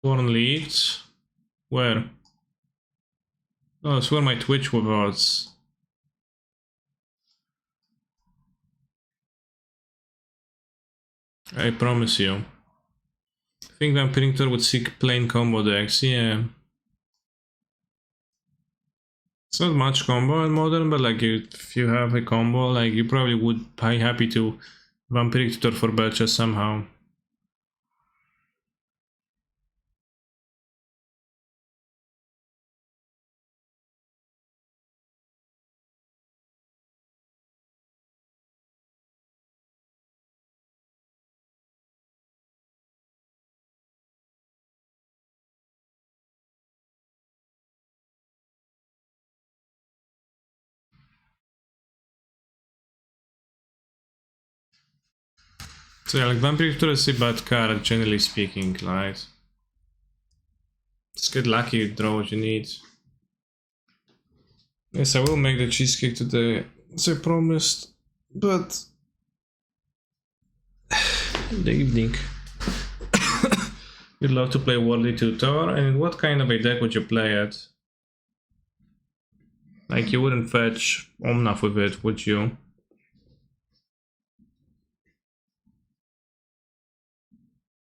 Born leaked. Where? Oh, it's where my Twitch was. I promise you. I think Vampirinctor would seek plain combo decks, yeah. It's not much combo in Modern, but like if you have a combo, like you probably would be happy to Vampirinctor for Belcher somehow. So yeah, like Vampirinctor is a bad card, generally speaking, right? Just get lucky, you draw what you need. Yes, I will make the cheesecake today, as I promised, but in the evening. You'd love to play Worldly Tutor, and what kind of a deck would you play it? Like, you wouldn't fetch Omnath with it, would you?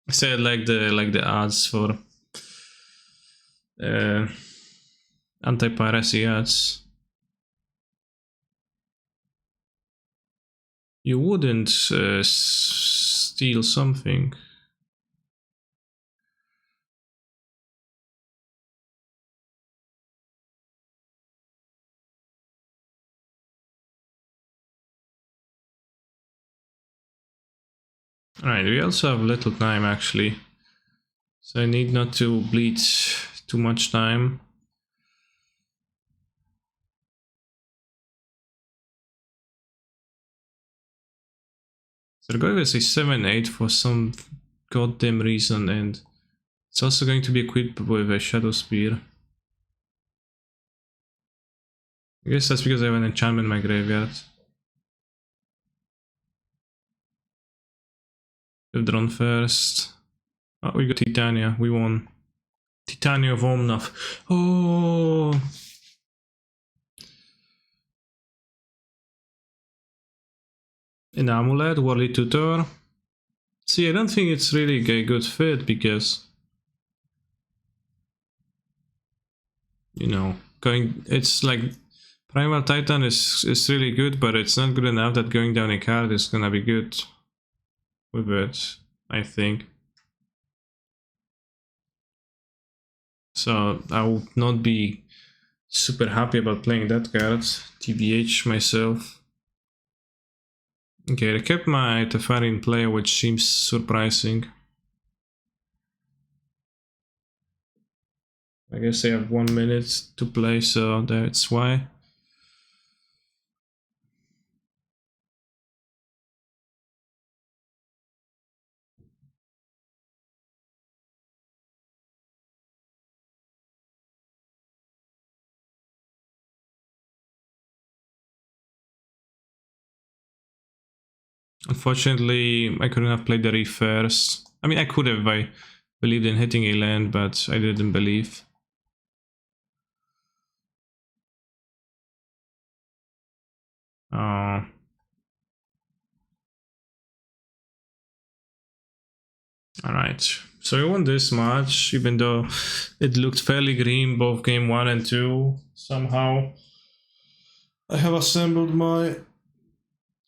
I said like the odds for anti-piracy ads. You wouldn't steal something. Alright, we also have little time actually. So I need not to bleed too much time. So they're going with a 7-8 for some goddamn reason, and it's also going to be equipped with a Shadow Spear. I guess that's because I have an enchantment in my graveyard. We've drawn first. Oh, we got Titania. We won. Titania of Omnath. Oh! An Amulet, Worldly Tutor. See, I don't think it's really a good fit because, you know, it's like Primal Titan is really good, but it's not good enough that going down a card is gonna be good with it, I think. So I would not be super happy about playing that card, TBH myself. Okay, I kept my Teferi in play, which seems surprising. I guess I have 1 minute to play, so that's why. Unfortunately, I couldn't have played the Reef first. I mean, I could have, I believed in hitting a land, but I didn't believe. Alright, so we won this match, even though it looked fairly green both game 1 and 2. Somehow I have assembled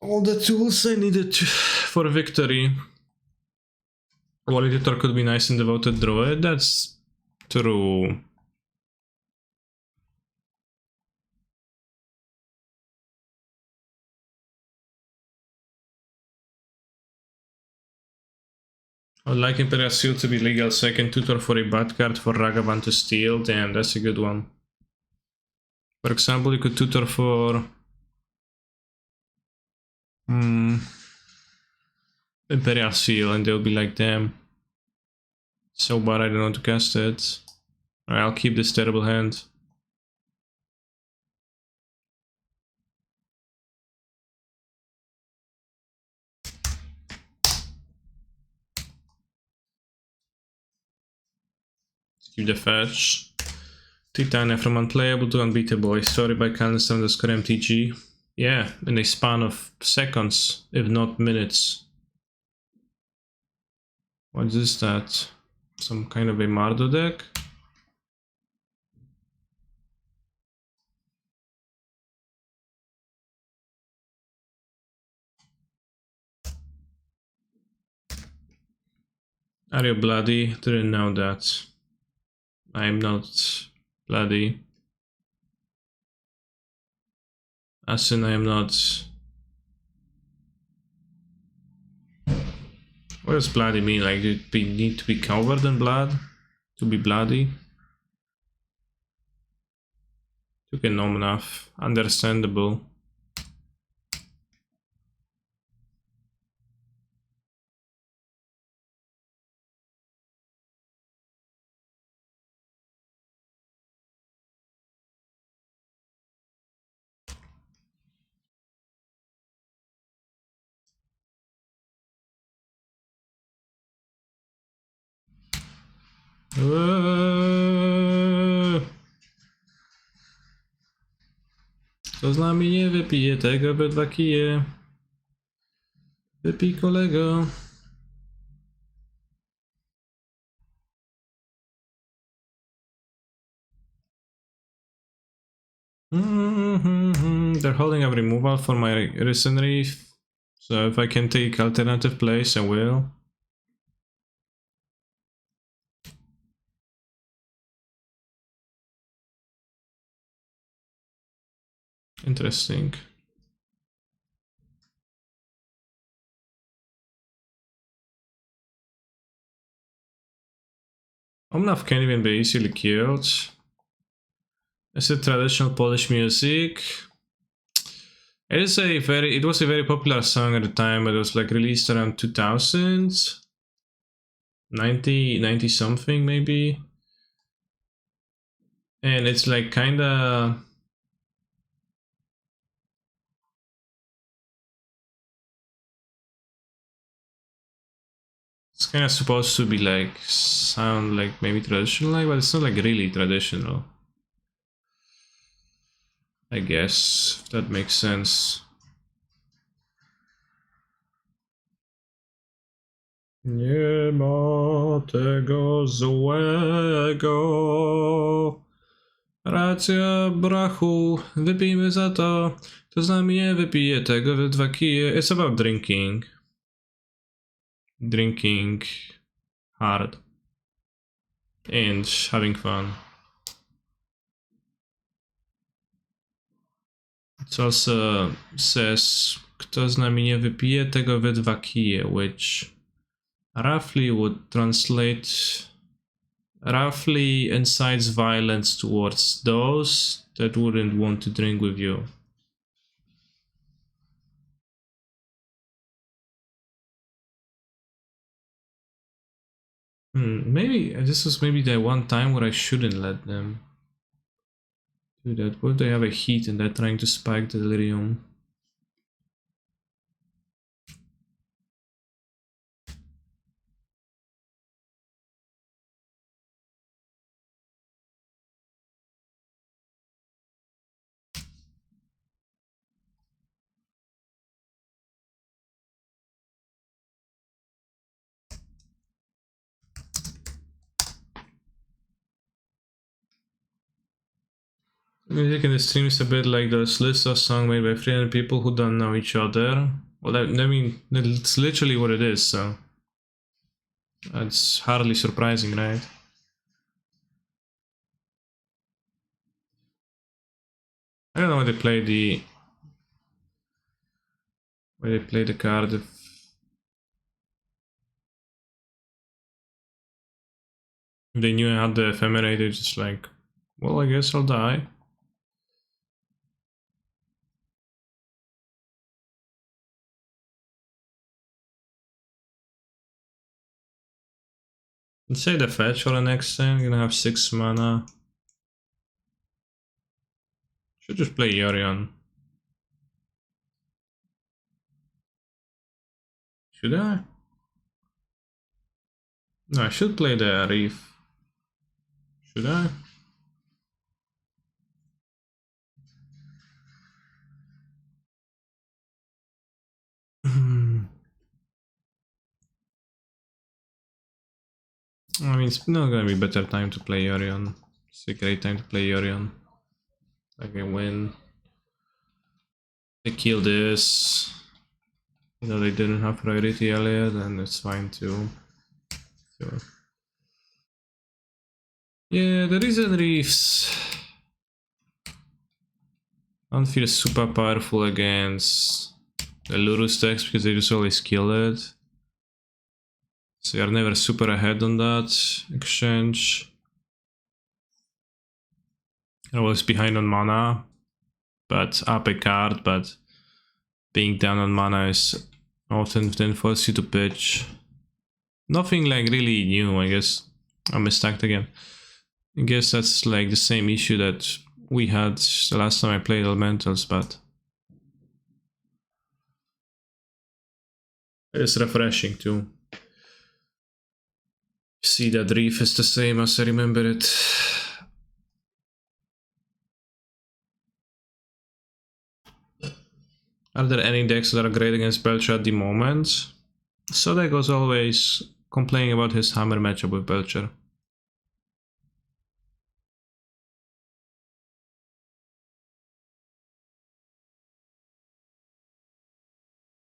all the tools I needed for a victory. Validator could be nice in Devoted Druid, that's true. I would like Imperial Seal to be legal, so I can tutor for a bad card for Ragavan to steal. Damn, that's a good one. For example, you could tutor for Imperial Seal, and they'll be like, damn, so bad I don't know to cast it. Alright, I'll keep this terrible hand. Keep the fetch. Titania from unplayable to unbeatable. Story by Calnus_MTG. Yeah, in a span of seconds, if not minutes. What is that? Some kind of a Mardu deck? Are you bloody? Didn't know that. I'm not bloody. As in, I am not. What does bloody mean? Like, you need to be covered in blood? To be bloody? Took a nom enough. Understandable. To z nami nie wypije tego we 2 kije. Wypij kolego. They're holding up removal for my recent reef. So if I can take alternative place, I will. Interesting. Omnav can't even be easily killed. Is it traditional Polish music? It was a very popular song at the time. It was like released around 2000, 90 something maybe. And it's like kinda... It's kinda supposed to be like, sound like maybe traditional, like, but it's not like really traditional. I guess, if that makes sense. Nie ma tego złego. Racja, brachu, wypijmy za to. To z nami nie wypije tego we 2 kije. It's about drinking. Drinking hard. And having fun. It also says, kto z nami nie wypije tego we 2 kije, which roughly would translate... roughly incites violence towards those that wouldn't want to drink with you. Maybe this was maybe the one time where I shouldn't let them do that. What if they have a heat and they're trying to spike the delirium? Music in the stream is a bit like the Slissa song made by 300 people who don't know each other. Well, I mean, it's literally what it is, so... That's hardly surprising, right? I don't know why they play the... why they play the card if... if they knew I had the ephemerate, they're just like... well, I guess I'll die. Let's say the fetch for the next turn, I'm gonna have 6 mana. Should just play Yorion. Should I? No, I should play the Reef. Should I? I mean, it's not gonna be better time to play Yorion. It's a great time to play Yorion. I can win. They kill this. You know, they didn't have priority earlier, then it's fine too. So. Yeah, the Risen Reefs don't feel super powerful against the Lurus decks because they just always kill it. So you're never super ahead on that exchange. I was behind on mana, but up a card, but being down on mana is often then force you to pitch. Nothing like really new, I guess. I'm stacked again. I guess that's like the same issue that we had the last time I played Elementals, but it's refreshing too. See that Reef is the same as I remember it. Are there any decks that are great against Belcher at the moment? Sodek was always complaining about his Hammer matchup with Belcher.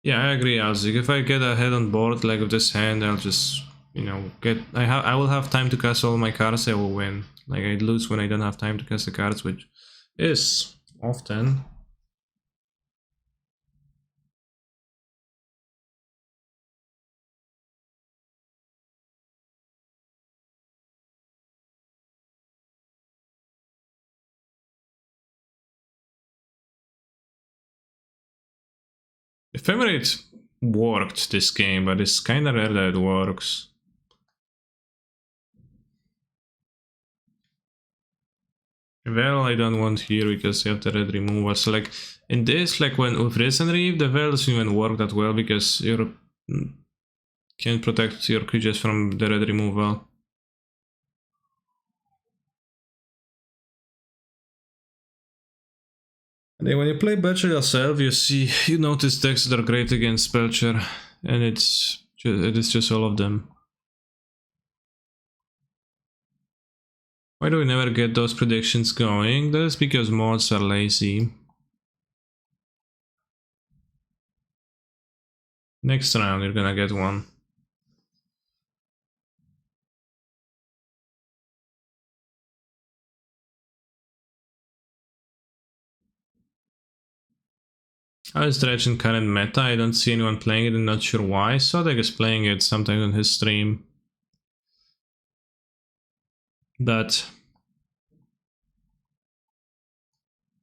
Yeah, I agree, Alzik. If I get ahead on board like with this hand, I'll just, you know, I will have time to cast all my cards, I will win. Like, I lose when I don't have time to cast the cards, which is often. Ephemerate worked this game, but it's kinda rare that it works. Well, I don't want here because you have the red removal. So like in this, like when with Risen Reef, the Veil doesn't even work that well because you can't protect your creatures from the red removal. And then when you play Belcher yourself, you notice decks that are great against Belcher, and it is just all of them. Why do we never get those predictions going? That is because mods are lazy. Next round you're gonna get one. I was dredging current meta, I don't see anyone playing it and not sure why. Sodek is playing it sometimes on his stream. But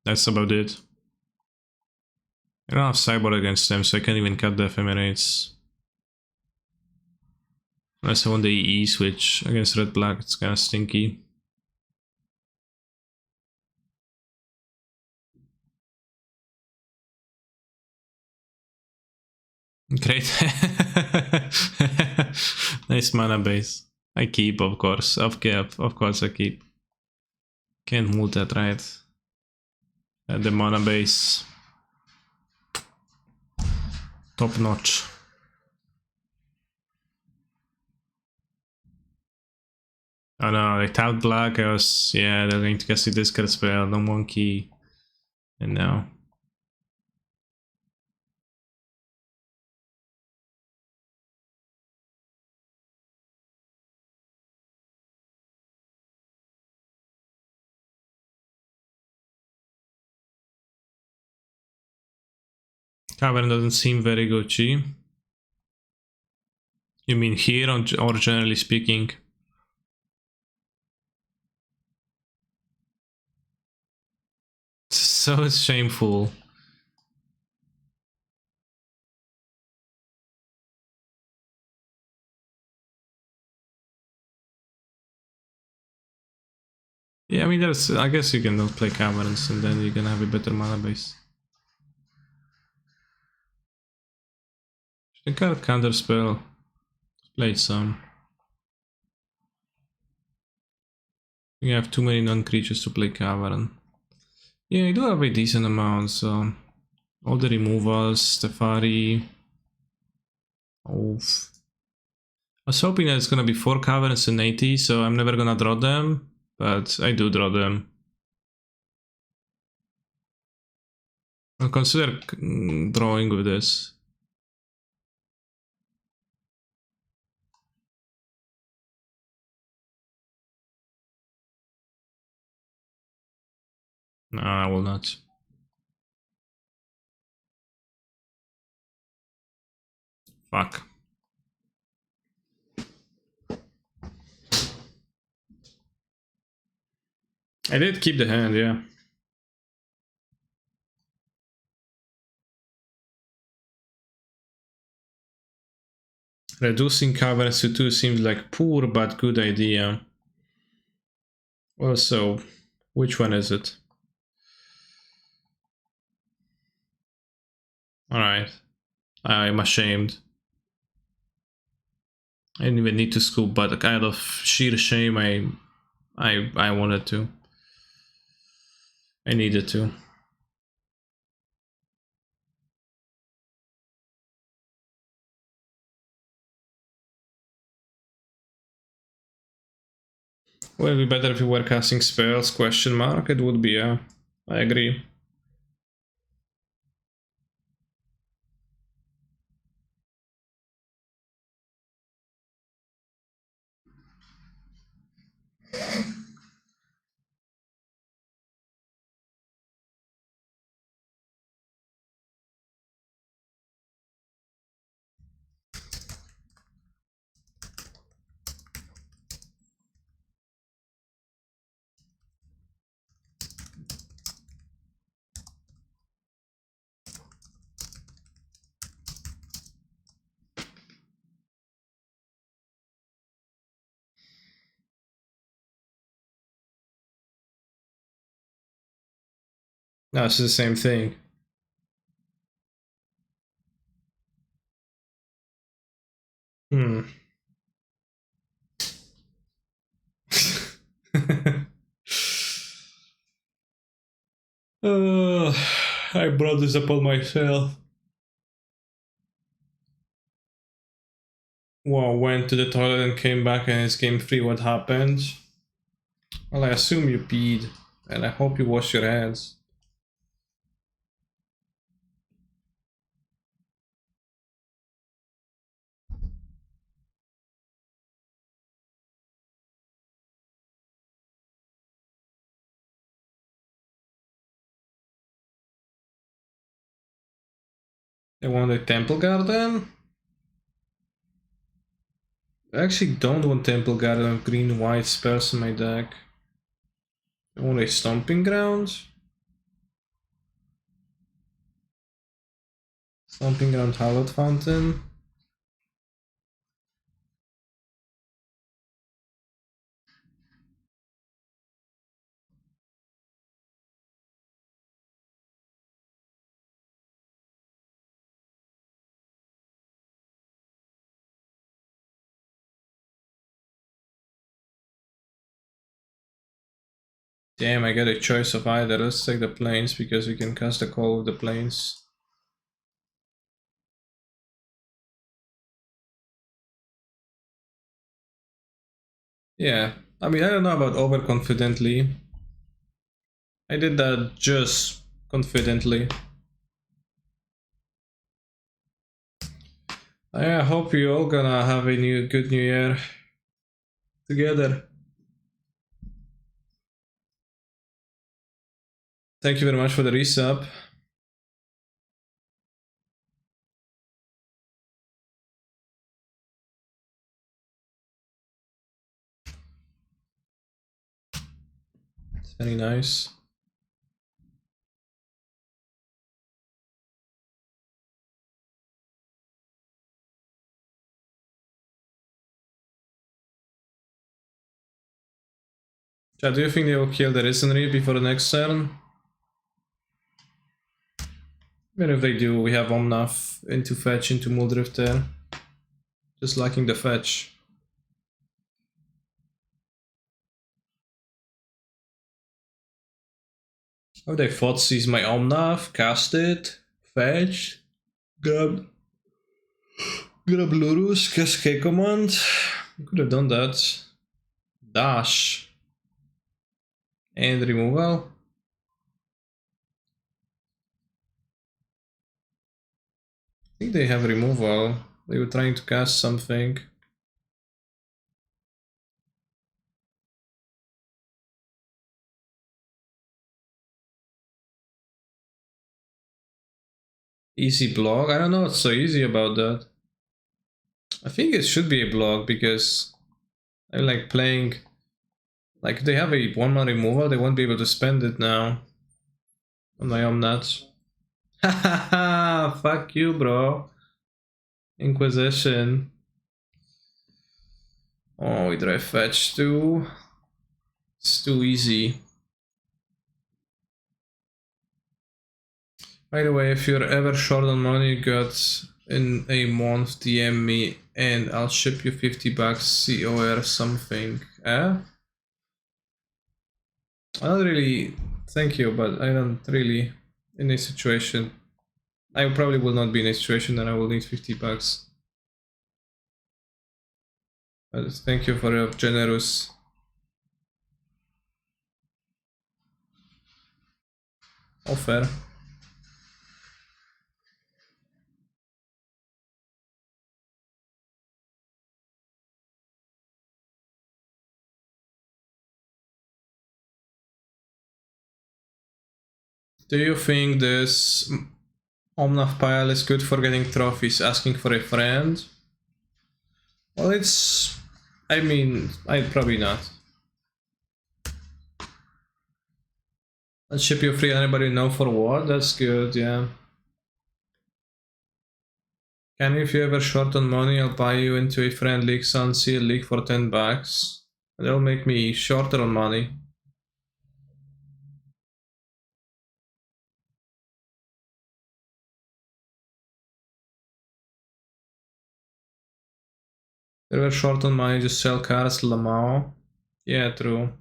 that's about it. I don't have Cyborg against them, so I can't even cut the Ephemerates. Unless I want the EE switch against Red Black, it's kinda stinky. Great. Nice mana base. I keep, of course. Of course I keep. Can't move that, right? The mana base. Top notch. Oh no, they tapped black, yeah, they're going to cast the discard spell, no monkey. And now. Cavern doesn't seem very Gucci. You mean here or generally speaking? So shameful. Yeah, I mean, I guess you can not play Caverns and then you can have a better mana base. You can counter spell. Play some. You have too many non-creatures to play Cavern. Yeah, I do have a decent amount, so all the removals, Stefari. Oof. I was hoping that it's gonna be 4 Caverns and 80, so I'm never gonna draw them, but I do draw them. I'll consider drawing with this. No, I will not. Fuck. I did keep the hand, yeah. Reducing Caverns to 2 seems like poor but good idea. Also, which one is it? Alright. I'm ashamed. I didn't even need to scoop, but out of sheer shame I wanted to. I needed to. Would it be better if we were casting spells? Question mark. It would be, yeah. I agree. No, it's the same thing. Hmm. I brought this upon myself. Well, went to the toilet and came back and it's game 3. What happened? Well, I assume you peed, and I hope you wash your hands. I want a Temple Garden? I actually don't want Temple Garden of green white spells in my deck. I want a Stomping Ground. Stomping Ground Hallowed Fountain. Damn, I get a choice of either. Let's take the planes because we can cast a call with the planes. Yeah, I mean, I don't know about overconfidently. I did that just confidently. I hope you all gonna have a good new year together. Thank you very much for the resub. It's very nice. Chad, do you think they will kill the Risenry before the next turn? Even if they do, we have Omnath into fetch into Muldrift there. Just lacking the fetch. Oh, they thought sees my Omnath, cast it, fetch, grab Lurus, Cascade command. Could have done that. Dash. And removal. I think they have removal. They were trying to cast something. Easy block? I don't know what's so easy about that. I think it should be a block because I like playing. Like, if they have a 1-man removal, they won't be able to spend it now. On my own nuts. Hahaha! Fuck you, bro. Inquisition. Oh, we drive fetch too. It's too easy. By the way, if you're ever short on money, got in a month, DM me and I'll ship you $50 COR something. Eh? I don't really thank you, but I don't really in a situation. I probably will not be in a situation that I will need $50. But thank you for your generous offer. Do you think this Omnath pile is good for getting trophies? Asking for a friend? Well, it's... I mean, I'd probably not. I'll ship you free, anybody know for what? That's good, yeah. Can if you ever short on money, I'll buy you into a friend league, Sunseal League for $10. That'll make me shorter on money. If you're short on money, just sell cards, Lamau. Yeah, true.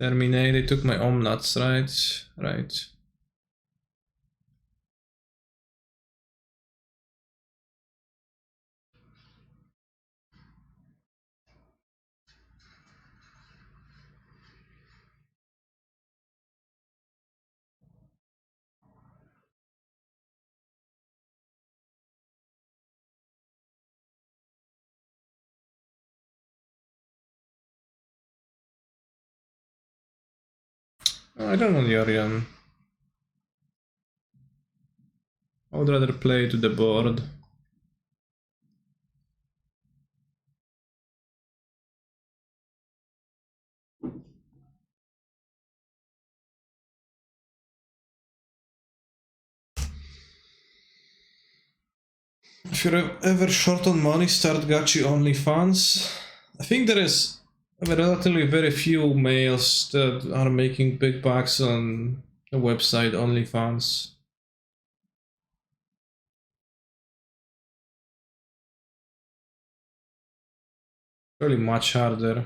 Terminate, they took my Omnuts, right? Right. I don't want Yorion. I would rather play to the board. If you're ever short on money, start Gachi OnlyFans. I think there is relatively very few males that are making big bucks on the website OnlyFans. Really much harder.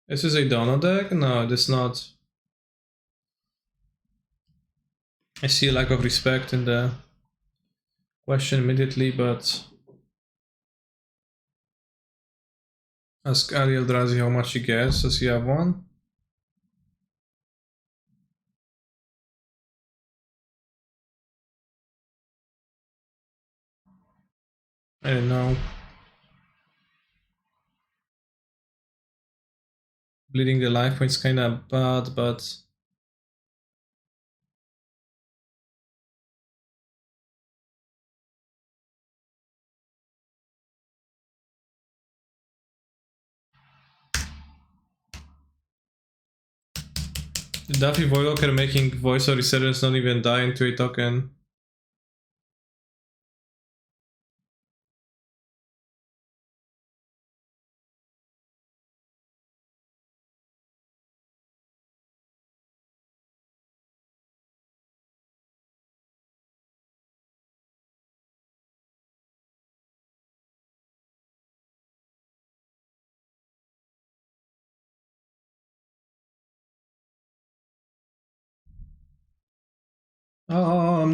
Is this a Dono deck? No, it is not. I see a lack of respect in the question immediately, but ask Ali Eldrazi how much he gets. Does he have one? I don't know. Bleeding the life points kinda bad, but the Daffy Voidwalker making voice of resurgence not even die into a token.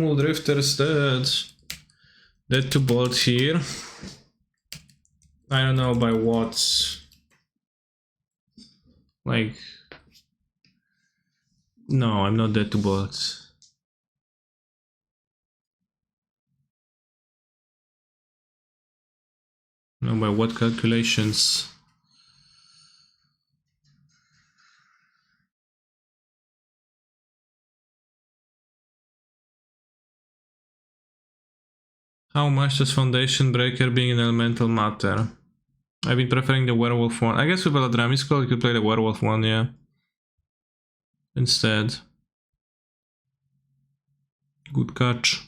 Normal Drifter's dead. Dead to Bolt here. I don't know by what. Like... No, I'm not dead to Bolt. No, by what calculations? How much does Foundation Breaker being an elemental matter? I've been preferring the werewolf one. I guess with Beladrami's Call you could play the werewolf one, yeah. Instead. Good catch.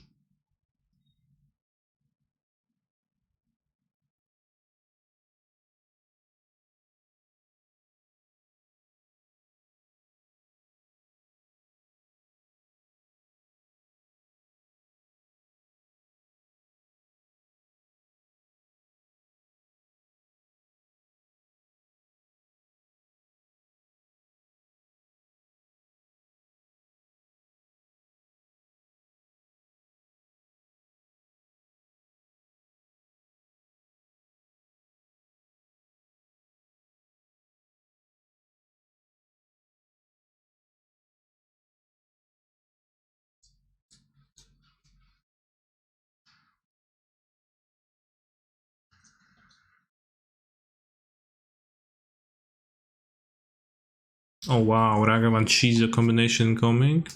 Oh wow, Ragavan Cheese combination coming.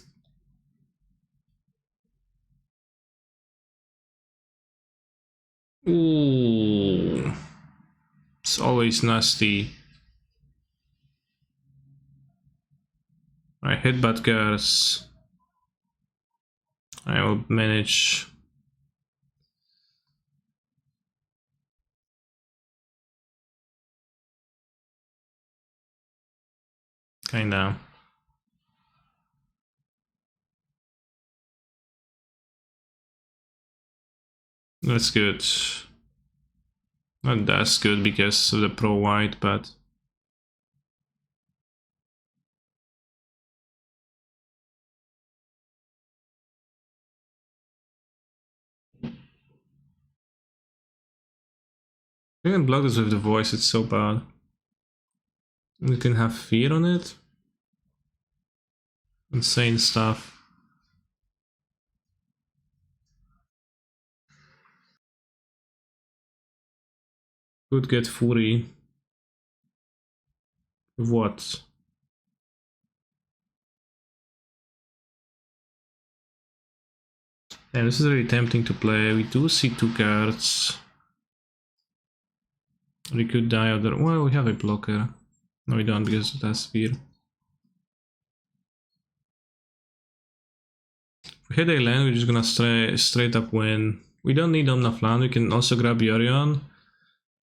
Ooh. It's always nasty. I hit bad girls. I will manage. Kinda. That's good. Not that's good because of the pro white, but you can block this with the voice, it's so bad. You can have fear on it. Insane stuff. Could get Fury. What? Yeah, this is really tempting to play. We do see 2 cards. We could die other. Well, we have a blocker. No, we don't because it has fear. If we hit a land, we're just gonna straight up win. We don't need Omnaflan. We can also grab Yorion.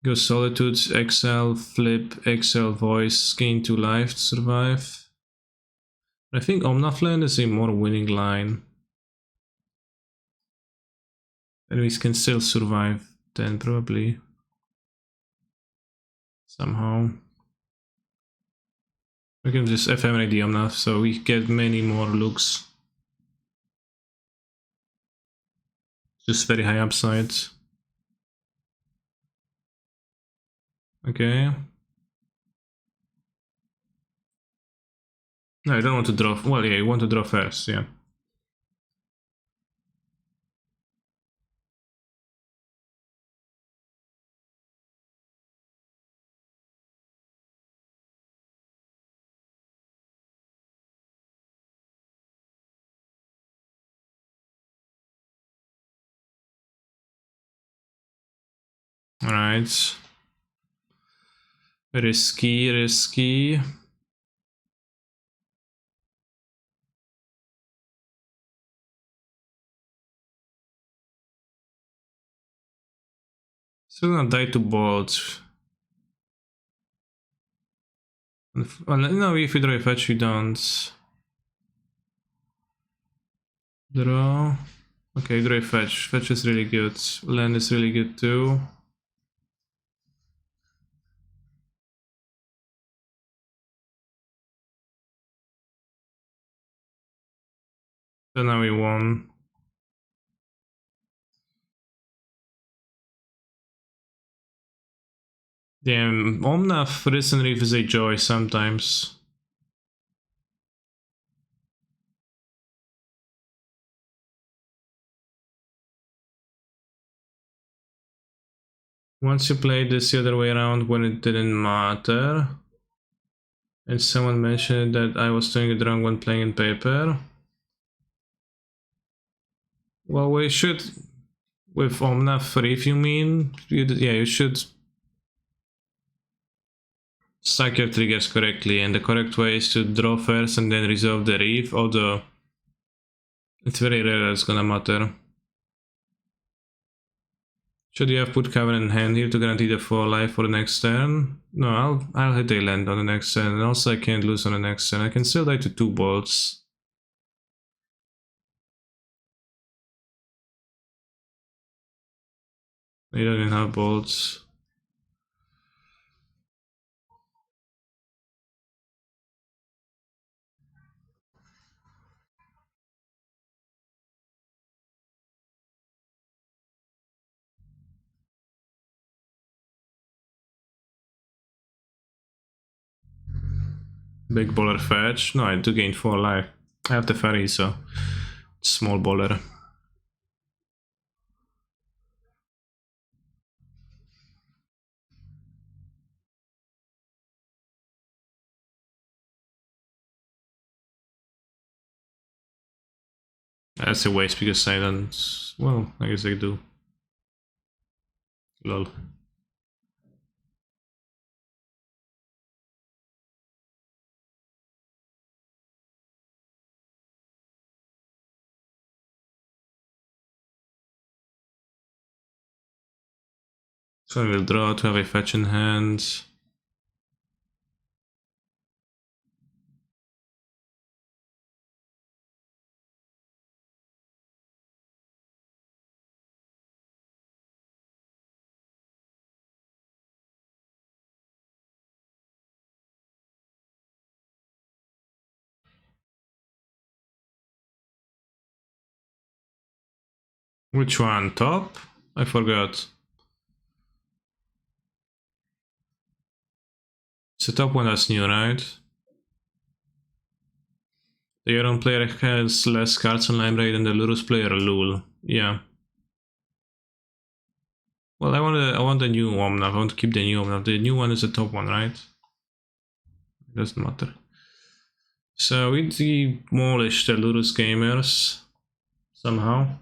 Go Solitude, Exile, Flip, Exile, Voice, gain 2 life to survive. I think Omnaflan is a more winning line. And we can still survive then, probably. Somehow. We can just ephemerate the Omnaf, so we get many more looks. Just very high upside. Okay. No, I don't want to draw. Well, yeah, you want to draw first, yeah. Alright. Risky, risky. Still gonna die to bolt. Well, no, if we draw a fetch, we don't. Draw. Okay, draw a fetch. Fetch is really good. Land is really good too. So now we won. Damn, Omnath Risen Reef is a joy sometimes. Once you played this the other way around when it didn't matter. And someone mentioned that I was doing it wrong when playing in paper. Well, we should... With Omnath Reef, you mean? Yeah, you should stack your triggers correctly, and the correct way is to draw first and then resolve the reef, although it's very rare it's gonna matter. Should you have put Covenant in hand here to guarantee the 4 life for the next turn? No, I'll hit a land on the next turn, and also I can't lose on the next turn. I can still die to 2 bolts. You don't even have bolts. Big baller fetch? No, I do gain 4 life. I have the ferry, so small baller. That's a waste because I don't... Well, I guess I do. Lol. So I will draw to have a fetch in hand. Which one? Top? I forgot. It's the top one that's new, right? The Euron player has less cards on library than the Lurus player, lul. Yeah. Well, I want the new Omnath. I want to keep the new Omnath. The new one is the top one, right? Doesn't matter. So we demolished the Lurus gamers somehow.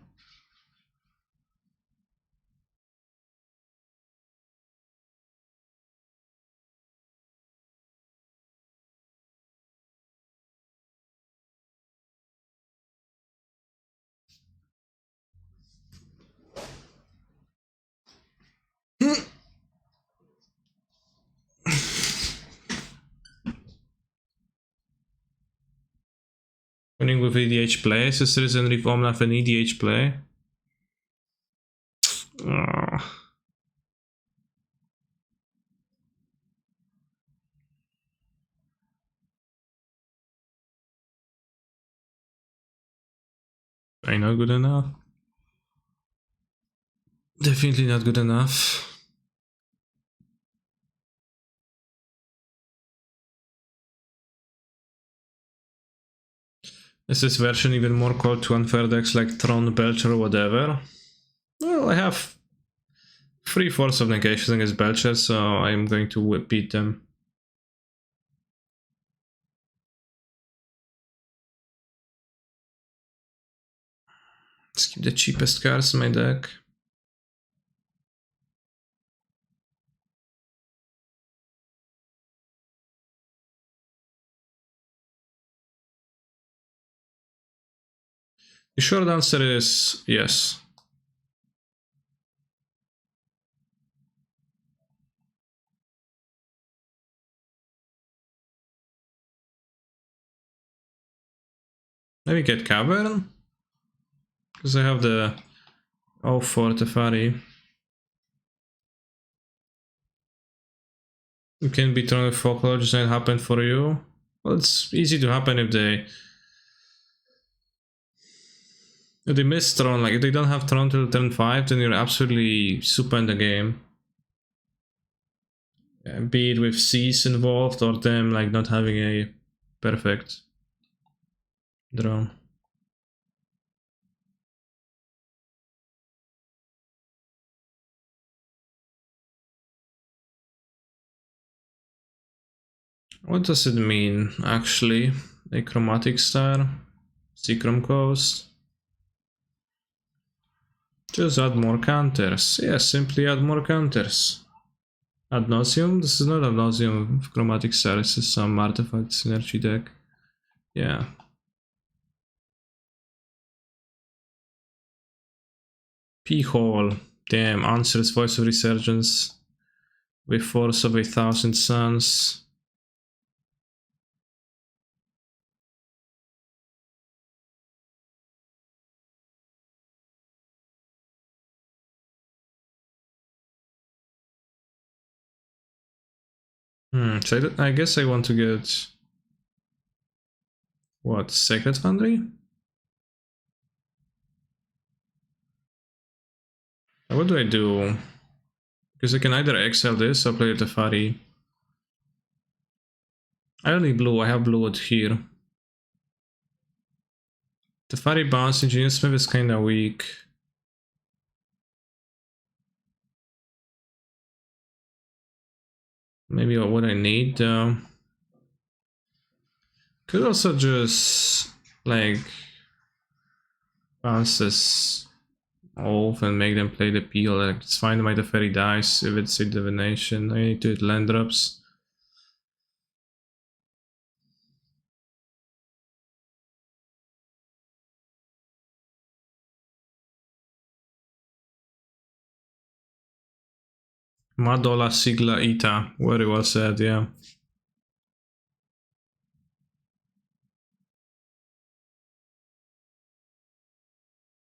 Winning with EDH play. Sisters and Reef Omnath an EDH play. I not good enough. Definitely not good enough. Is this version even more called to unfair decks like Tron, Belcher, or whatever? Well, I have 3 Force of Negation against Belcher, so I'm going to beat them. Let's keep the cheapest cards in my deck. The short answer is yes. Maybe get Cavern? Because I have the O4 Teferi. You can be thrown with Folklore, just not happen for you. Well, it's easy to happen if they miss Tron. Like, if they don't have Tron till turn 5, then you're absolutely super in the game. be it with C's involved or them like not having a perfect draw. What does it mean actually? A chromatic star? Seachrome Coast? Just add more counters. Yeah, simply add more counters. Ad nauseum? This is not ad nauseum chromatic star, this is some artifact synergy deck. Yeah. P-hole. Damn, answers Voice of Resurgence with Force of 1,000 Suns. So I guess I want to get... What? Sacred Foundry? What do I do? Because I can either exile this or play Teferi. I don't need blue, I have blue out here. Teferi bounce Engineer Smith is kinda weak. Maybe what I need though. Could also just like bounce this off and make them play the peel. Like, it's fine by the fairy dice if it's a divination. I need to hit land drops. Madola Sigla Ita, where it was at, yeah.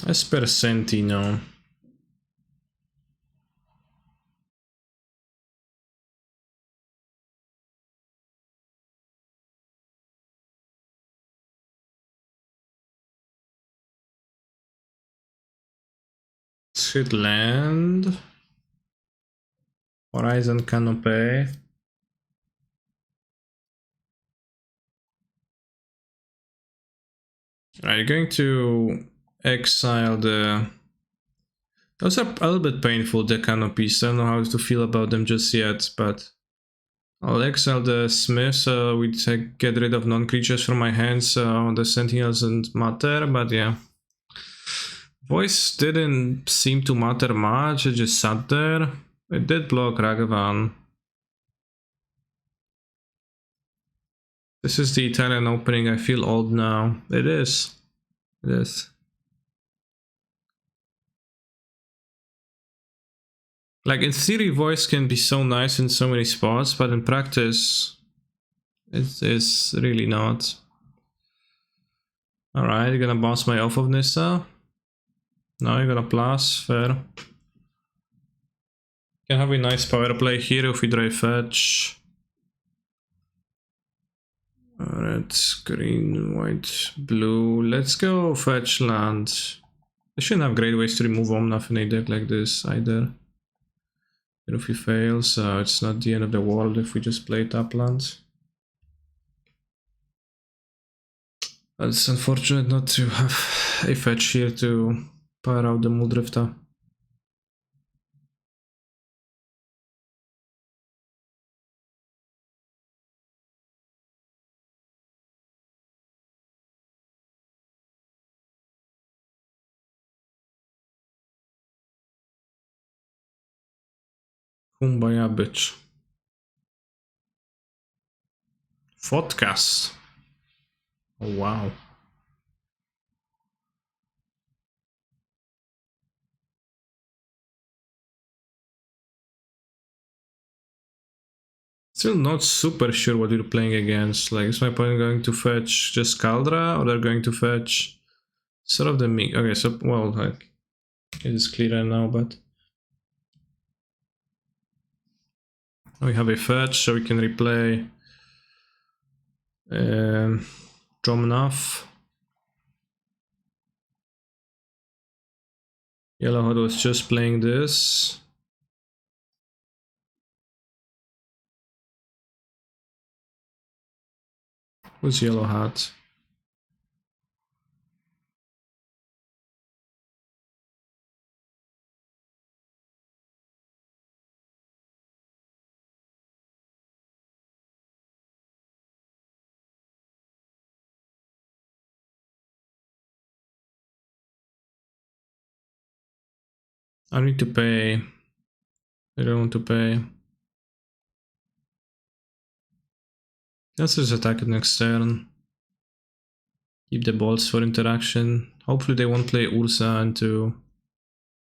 Espercentino. Let's hit land. Horizon Canopy. Are you going to exile the... Those are a little bit painful, the canopies. I don't know how to feel about them just yet, but... I'll exile the Smith so we get rid of non-creatures from my hands, so the Sentinels doesn't matter, but yeah. Voice didn't seem to matter much, it just sat there. It did block Ragavan. This is the Italian opening, I feel old now. It is. It is. Like, in theory, Voice can be so nice in so many spots, but in practice, it is really not. Alright, you're gonna bounce my off of Nissa. No, you're gonna plus, fair. Can have a nice power play here if we draw fetch. Red, green, white, blue. Let's go fetch land. I shouldn't have great ways to remove Omnath in a deck like this either. Even if we fail, so it's not the end of the world if we just play tap land. But it's unfortunate not to have a fetch here to power out the Muldrifter. Kumbaya, bitch. Vodcast. Oh, wow. Still not super sure what we're playing against. Like, is my opponent going to fetch just Kaldra, or they're going to fetch sort of the mix? Okay, so, well, like, it is clearer now, but... We have a fetch, so we can replay... Dromnath. Yellowhead was just playing this. Who's yellow hat? I need to pay. I don't want to pay. Let's just attack it next turn. Keep the balls for interaction. Hopefully they won't play Ursa into...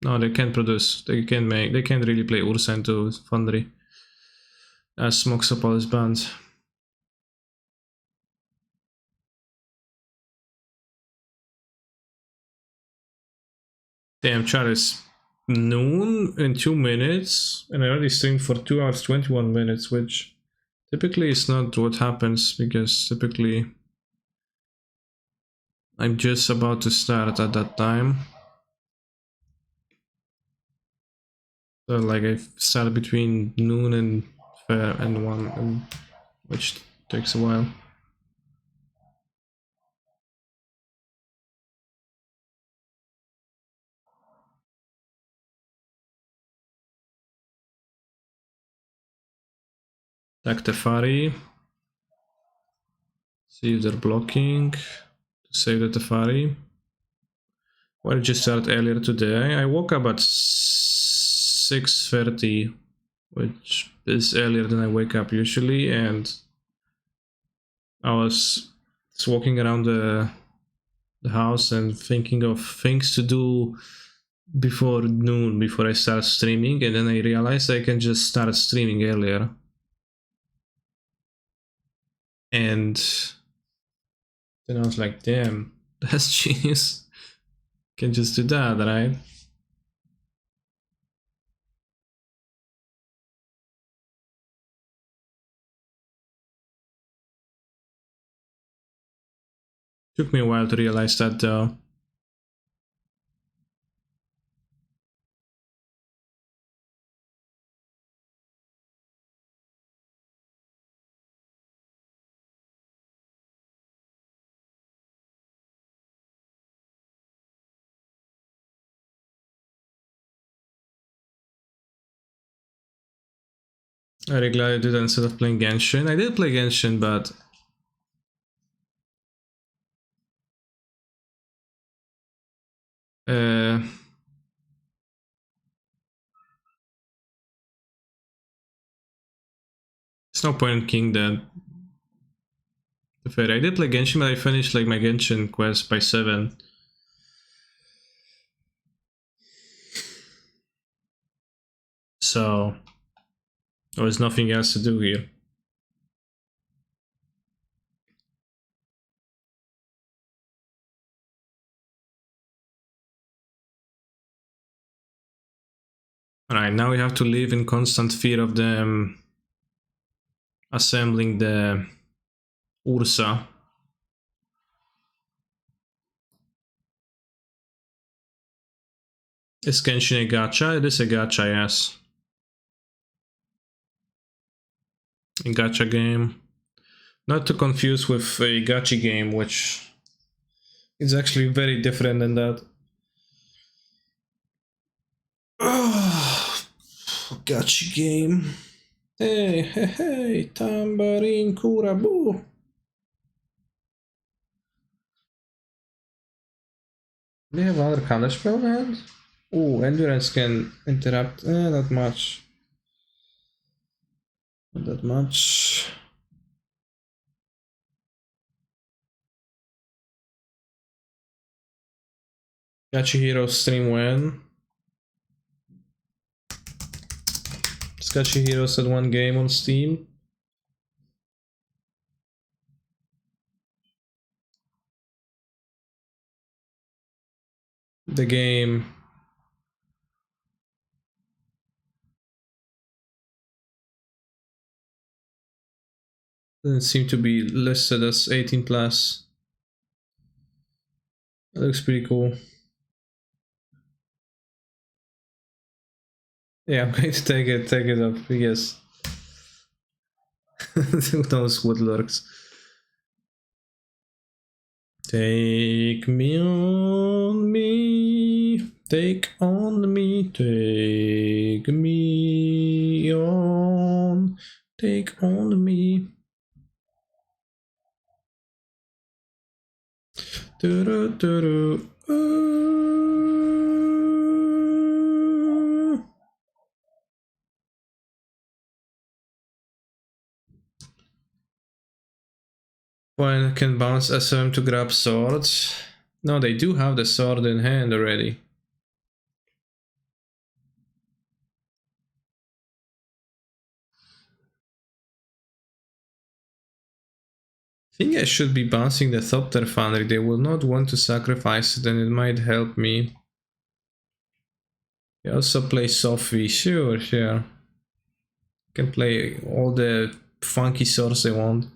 No, they can't produce. They can't really play Ursa into Foundry. As Moxopol is banned. Damn, chat is noon in 2 minutes, and I already streamed for 2 hours 21 minutes, which typically is not what happens, because typically I'm just about to start at that time. So like I start between noon and fair and 1, which takes a while. Attack Teferi. See if they're blocking to save the Teferi. Why did you start earlier today? I woke up at 6:30, which is earlier than I wake up usually, and I was just walking around the house and thinking of things to do before noon, before I start streaming, and then I realized I can just start streaming earlier. And then I was like, damn, that's genius. Can just do that, right? Took me a while to realize that though. I'm really glad I did that instead of playing Genshin. I did play Genshin, but it's no point in King that. I did play Genshin, but I finished like my Genshin quest by 7. So there was nothing else to do here. Alright, now we have to live in constant fear of them assembling the Ursa. Is Genshin a gacha? It is a gacha, yes. A gacha game. Not to confuse with a gacha game, which is actually very different than that. Gacha game. Hey, hey, hey, tambourine kurabu. Do you have other counterspell hand? Oh, endurance can interrupt. Not much. Not that much. Gacha Hero stream when? Gacha Heroes had 1 game on Steam. The game doesn't seem to be listed as 18 plus. That looks pretty cool. Yeah, I'm going to take it up, I guess. Who knows what lurks. Take me on me, take on me, take me on, take on me. Do do do. One can bounce SM to grab swords. No, they do have the sword in hand already. I think I should be bouncing the Thopter Foundry. They will not want to sacrifice it and it might help me. I also play Sophie, sure. Can play all the funky swords I want.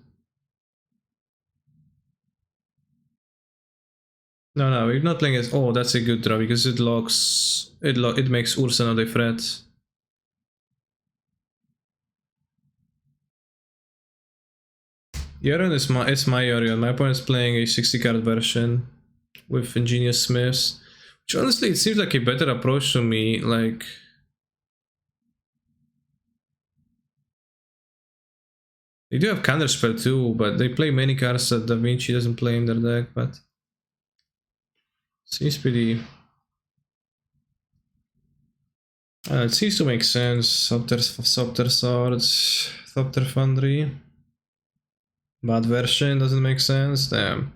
No, we're not playing as. Oh, that's a good draw because it locks. It makes Ursa not a threat. Yorion is my Yorion. My opponent's playing a 60 card version with Ingenious Smiths, which honestly it seems like a better approach to me. Like, they do have Counterspell too, but they play many cards that Da Vinci doesn't play in their deck. But seems pretty. It seems to make sense. Softer Swords, Thopter Foundry. Bad version doesn't make sense. Damn.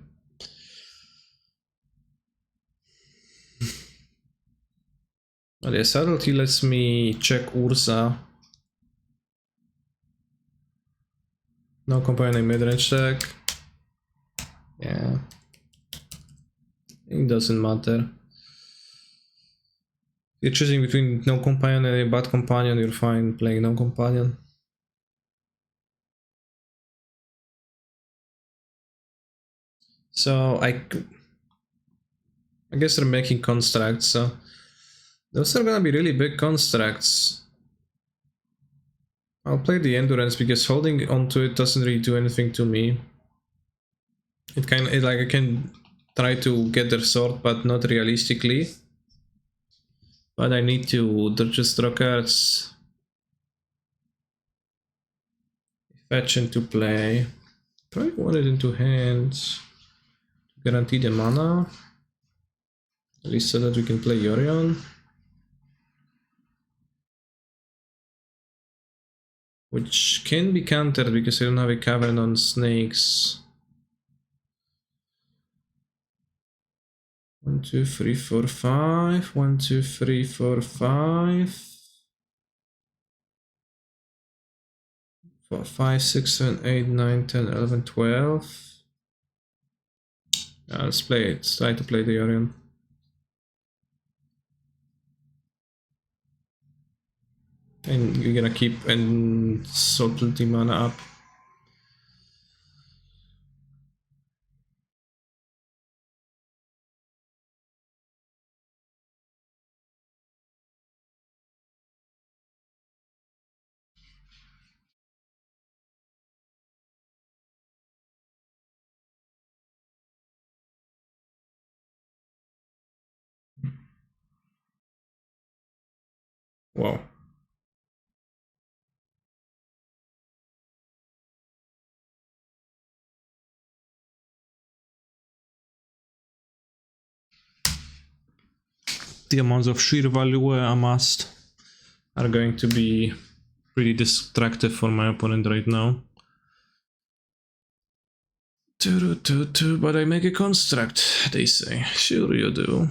But yeah, Subtlety lets me check Ursa. No companion midrange check. Yeah. It doesn't matter. You're choosing between no companion and a bad companion, you're fine playing no companion. So I guess they're making constructs, so those are gonna be really big constructs. I'll play the endurance because holding onto it doesn't really do anything to me. Like I can try to get their sword, but not realistically. But I need to just draw cards. Fetch into play. Probably want it into hand. Guarantee the mana. At least so that we can play Yorion. Which can be countered because I don't have a cavern on snakes. 1, 2, 3, 4, 5. 1, 2, 3, 4, 5. 4, 5, 6, 7, 8, 9, 10, 11, 12. Let's play it. Let's try to play the Yorion. And you're gonna keep and subtlety mana up. Wow. The amounts of sheer value amassed are going to be pretty destructive for my opponent right now. But I make a construct, they say. Sure you do.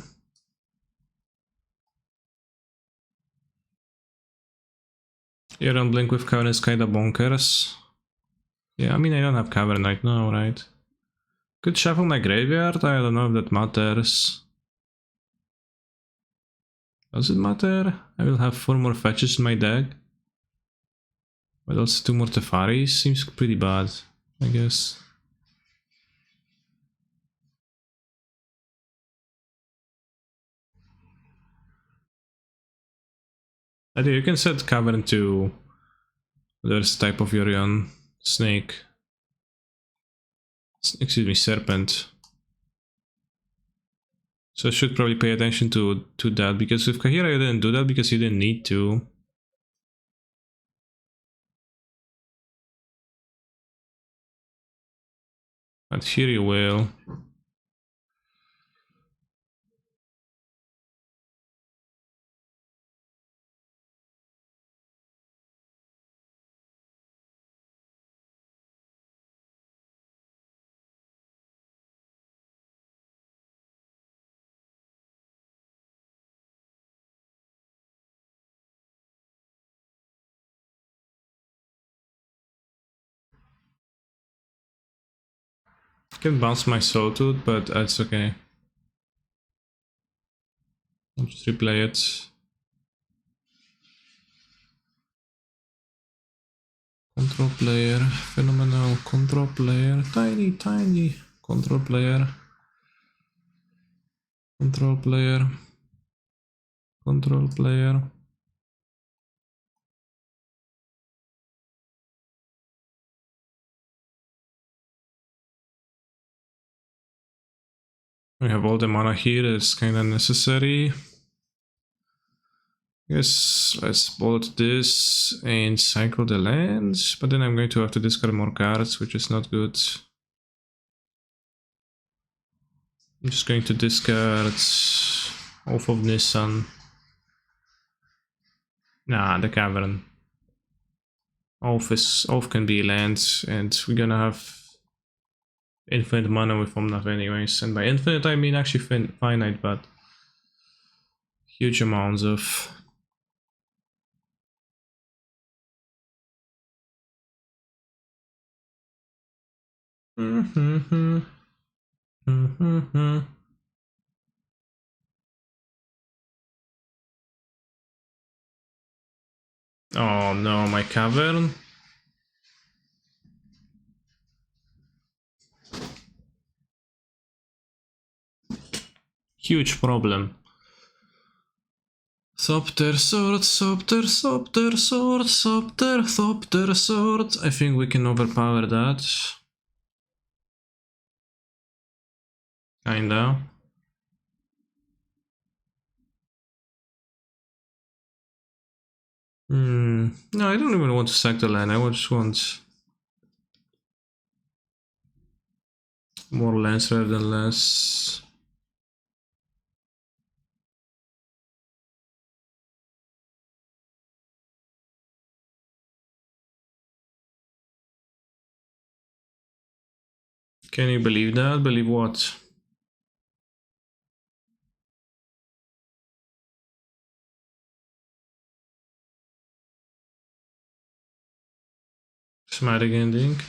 Yorion Blink with Cavern is kinda bonkers. Yeah, I mean I don't have Cavern right now, right? Could shuffle my graveyard? I don't know if that matters. Does it matter? I will have 4 more fetches in my deck. But also 2 more Tefaris. Seems pretty bad, I guess. I think you can set Cavern to there's type of Yorion. Snake. Excuse me, Serpent. So I should probably pay attention to that, because with Kahira you didn't do that because you didn't need to. But here you will. I can bounce my soul tooth, but that's okay. I'll just replay it. Control player, phenomenal control player, tiny control player, control player, control player. We have all the mana here, it's kinda necessary. Yes, let's bolt this and cycle the lands, but then I'm going to have to discard more cards, which is not good. I'm just going to discard Oath of Nissan. Nah, the Cavern. Oath can be lands, and we're gonna have infinite mana with Omnath anyways. And by infinite I mean actually finite, but huge amounts of. Oh no, my Cavern. Huge problem. Thopter sword, Thopter sword, Thopter sword. I think we can overpower that. Kinda. No, I don't even want to sack the land. I just want more lands rather than less. Can you believe that? Believe what? Prismatic ending.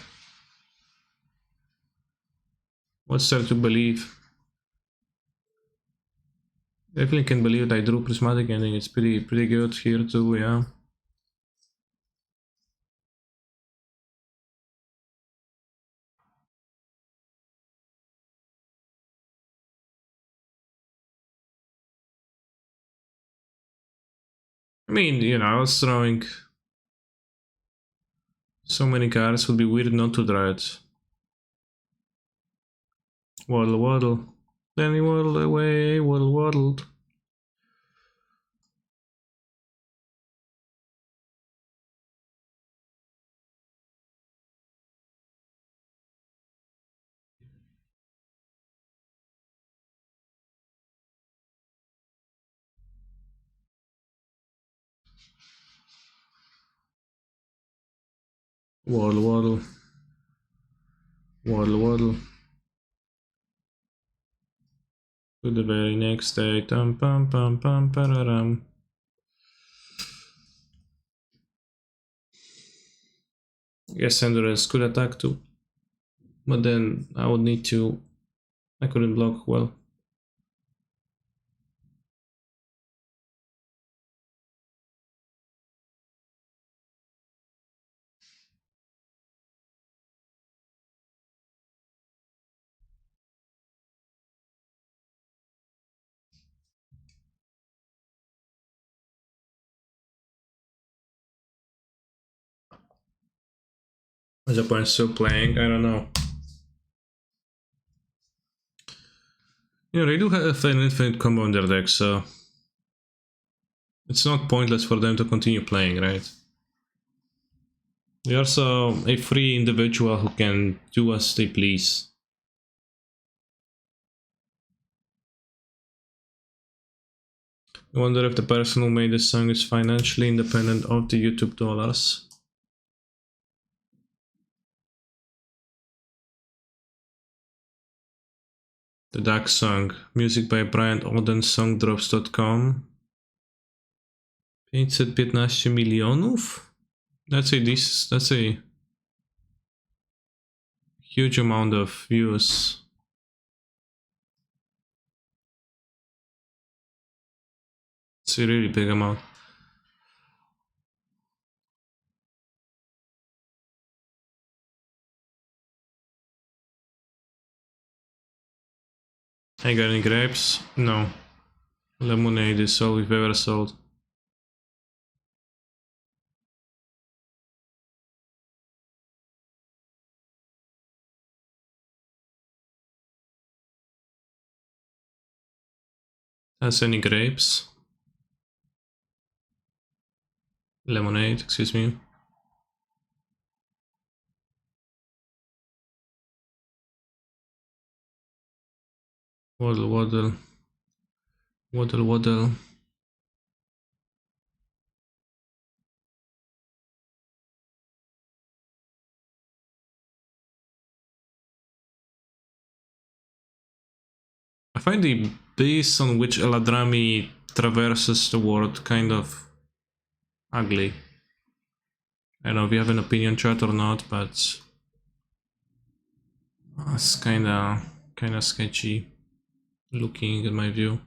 What's there to believe? Definitely can believe that I drew prismatic ending. It's pretty good here too, yeah. I mean, you know, I was throwing so many cards, would be weird not to draw it. Waddle waddle. Then he waddled away, waddle waddled. Waddle waddle. Waddle waddle. To the very next day. Tum pum pum pum pararam. Yes, Endurance could attack too. But then I would need to. I couldn't block well. Is opponent still playing? I don't know. You know, they do have an infinite combo in their deck, so it's not pointless for them to continue playing, right? They're also a free individual who can do as they please. I wonder if the person who made this song is financially independent of the YouTube dollars. The Dark Song, music by Brian Oden, songdrops.com. 515 milionów? That's a huge amount of views. It's a really big amount. I got any grapes? No. Lemonade is all we've ever sold. Has any grapes? Lemonade, excuse me. Waddle, waddle. Waddle, waddle. I find the base on which Eladrami traverses the world kind of ugly. I don't know if you have an opinion, chat, or not, but it's kinda sketchy looking in my view.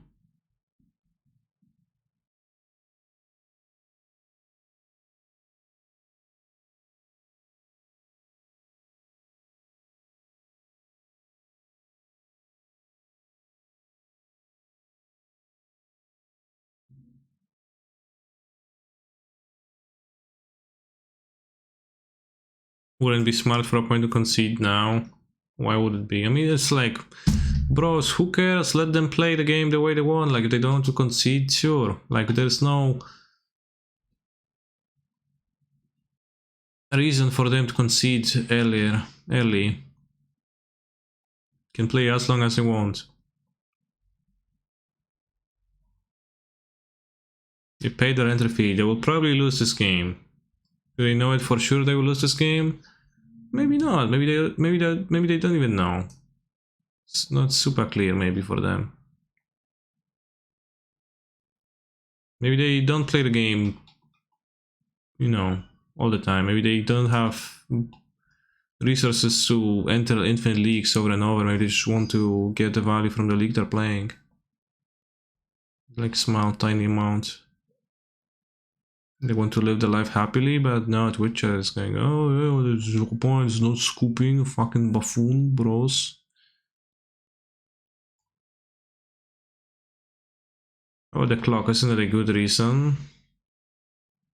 Wouldn't be smart for a point to concede now. Why would it be? I mean, it's like, bros, who cares? Let them play the game the way they want. Like, if they don't want to concede, sure. Like, there's no reason for them to concede early. Can play as long as they want. They pay their entry fee. They will probably lose this game. Do they know it for sure they will lose this game? Maybe not. Maybe they don't even know. It's not super clear maybe for them. Maybe they don't play the game, you know, all the time. Maybe they don't have resources to enter infinite leagues over and over. Maybe they just want to get the value from the league they're playing. Like small, tiny amount. They want to live their life happily, but now Twitch is going, oh, yeah, there's 0 points, not scooping, fucking buffoon, bros. Oh, the clock, isn't that a good reason?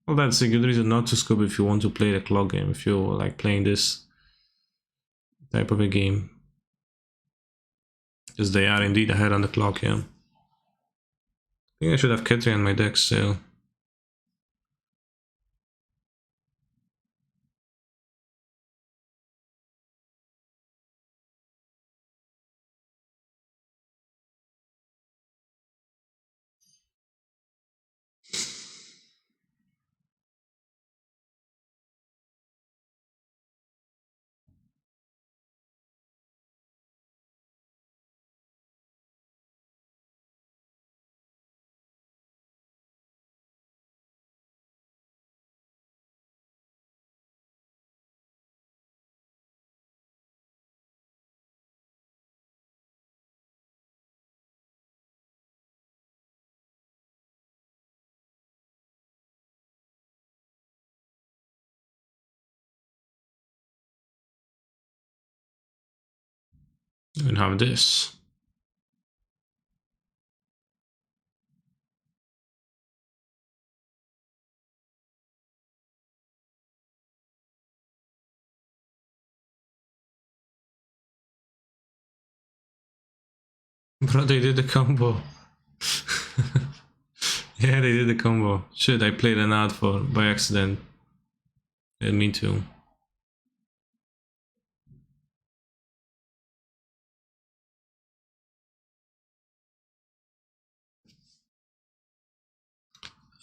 Well, that's a good reason not to scoop if you want to play the clock game, if you like playing this type of a game. Because they are indeed ahead on the clock, yeah. I think I should have Ketri on my deck still. And have this. Bro, they did the combo. Yeah, they did the combo. Shit, I played an ad for by accident. Didn't mean to.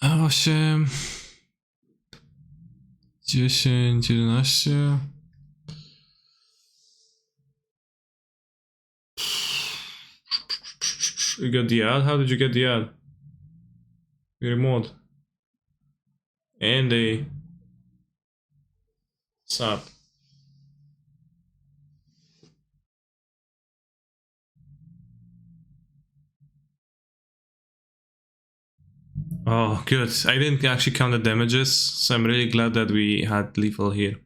A 8, 10, 11. You got the ad? How did you get the ad? Your remote. And they sub. Oh, good. I didn't actually count the damages, so I'm really glad that we had lethal here.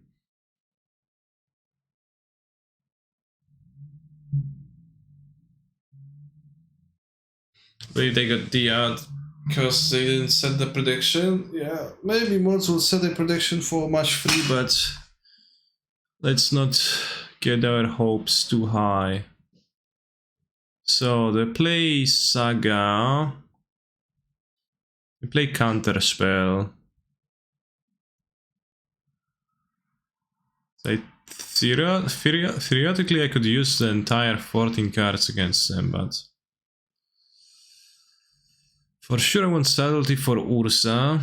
Maybe they got the ad because they didn't set the prediction. Yeah, maybe mods will set a prediction for match 3, but let's not get our hopes too high. So they play Saga. They play Counterspell. So theoretically I could use the entire 14 cards against them, but for sure I want Subtlety for Ursa.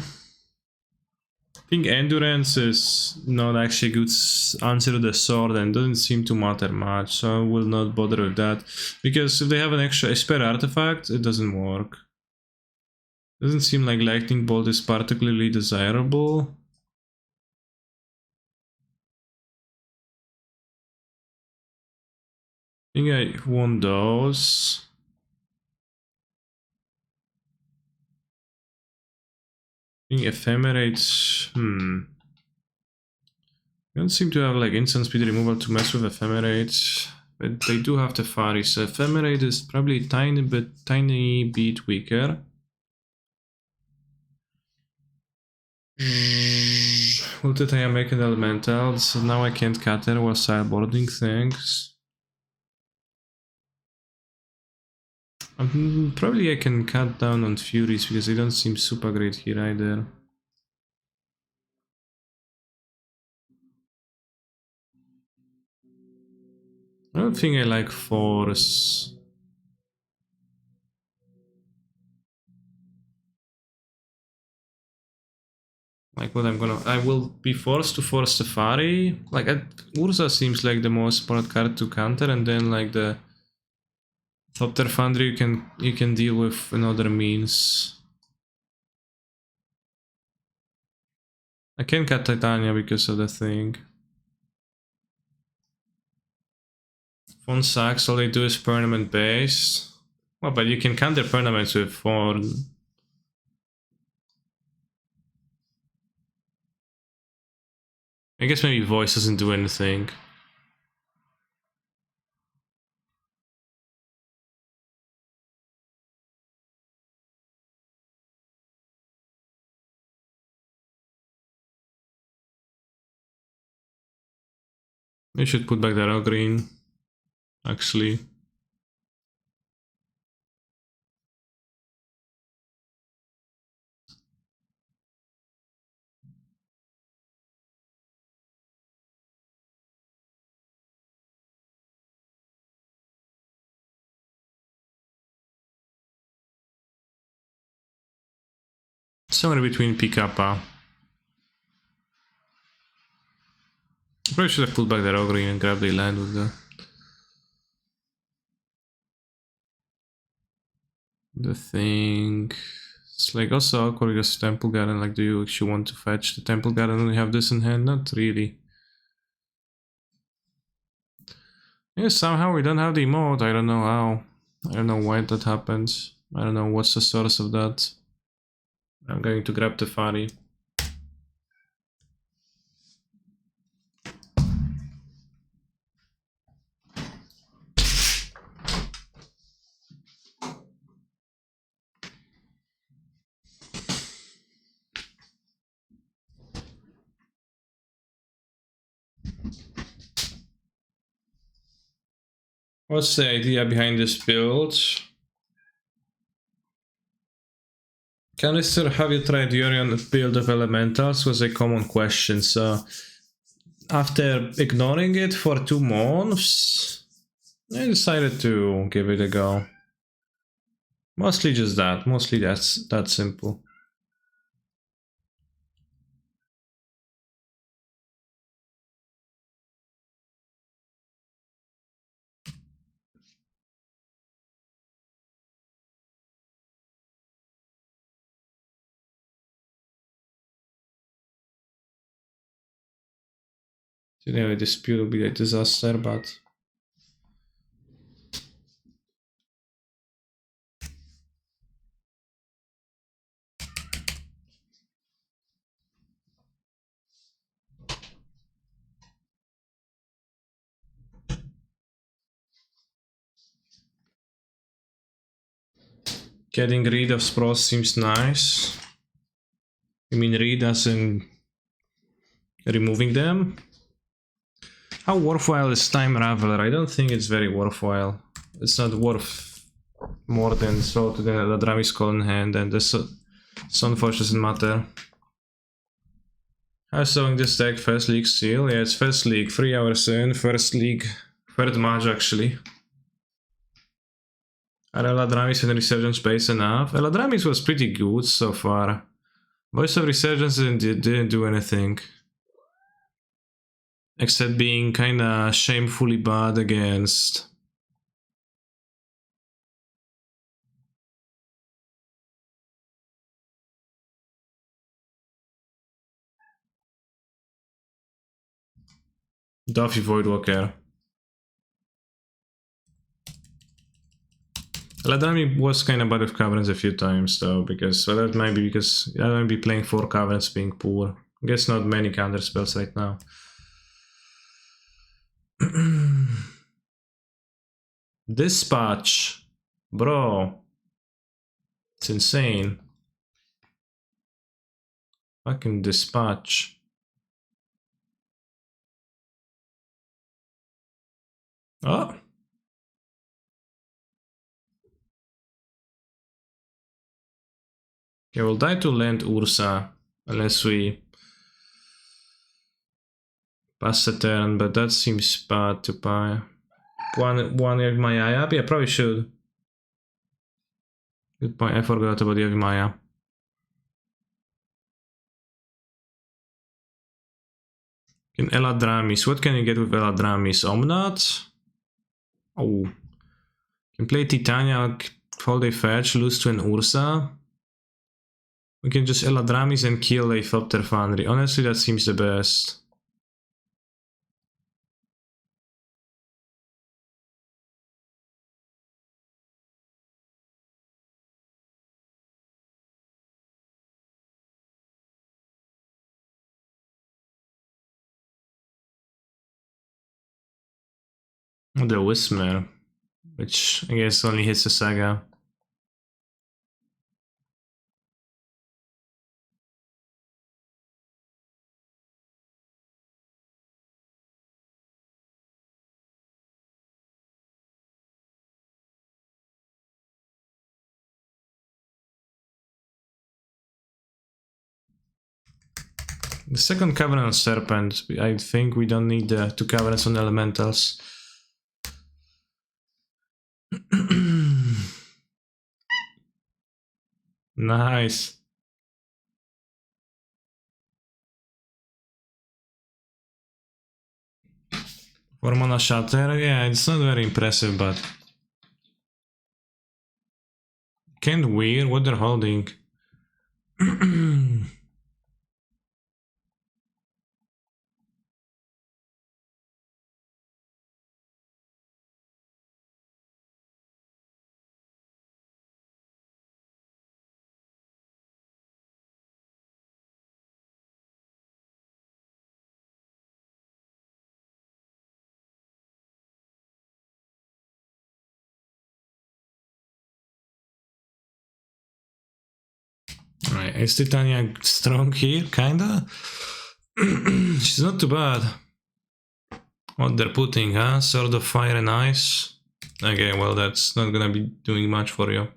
I think Endurance is not actually a good answer to the sword and doesn't seem to matter much, so I will not bother with that. Because if they have a spare artifact, it doesn't work. Doesn't seem like Lightning Bolt is particularly desirable. I think I want those. I think Ephemerate, I don't seem to have like instant speed removal to mess with Ephemerate, but they do have Teferi, so Ephemerate is probably tiny bit weaker. What did I make an elemental? So now I can't cut it while sideboarding things. Probably I can cut down on Furies because they don't seem super great here either. I don't think I like Force. Like what I will be forced to force Safari. Like Urza seems like the most important card to counter, and then like the Thopter Foundry you can deal with another means. I can cut Titania because of the thing. Phone sucks, all they do is permanent based. Well, but you can counter permanents with Phone. I guess maybe Voice doesn't do anything. I should put back the Arrow Green, actually. Somewhere between Picappa. Probably should have pulled back the Arrow Green and grabbed the land with the thing. It's like also awkward because Temple Garden, like do you actually want to fetch the Temple Garden and you have this in hand? Not really. Yeah, somehow we don't have the emote, I don't know how. I don't know why that happens. I don't know what's the source of that. I'm going to grab the Teferi. What's the idea behind this build? Canister, have you tried Yorion build of elementals? Was a common question. So after ignoring it for 2 months, I decided to give it a go. Mostly just that. Mostly that's that simple. Anyway, this build will be a disaster, but getting rid of Spross seems nice. I mean, rid as in removing them. How worthwhile is Time Raveler? I don't think it's very worthwhile. It's not worth more than so to the Eldrami's Call in hand, and this Sunforge doesn't matter. How's showing this deck? First League still? Yeah, it's First League, 3 hours in, First League, third match actually. Are Eladramis and Resurgence base enough? Eladramis was pretty good so far. Voice of Resurgence didn't do anything. Except being kinda shamefully bad against... Duffy Voidwalker. Eladrami was kinda bad with Caverns a few times though, because... Well, that might be because I might be playing 4 Caverns being poor. I guess not many counter spells right now. Dispatch. Bro. It's insane. Fucking Dispatch. Oh. Okay, we'll die to land Ursa. Unless we... pass the turn, but that seems bad to buy. One Yavimaya up? Yeah, probably should. Good point, I forgot about Yavimaya. In Eladramis, what can you get with Eladramis? Omnath? Oh. Can play Titania, hold a fetch, lose to an Ursa. We can just Eladramis and kill a Thopter Foundry. Honestly, that seems the best. The Whismer, which I guess only hits a Saga. The second Covenant Serpent, I think we don't need the 2 Covenants on Elementals. Nice. 4 mana Shatter, yeah, it's not very impressive, but... Can't weird what they're holding. Alright, is Titania strong here? Kinda? She's not too bad. What they're putting, huh? Sword of Fire and Ice. Okay, well, that's not gonna be doing much for you.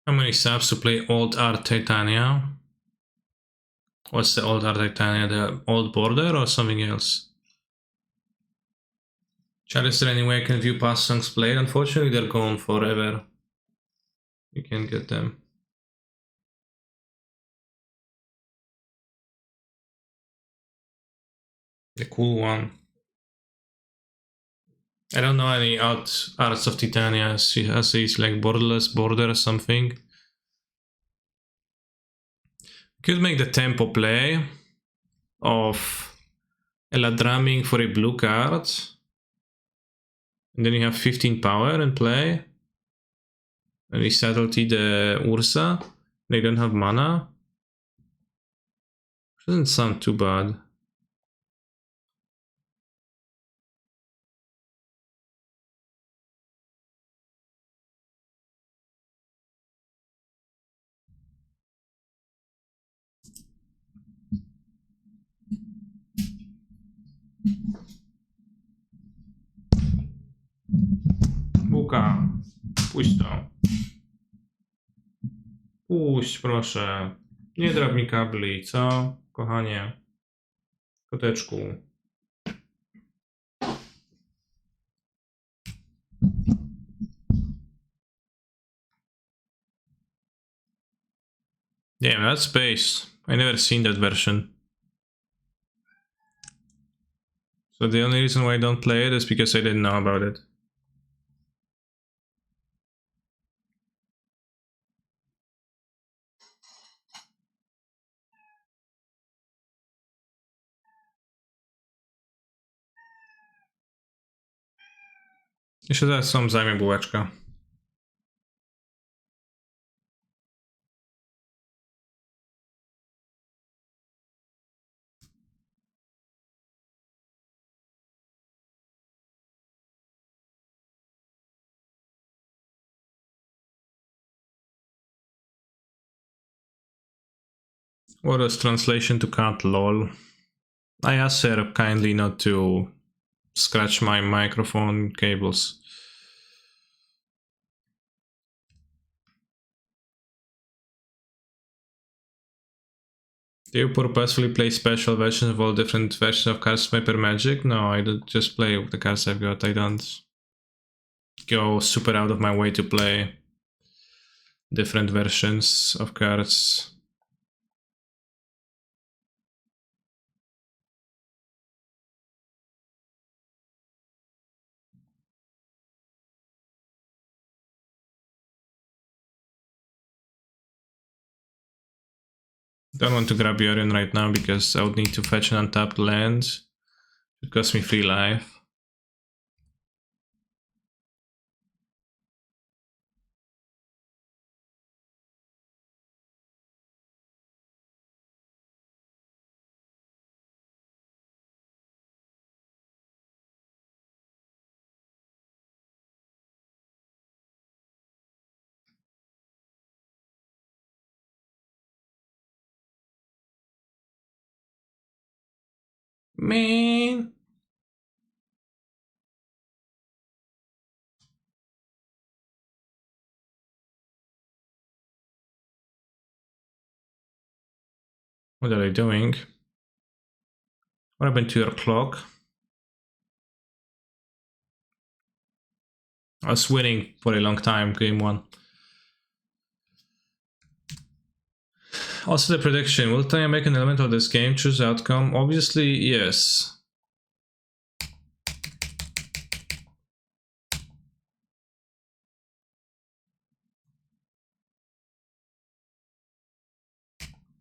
How many subs to play Old Art Titania? What's the Old Art Titania? The Old Border or something else? Chat, is there any way I can view past songs played? Unfortunately, they're gone forever. You can't get them. The cool one. I don't know any Arts of Titania. She has these like borderless border or something. Could make the tempo play of Ella drumming for a blue card. And then you have 15 power and play. And we subtlety the Ursa. They don't have mana. Doesn't sound too bad. Buka, puść to. Puść, proszę. Nie drap mi kabli, co? Kochanie. Koteczku. Damn, that's space. I never seen that version. So the only reason why I don't play it is because I didn't know about it. Jeszcze zaraz sam zajmie bułeczka. What is translation to cut, lol? I asked her kindly not to scratch my microphone cables. Do you purposefully play special versions of all different versions of cards Sniper Magic? No, I don't just play with the cards I've got. I don't go super out of my way to play different versions of cards. Don't want to grab Yorion right now because I would need to fetch an untapped land. It costs me 3 life. Man. What are they doing? What happened to your clock? I was winning for a long time, game 1. Also the prediction, will Tanya make an element of this game, choose the outcome? Obviously, yes.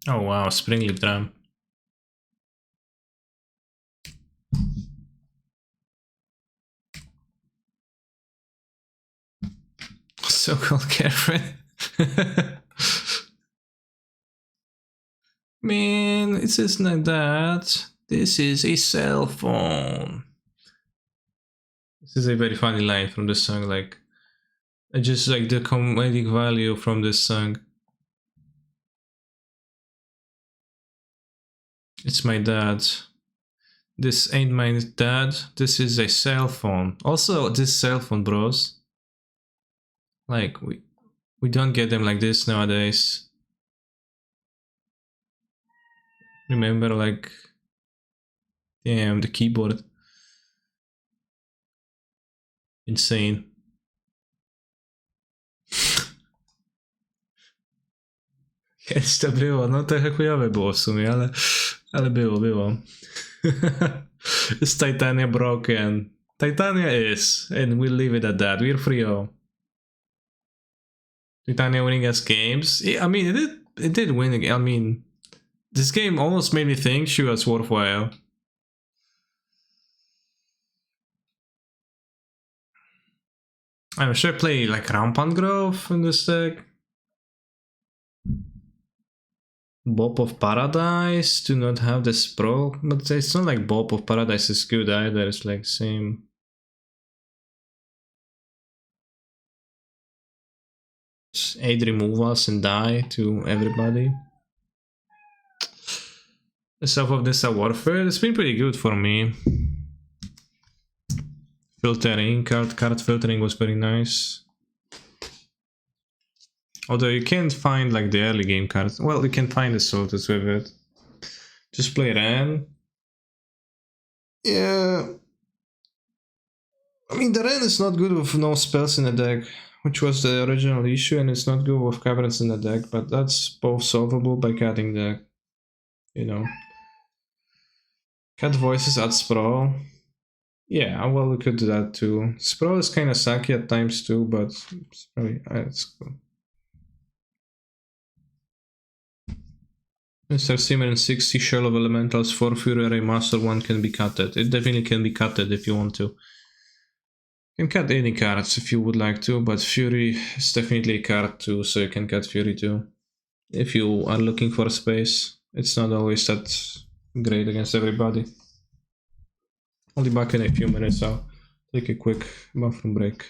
Oh wow, Spring Leaf Drum. So-called girlfriend. Man, it is not that. This is a cell phone. This is a very funny line from this song, like, I just like the comedic value from this song. It's my dad. This ain't my dad. This is a cell phone. Also, this cell phone, bros. Like, we don't get them like this nowadays. Remember, like, damn, the keyboard. Insane. Kiedyś to było, no trochę chujowe było w sumie, ale było. Is Titania broken? Titania is, and we'll leave it at that. We're free. Titania winning us games. Yeah, I mean, it did win. I mean, this game almost made me think she was worthwhile. I'm sure I play like Rampant Grove in this deck. Bob of Paradise do not have the sprawl, but it's not like Bob of Paradise is good either. It's like same. Just 8 removals and die to everybody. The Self of Nissa Warfare, it's been pretty good for me. Filtering, card filtering was very nice. Although you can't find like the early game cards. Well, you can find the sorters with it. Just play Ren. Yeah. I mean, the Ren is not good with no spells in the deck, which was the original issue, and it's not good with cabinets in the deck, but that's both solvable by cutting the, you know. Cut voices at Sprawl. Yeah, well, we could do that too. Sprawl is kind of sucky at times too, but it's cool. Mr. Simmer and 60 Shell of Elementals, 4 Fury Array Master 1 can be cutted. It definitely can be cutted if you want to. You can cut any cards if you would like to, but Fury is definitely a card too, so you can cut Fury too. If you are looking for space, it's not always that great against everybody. I'll be back in a few minutes, I'll take a quick bathroom break.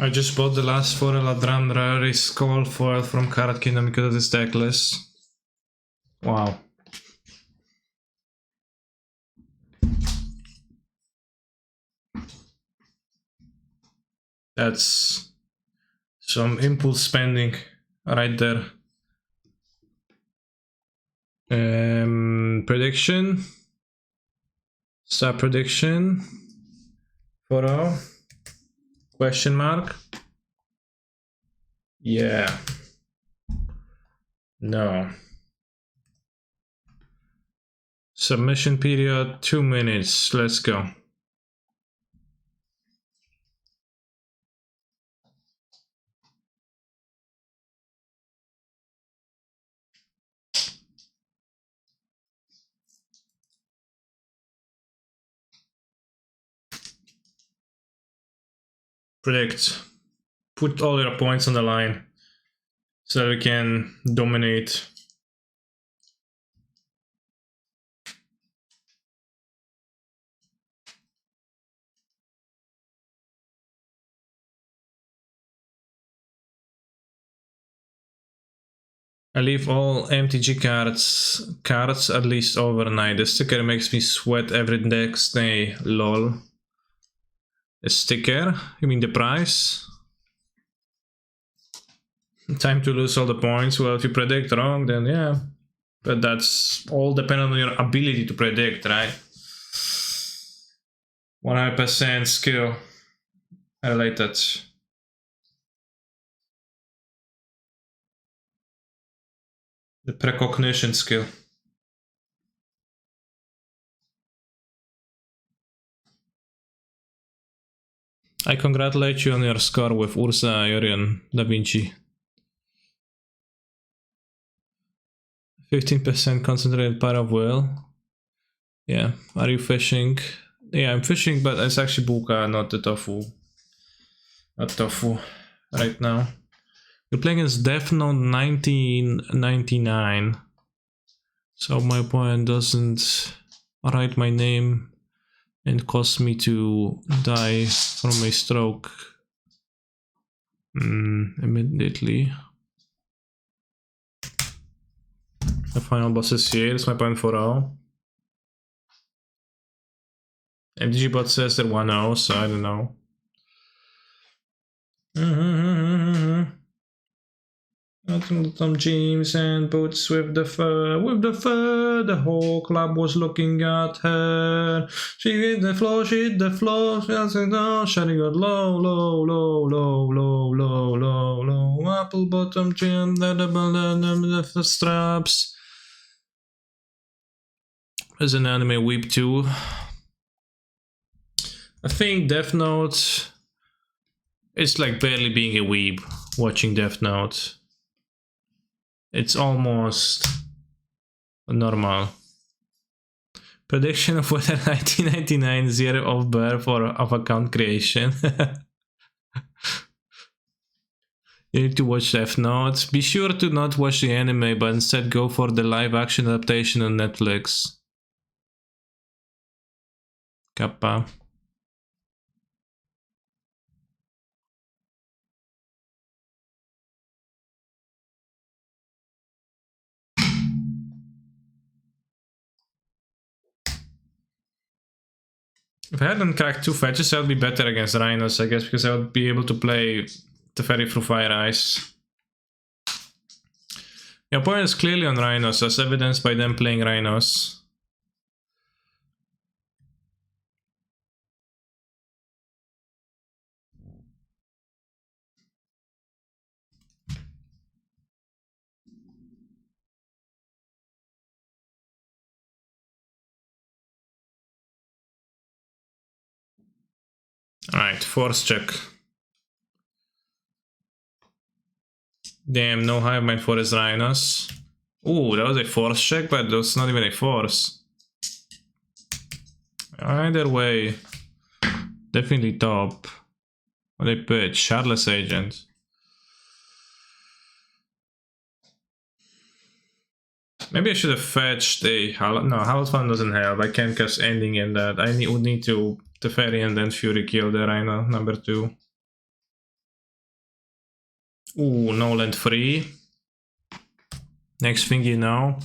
I just bought the last 4 Eladram Rare Skull foil from Card Kingdom because of this deck list. Wow. That's some impulse spending right there. Prediction. Star prediction. Photo. Question mark. Yeah. No. Submission period 2 minutes. Let's go. Predict. Put all your points on the line so that we can dominate. I leave all MTG cards at least overnight. The sticker makes me sweat every next day. Lol. A sticker? You mean the price? Time to lose all the points. Well, if you predict wrong, then yeah. But that's all dependent on your ability to predict, right? 100% skill related. The precognition skill. I congratulate you on your score with Ursa Yorion Da Vinci. 15% concentrated power of will. Yeah, are you fishing? Yeah, I'm fishing, but it's actually Buka, not the Tofu. Not Tofu right now. You're playing as Death Note 1999. So my opponent doesn't write my name and cause me to die from a stroke immediately. The final boss is here. It's my point 4-0. MTG bot says they're 1-0, so I don't know. Some jeans and boots with the fur, the whole club was looking at her. She hit the floor, she said, no, shutting got low, apple bottom chin, the straps. There's an anime weep too. I think Death Note, it's like barely being a weeb watching Death Note. It's almost normal. Prediction of whether 1999 is year of birth or of account creation. You need to watch Death Note. Be sure to not watch the anime, but instead go for the live action adaptation on Netflix. Kappa. If I hadn't cracked 2 fetches, I would be better against Rhinos, I guess, because I would be able to play Teferi through Fire Ice. Your opponent is clearly on Rhinos, as evidenced by them playing Rhinos. Alright, force check. Damn, no Hive Mind for his Rhinos. Ooh, that was a force check, but that's not even a force. Either way, definitely top. What they pitch? Shardless Agent. Maybe I should have fetched a no, Hallowed Fan doesn't help. I can't cast ending in that. I would need to Teferi and then Fury kill the Rhino number 2. Ooh, no land free. Next thing you know,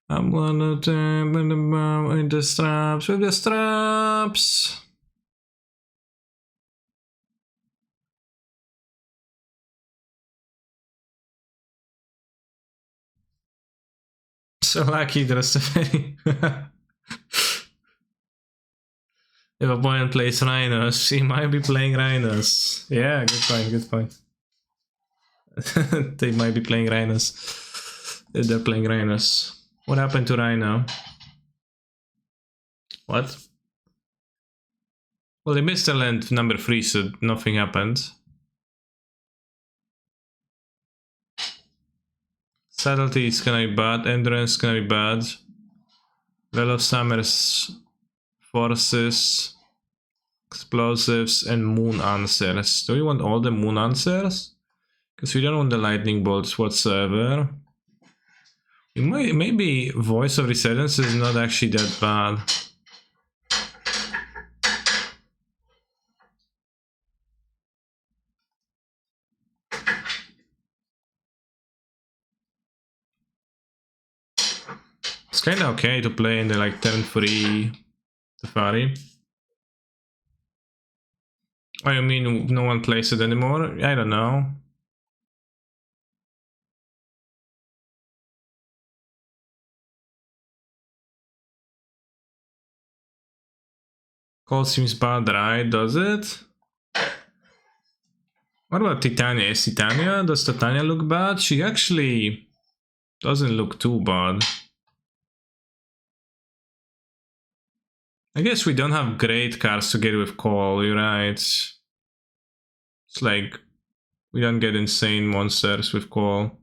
I'm gonna tap in the straps with the straps. So lucky, Drosteferi. If a opponent plays Rhinos, he might be playing Rhinos. Yeah, good point, good point. They might be playing Rhinos. If they're playing Rhinos. What happened to Rhino? What? Well, they missed the land number 3, so nothing happened. Subtlety is gonna be bad, Endurance is gonna be bad. Velocimers, Forces, Explosives, and Moon Answers. Do we want all the Moon Answers? Because we don't want the Lightning Bolts whatsoever. Maybe Voice of Resurgence is not actually that bad. It's kinda okay to play in the like turn 3 Teferi. Oh, you mean no one plays it anymore? I don't know. Call seems bad, right? Does it? What about Titania? Is Titania? Does Titania look bad? She actually doesn't look too bad. I guess we don't have great cards to get with Call, you're right. It's like, we don't get insane monsters with Call.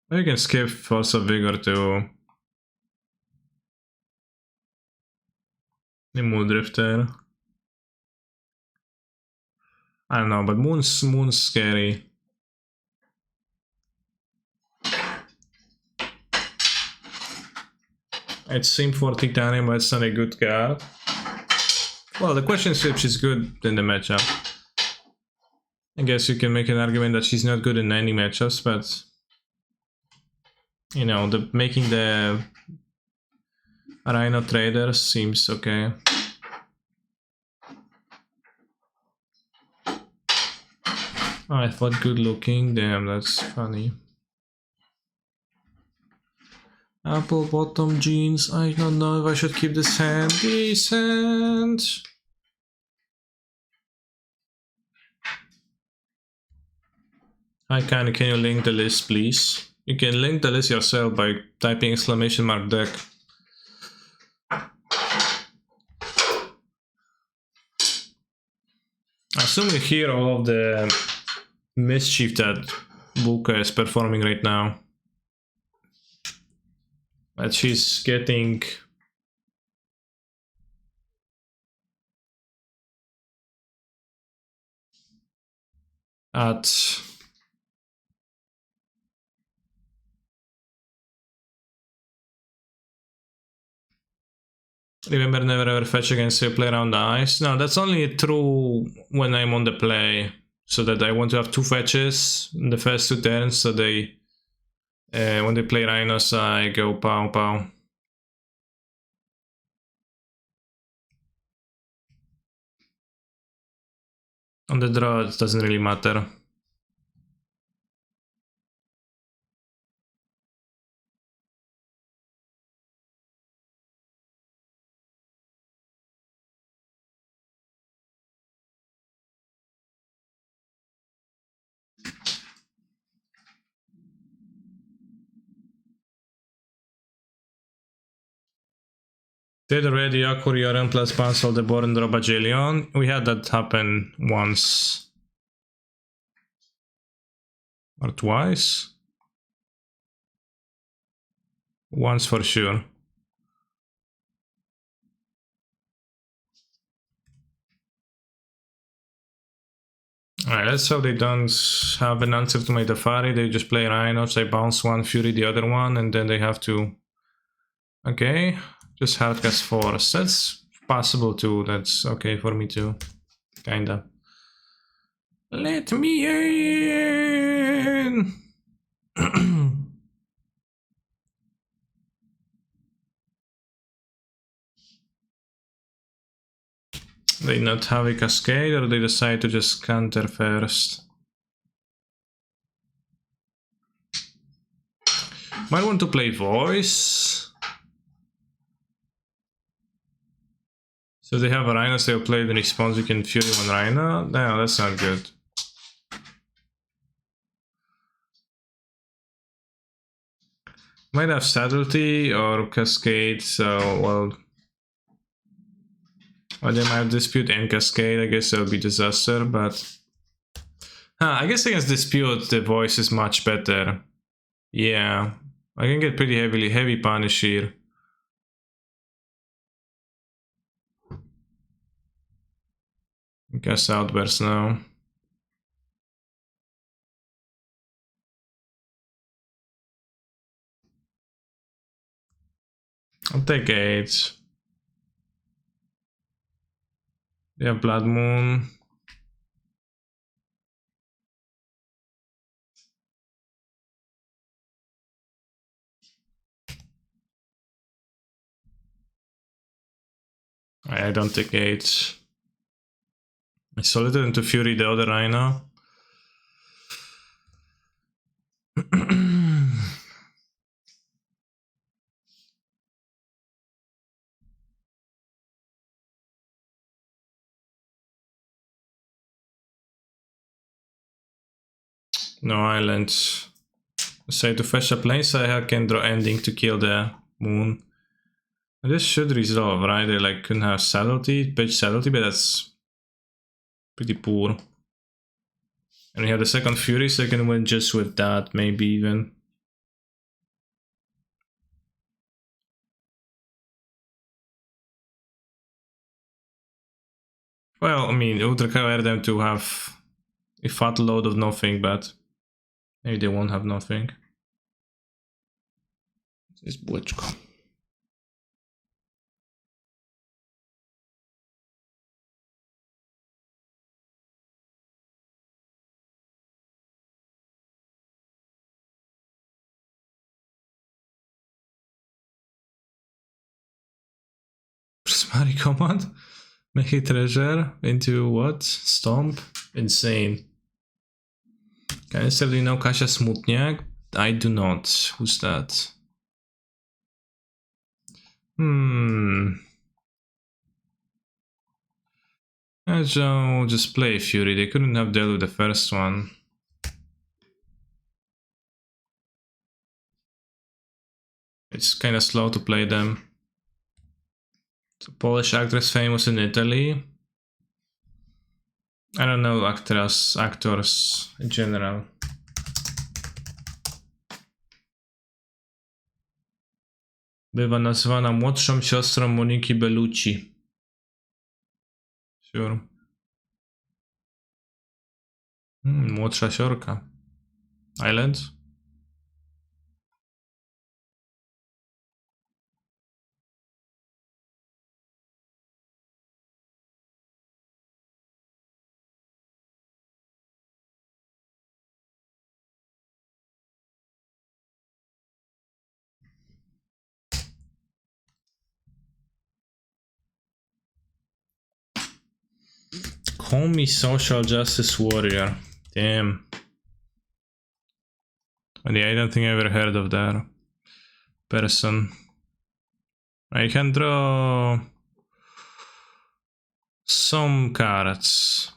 Maybe we can skip Force of Vigor too. The Muldrifter. I don't know, but Moon's scary. It's Sim for Titanium, but it's not a good card. Well, the question is if she's good in the matchup. I guess you can make an argument that she's not good in any matchups, but you know, making the Rhino Trader seems okay. Oh, I thought good looking. Damn, that's funny. Apple bottom jeans. I don't know if I should keep this hand. Decent. Hi, can you link the list, please? You can link the list yourself by typing !deck. I assume you hear all of the mischief that Buka is performing right now. That she's getting at remember never ever fetch against a player on the ice. No, that's only true when I'm on the play, so that I want to have 2 fetches in the first 2 turns, so they when they play Rhinos I go pow pow. On the draw it doesn't really matter. Did already Aquarian plus cancel the board and draw Bajillion? We had that happen once. Or twice? Once for sure. Alright, let's hope they don't have an answer to my Teferi. They just play Rhinos, I bounce one, Fury the other one, and then they have to... Okay, just Hardcast Force. That's possible too, that's okay for me too. Kinda. Let me in! They not have a cascade, or they decide to just counter first? Might want to play voice. So they have a Rhino, so they'll play the response. We can Fury on Rhino. No, that's not good. Might have Subtlety or Cascade, so well, or they might have Dispute and Cascade. I guess that would be disaster, but I guess against Dispute the voice is much better. Yeah, I can get pretty heavy punish here. Guess Outburst now. I'll take 8. They have Blood Moon. I don't take 8. I solid into Fury the other Rhino. No islands. Say to fetch a plane, so I can draw ending to kill the moon. This should resolve, right? They like couldn't have subtlety, pitch subtlety, but that's pretty poor. And we have the second Fury, so I can win just with that, maybe even. Well, I mean, it would require them to have a fat load of nothing, but maybe they won't have nothing. This Błeczko. Prismari command? Make a treasure into what? Stomp? Insane. Can you certainly know Kasia Smutniak? I do not. Who's that? I'll just play Fury. They couldn't have dealt with the first one. It's kind of slow to play them. So Polish actress famous in Italy. I don't know actors in general. Bywa nazwana młodszą siostrą Moniki Bellucci. Sure. Młodsza siorka. Islands? Call me social justice warrior. Damn. Yeah, I don't think I ever heard of that person. I can draw some cards.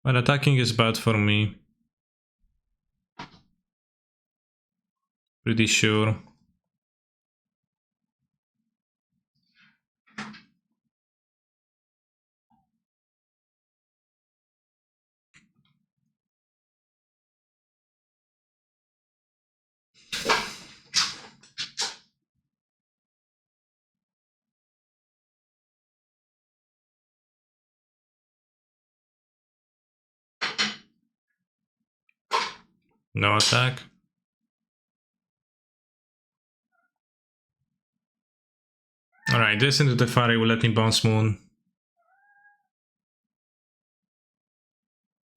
But attacking is bad for me. Pretty sure. No attack. Alright, this into the fire will let me bounce moon.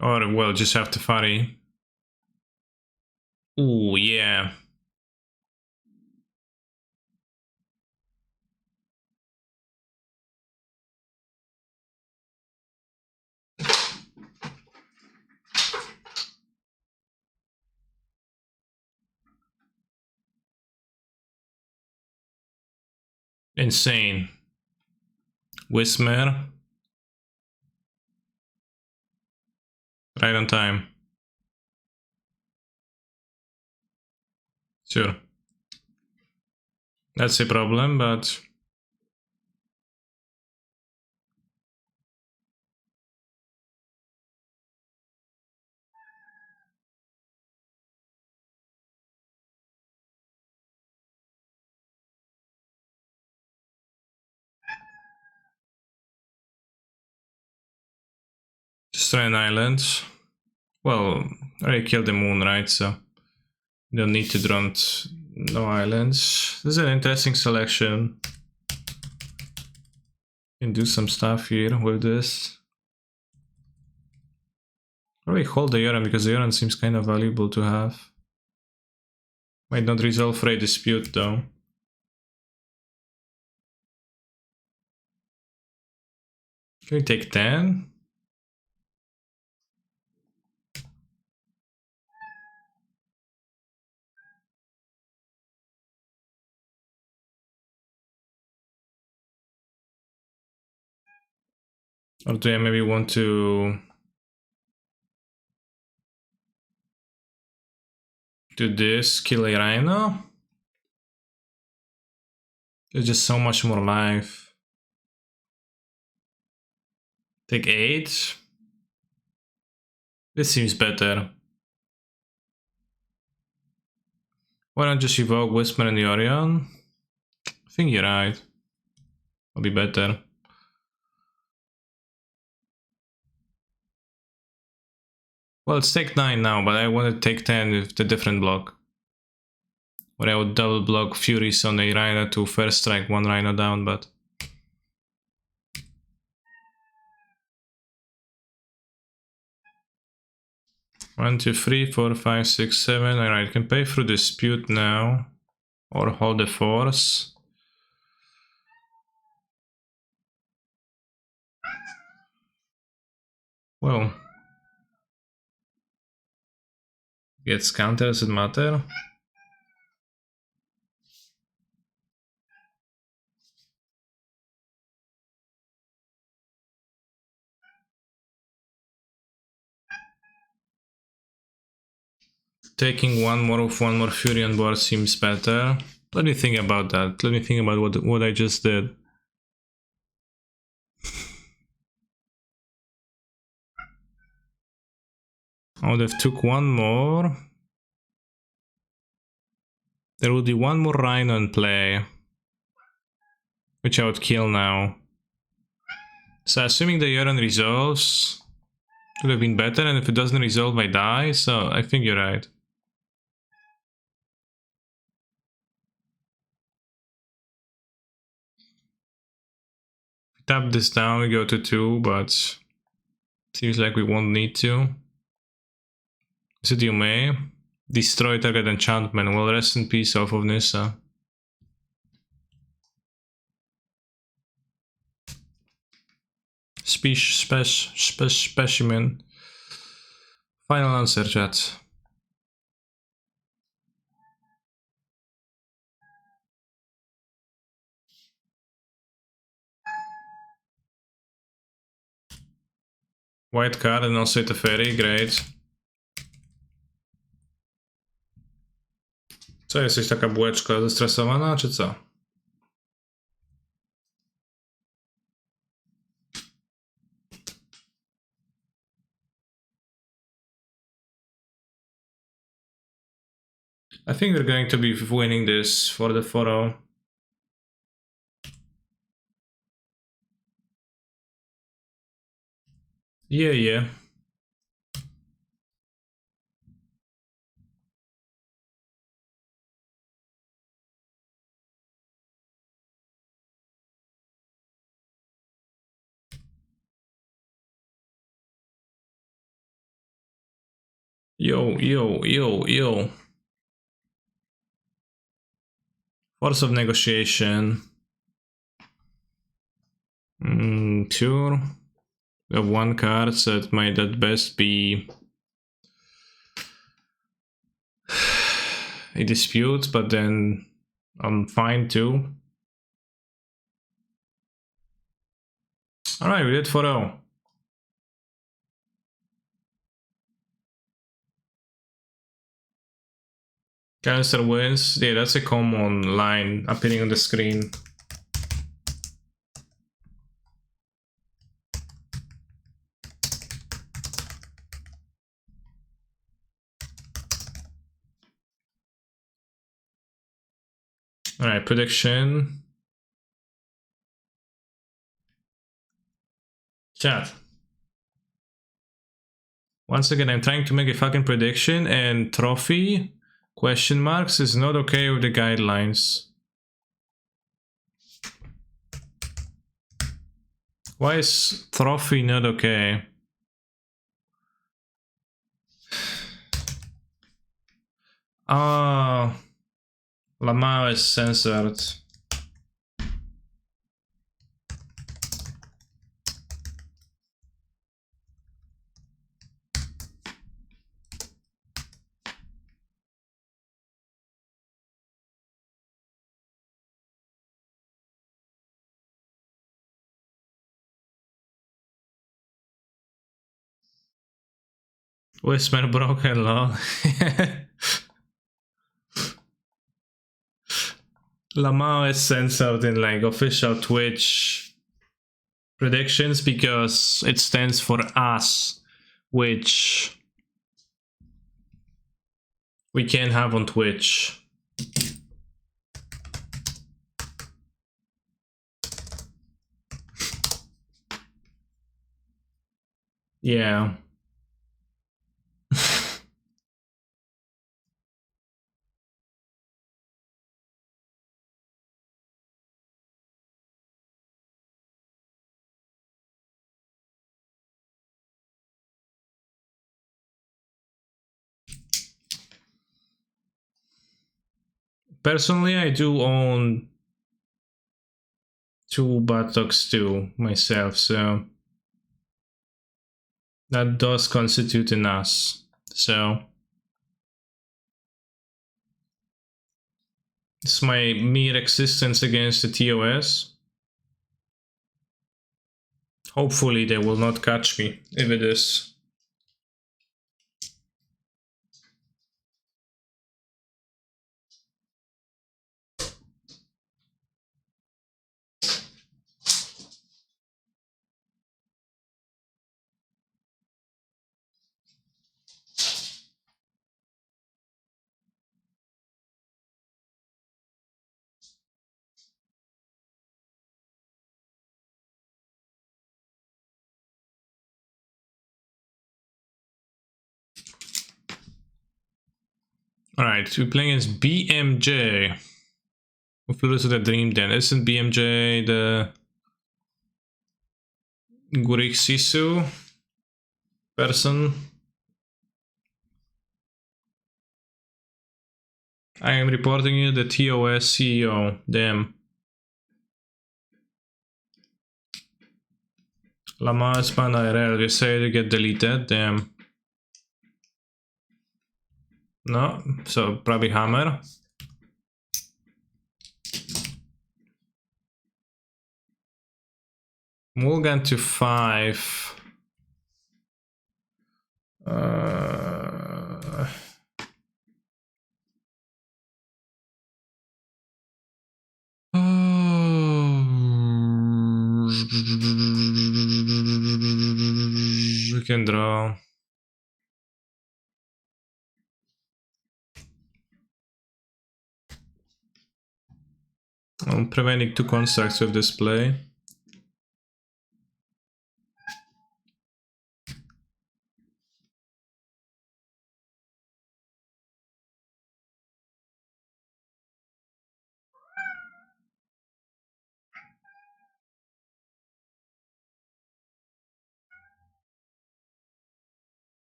Or, well, just have Teferi. Ooh, yeah. Insane. Whismer. Right on time. Sure. That's a problem, but... just try an island. Well, I already killed the moon, right? So you don't need to draw no islands. This is an interesting selection. Can do some stuff here with this. Probably hold the Yoran because the Yoran seems kind of valuable to have. Might not resolve Ray Dispute though. Can we take 10? Or do I maybe want to do this, kill a Rhino? There's just so much more life. Take 8. This seems better. Why not just evoke Whisper and Yorion? I think you're right. It'll be better. Well, it's take 9 now, but I want to take 10 with the different block. Or I would double block Furies on a Rhino to first strike one Rhino down, but... One, two, three, 4, 5, 6, 7. Alright, can pay through Dispute now. Or hold the Force. Well... Gets counter, does it matter? Taking one more Fury on board seems better. Let me think about that. Let me think about what I just did. I would have took one more. There would be one more Rhino in play, which I would kill now. So assuming the Yoran resolves, would have been better, and if it doesn't resolve I die, so I think you're right. Tap this down, we go to 2, but seems like we won't need to. Is it you may? Destroy target enchantment. Well, rest in peace off of Nissa. Specimen. Final answer, chat. White card and also a Teferi, great. Co, jesteś taka bułeczka zestresowana, czy co? I think we're going to be winning this for the 4-0. Yeah. Yo. Force of negotiation. Sure. We have one card, so it might at best be a dispute, but then I'm fine too. Alright, we did 4-0. Canister wins. Yeah, that's a common line appearing on the screen. Alright, prediction. Chat. Once again, I'm trying to make a fucking prediction, and trophy question marks is not okay with the guidelines. Why is trophy not okay? Ah, Lamau is censored. Whisper broken law. Lamau is censored in like official Twitch predictions because it stands for us, which we can't have on Twitch. Yeah. Personally, I do own 2 buttocks too myself, so that does constitute an us. So it's my mere existence against the TOS. Hopefully they will not catch me if it is. Alright, we're playing as BMJ. If we listen to the dream then, isn't BMJ the Gurik Sisu person? I am reporting you the TOS CEO. Damn. Lamar Span IRL, you say to get deleted. Damn. No, so probably Hammer. Mulgan to 5. We can draw. I'm preventing 2 constructs with this play.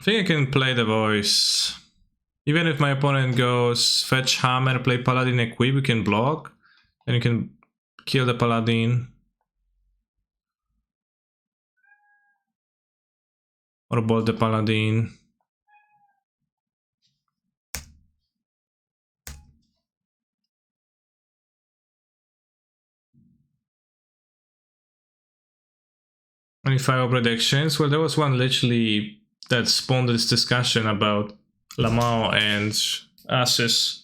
I think I can play the voice. Even if my opponent goes fetch hammer, play paladin equip, you can block. And you can kill the paladin. Or bolt the paladin. Only 5 predictions. Well, there was one literally that spawned this discussion about Lamau and Asus.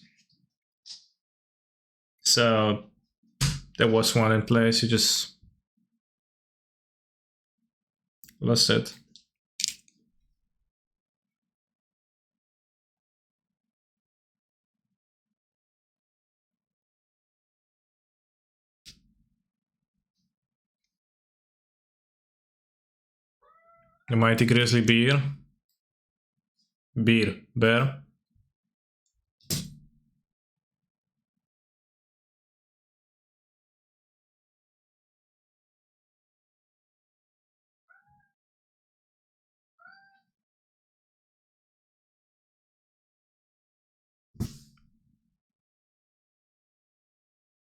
So there was one in place, you just lost it. The mighty grizzly bear. Bear.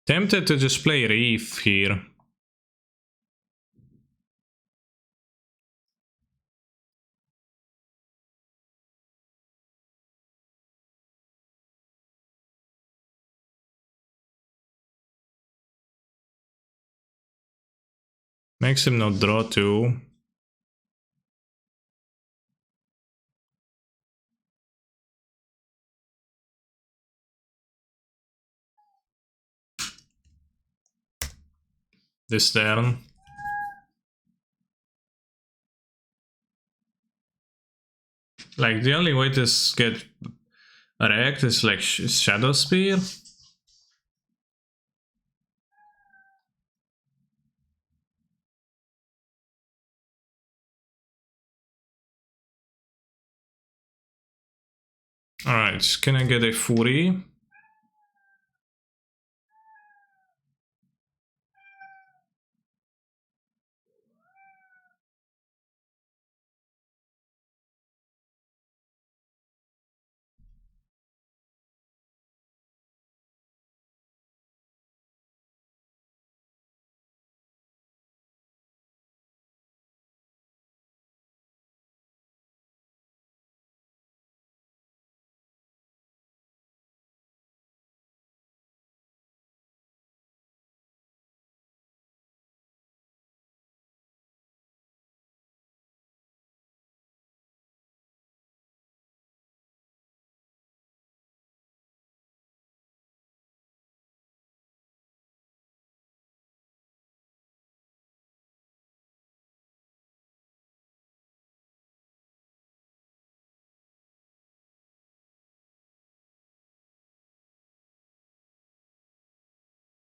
Tempted to just play Reef here. Makes him not draw 2. This turn. Like, the only way to get wrecked is like Shadow Spear. Alright, can I get a Fury?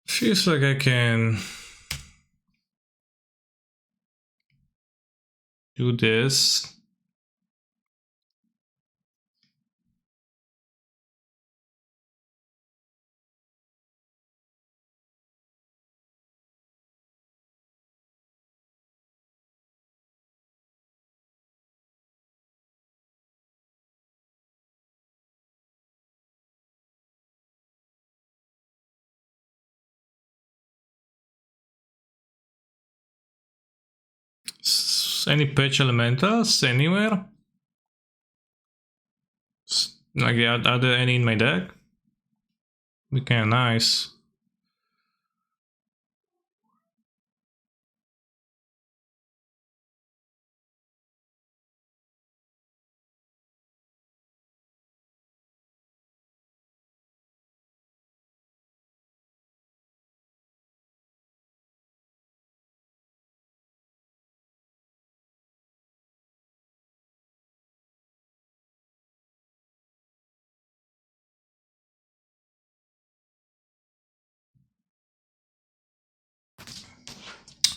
Feels like I can do this. Any patch elementals anywhere? Like, are there any in my deck? Be kinda nice.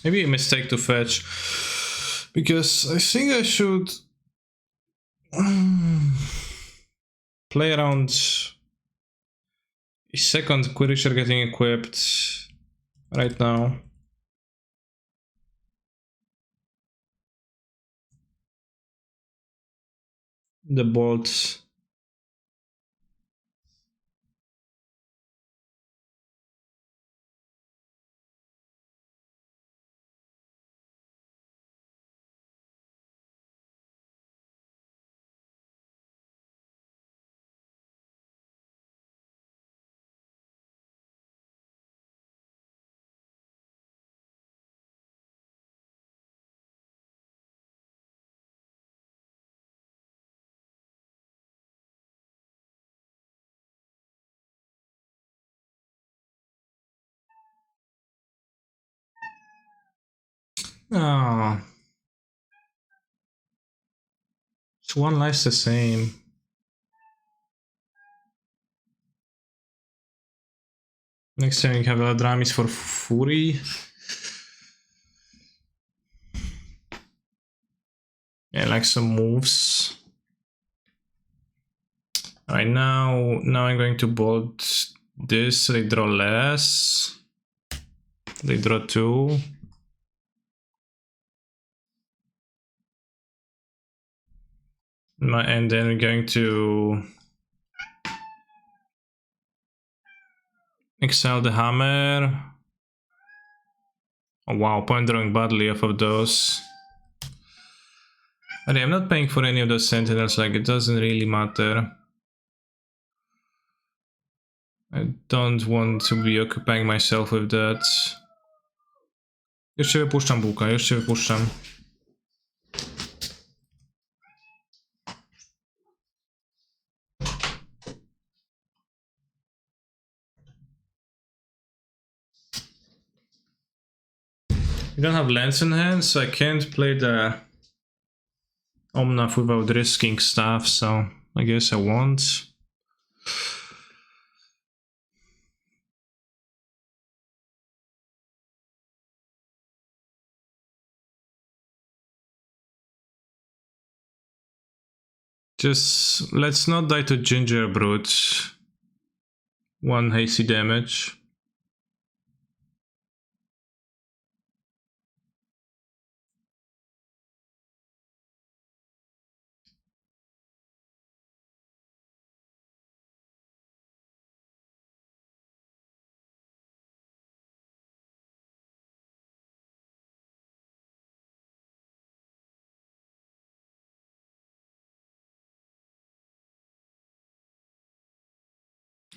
Maybe a mistake to fetch, because I think I should play around a second Querisher getting equipped right now. the bolts. Oh, so one life's the same. Next time you have Eldramis for Fury. Yeah, like some moves. Alright, now I'm going to bolt this, they draw less. They draw 2. And then we're going to exile the hammer. Oh wow, point drawing badly off of those. Okay, I'm not paying for any of those sentinels, like it doesn't really matter. I don't want to be occupying myself with that. Już się wypuszczam, Bułka, już się wypuszczam. We don't have lands in hand, so I can't play the Omnath without risking stuff, so I guess I won't. Just let's not die to Gingerbrute. 1 hasty damage.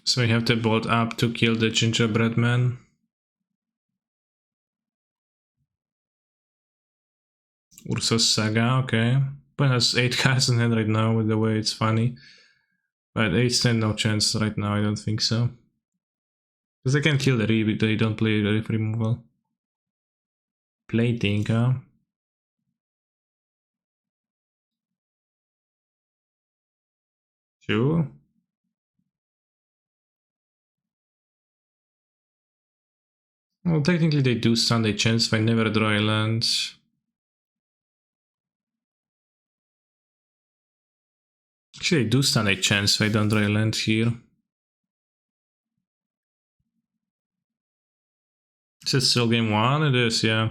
So we have to bolt up to kill the gingerbread man. Ursus Saga, okay. But has 8 cards in hand right now with the way it's funny. But 8 stand no chance right now, I don't think so. Because they can kill the Reeve, they don't play the Reeve removal. Plating, huh? Sure. Well, technically they do Sunday chance if I never draw a land. Actually, they do Sunday chance if I don't draw a land here. Is it still game 1? It is, yeah.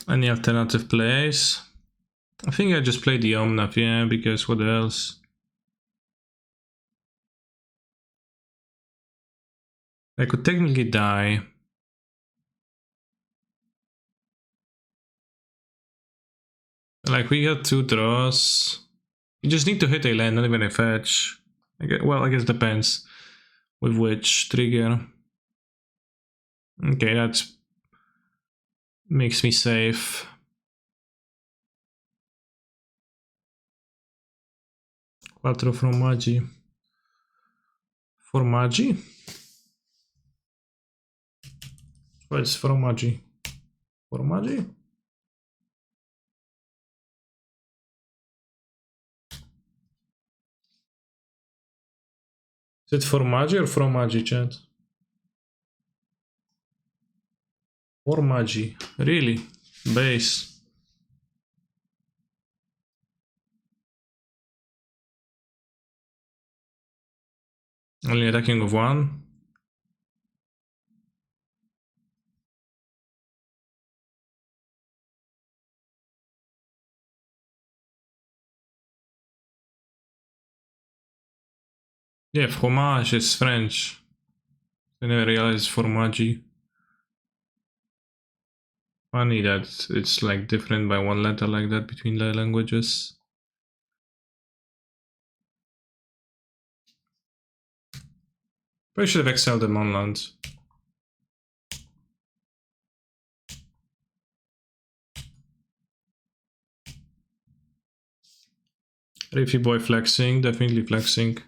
Any alternative plays? I think I just played the Omnath, yeah, because what else? I could technically die. Like, we got 2 draws. You just need to hit a land, not even a fetch. Well, I guess depends with which trigger. Okay, that makes me safe. Quattro formaggi. Formaggi? What is formaggi? Formaggi? Is it formaggi or fromaggi, chat? Formaggi. Really? Base. Only attacking of 1? Yeah, fromage is French. I never realized formaggi. Funny that it's like different by one letter like that between the languages. But I should have excelled them on land. Riffy boy flexing, definitely flexing.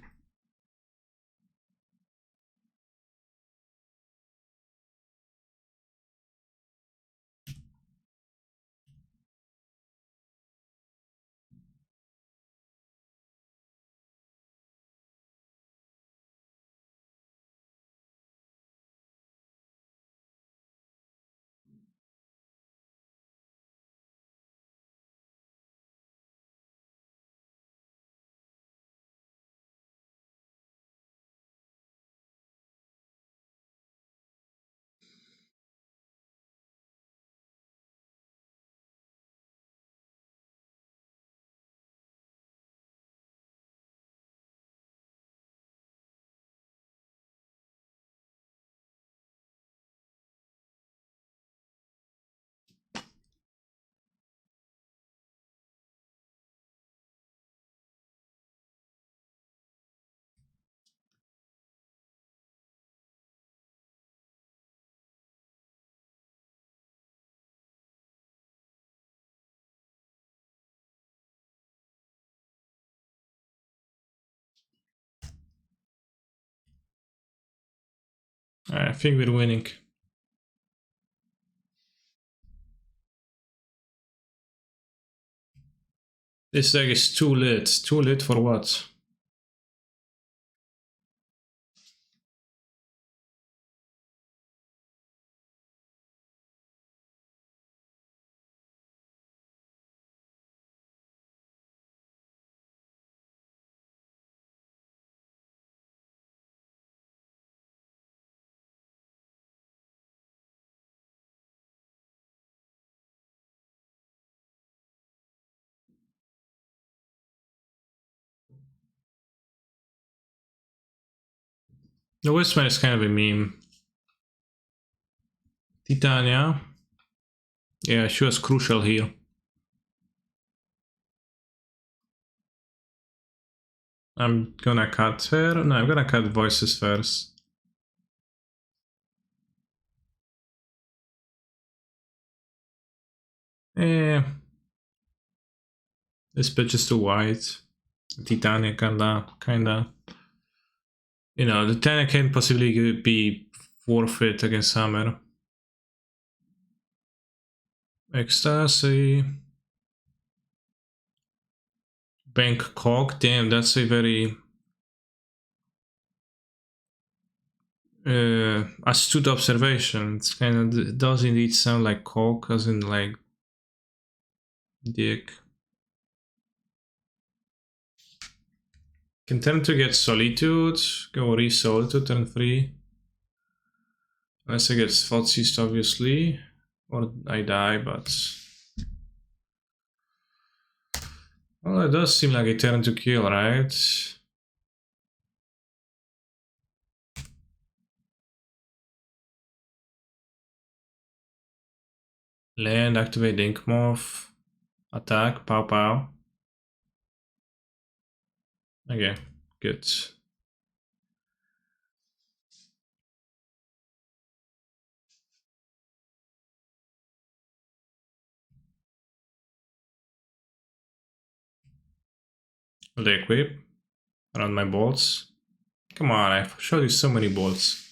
I think we're winning. This deck is too lit. Too lit for what? The Westman is kind of a meme. Titania. Yeah, she was crucial here. I'm gonna cut her. No, I'm gonna cut voices first. Eh, this bitch is too white. Titania kinda. You know, the Titania can possibly be worth it against Hammer. Ecstasy. Bangkok. Damn, that's a very astute observation. It's kind of it does indeed sound like cock, as in like dick. Can turn to get Solitude. Go re-soul to turn 3. Unless I get Thoughtseize, obviously. Or I die, but... Well, it does seem like a turn to kill, right? Land, activate Inkmoth. Attack, pow pow. Okay, good. Will they equip? Around my bolts. Come on, I've showed you so many bolts.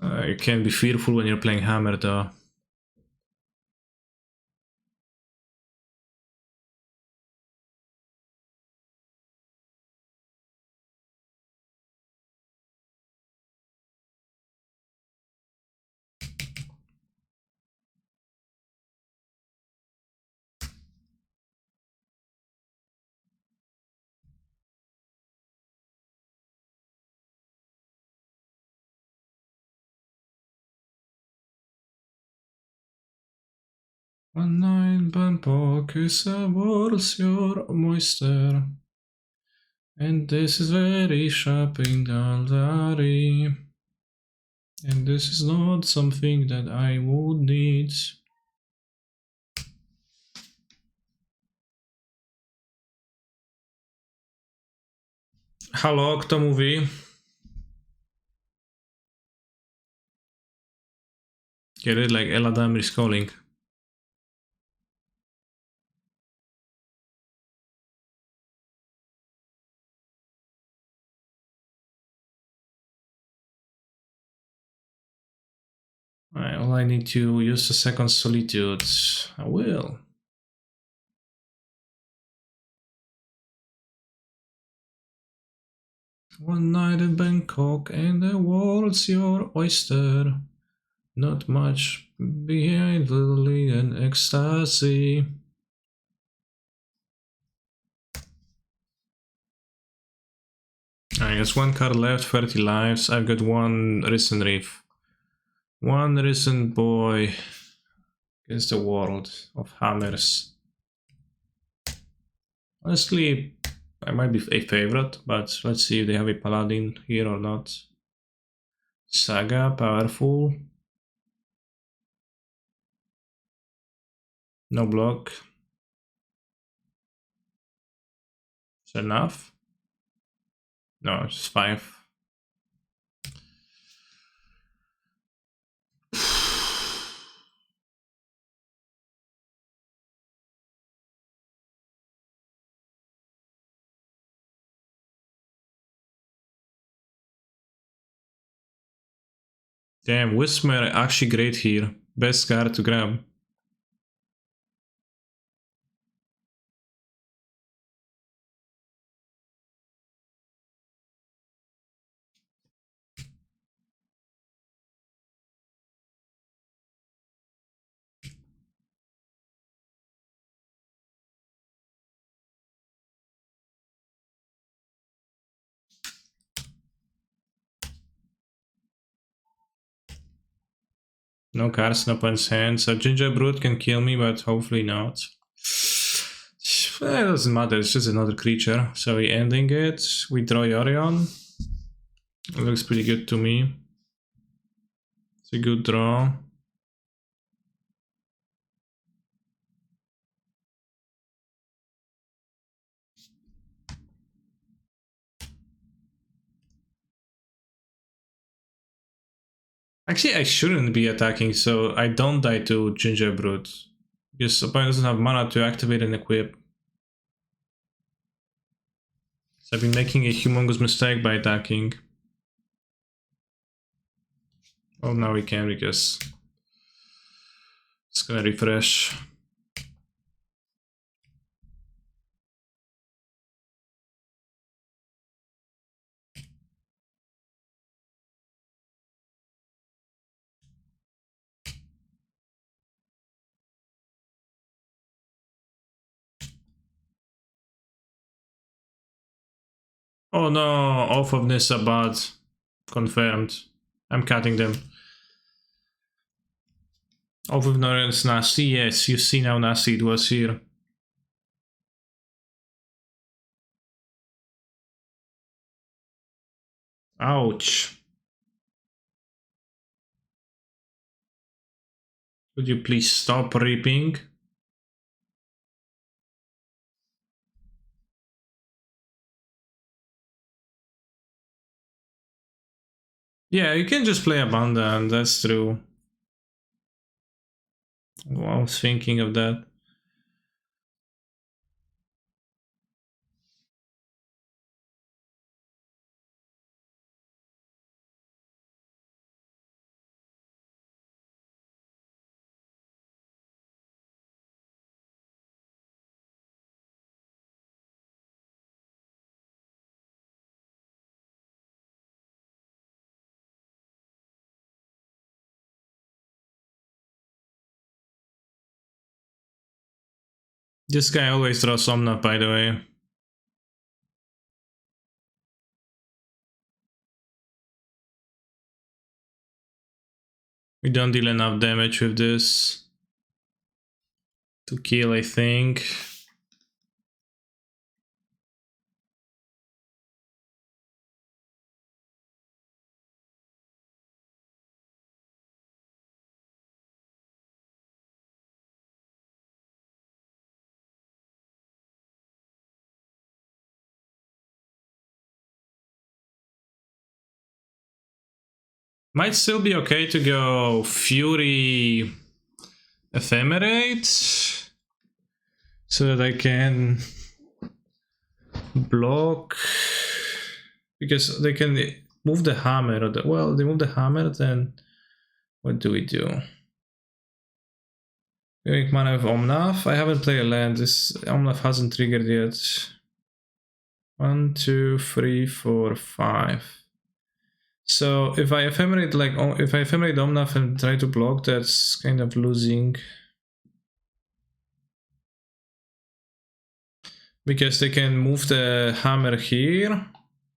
You can't be fearful when you're playing Hammer, though. Online ben på kyssa vår sjør moister. And this is very shopping Daldari. And this is not something that I would need. Halo, kto mówi? Get it like Eladam is calling. Alright, well, I need to use a second solitude. I will. One night in Bangkok and the world's your oyster. Not much behind lily and ecstasy. I guess one card left, 30 lives. I've got one Risen Reef. One Risen Boy against the world of hammers. Honestly, I might be a favorite, but let's see if they have a paladin here or not. Saga, powerful. No block. Is that enough? No, it's 5. Damn, Whisper actually great here. Best card to grab. No cards, no punch hands. A Ginger Brute can kill me, but hopefully not. It doesn't matter, it's just another creature. So we ending it. We draw Yorion. It looks pretty good to me. It's a good draw. Actually, I shouldn't be attacking, so I don't die to Ginger Brute. Because opponent doesn't have mana to activate and equip. So I've been making a humongous mistake by attacking. Oh, now we can because it's gonna refresh. Oh no, off of Nissa bad. Confirmed. I'm cutting them. Off of Norrens nasty, yes, you see how nasty it was here. Ouch. Could you please stop ripping? Yeah, you can just play Abundant, that's true. Well, I was thinking of that. This guy always draws Somnath, by the way. We don't deal enough damage with this to kill, I think. Might still be okay to go Fury Ephemerate so that I can block, because they can move the hammer. Or well, they move the hammer, then what do we do? We make mana with Omnath. I haven't played a land. This Omnath hasn't triggered yet. 1, 2, 3, 4, 5. So if I ephemerate Omnath and try to block, that's kind of losing. Because they can move the hammer here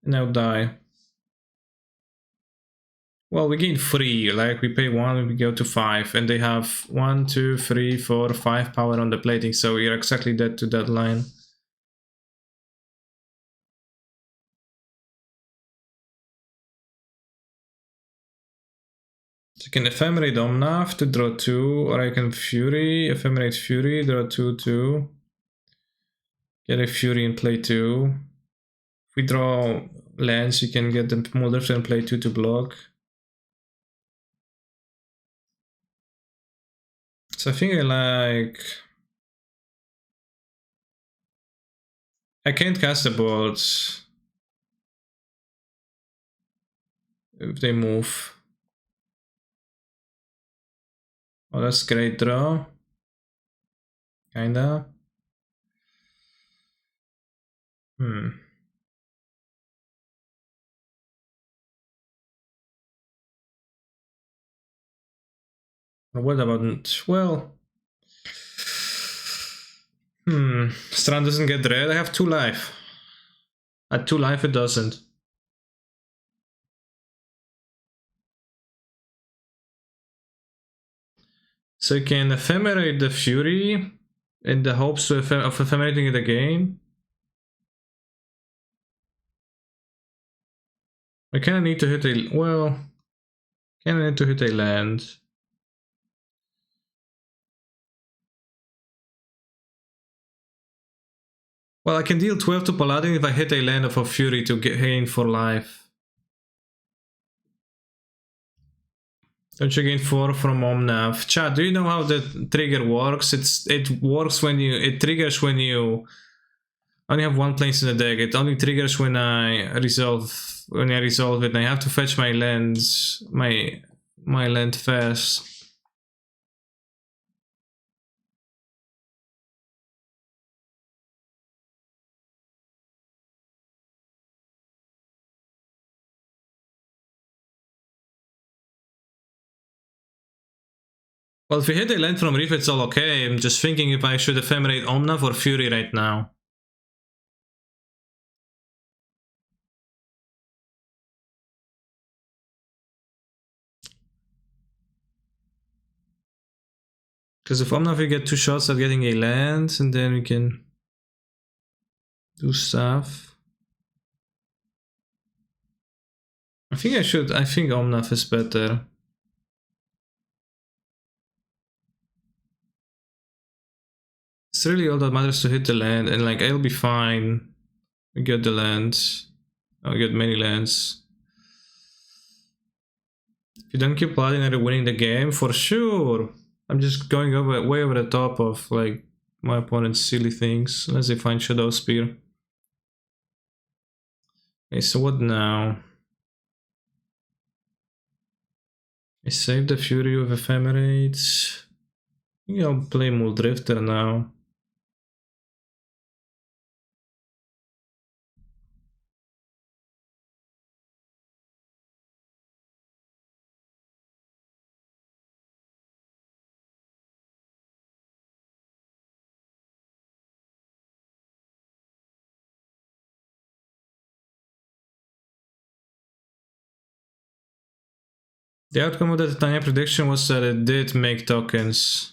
and I'll die. Well, we gain 3, like we pay 1, we go to 5, and they have 1, 2, 3, 4, 5 power on the plating, so we're exactly dead to that line. So I can ephemerate Omnath to draw 2, or I can Fury, ephemerate Fury, draw 2, 2. Get a Fury and play 2. If we draw lands, you can get the Muldrifter and play 2 to block. So I think I can't cast the bolts if they move. Oh, that's great draw. Kinda. What about, well... Strand doesn't get red, I have 2 life. At 2 life it doesn't. So you can ephemerate the Fury in the hopes of ephemerating it again. I kinda need to hit a... well... kinda need to hit a land. Well, I can deal 12 to Paladin if I hit a land of a Fury to gain 4 life. Don't you gain 4 from Omnath? Chat, do you know how the trigger works? It works when you... it triggers when you only have 1 place in the deck. It only triggers when I resolve it, and I have to fetch my lands, my land first. Well, if we hit a land from Reef, it's all okay. I'm just thinking if I should ephemerate Omnath or Fury right now. Because if Omnath, we get 2 shots at getting a land, and then we can do stuff. I think Omnath is better. It's really all that matters to hit the land, and like I'll be fine. We get the lands. I'll get many lands. If you don't keep Paladin, are you winning the game? For sure! I'm just going way over the top of like my opponent's silly things, unless they find Shadow Spear. Okay, so what now? I save the Fury with Ephemerates. I think I'll play Muldrifter now. The outcome of the Titania prediction was that it did make tokens.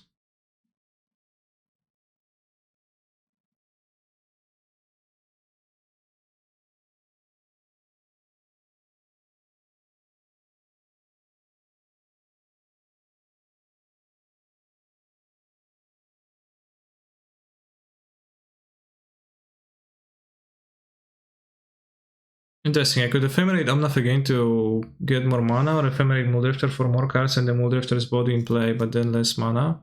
Interesting. I could ephemerate Omnath again to get more mana, or ephemerate Muldrifter for more cards and the Muldrifter's body in play, but then less mana.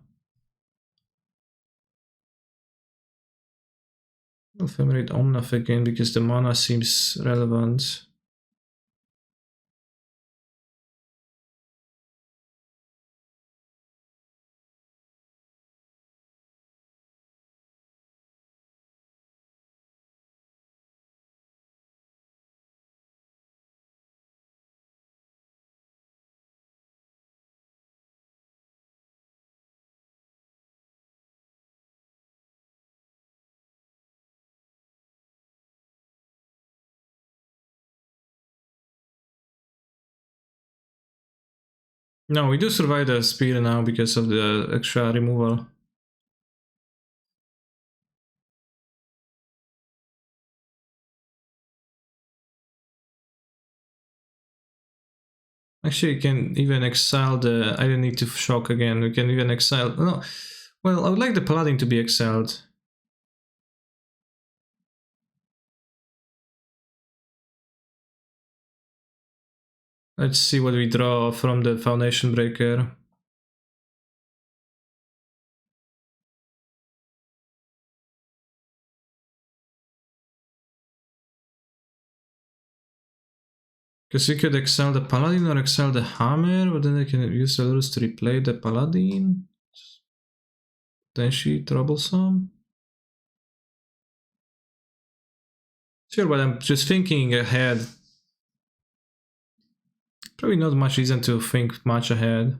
Ephemerate Omnath again because the mana seems relevant. No, we do survive the spear now because of the extra removal. Actually, you can even exile the... I don't need to shock again. We can even exile... No. Well, I would like the Paladin to be exiled. Let's see what we draw from the Foundation Breaker. Because you could exile the Paladin or exile the Hammer, but then I can use the Lurus to replay the Paladin. Potentially troublesome. Sure, but I'm just thinking ahead. Probably not much reason to think much ahead.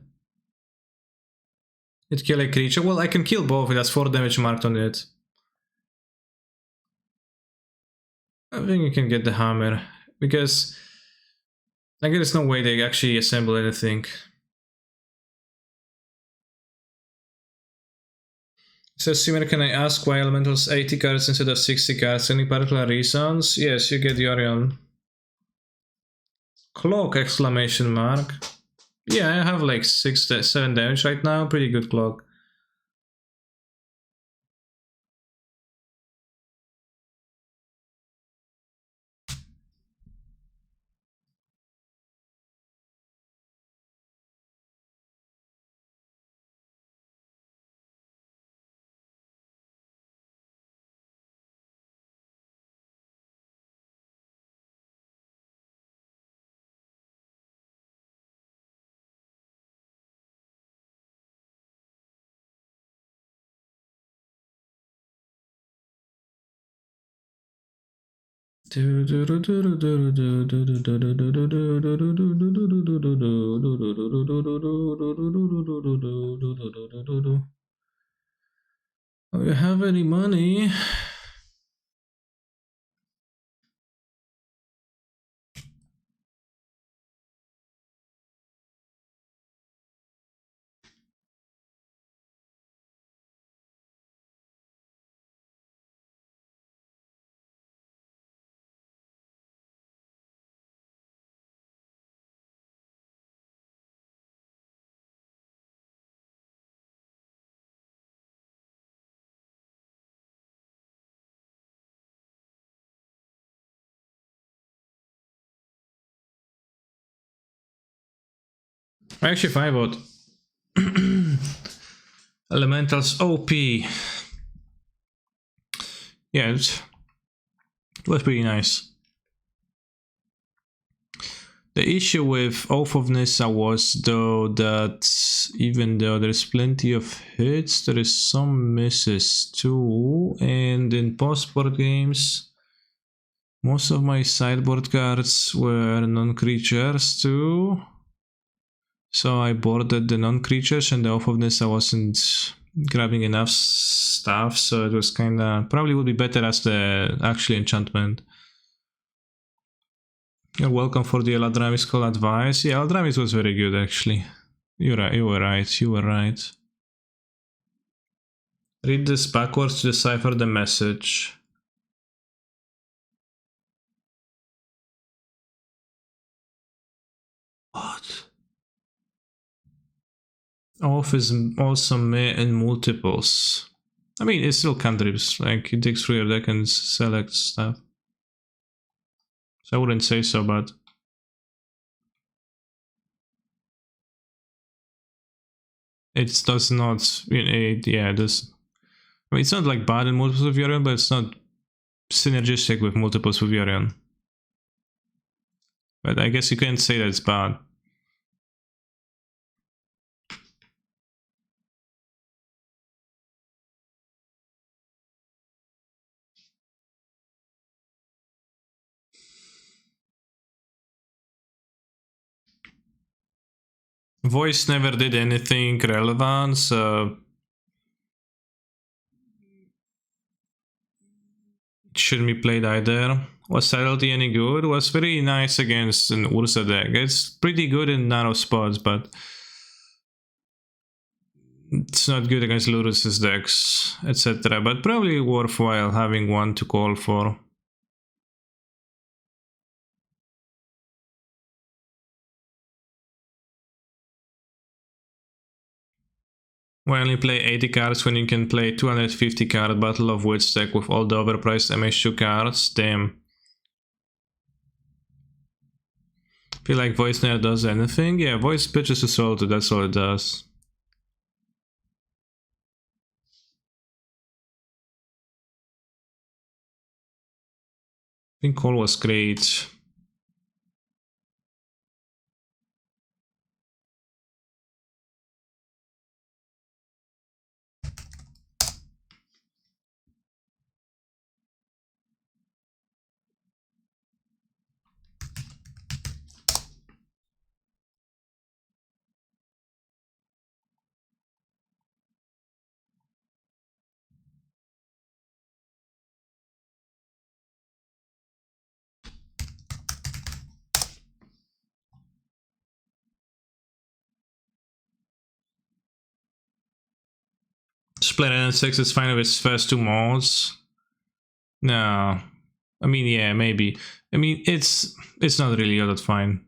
It kill a creature. Well, I can kill both. It has 4 damage marked on it. I think you can get the Hammer. Because I guess there's no way they actually assemble anything. So, Simmer, can I ask why Elemental's 80 cards instead of 60 cards? Any particular reasons? Yes, you get Yorion. Cloak! Exclamation mark. Yeah, I have like 7 damage right now. Pretty good cloak. Oh, you have any money? Actually, 5 vote. Elementals OP. Yeah, it was pretty nice. The issue with Oath of Nissa was though that even though there's plenty of hits, there is some misses too, and in post-board games most of my sideboard cards were non-creatures too. So I boarded the non-creatures and the Oath of Nissa wasn't grabbing enough stuff, so it was kinda... probably would be better as the actual enchantment. You're welcome for the Eldrami's call advice. Yeah, Eldrami's was very good actually. You were right. Read this backwards to decipher the message. What? Off is also in multiples. I mean, it's still cantrips, like you dig through your deck and select stuff. So I wouldn't say so, but it does not. Yeah, this. I mean, it's not like bad in multiples of Yorion, but it's not synergistic with multiples of Yorion. But I guess you can't say that it's bad. Voice never did anything relevant, so it shouldn't be played either. Was Subtlety any good? Was very nice against an Ursa deck. It's pretty good in narrow spots, but it's not good against Ludus's decks, etc. But probably worthwhile having one to call for. Why only play 80 cards when you can play 250 card Battle of Wits deck with all the overpriced MH2 cards? Damn. Feel like Voice never does anything? Yeah, Voice pitches to Soul, that's all it does. I think Call was great. Split N6 is fine with its first 2 mods. No. I mean, yeah, maybe. I mean, it's not really all that fine.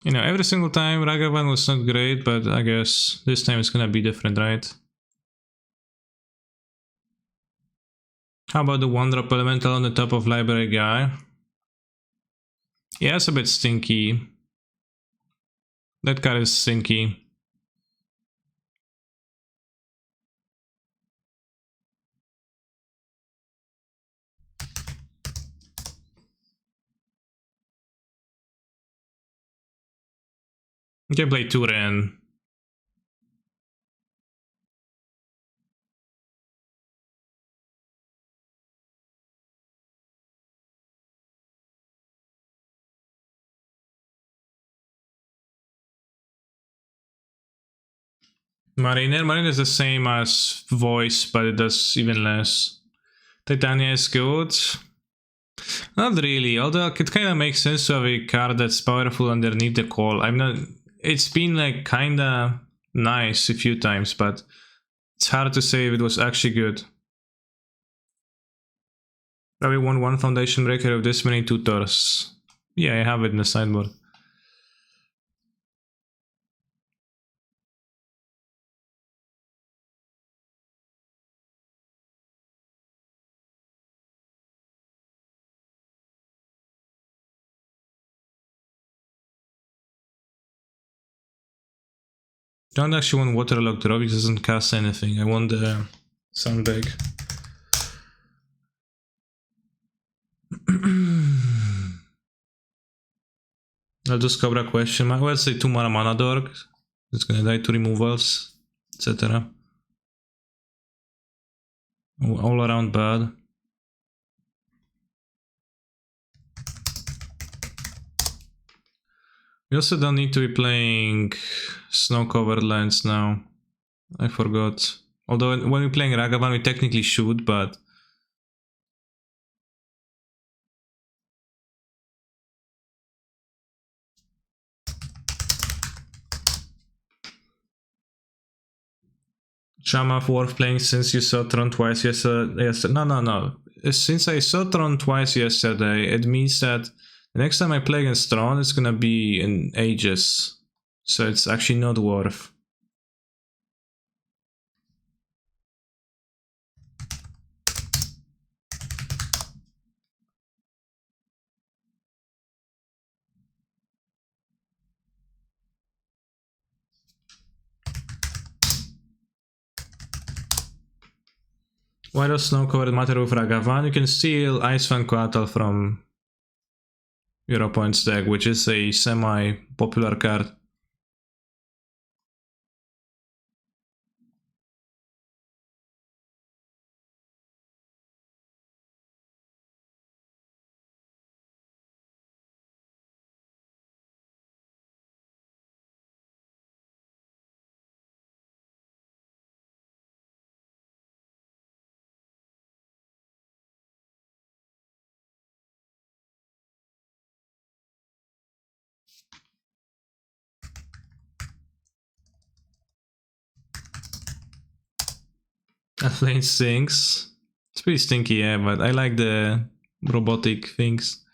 You know, every single time Ragavan was not great, but I guess this time it's gonna be different, right? How about the 1-drop elemental on the top of library guy? Yeah, it's a bit stinky. That card is stinky. You can play Turin. Mariner is the same as Voice, but it does even less. Titania is good. Not really, although it kind of makes sense to have a card that's powerful underneath the call. I'm not. It's been like kinda nice a few times, but it's hard to say if it was actually good. Probably won 1 Foundation Breaker of this many tutors. Yeah, I have it in the sideboard. Don't actually want Waterlogged Drop, it doesn't cast anything. I want the Sunbag. I'll just Cobra question mark. Let's say 2 mana Dork. It's gonna die to removals, etc. All around bad. We also don't need to be playing snow-covered lands now. I forgot. Although when we're playing Ragavan, we technically should, but... Shamaf worth playing since you saw Tron twice yesterday. No. Since I saw Tron twice yesterday, it means that the next time I play against Tron, it's gonna be in ages. So it's actually not worth. Why does snow covered matter with Ragavan? You can steal Ice-Fang Coatl from your opponent's deck, which is a semi-popular card. That lane stinks. It's pretty stinky, yeah, but I like the robotic things.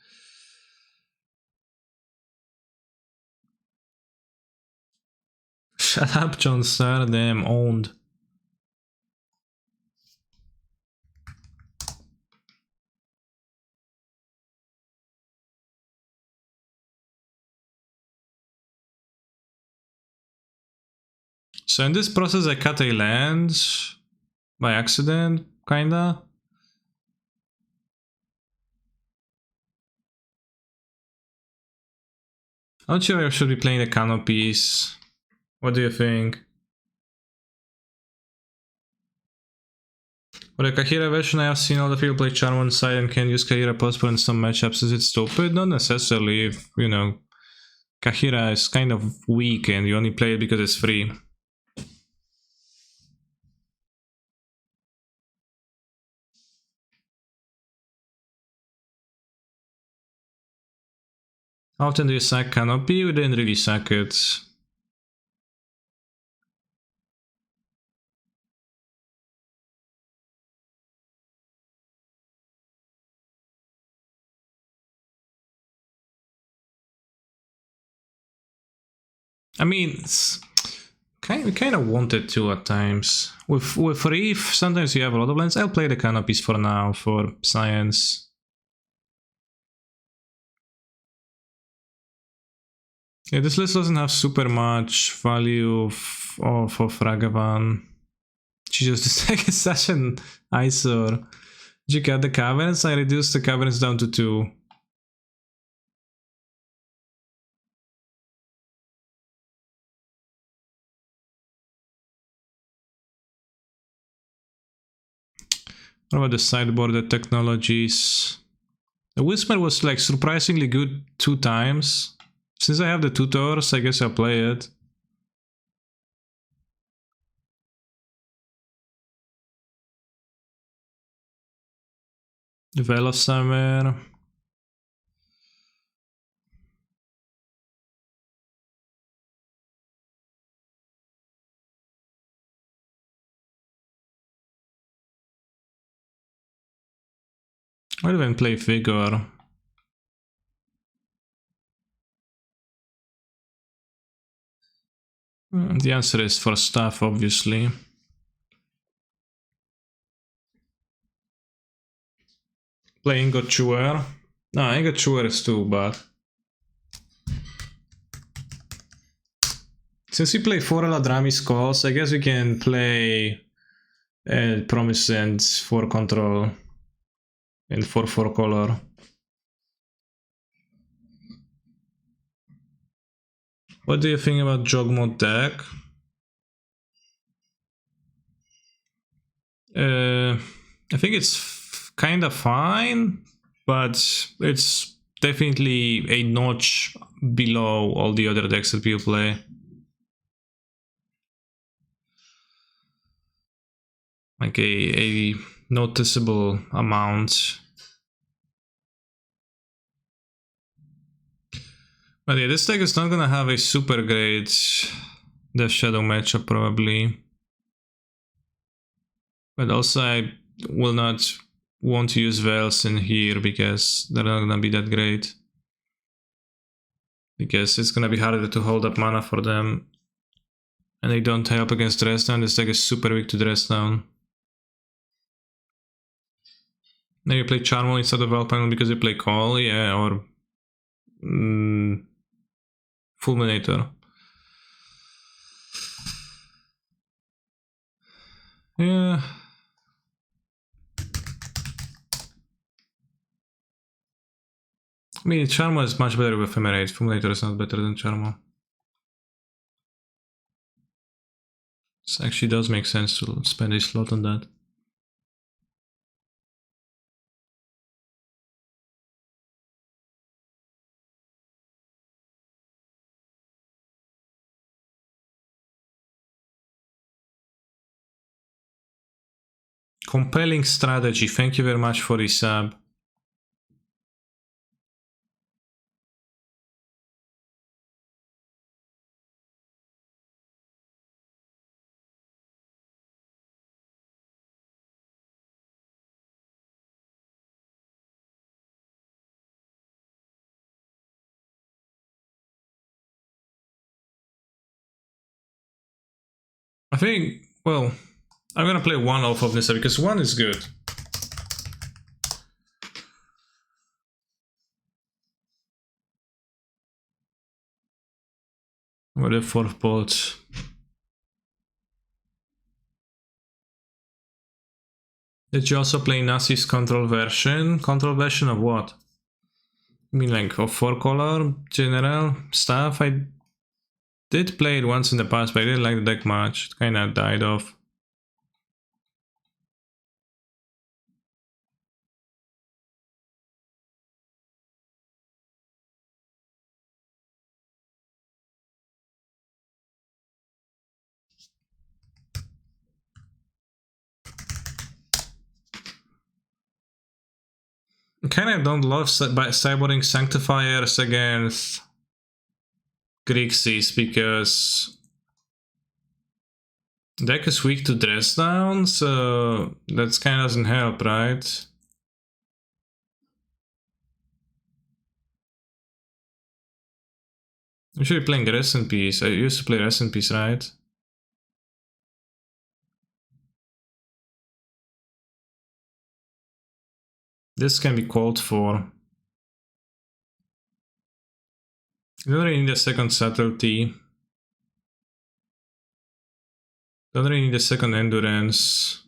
Shut up, Jon Star, damn owned. So in this process I cut a land by accident, kinda. I'm not sure I should be playing the canopies. What do you think? For the Kahira version, I have seen all the people play Charm on side and can use Kahira Postpone in some matchups. Is it stupid? Not necessarily. If, you know, Kahira is kind of weak and you only play it because it's free. How often do you sack Canopy? We didn't really sack it. I mean, it's kind of wanted to at times. With Reef, sometimes you have a lot of lands. I'll play the Canopies for now, for science. Yeah, this list doesn't have super much value for Ragavan. Jesus, this deck is such an eyesore. Did you cut the caverns? I reduced the caverns down to 2. What about the sideboarded technologies? The Whisper was like surprisingly good 2 times. Since I have the tutors, I guess I'll play it. The Veil of Summer. I'll even play Vigor. The answer is for stuff, obviously. Play Ingot Chewer. No, Ingot Chewer is too bad. Since we play 4 Eladrami Skulls, I guess we can play Promisant for control and 4/4 color. What do you think about Jogmod deck? I think it's kind of fine, but it's definitely a notch below all the other decks that people play. Like a noticeable amount. But yeah, this deck is not gonna have a super great Death Shadow matchup probably. But also I will not want to use Veils in here because they're not gonna be that great. Because it's gonna be harder to hold up mana for them. And they don't help against Dress Down. This deck is super weak to Dress Down. Maybe you play Charmel instead of Alpine because you play Call, yeah, or Fulminator. Yeah. I mean, Charmo is much better with Ephemerate. Fulminator is not better than Charmo. This actually does make sense to spend a slot on that. Compelling strategy. Thank you very much for the sub. I think, well, I'm gonna play one off of Nissa because one is good. With the 4th bolt. Did you also play Nasi's control version? Control version of what? I mean, like, of 4-color general stuff? I did play it once in the past, but I didn't like the deck much. It kinda died off. I kinda don't love cyborging Sanctifiers against Grixis because deck is weak to dress down, so that kinda doesn't help, right? You should be playing Rest in Peace. I used to play Rest in Peace, right? This can be called for. You don't really need a second Subtlety. Don't really need a second Endurance.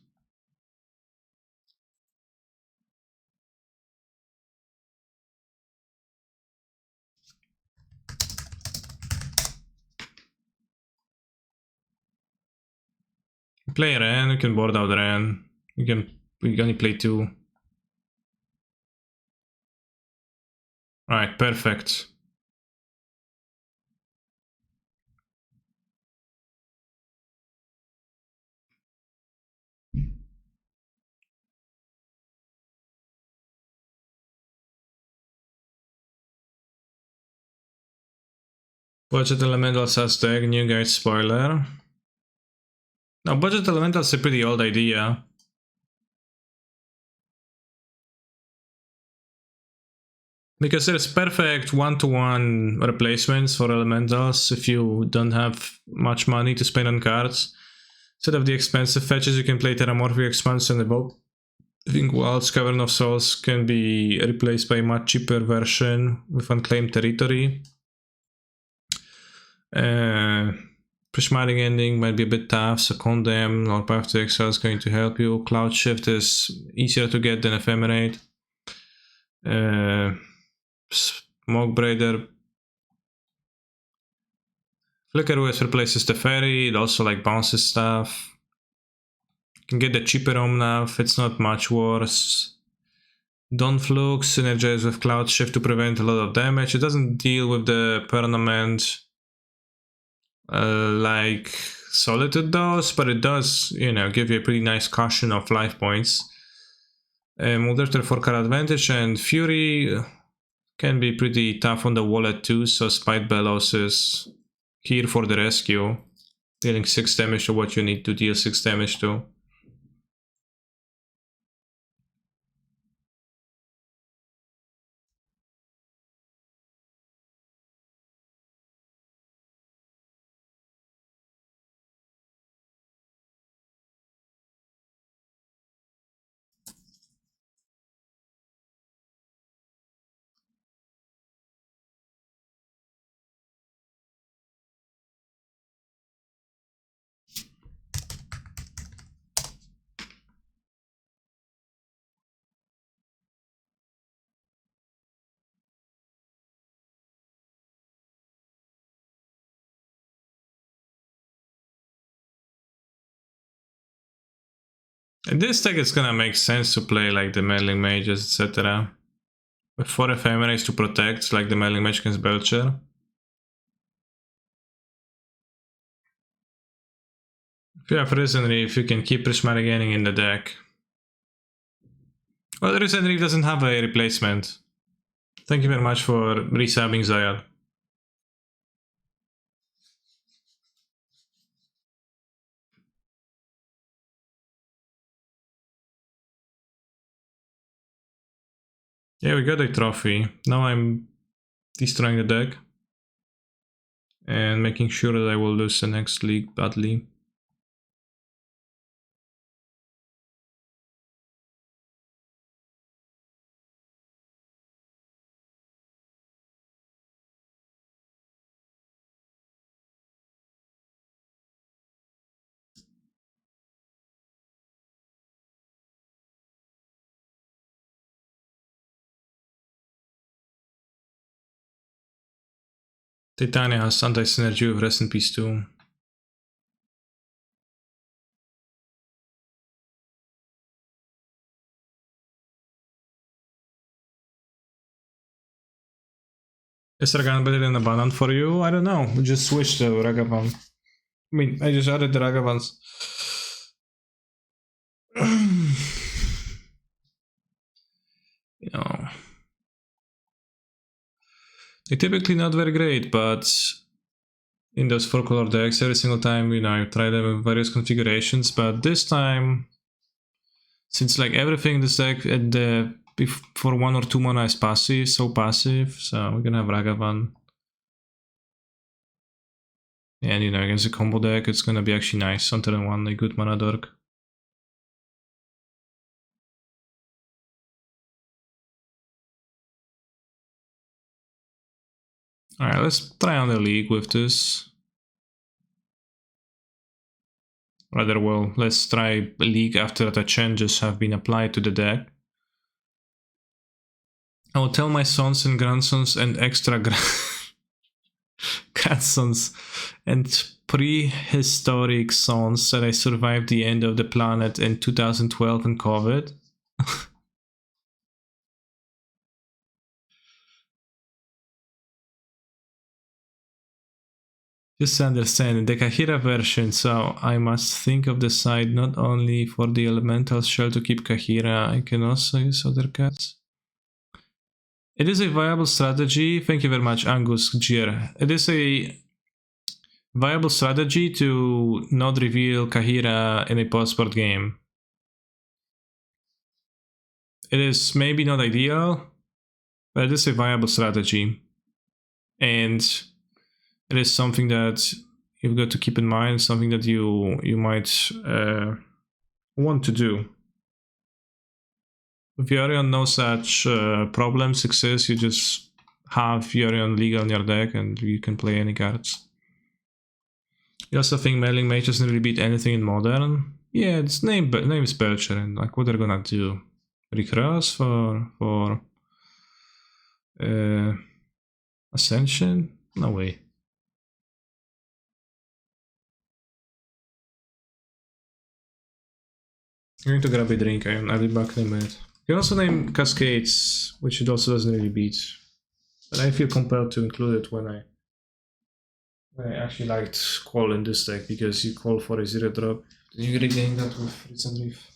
You play Ren, you can board out Ren. We can only play 2. Alright, perfect. Budget Elementals has deck, new guide spoiler. Now, Budget Elementals is a pretty old idea. Because there's perfect one-to-one replacements for Elementals if you don't have much money to spend on cards. Instead of the expensive fetches, you can play Terramorphic Expansion above. I think Wild's Cavern of Souls can be replaced by a much cheaper version with Unclaimed Territory. Prismatic Ending might be a bit tough, so Condemn or Path to Exile is going to help you. Cloud Shift is easier to get than Ephemerate. Smokebraider. Flicker Wisp replaces the Fairy, it also like bounces stuff. You can get the cheaper Omnath, it's not much worse. Dawnflux synergizes with Cloud Shift to prevent a lot of damage. It doesn't deal with the permanent like Solitude does, but it does, you know, give you a pretty nice cushion of life points. Moderator 4-card advantage, and Fury can be pretty tough on the wallet too, so Spite Bellows is here for the rescue, dealing 6 damage to what you need to deal 6 damage to. In this deck, it's gonna make sense to play like the Meddling Mages, etc. With 4 Ephemeris to protect, like the Meddling Mage against Belcher. If you have Risen Reef, you can keep Prismatic Gaining in the deck. Well, Risen Reef doesn't have a replacement. Thank you very much for resubbing, Zayad. Yeah, we got a trophy. Now I'm destroying the deck and making sure that I will lose the next league badly. Titania has anti-synergy with Rest in Peace too. Is Ragavan better than Abundant for you? I don't know. We just switched to Ragavan. I mean, I just added the Ragavans. You know, they're typically not very great, but in those 4-color decks, every single time, you know, I try them with various configurations, but this time, since like everything in this deck at the for 1 or 2 mana is passive, so we're gonna have Ragavan. And you know, against a combo deck, it's gonna be actually nice on turn 1, a good mana dork. Alright, let's try on the league with this. Rather, well, let's try a league after the changes have been applied to the deck. I will tell my sons and grandsons and extra grandsons and prehistoric sons that I survived the end of the planet in 2012 and COVID. Just understand, the Kahira version, so I must think of the side not only for the elemental shell to keep Kahira, I can also use other cards. It is a viable strategy, thank you very much Angus Gier. It is a viable strategy to not reveal Kahira in a post-board game. It is maybe not ideal, but it is a viable strategy. And it is something that you've got to keep in mind, something that you might want to do. If Yorion no such problems exist, you just have Yorion legal in your deck and you can play any cards. You also think Meddling Mage doesn't really beat anything in Modern? Yeah, its name is Belcher, and like what they're gonna do? Recross for Ascension? No way. I'm going to grab a drink, I'll be back in a minute. You can also name Cascades, which it also doesn't really beat. But I feel compelled to include it when I actually liked Call in this deck, because you call for a 0 drop. You regain that with Risen Reef.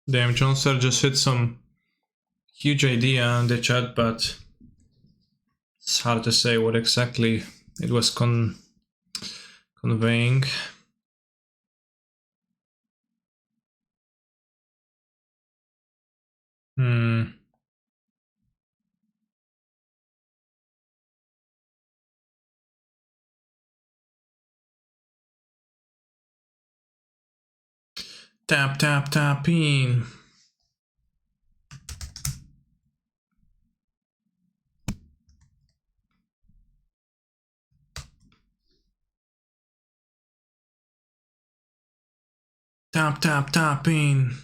Damn, John Sir just hit some huge idea in the chat, but it's hard to say what exactly it was conveying. Tap, tap, tapping. Tap, tap, tapping.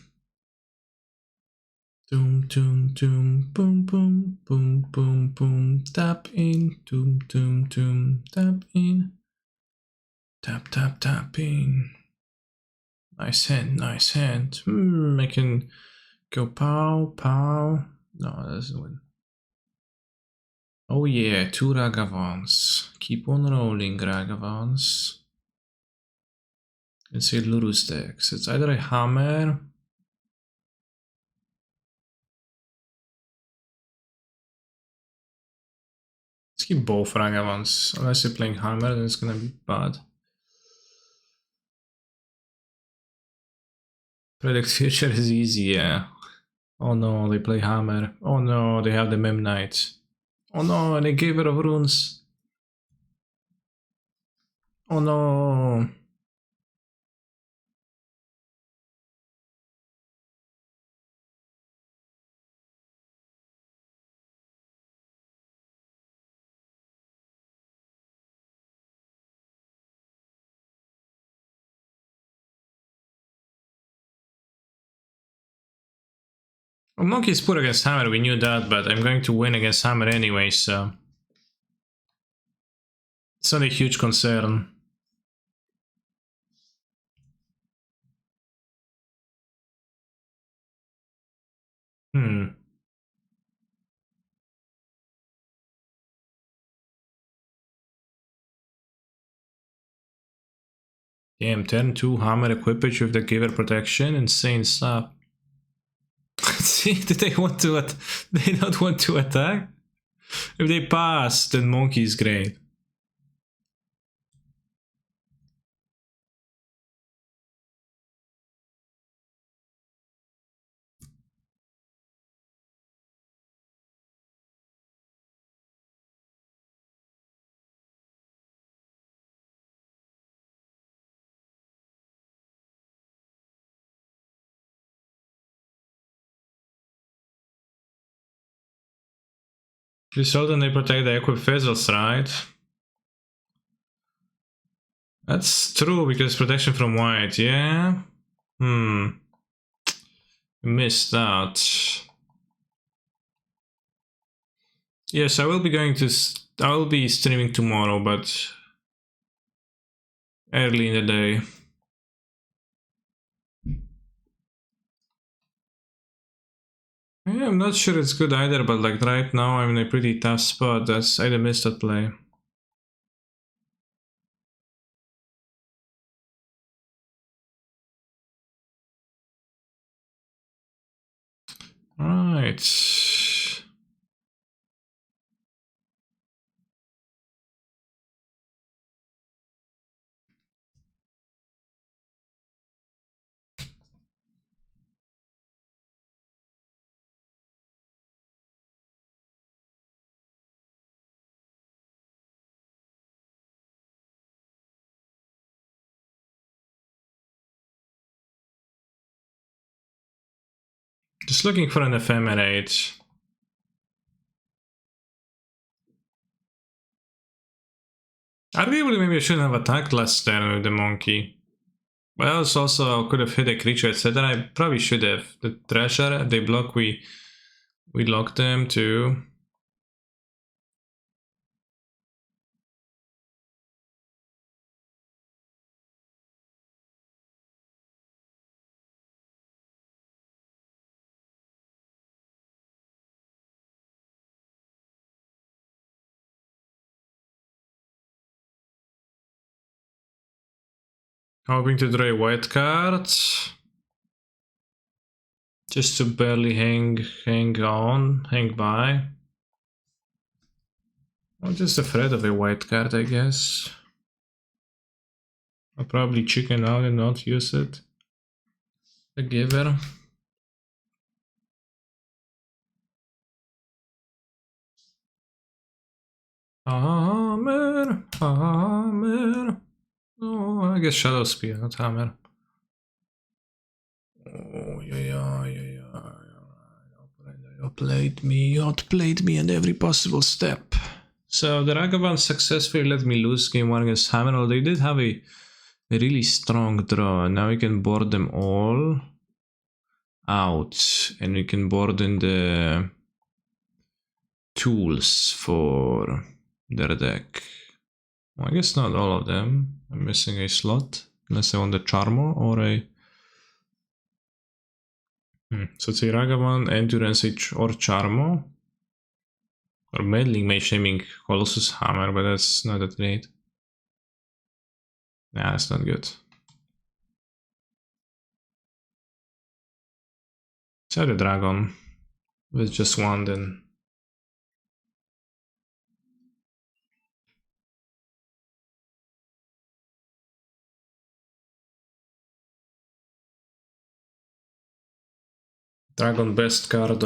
Doom, doom, doom, boom, boom, boom, boom, boom. Tap in, doom, doom, doom, tap in. Tap, tap, tapping. Nice hand, nice hand. I can go pow, pow. No, that doesn't win. Oh yeah, 2 Ragavans. Keep on rolling, Ragavans. Let's see Luru's decks. It's either a hammer. Let's keep both Ragavans. Unless you're playing hammer, then it's gonna be bad. Predict future is easy, yeah. Oh no, they play hammer. Oh no, they have the Mem Knight. Oh no, and they gave her of runes. Oh no. Well, Monkey is poor against hammer, we knew that, but I'm going to win against hammer anyway, so it's not a huge concern. Damn, turn 2 hammer equipage with the giver protection, insane stuff. See, did they want to they not want to attack? If they pass, then Monkey is great. You saw them, they protect the equip fizzles, right? That's true, because protection from white, yeah? Missed that. Yes, I will be going to... I will be streaming tomorrow, but... early in the day. Yeah, I'm not sure it's good either, but like right now I'm in a pretty tough spot. I missed that play. Right. Just looking for an ephemerate. Arguably, maybe I shouldn't have attacked last turn with the monkey. But I also could have hit a creature, etc. I probably should have. The treasure, they block, we lock them too. Hoping to draw a white card. Just to barely hang by. I'm just afraid of a white card, I guess. I'll probably chicken out and not use it. The giver. Hammer. Oh, I guess Shadow Spear, not Hammer. Oh, yeah. You outplayed me in every possible step. So the Ragavan successfully let me lose game 1 against Hammer, although they did have a really strong draw. Now we can board them all out, and we can board in the tools for their deck. Well, I guess not all of them. I'm missing a slot, unless I want the Charmo or a... So it's a Ragavan, Endurance or Charmo. Or Meddling, Mage Shaming, Colossus Hammer, but that's not that great. Nah, that's not good. Try the Dragon with just one then. Dragon best card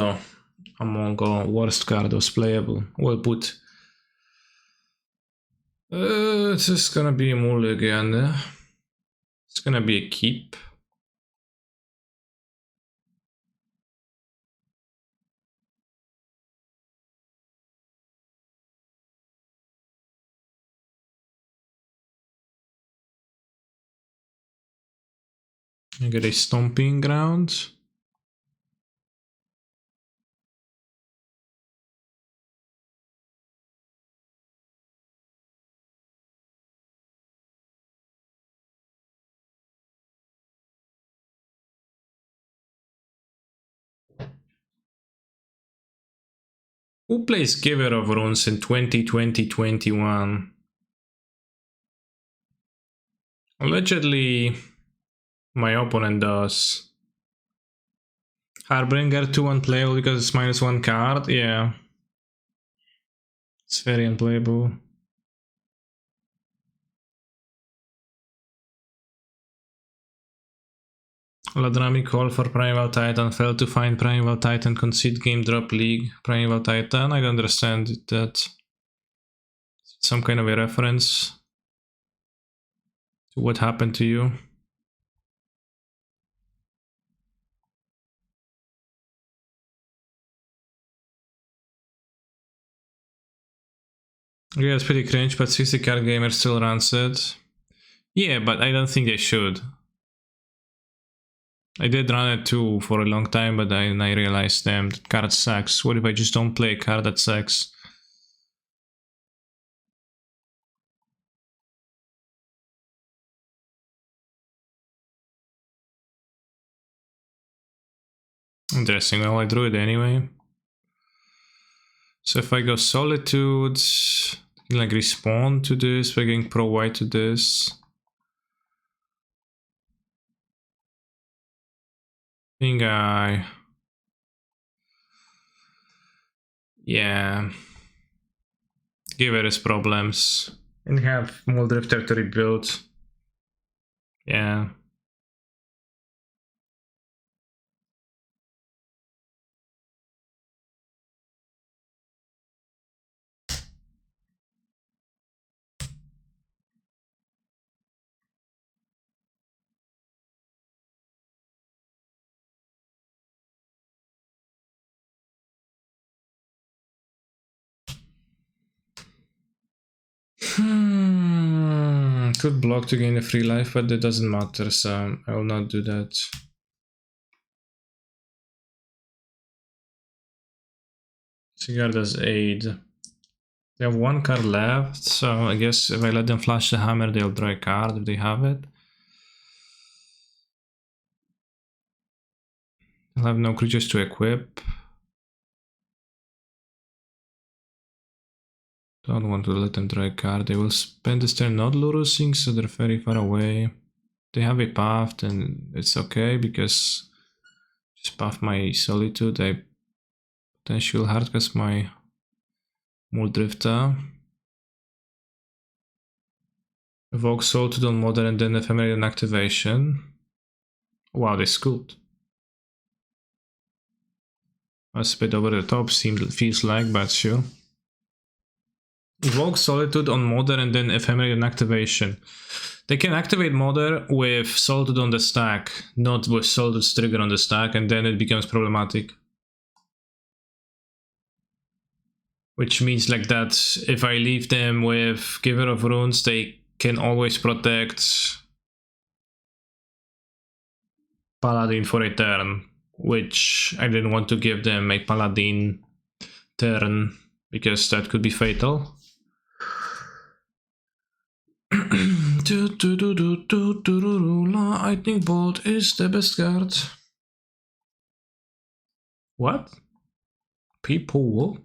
among all worst cards playable. Well put. It's just gonna be a mulligan. It's gonna be a keep. I get a Stomping Ground. Who plays Giver of Runes in 2020-21? Allegedly, my opponent does. Harbinger 2 unplayable because it's -1 card, yeah. It's very unplayable. Ladrami call for Primeval Titan, failed to find Primeval Titan, concede game, drop league. Primeval Titan, I don't understand that. Some kind of a reference to what happened to you. Yeah, it's pretty cringe, but 60 card gamer still runs it. Yeah, but I don't think they should. I did run it too for a long time, but I realized, damn, that card sucks. What if I just don't play a card that sucks? Interesting, well, I drew it anyway. So if I go Solitude, I can like respawn to this, we're getting Pro White to this. I think yeah, give it his problems and have Muldrifter to rebuild. Yeah. Could block to gain a free life, but that doesn't matter, so I will not do that. Cigar does aid. They have one card left, so I guess if I let them flash the hammer, they'll draw a card if they have it. They'll have no creatures to equip. Don't want to let them draw a card. They will spend this turn not losing, so they're very far away. They have a path, and it's okay because Just buff my Solitude. I potentially hardcast my Muldrifter. Evoke Solitude on Modern and then Ephemeral activation. Wow, this is good. That's a bit over the top, feels like, but sure. Evoke Solitude on Modern and then Ephemeral activation. They can activate Modern with Solitude on the stack, not with Solitude's trigger on the stack, and then it becomes problematic. Which means like that if I leave them with Giver of Runes, they can always protect Paladin for a turn, which I didn't want to give them a Paladin turn because that could be fatal. Lightning Bolt is the best card. What? People?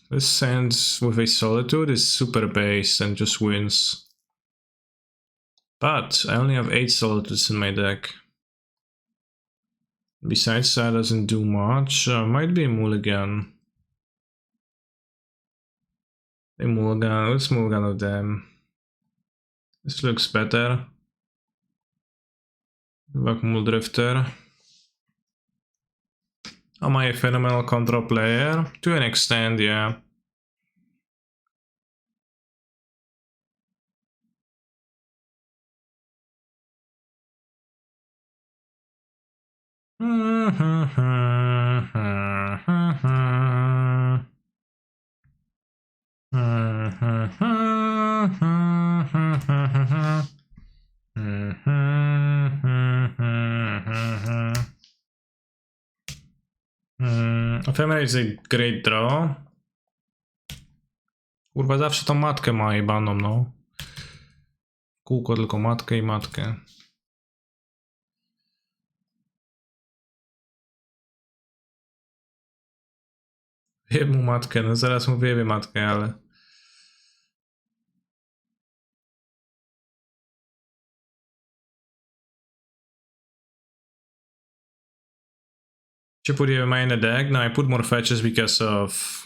This Sands with a Solitude is super base and just wins. But I only have 8 Solitudes in my deck. Besides that doesn't do much. Might be a mulligan. Let's mulligan of them. This looks better. Like Muldrifter. Am I a phenomenal control player? To an extent, yeah. Ephemeral is a great draw. Kurwa, zawsze tą matkę ma jebaną, no. Kółko tylko matkę i matkę. Wyjeb mu matkę, no zaraz mu wyjebie matkę, ale... Should put EMI in the deck? No, I put more fetches because of...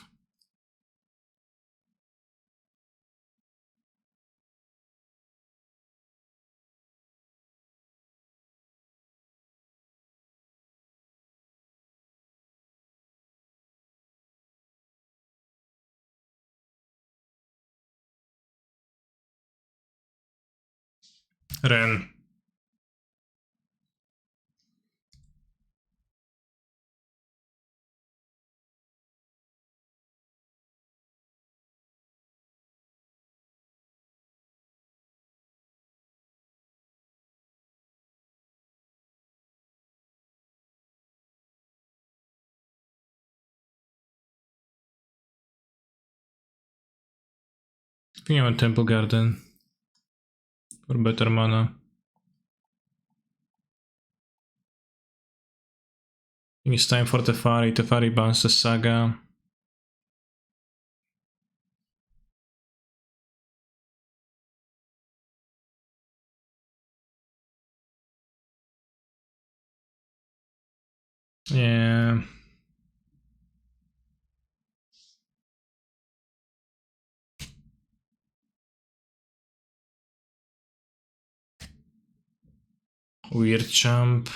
Ren. I think I want Temple Garden. For better mana. I think it's time for Teferi. Teferi bans the Saga. Yeah. Weird Champ.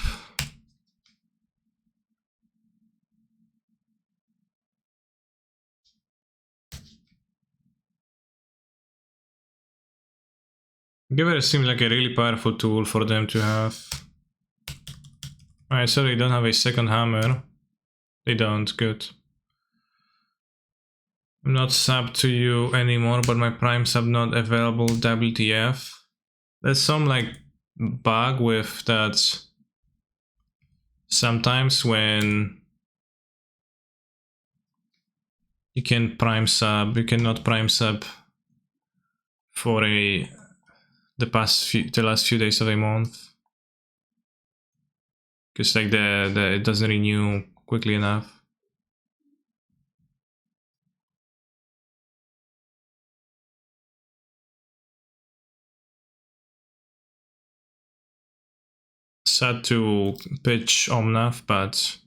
Giver seems like a really powerful tool for them to have. Alright, so they don't have a second hammer. They don't, good. I'm not sub to you anymore, but my prime sub not available, WTF. There's some like bug with that. Sometimes when you can prime sub, you cannot prime sub for the last few days of a month. Because like it doesn't renew quickly enough. sad to pitch Omnath, but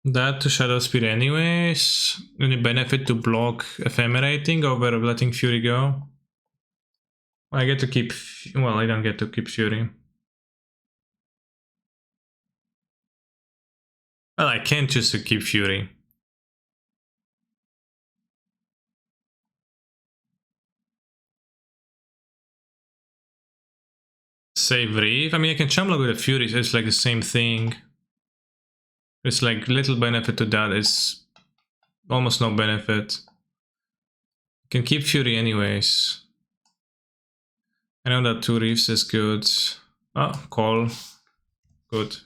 that to Shadow Spear anyways. Any benefit to block Ephemerating over letting Fury go? I get to keep... well, I don't get to keep Fury. Well, I can choose to keep Fury. Save Reef? I mean, I can Chamlock with a Fury, so it's like the same thing. It's like little benefit to that, it's almost no benefit. Can keep Fury anyways. I know that 2 Reefs is good. Oh, call. Good.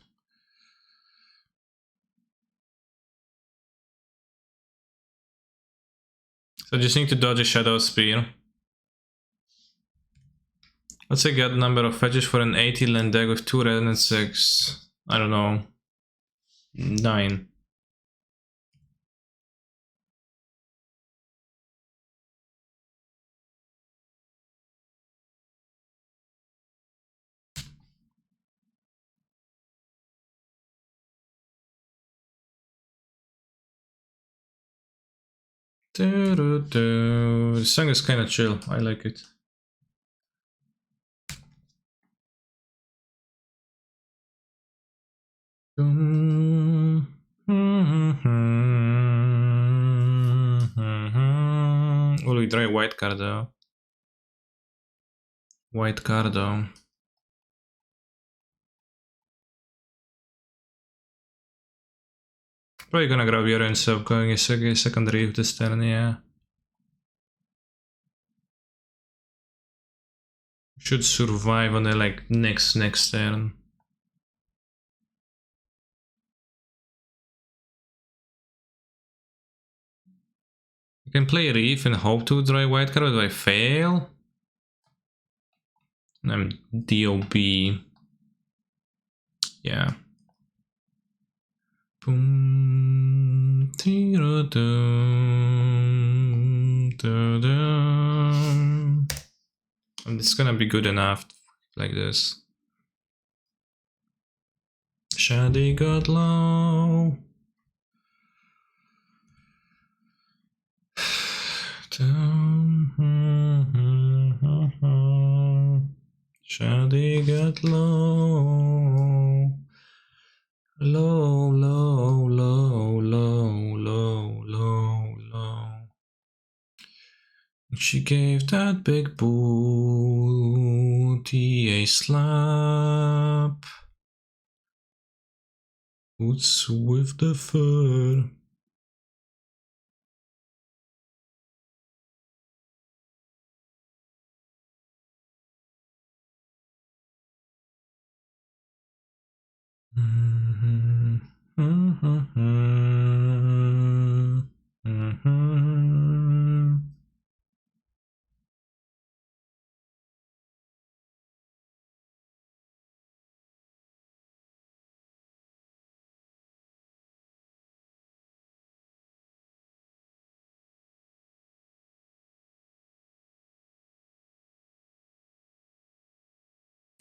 So I just need to dodge a Shadow Spear. What's a good number of fetches for an 80 land deck with 2 red and 6? I don't know. 9. The song is kinda chill, I like it. Will we try white card though? White card though. Probably gonna grab your instead of going a second reef this turn, yeah. Should survive on the like next turn. You can play reef and hope to draw a white card, but if I fail, I'm DOB. Yeah. Boom, and it's gonna be good enough like this. Shady got low. Shady got low. Low, low, low, low, low, low, low. She gave that big booty a slap. Boots with the fur.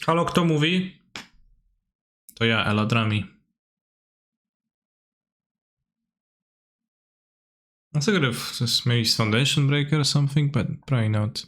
Halo, kto mówi? To ja, Eladrami. I could have just maybe Foundation Breaker or something, but probably not.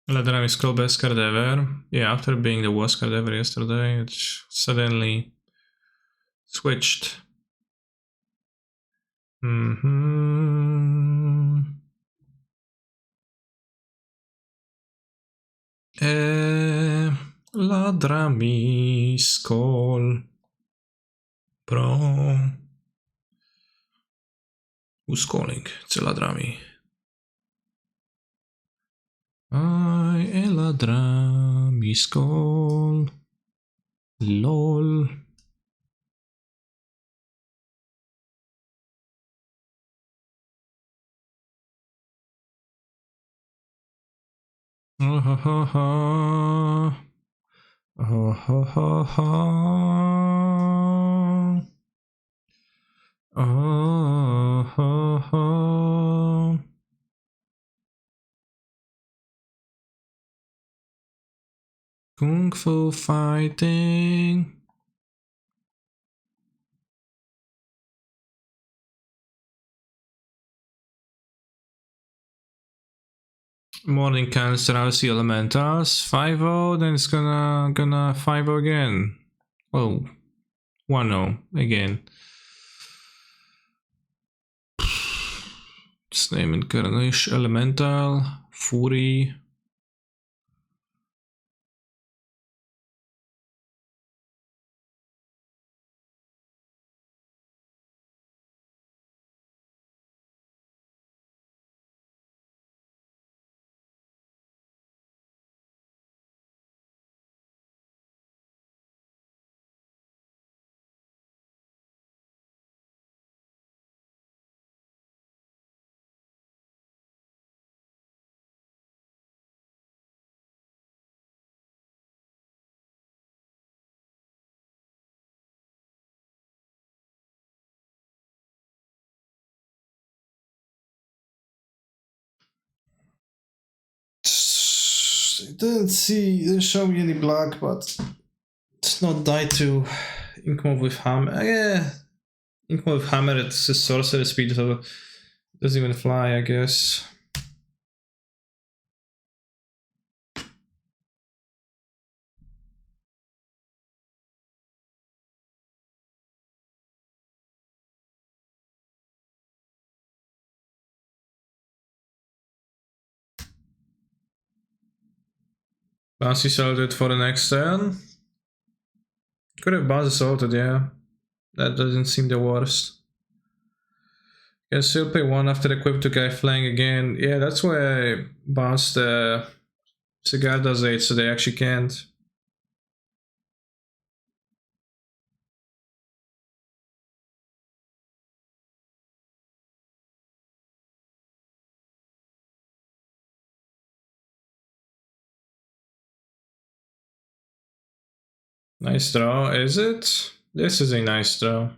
Eladrami is called best card ever. Yeah, after being the worst card ever yesterday, it suddenly switched. Mm-hmm. Ladrami Skull Pro. Who's calling? It's Ladrami. I Ladrami Skull. LOL. Ha ha ha. Ha ha ha ha. Ha ha ha. Kung Fu Fighting. Morning Cancer, I'll see Elementals. 5-0, then it's gonna 5-0 again. Oh, 1-0 again. Just name it Carnage Elemental, Fury. Didn't show me any black, but it's not die to Inkmob with Hammer. Yeah, Inkmob with Hammer, it's a sorcery speed, so it doesn't even fly, I guess. Bouncy salted for the next turn. Could have bouncy salted, yeah. That doesn't seem the worst. Can still pay 1 after equip to guy flying again. Yeah, that's why I bounced the Cigar does 8, so they actually can't. Nice draw, is it? This is a nice draw.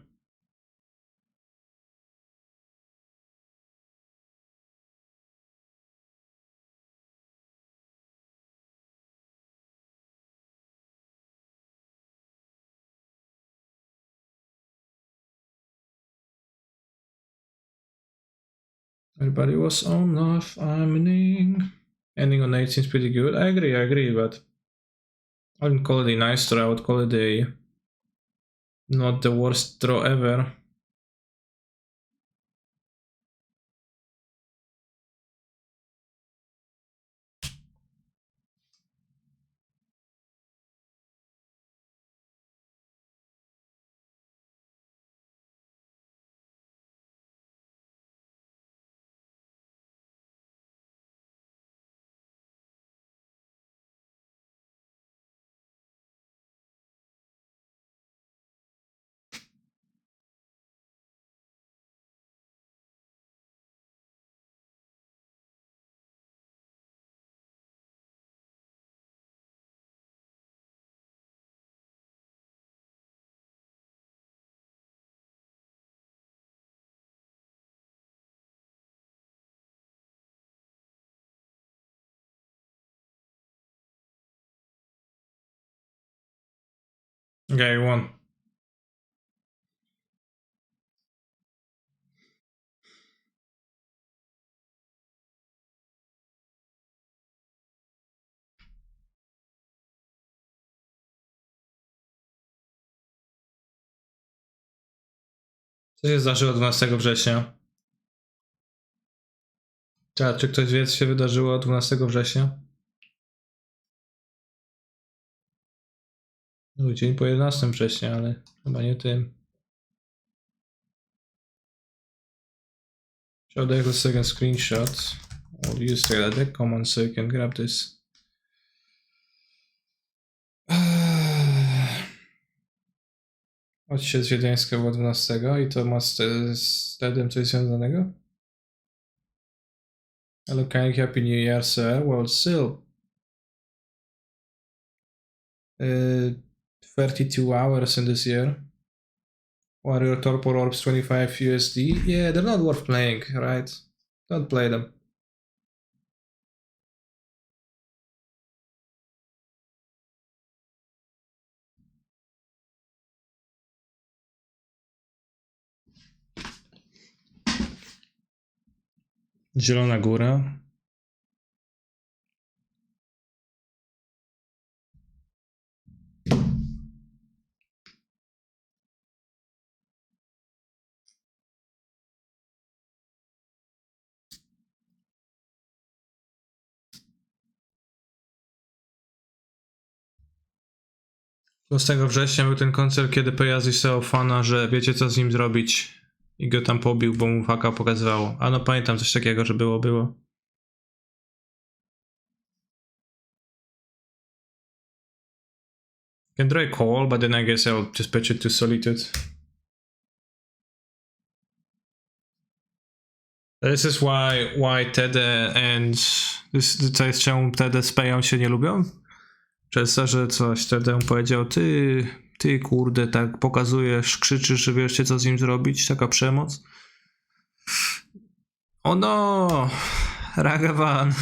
Everybody was on off, I'm ending on 8 seems pretty good. I agree, but I wouldn't call it a nice draw, I would call it a not the worst draw ever. Okay, won. Co się zdarzyło 12 września? Czy ktoś wie, co się wydarzyło 12 września? Był dzień po 11 września, ale chyba nie tym. Show the second screenshot. I'll use the deck command so you can grab this. Chodź się z wiedeńska było 12 i to ma z Tedem coś związanego? Hello, kind happy new year, sir. Well, still 32 hours in this year. Warrior Torpor Orbs 25 USD. Yeah, they're not worth playing, right? Don't play them. Zielona Góra. Z września był ten koncert, kiedy Pejazzi stał fana, że wiecie co z nim zrobić i go tam pobił, bo mu faka pokazywało. A no pamiętam coś takiego, że było. Can draw a call, but then I guess I'll just patch it to Solitude. This is why Tede and... To jest czemu Tede z Peją się nie lubią? Przez to, że coś Tede powiedział, ty kurde, tak pokazujesz, krzyczysz, że wiesz co z nim zrobić, taka przemoc. O no! Ragavan!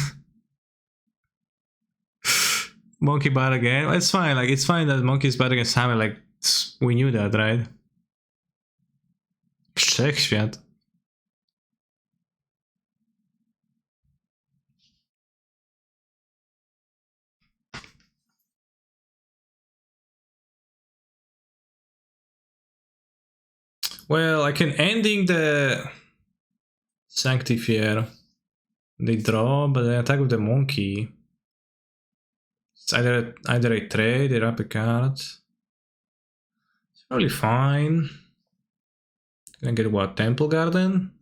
Monkey bad again. It's fine. Like it's fine that Monkey's bad against Hammer. Like we knew that, right? Wszechświat. Well, I can ending the Sanctifier. They draw, but they attack with the monkey. It's either a trade, they wrap a card. It's probably fine. Can I get what? Temple Garden?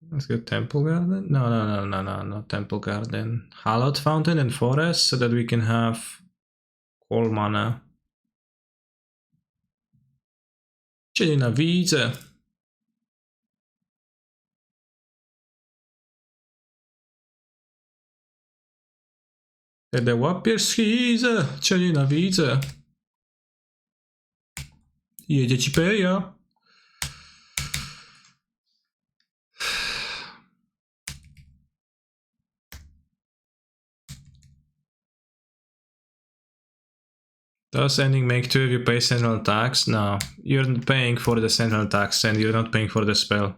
Let's get Temple Garden. No, Temple Garden. Hallowed Fountain and Forest so that we can have Call mana. Cię nienawidzę. Kiedy łapiesz schizę, cię nienawidzę. Jedzie ci peja. Does ending make 2 if you pay central tax? No, you're paying for the central tax and you're not paying for the spell.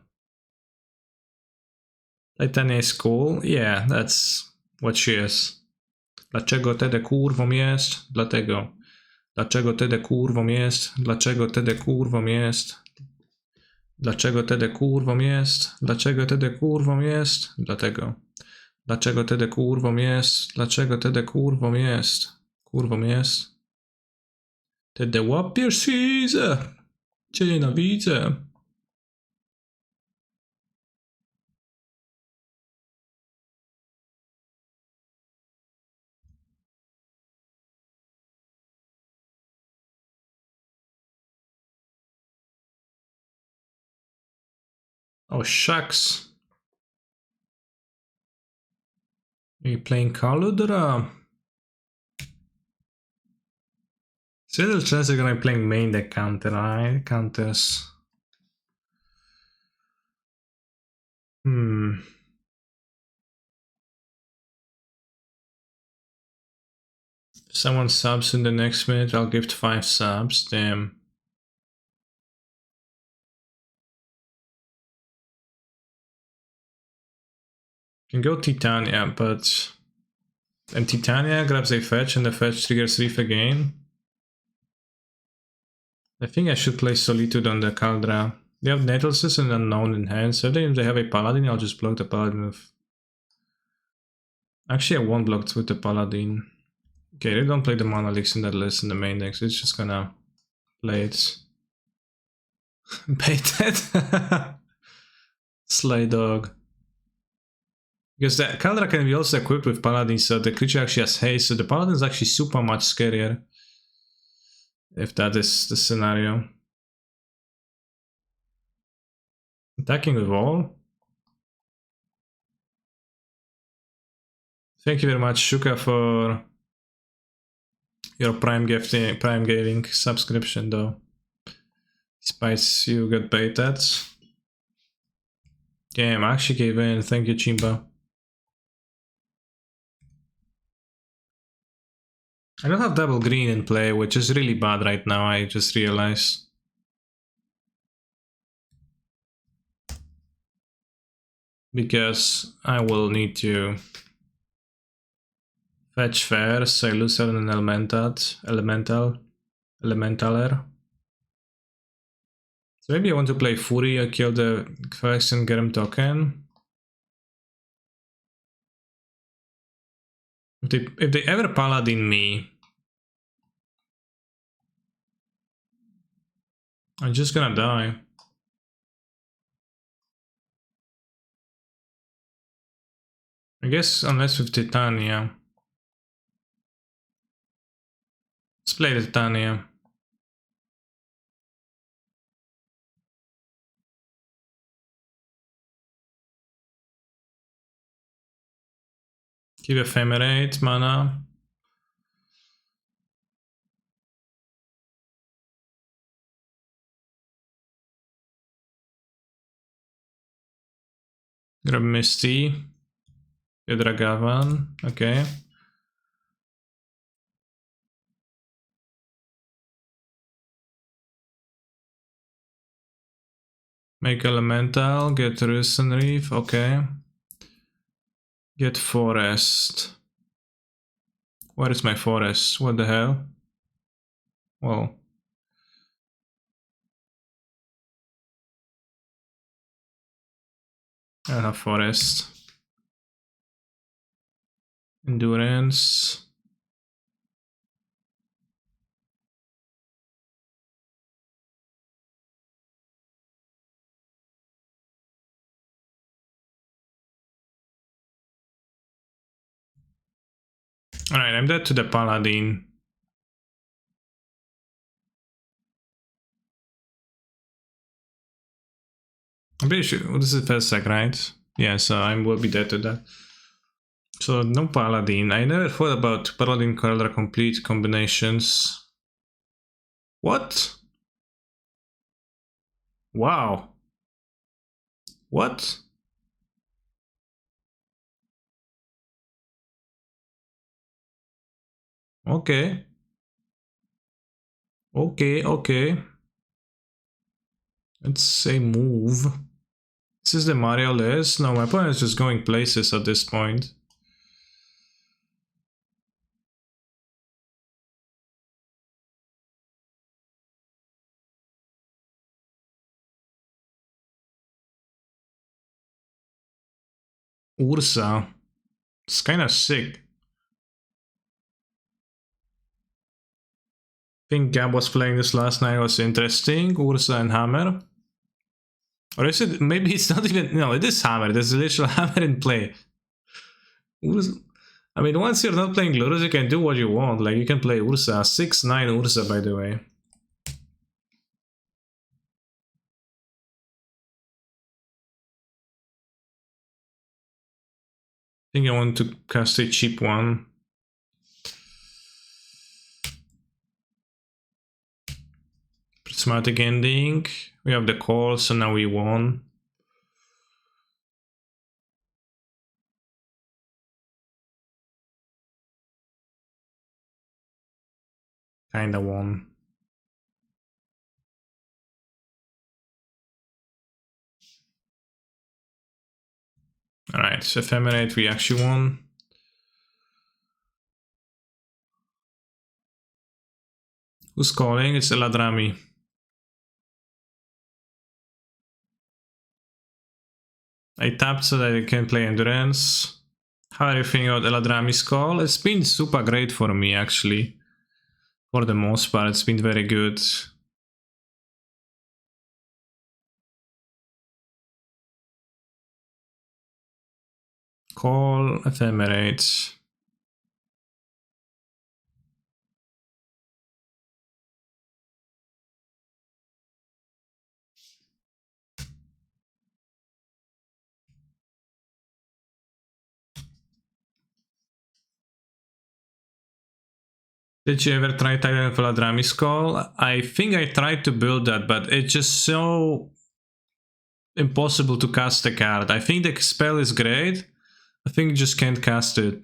Titania is cool? Yeah, that's what she is. Dlaczego Tede kurwą jest? Dlatego. Dlaczego Tede kurwą jest? Dlaczego Tede kurwą jest? Dlaczego Tede kurwą jest? Dlaczego Tede kurwą jest? Dlatego. Dlaczego Tede kurwą jest? Dlaczego Tede kurwą jest? Kurwą jest? Tede łapiesz schizę. Cię nienawidzę. Oh shucks. Are you playing Kaludra? Still chance they're gonna be playing main deck counter, right? Counters. If someone subs in the next minute, I'll give 5 subs. Damn. Can go Titania, but... And Titania grabs a fetch and the fetch triggers Reef again. I think I should play Solitude on the Caldra. They have Natalsis and Unknown in hand, so if they have a Paladin, I'll just block the Paladin with... Actually, I won't block with the Paladin. Okay, they don't play the Mana Leaks in that list in the main deck, so it's just gonna play it. Bait that. Sly Dog. Because the Caldra can be also equipped with Paladin, so the creature actually has haste, so the Paladin is actually super much scarier. If that is the scenario. Attacking with all. Thank you very much, Shuka, for your Prime Gaming subscription, though. Despite you got baited. Damn, I actually gave in. Thank you, Chimba. I don't have double green in play, which is really bad right now, I just realized. Because I will need to fetch first, so I lose out an Elementaler. So maybe I want to play Fury, I kill the Phyrexian Germ token. If they ever Paladin me, I'm just gonna die. I guess unless with Titania. Let's play Titania. Give Ephemerate mana. Grab Misty. Dragavan. Okay. Make Elemental. Get Risen Reef. Okay. Get Forest. Where is my forest? What the hell? Whoa. I don't have forest. Endurance. Alright, I'm dead to the Paladin. I'm pretty sure this is the first sec, right? Yeah, so I will be dead to that. So no Paladin. I never thought about Paladin Caldra complete combinations. What? Wow. What? Okay. Okay. Let's say move. This is the Mario list. No, my opponent is just going places at this point. Ursa. It's kind of sick. I think Gab was playing this last night, it was interesting. Ursa and Hammer. Or is it, maybe it's not even, no, it is Hammer, there's a literal Hammer in play. Ursa, I mean, once you're not playing Glorus, you can do what you want, like you can play Ursa, 6-9 Ursa by the way. I think I want to cast a cheap one. Prismatic Ending. We have the call, so now we won. Kinda won. Alright, so Ephemerate, we actually won. Who's calling? It's Eladrami. I tapped so that I can play Endurance. How are you feeling about Eladrami's Call? It's been super great for me, actually. For the most part, it's been very good. Call, Ephemerate. Did you ever try Titan Eladrami's Call? I think I tried to build that, but it's just so impossible to cast the card. I think the spell is great. I think you just can't cast it.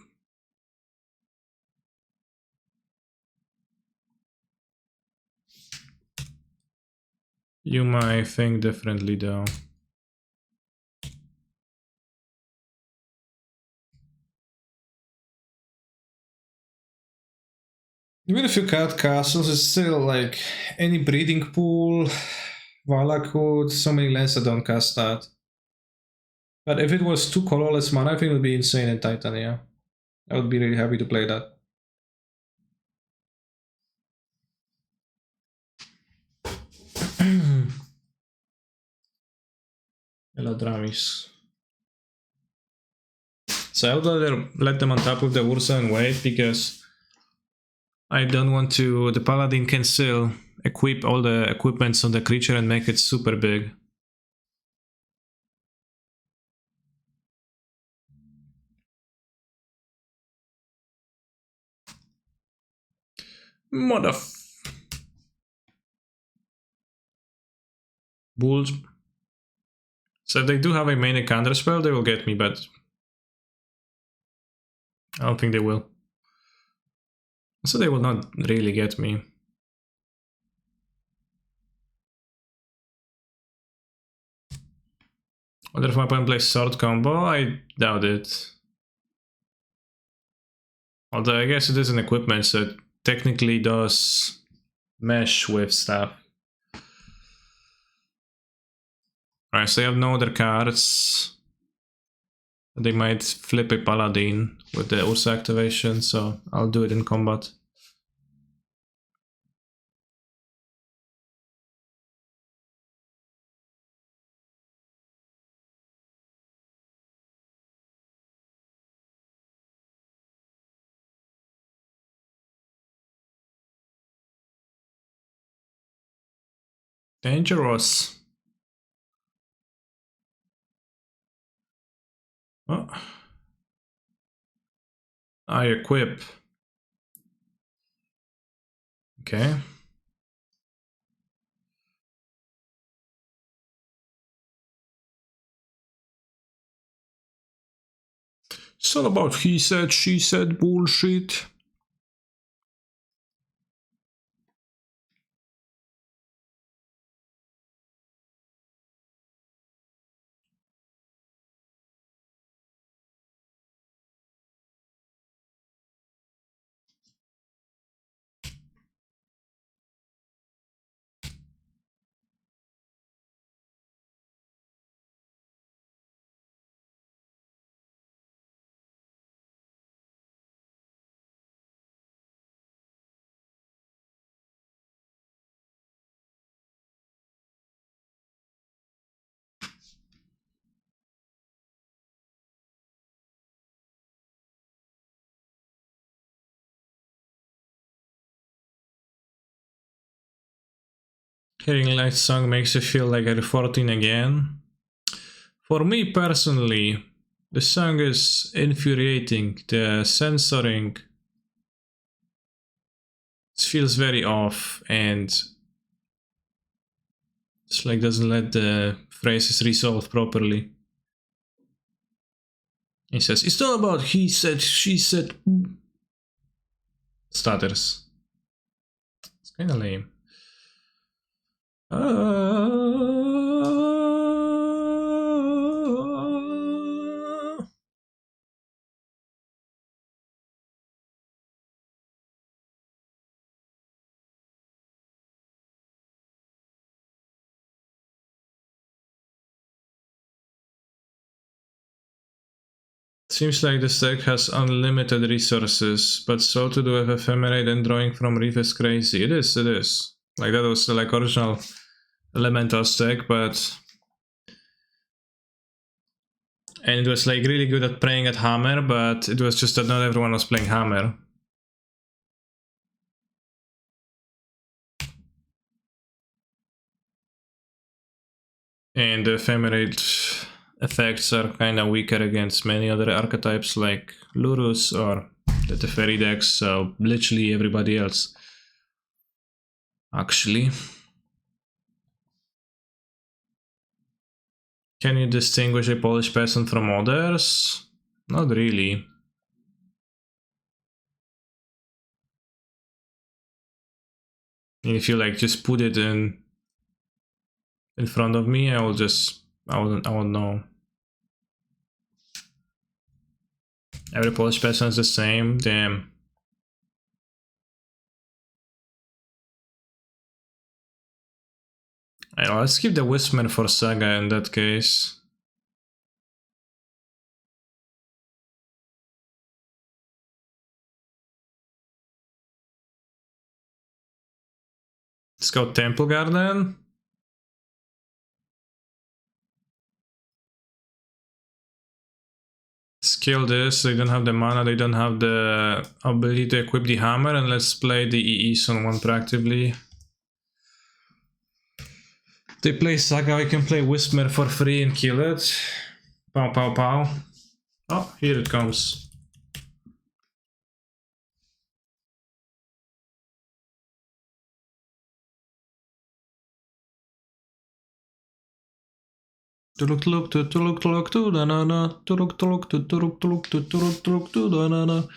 You might think differently though. Even if you cut castles, it's still like any breeding pool, Valakut, so many lands that don't cast that. But if it was 2 colorless mana, I think it would be insane in Titania. I would be really happy to play that. Eladramis. So I would rather let them on top of the Ursa and wait, because I don't want to... The Paladin can still equip all the equipments on the creature and make it super big. Bulls. So if they do have a main counter spell, they will get me, but I don't think they will. So they will not really get me. Wonder if my opponent plays sword combo? I doubt it. Although I guess it is an equipment, so it technically does mesh with stuff. Alright, so they have no other cards. They might flip a Paladin with the Ursa activation, so I'll do it in combat. Dangerous. Oh. I equip. Okay. It's all about he said, she said bullshit. Hearing Light Song makes you feel like you're 14 again. For me personally, the song is infuriating. The censoring, it feels very off, and it's like doesn't let the phrases resolve properly. He says, it's not about he said, she said. Stutters. It's kinda lame. Seems like this deck has unlimited resources, but so to do with Ephemerate and drawing from Reef is crazy. It is. Like that was the like original Elementals deck, but... And it was like really good at playing at Hammer, but it was just that not everyone was playing Hammer. And the Ephemerate effects are kinda weaker against many other archetypes like Lurrus or the Teferi decks, so literally everybody else. Actually. Can you distinguish a Polish peasant from others? Not really. If you like just put it in front of me, I won't know. Every Polish peasant is the same, damn. Let's keep the Wismer for Saga in that case. Let's go Temple Garden. Skill this, they don't have the mana, they don't have the ability to equip the hammer, and let's play the EEs on one proactively. They play Saga, I can play Wismer for free and kill it. Pow pow pow. Oh, here it comes. Tuluk tuluk tuluk tuluk tuluk tuluk tuluk tuluk tuluk tuluk tuluk tuluk tuluk.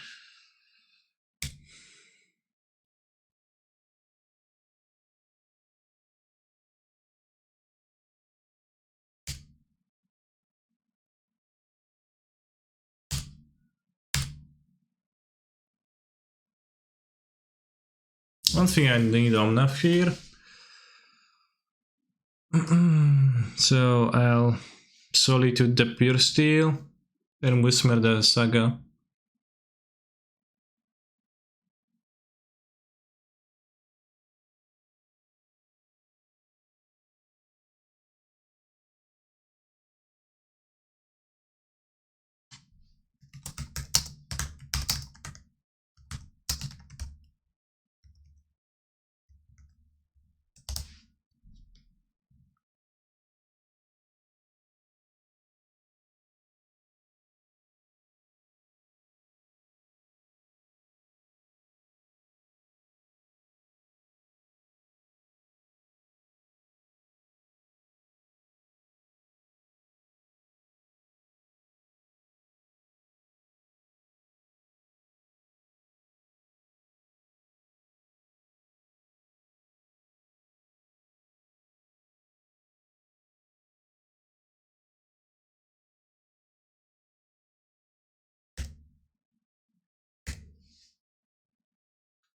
One thing I need Omnath here. So I'll Solitude the Pure Steel, then Wismer the Saga.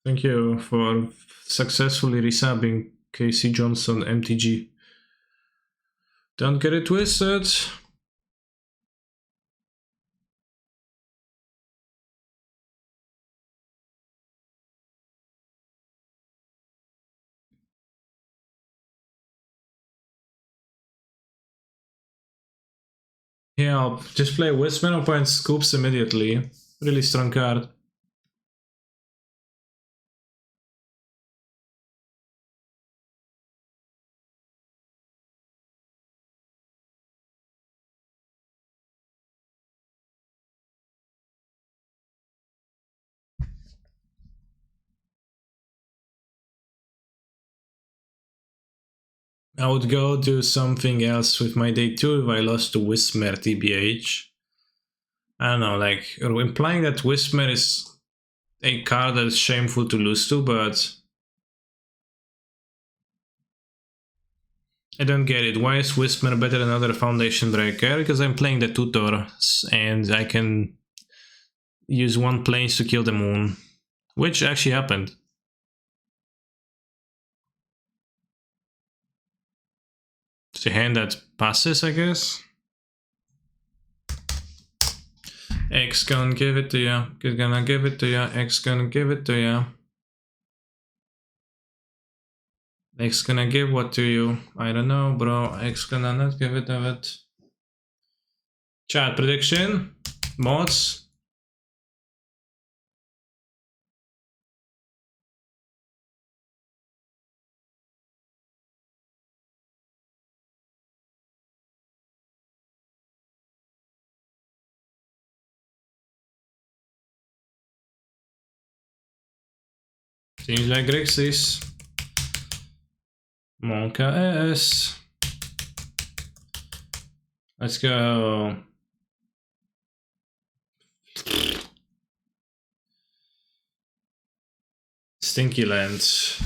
Thank you for successfully resubbing Casey Johnson MTG. Don't get it twisted. Yeah, I'll just play Wismer opponent scoops immediately. Really strong card. I would go do something else with my day 2 if I lost to Wismer TBH. I don't know, like, implying that Wismer is a card that is shameful to lose to, but... I don't get it. Why is Wismer better than other Foundation Breaker? Because I'm playing the Tutors, and I can use one Plains to kill the Moon. Which actually happened. It's a hand that passes, I guess. X gonna give it to ya. X gonna give it to ya. X gonna give it to ya. X gonna give what to you? I don't know, bro. X gonna not give it of it. Chat prediction. Mods. Seems like Grixis. Monka S. Let's go. Stinky Lands.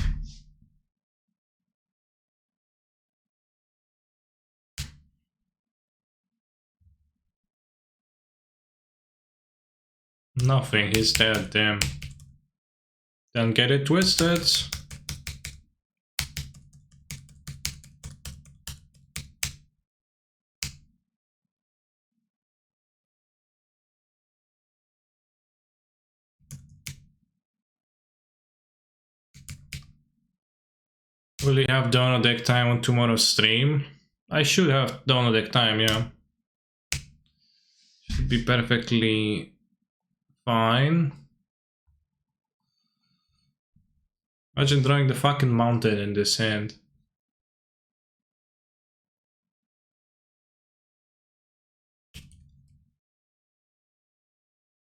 Nothing, he's dead, damn. Don't get it twisted. Will you have Dono deck time on tomorrow's stream? I should have Dono deck time, yeah. Should be perfectly fine. Imagine drawing the fucking mountain in this hand.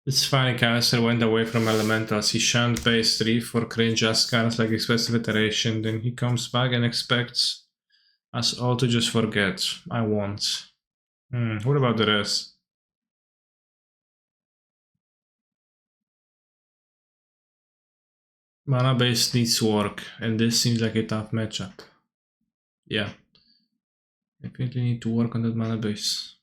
It's funny, Caster went away from Elementals. He shunned base 3 for cringe ass cards like Expressive Iteration. Then he comes back and expects us all to just forget. I won't. What about the rest? Mana base needs work, and this seems like a tough matchup. Yeah. Definitely need to work on that mana base.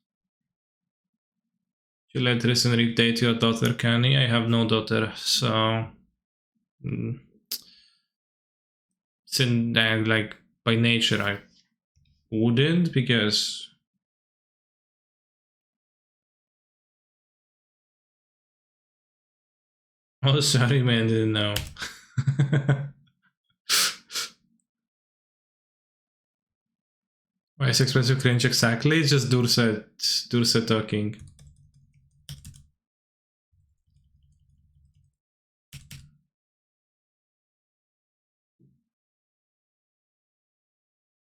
You let Risen Reef date your daughter, Kenny? I have no daughter, so... It's in, like, by nature I wouldn't, because... Oh, sorry man, didn't know. Why is expensive cringe exactly? It's just Dursa talking.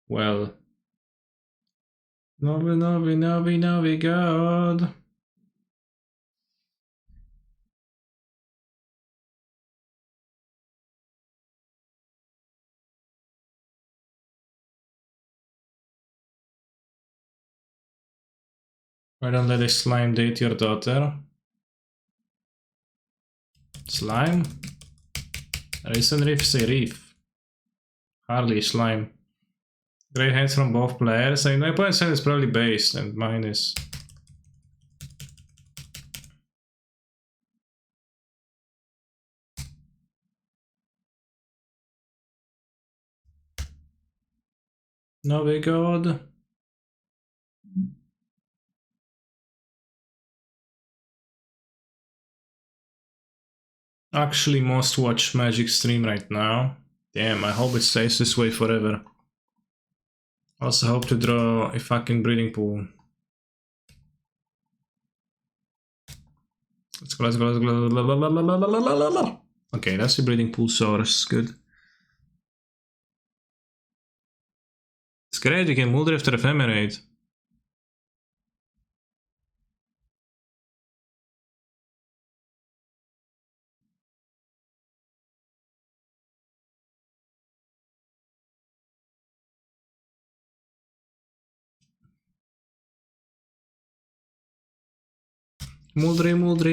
Well, Novi, God. Why don't let a slime date your daughter? Slime? Risen Reef, say Reef. Hardly slime. Great hands from both players. I mean, my opponent's hand is probably based, and mine is. Novi God. Actually, most watch Magic stream right now. Damn, I hope it stays this way forever. Also hope to draw a fucking breeding pool. Let's go. Okay, that's the breeding pool source, good. It's great, you can Muldrift or Ephemerate. Muldrifter.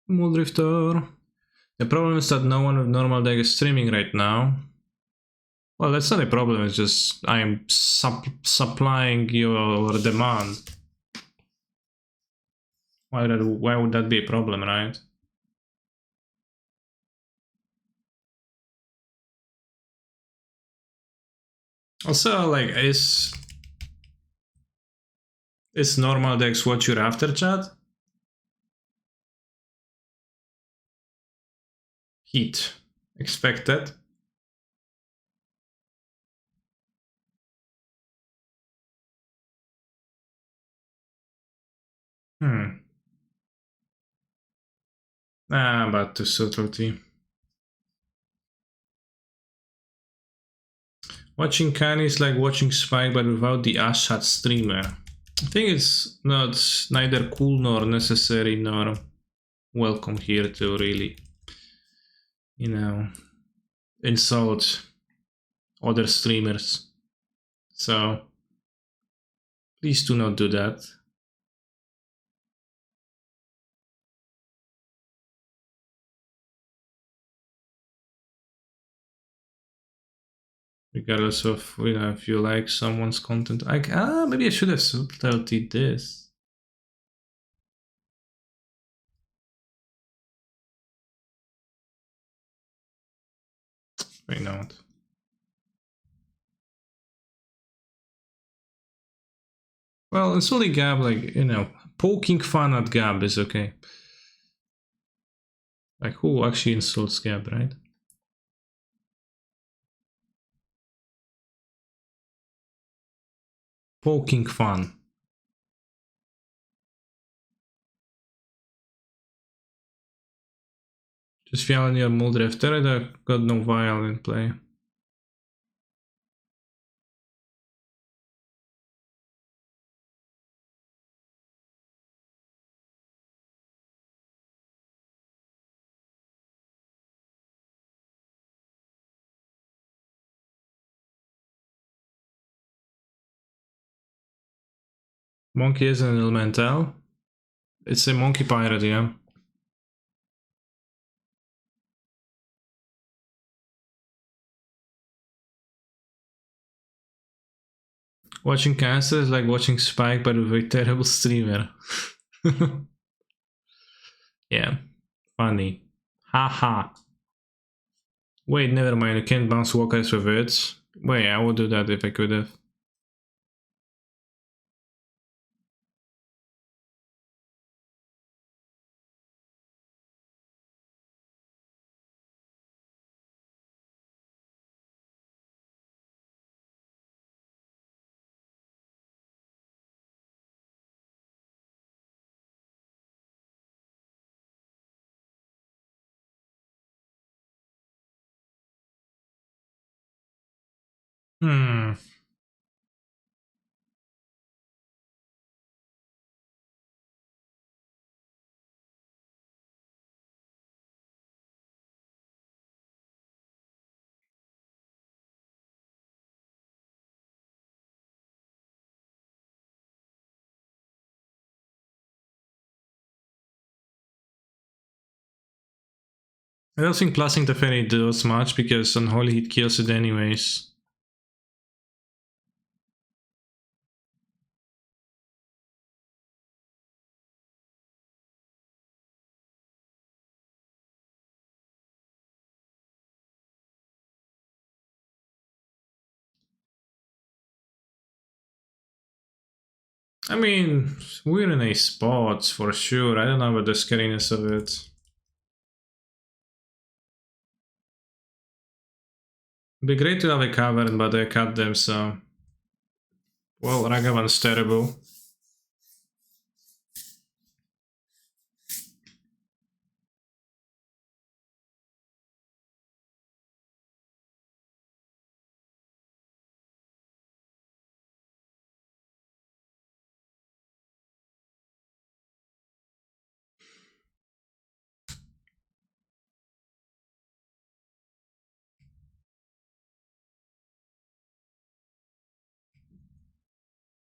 Muldrifter. The problem is that no one with normal deck is streaming right now. Well, that's not a problem, it's just I am supplying your demand. Why would that be a problem, right? Also, like, is normal decks what you're after, chat? Heat. Expected. But too subtlety. Watching Kanye is like watching Spike, but without the Ashad streamer. I think it's not neither cool nor necessary nor welcome here to really, you know, insult other streamers. So please do not do that. Regardless of, you know, if you like someone's content. Maybe I should have subtitled this. Why not? Well, it's only Gab, like, you know, poking fun at Gab is okay. Like, who actually insults Gab, right? Poking fun. Just fjallningar mot efter det, got no violent play. Monkey is an elemental. It's a monkey pirate, yeah. Watching Caster is like watching Spike, but with a terrible streamer. Yeah, funny. Haha. Wait, never mind. You can't bounce walkers with it. Wait, I would do that if I could have. Hmm. I don't think Plusing Teferi does much because Unholy Hit kills it anyways. I mean, we're in a spot for sure. I don't know about the scariness of it. It'd be great to have a cavern, but I cut them, so... Well, Ragavan's terrible.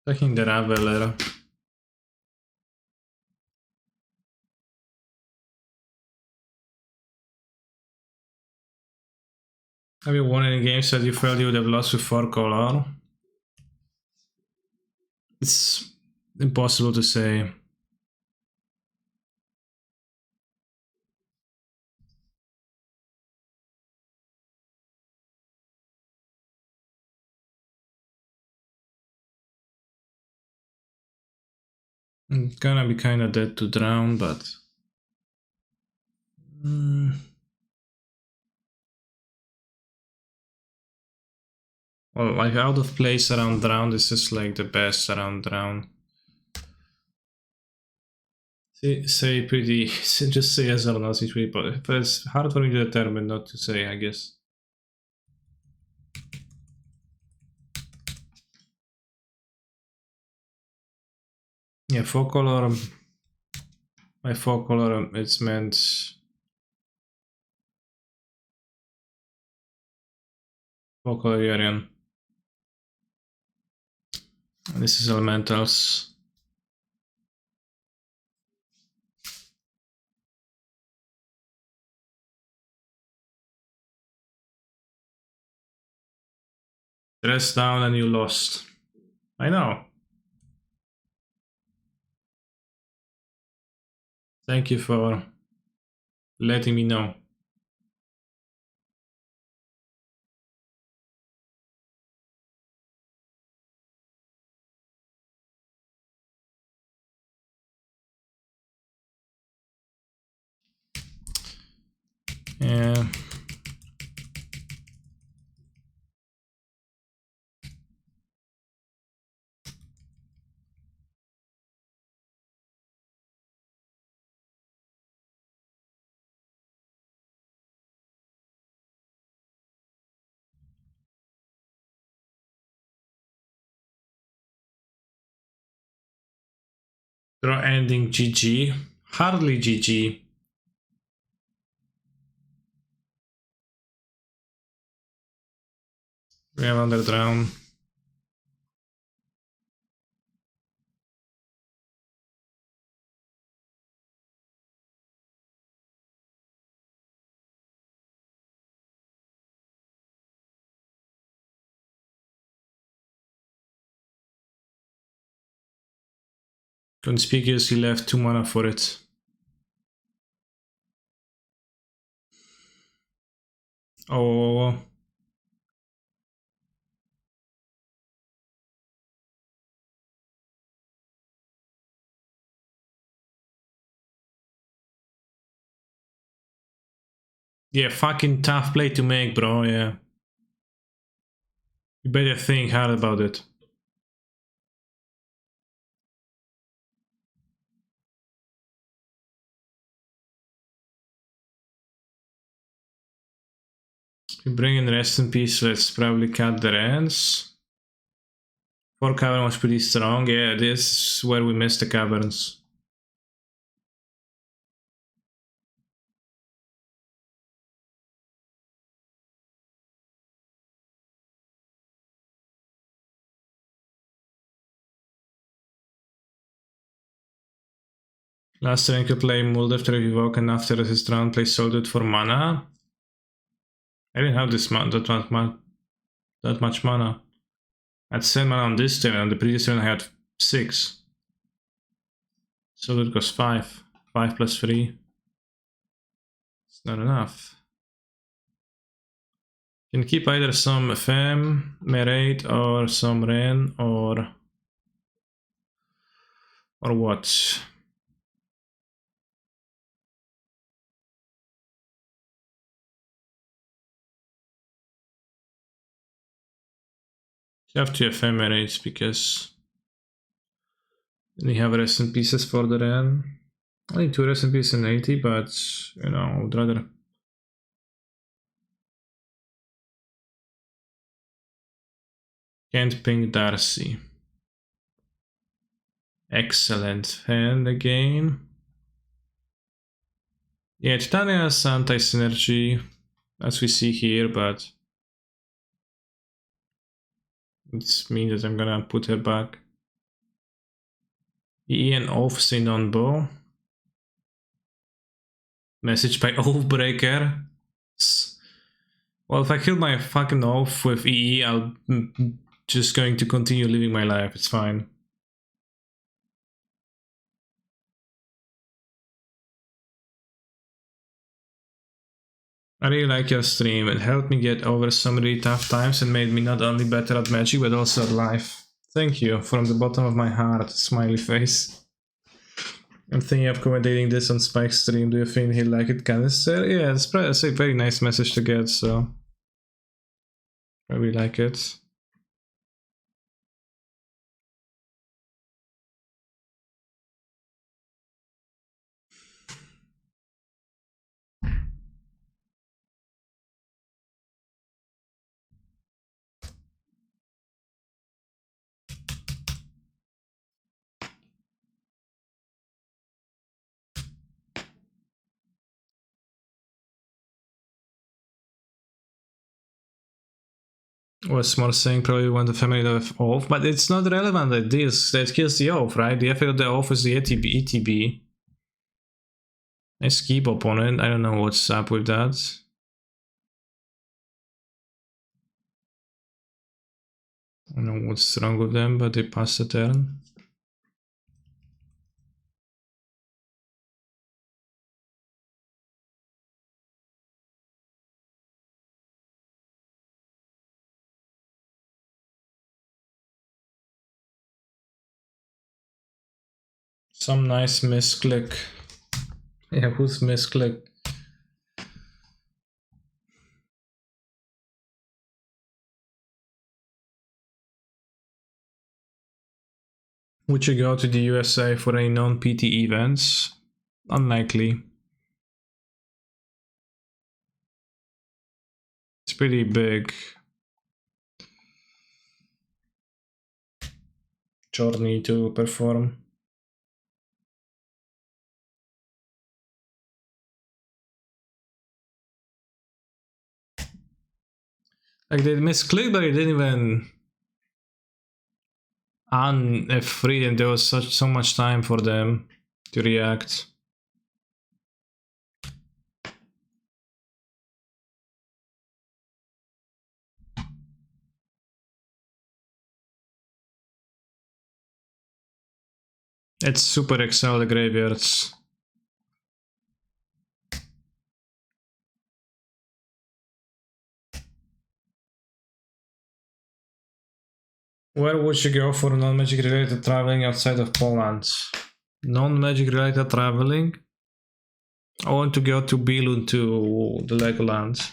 Taking the Raveler. Have you won any games that you felt you would have lost with 4 color? It's impossible to say. I'm gonna be kinda dead to drown, but... Well, like out of place around drown, this is like the best around drown. Say pretty, just say yes or no, it's pretty, but it's hard for me to determine not to say, I guess. Yeah, fog color, by fog color it's meant fog color Yorion. This is elementals. Dress down and you lost. I know. Thank you for letting me know. Yeah. Draw ending GG. Hardly GG. We have under drown. Conspicuously left 2 mana for it. Oh. Yeah, fucking tough play to make, bro, yeah. You better think hard about it. You bring in Rest in Peace, let's probably cut their ends. 4 cavern was pretty strong, yeah, this is where we missed the caverns. Last turn you could play Mold after Evoke and after this round play Solitude for mana. I didn't have this that much mana. I had 7 mana on this turn, and the previous turn I had 6. So it goes 5. 5 plus 3. It's not enough. You can keep either some Femme, Merate, or some Ren, or what? You have 2 Ephemerates because we have Rest in Pieces for the Ren. Only 2 Rest in Pieces in 80, but you know, I would rather. Can't ping Darcy. Excellent hand again. Yeah, Titania has anti-synergy, as we see here, but it means that I'm gonna put her back. Ian Oathsing on bow. Message by Oathbreaker. Well, if I kill my fucking oath with EE, I'll just going to continue living my life, it's fine. I really like your stream, it helped me get over some really tough times and made me not only better at Magic, but also at life. Thank you, from the bottom of my heart, smiley face. I'm thinking of commentating this on Spike's stream. Do you think he'll like it, Canister? Yeah, it's a very nice message to get, so I really like it. Was more saying probably want the family to have off, but it's not relevant that this that kills the off, right? The effect of the off is the ETB. Nice keep opponent. I don't know what's up with that. I don't know what's wrong with them, but they pass the turn. Some nice misclick. Yeah, who's misclick? Would you go to the USA for any non-PT events? Unlikely. It's pretty big journey to perform. Like they misclicked, but it didn't even on F3, and there was so much time for them to react. It's super excel the graveyards. Where would you go for non-magic related traveling outside of Poland? Non-magic related traveling? I want to go to Billund, to the Legoland.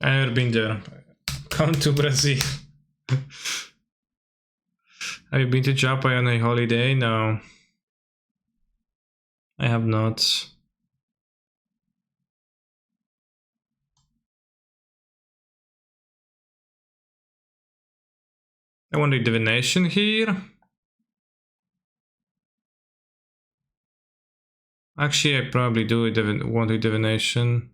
I've never been there. Come to Brazil. Have you been to Japan on a holiday? No. I have not. I want a divination here. Actually, I probably do want a divination.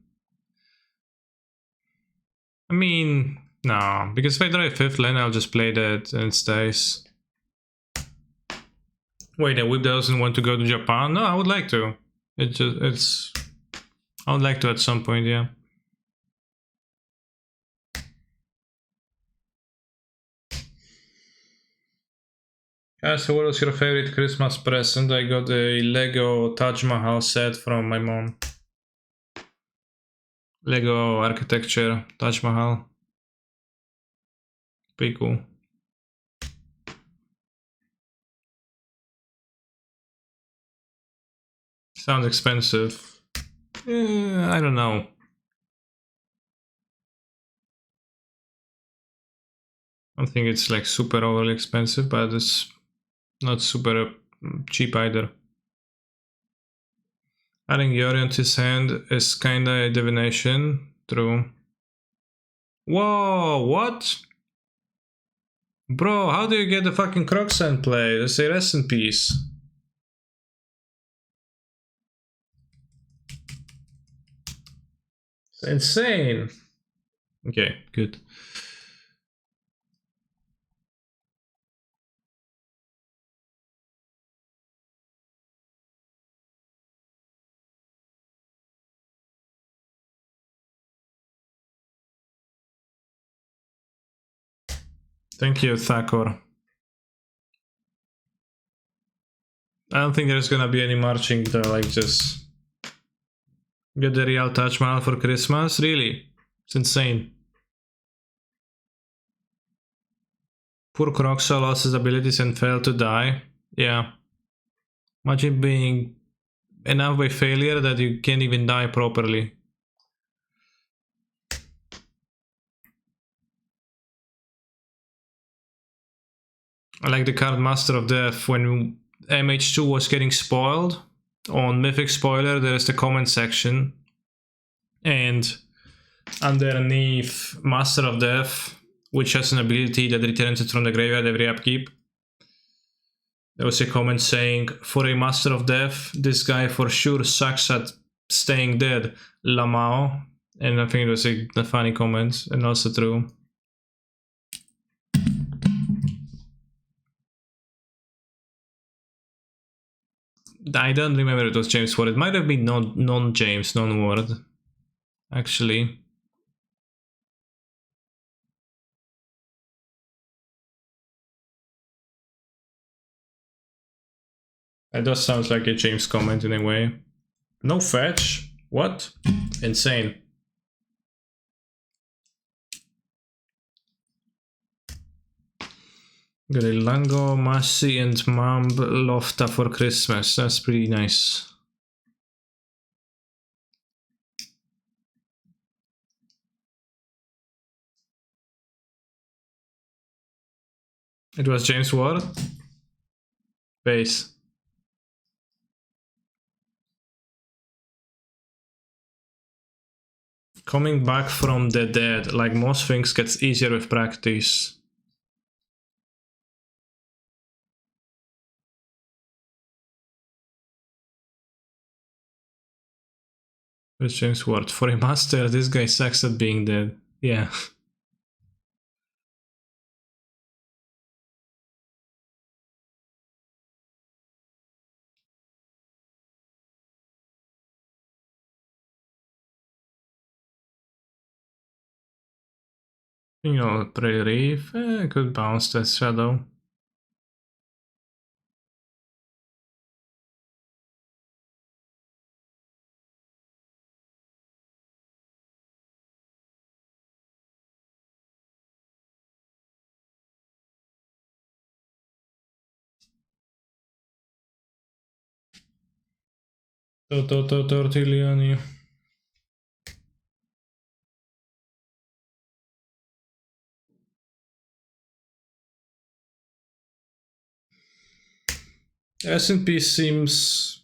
I mean, no, because if I draw a 5th land, I'll just play that and it stays. Wait, the whip doesn't want to go to Japan? No, I would like to. I would like to at some point, yeah. So what was your favorite Christmas present? I got a Lego Taj Mahal set from my mom. Lego architecture, Taj Mahal. Pretty cool. Sounds expensive. I don't know. I don't think it's like super overly expensive, but it's not super cheap either. Adding Yori onto his hand is kinda a divination. True. Whoa, what? Bro, how do you get the fucking Crocsand play? They say rest in peace. It's insane. Okay, good. Thank you, Thakor. I don't think there's gonna be any marching, though, like just Get the real Taj Mahal for Christmas? Really? It's insane. Poor Croxa lost his abilities and failed to die. Yeah. Imagine being enough by failure that you can't even die properly. I like the card Master of Death. When MH2 was getting spoiled, on Mythic Spoiler there is the comment section, and underneath Master of Death, which has an ability that returns it from the graveyard every upkeep, there was a comment saying, for a Master of Death, this guy for sure sucks at staying dead, Lamao. And I think it was a funny comment, and also true. I don't remember it was James Ward. It might have been non-James, non-Ward, actually. It does sound like a James comment in a way. No fetch? What? Insane. Got a Lango, Massey, and Mamb Lofta for Christmas. That's pretty nice. It was James Ward. Base. Coming back from the dead, like most things, gets easier with practice. Where's James Ward? For a master, this guy sucks at being dead. Yeah. You know, Prairie Reef, could bounce that shadow. Tortigliani. S&P seems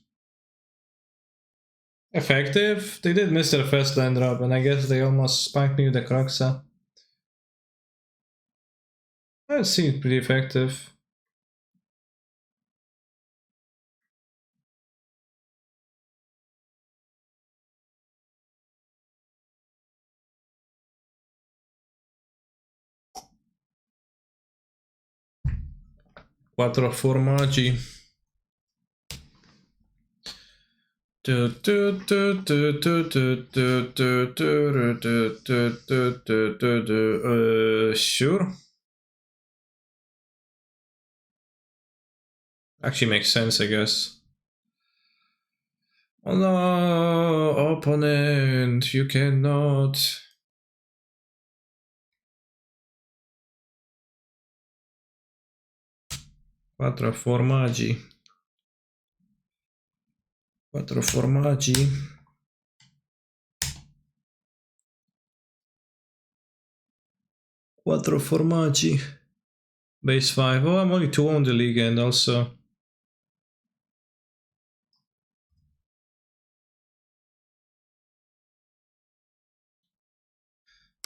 effective. They did miss their first land drop, and I guess they almost spanked me with the Croxa. That seems pretty effective. Quattro formaggi. Sure. Actually makes sense, I guess. Oh no, opponent, you cannot. Quattro formaggi. Quattro formaggi. Quattro formaggi. Base 5. Oh, I'm only 2 on the league, and also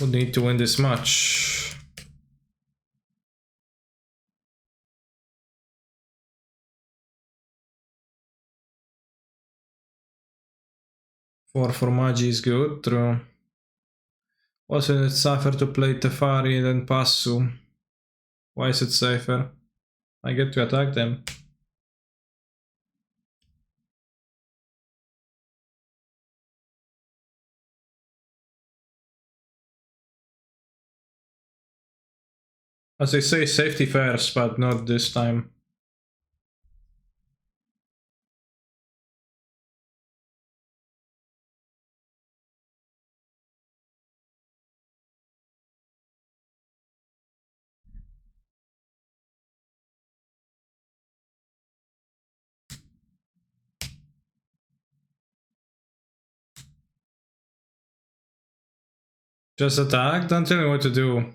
would need to win this match. Four formaggi is good, true. Wasn't it safer to play Tefari than Passu? Why is it safer? I get to attack them. As they say, safety first, but not this time. Just attack? Don't tell me what to do.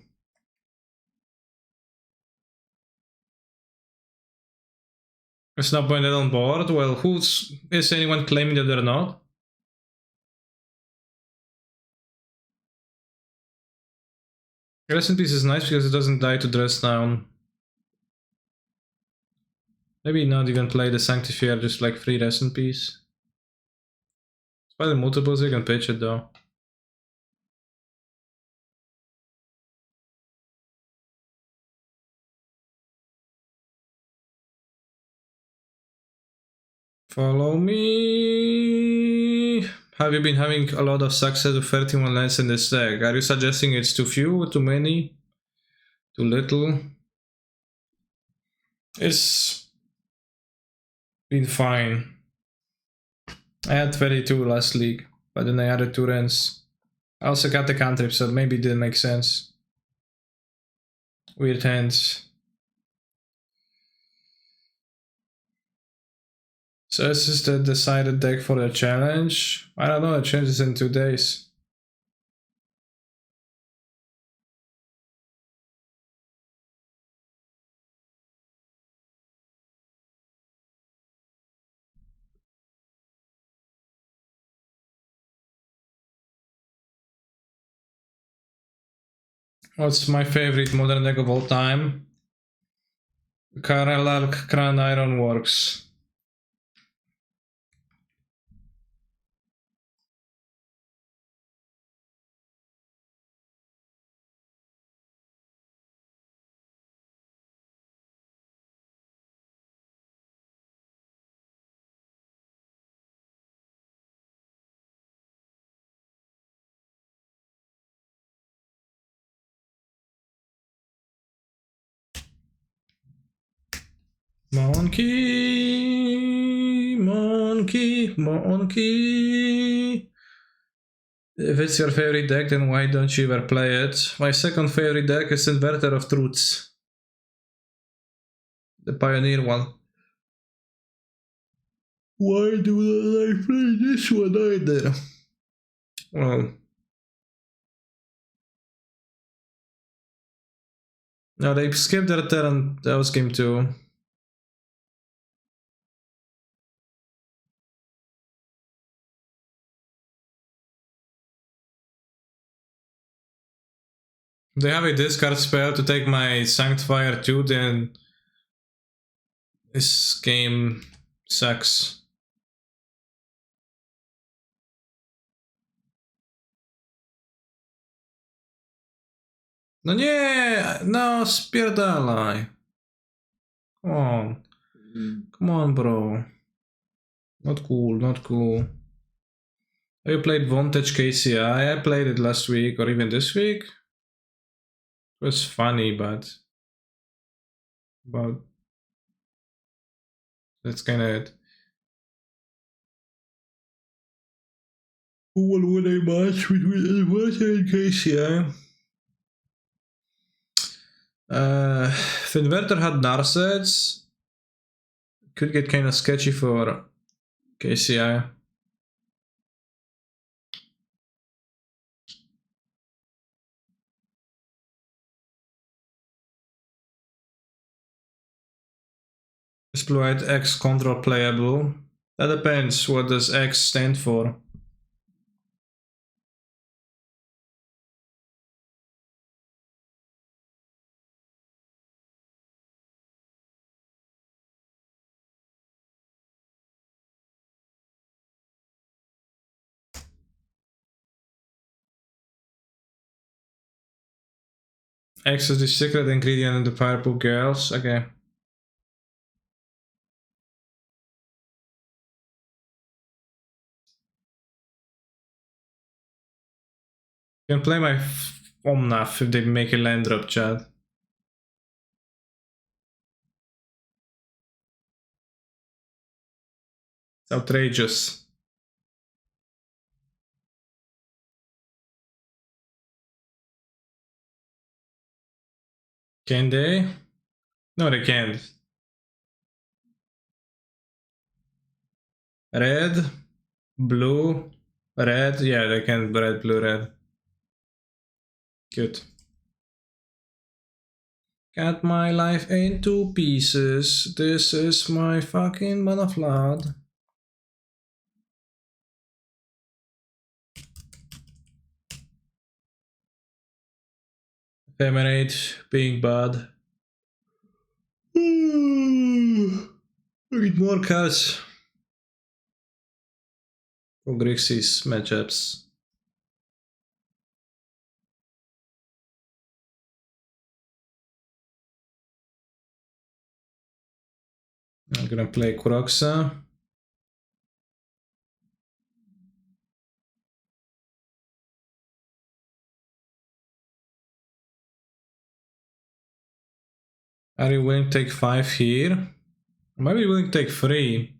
It's not pointed on board? Well, is anyone claiming that they're not? Rest in Peace is nice because it doesn't die to dress down. Maybe not even play the Sanctifier, just like free Rest in Peace. It's probably multiples, you can pitch it though. Follow me. Have you been having a lot of success with 31 lands in this deck? Are you suggesting it's too few, too many, too little? It's been fine. I had 22 last league, but then I added 2 rents. I also got the cantrip, so maybe it didn't make sense. Weird hands. So this is the decided deck for the challenge. I don't know, it changes in 2 days. What's my favorite modern deck of all time? Karel Crown Iron Works. Monkey, monkey, monkey. If it's your favorite deck, then why don't you ever play it? My second favorite deck is Inverter of Truths. The Pioneer one. Why do I play this one either? Well... No, they skipped their turn. That was game 2. They have a discard spell to take my Sanctifier too, then this game sucks. No nie! No, spierdalaj. Come on. Come on, bro. Not cool, not cool. Have you played Vantage KCI? I played it last week or even this week. It was funny, but that's kinda it. Who will win a match between Vantage and KCI? If Inverter had Narsets, could get kinda sketchy for KCI. Exploit X control playable. That depends. What does X stand for? X is the secret ingredient in the Firepool Girls. Okay. You can play my Omnath if they make a land drop, chat. It's outrageous. Can they? No, they can't. Red, blue, red. Yeah, they can red, blue, red. Good. Cut my life into pieces. This is my fucking mana flood. Ephemerate being bad. Need more cards for Grixis matchups. I'm gonna play Kuroxa. Are you willing to take 5 here? Maybe willing to take 3.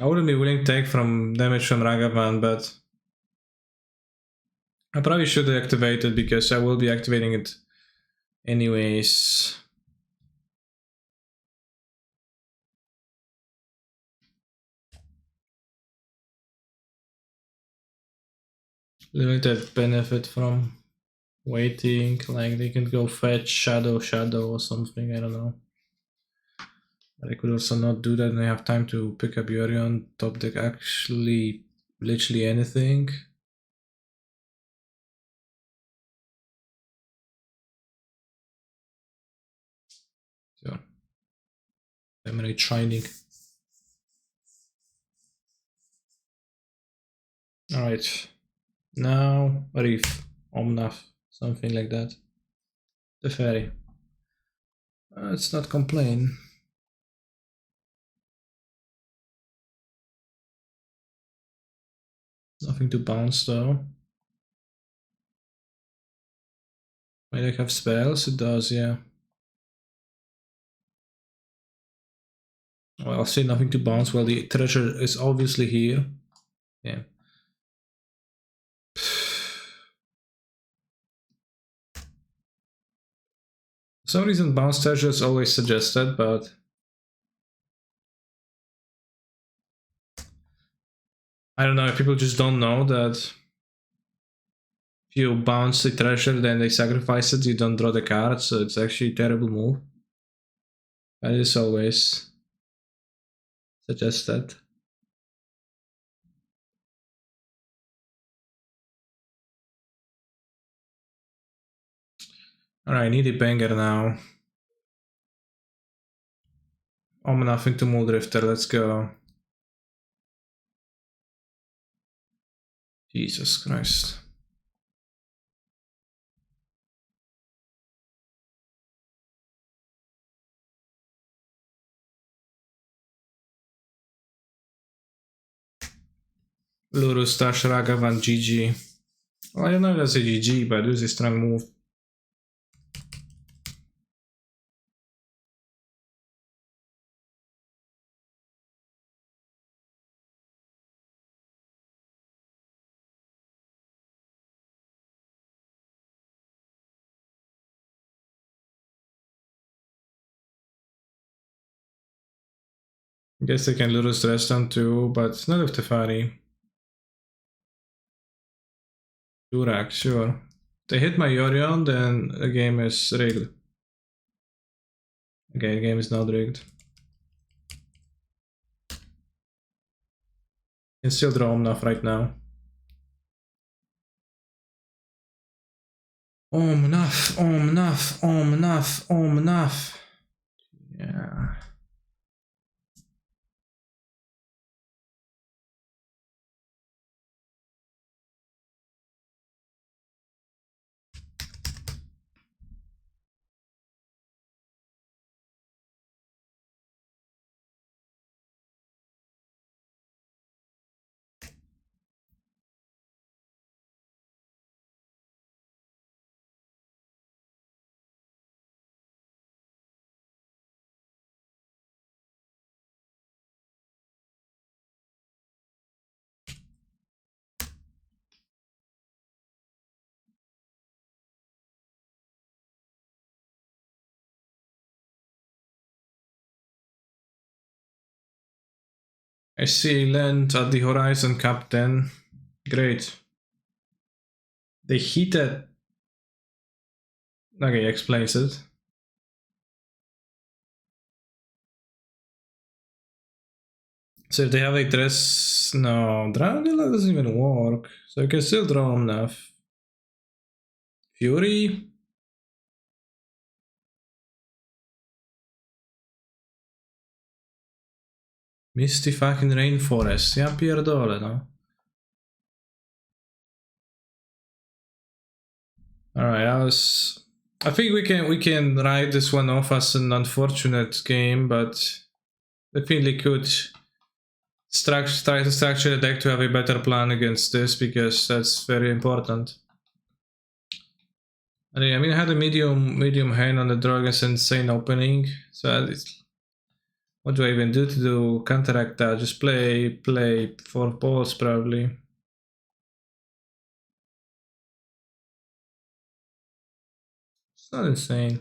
I wouldn't be willing to take from damage from Ragavan, but I probably should activate it because I will be activating it anyways. Limited benefit from waiting, like they can go fetch Shadow or something, I don't know. But I could also not do that and I have time to pick up Yorion, top deck actually literally anything. So, Emerald Shining. Alright, now Reef, Omnath, something like that. The Fairy. Let's not complain. Nothing to bounce though. Might I have spells? It does, yeah. Well, I'll say nothing to bounce. Well, the treasure is obviously here. Yeah. For some reason, bounce treasure is always suggested, but I don't know if people just don't know that if you bounce the treasure, then they sacrifice it, you don't draw the card, so it's actually a terrible move. But it is always suggested. Alright, I need a banger now. Nothing to Muldrifter, let's go. Jesus Christ. Lurus, Dash, Ragavan, GG. Well, I don't know if that's a GG, but it was a strong move. I guess they can Lurus Dresden too, but not with Teferi. Durak, sure. If they hit my Yorion, then the game is rigged. Okay, the game is not rigged. Can still draw enough right now. Enough. Yeah. I see land at the horizon, Captain. Great. They heated. Okay, explains it. So if they have a dress, no, Dragonilla doesn't even work. So you can still draw enough. Fury. Misty fucking rainforest. Ja pierdolę, no. Alright, I think we can write this one off as an unfortunate game, but definitely could try to structure the deck to have a better plan against this, because that's very important. I mean, I had a medium hand on the draw against insane opening, so what do I even do to counteract that? Just play 4 balls probably. It's not insane.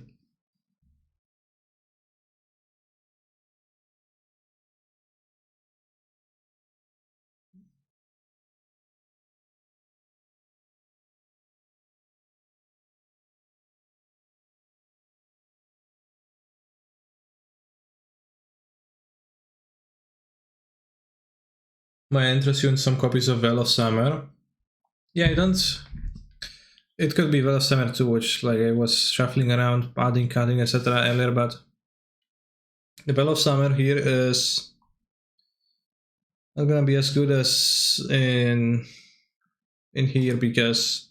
Might interest you in some copies of Veil of Summer. Yeah, I don't. It could be Veil of Summer too, which like I was shuffling around, adding, cutting, etc. earlier, but the Veil of Summer here is not gonna be as good as in here, because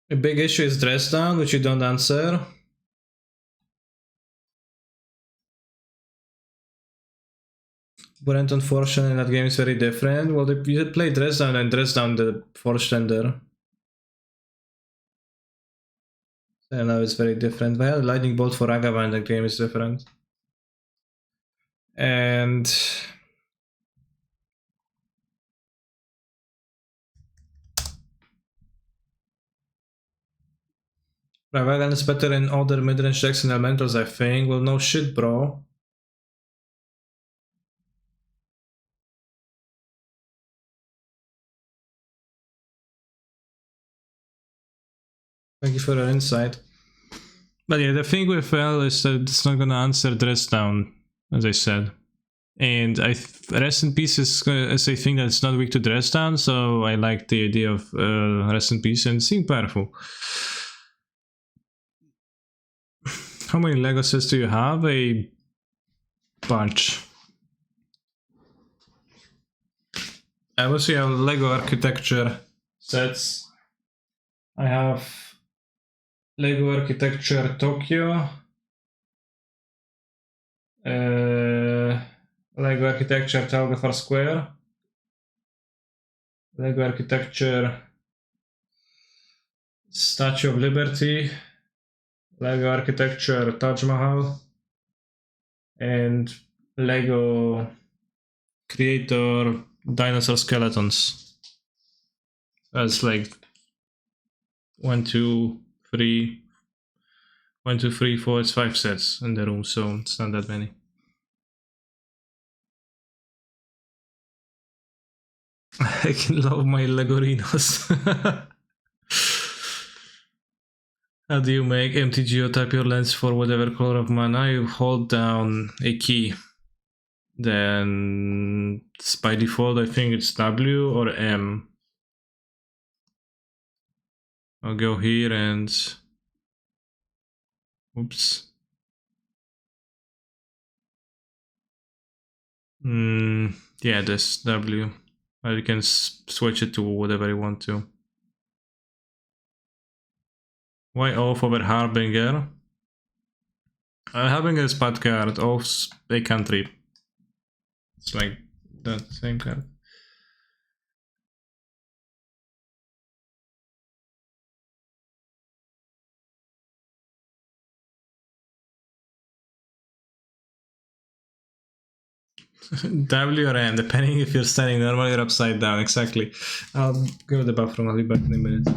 a big issue is Dress Down, which you don't answer. Brenton Fortune in that game is very different. Well, you did play Dress Down and Dress Down the Fortune there. I know it's very different. If I had a Lightning Bolt for Ragavan, the game is different. And Ragavan is better in other midrange decks and elementals, I think. Well, no shit, bro. Thank you for your insight. But yeah, the thing with Vel is that it's not gonna answer Dress Down, as I said. And Rest in Peace is a thing that's not weak to Dress Down, so I like the idea of Rest in Peace and seem powerful. How many Lego sets do you have? A bunch. I also have Lego architecture sets. I have Lego Architecture Tokyo, Lego Architecture Trafalgar Square, Lego Architecture Statue of Liberty, Lego Architecture Taj Mahal, and Lego Creator Dinosaur Skeletons. That's like 1, 2, 3, 4, it's 5 sets in the room, so it's not that many. I can love my Legorinos. How do you make MTGO type your lands for whatever color of mana? You hold down a key. Then by default, I think it's W or M. I'll go here and... Oops. Yeah, this W. I can switch it to whatever I want to. Why off over Harbinger? Harbinger is bad card. Off's a cantrip. It's like that same card. W or M, depending if you're standing normally or upside down. Exactly. I'll go to the bathroom. I'll be back in a minute.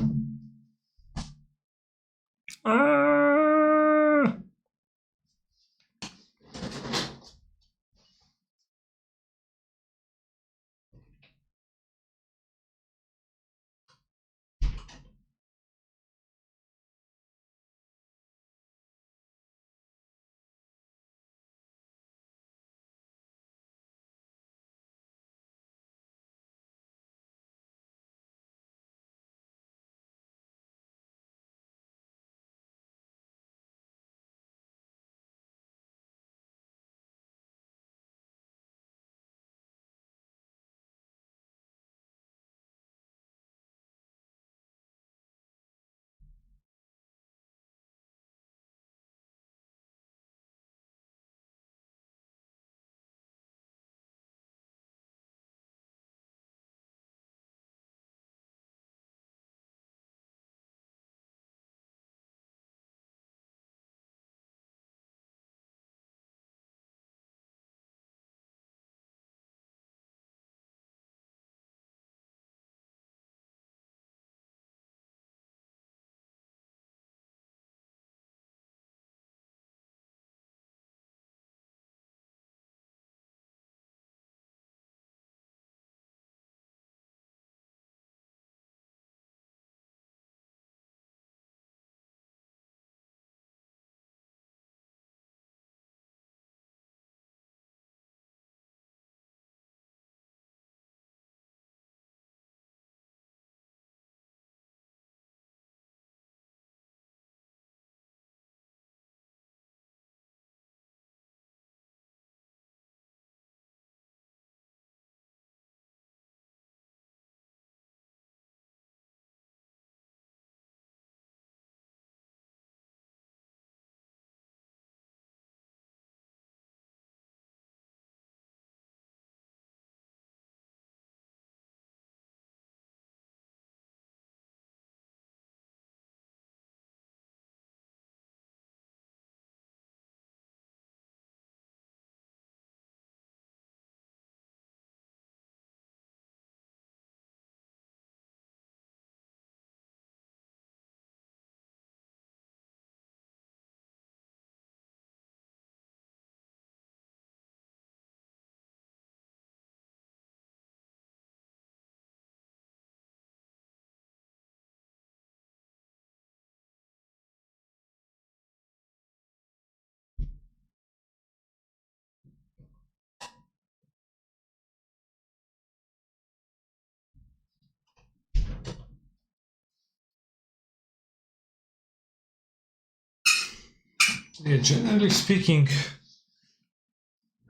Yeah, generally speaking,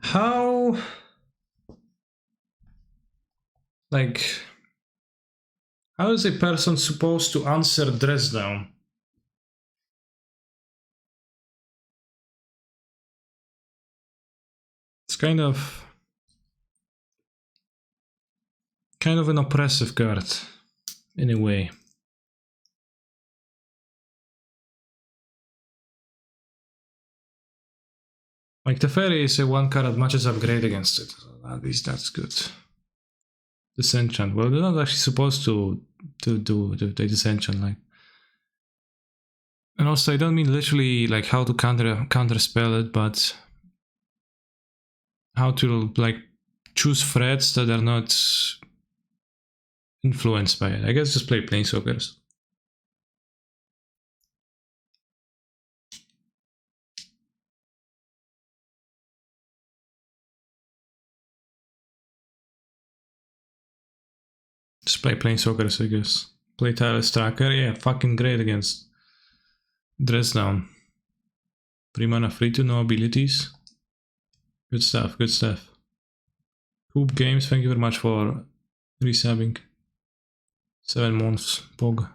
how is a person supposed to answer dress down? It's kind of an oppressive card in a way. Like the fairy is a 1 card matches upgrade against it. So at least that's good. Disenchant. Well, they're not actually supposed to do the disenchant, like. And also, I don't mean literally like how to counter spell it, but how to like choose threats that are not influenced by it. I guess just play Planeswalkers. Just play Planeswalkers, I guess. Play Tireless Tracker, yeah, fucking great against Dress Down. 3 mana free to no abilities. Good stuff, good stuff. Hoop Games, thank you very much for resubbing. 7 months, Pog.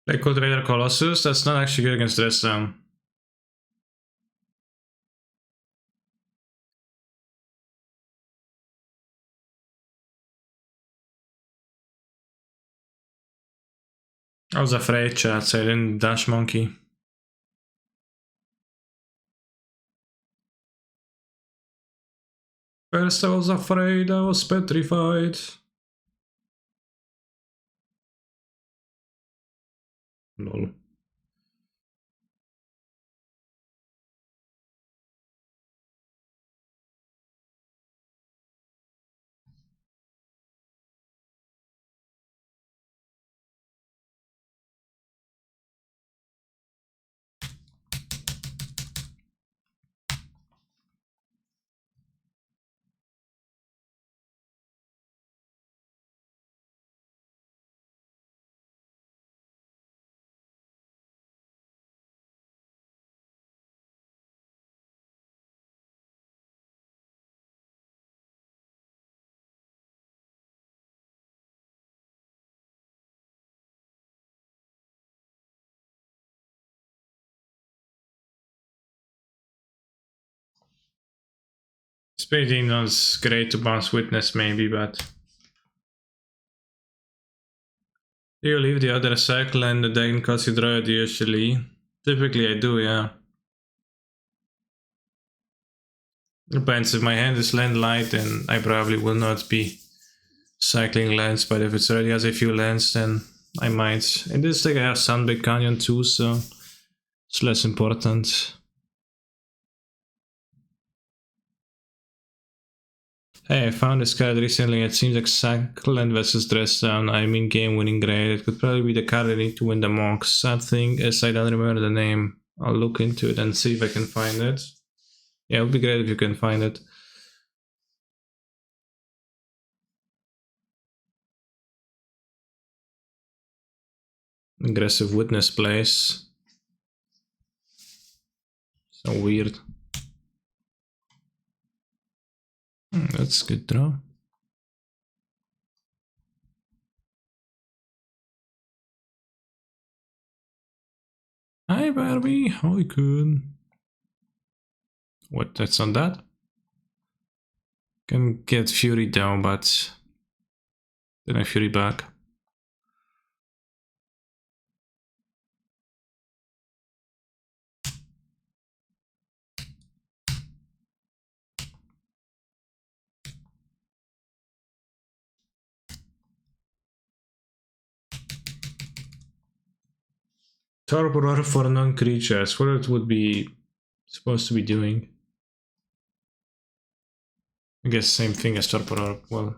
Play Code Raider Colossus, that's not actually good against Dress Down. I was afraid, chat, so I didn't dash monkey. First I was afraid, I was petrified. Lol. Spading was great to bounce Witness maybe, but... Do you leave the other cycle and the deck because you draw it usually? Typically I do, yeah. Depends, if my hand is land light then I probably will not be cycling lands, but if it already has a few lands then I might. In this deck I have Sunbig Canyon too, so it's less important. Hey, I found this card recently. It seems like Sackland versus Dress Down. I mean, game winning grade. It could probably be the card I need to win the Monks. Sad thing is, I don't remember the name. I'll look into it and see if I can find it. Yeah, it would be great if you can find it. Aggressive Witness plays. So weird. That's a good draw. Hi Barbie, how you good? What, that's on that? Can get Fury down, but Then I Fury back. Torpor for non-creatures. What it would be supposed to be doing? I guess same thing as Torpor. Well,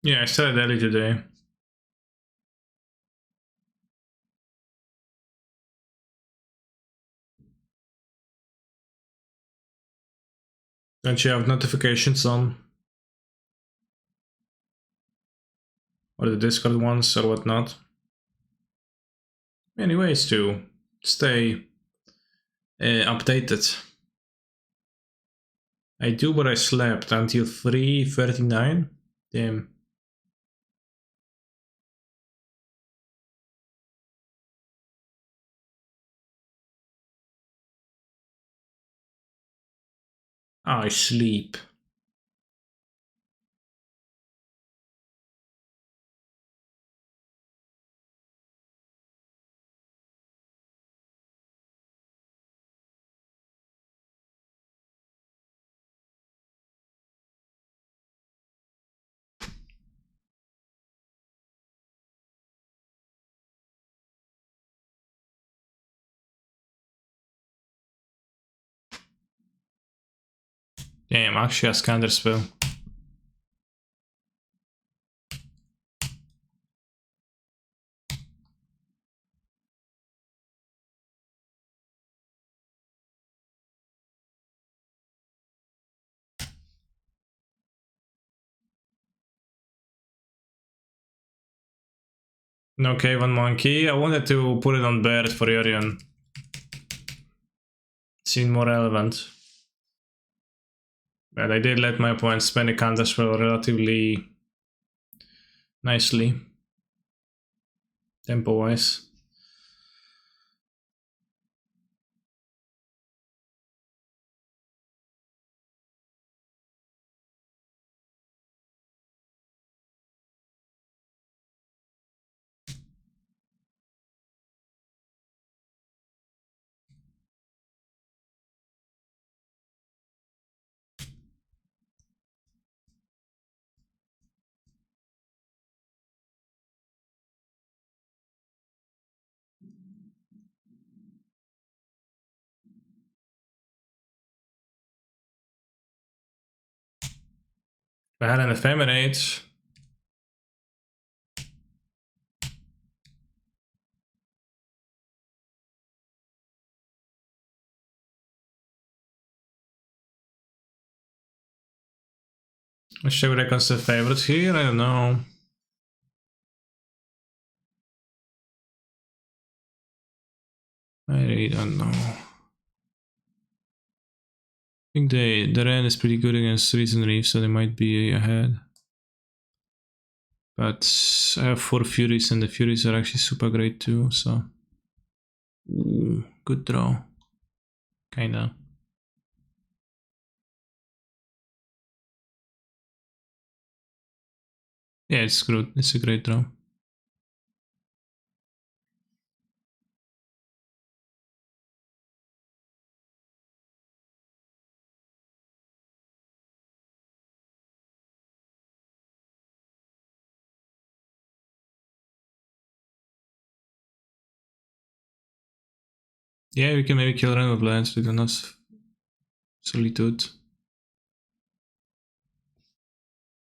yeah, I started early today. Don't you have notifications on? Or the Discord ones or whatnot? Many ways to stay updated. I do, but I slept until 3:39. Damn. I sleep. Damn, actually a Skander spell. No Cave on Monkey. I wanted to put it on Bird for Yorion. Seemed more relevant. But I did let my opponent spend a counter spell relatively nicely. Tempo wise. If I had an Ephemerate. Should I consider favorite here? I don't know. I really don't know. I think the Ren is pretty good against Reason Reef, so they might be ahead. But I have 4 Furies, and the Furies are actually super great too, so... Ooh, good draw. Kinda. Yeah, it's good. It's a great draw. Yeah, we can maybe kill Ren with Lance with enough Solitude.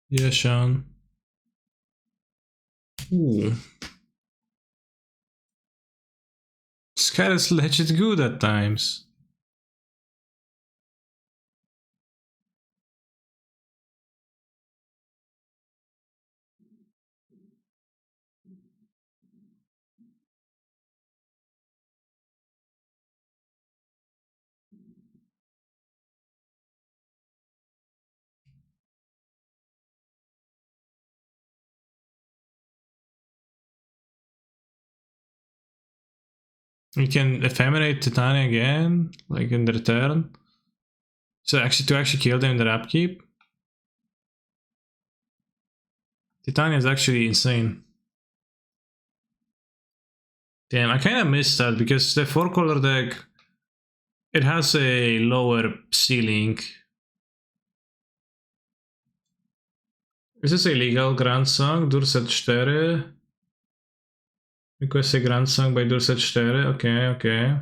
Yeah, Sean. Ooh. Sky is legit good at times. We can ephemerate Titania again, like in the return. So actually, to actually kill them in their upkeep. Titania is actually insane. Damn, I kind of missed that because the 4-color deck, it has a lower ceiling. Is this illegal? Grand Song, Durset 4. Request a Grand Song by Durset 4. Okay, okay.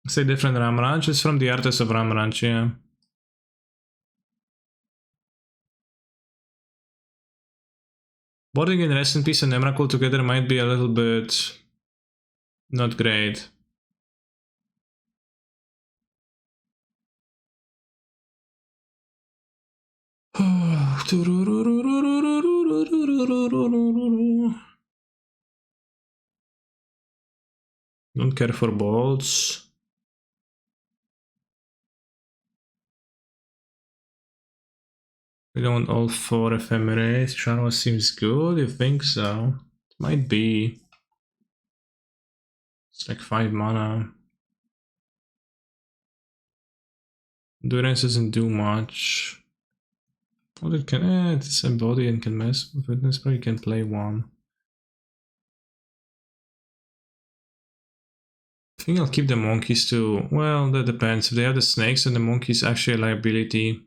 It's a different Ram Ranch. It's from the artist of Ram Ranch, yeah. Boarding and Rest in Peace and Emrakul together might be a little bit not great. Don't care for bolts. We don't want all 4 ephemerate. Charma seems good. You think so? It might be. It's like 5 mana. Endurance doesn't do much. What it can it's embody and can mess with it. This probably can play 1. I think I'll keep the monkeys too. Well, that depends. If they have the snakes and the monkeys actually a liability.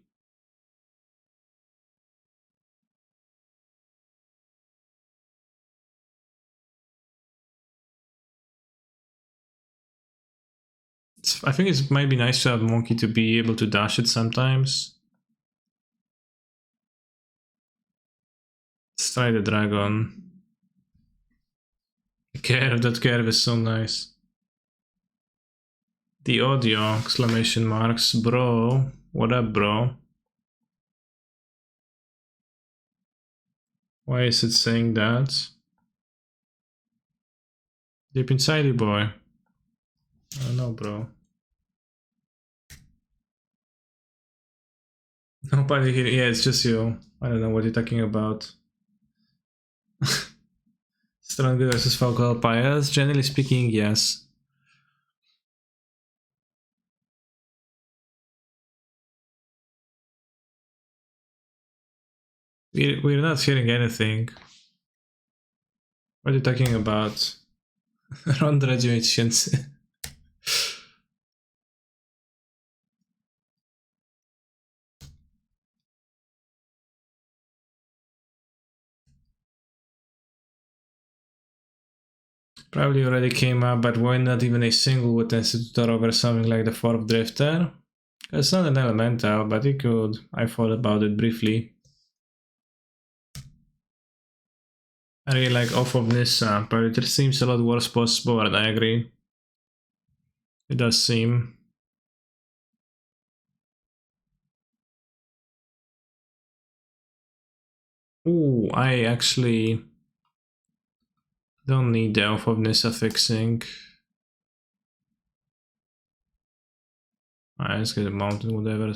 I think it might be nice to have monkey to be able to dash it sometimes. Let's try the dragon. That curve is so nice. The audio, exclamation marks, bro. What up, bro? Why is it saying that? Deep inside you, boy. I don't know, bro. Nobody here. Yeah, it's just you. I don't know what you're talking about. Stronger versus focal bias? Generally speaking, yes. We're not hearing anything. What are you talking about? Ronda 9000. Probably already came up, but why not even a single with Institutor over something like the 4th Drifter? It's not an elemental, but it could. I thought about it briefly. I really like Off of Nissa, but it just seems a lot worse post-board, I agree. It does seem. Ooh, I actually don't need the Off of Nissa fixing. Alright, let's get a mountain, whatever.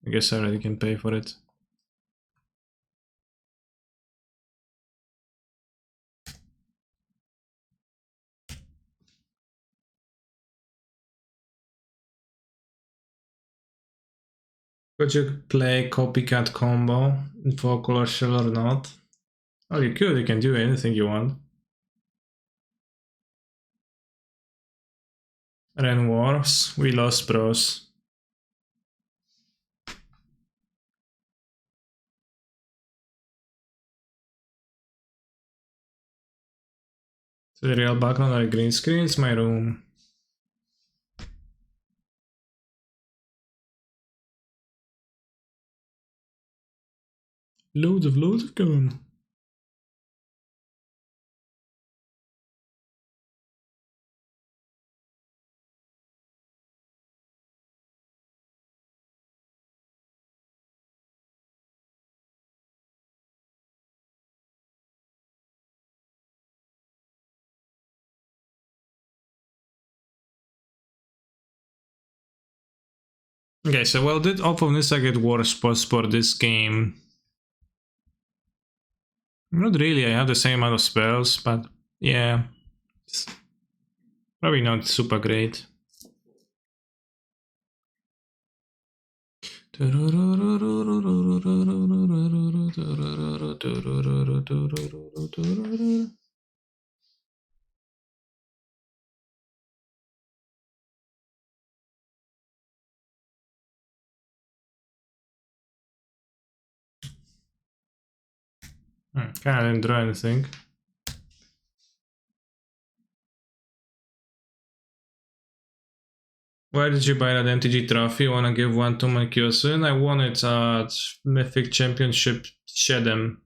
I guess I already can pay for it. Could you play copycat combo in 4-color shell or not? Oh, you could, you can do anything you want. Ren Wars, we lost, bros. The real background or green screen? It's my room. Loads of coming. Okay, so well, did Opponista get worse spots for this game? Not really, I have the same amount of spells, but yeah, it's probably not super great. Kinda didn't draw anything. Why did you buy that MTG trophy? Wanna give one to my Kyosun? I won it at Mythic Championship Shedem.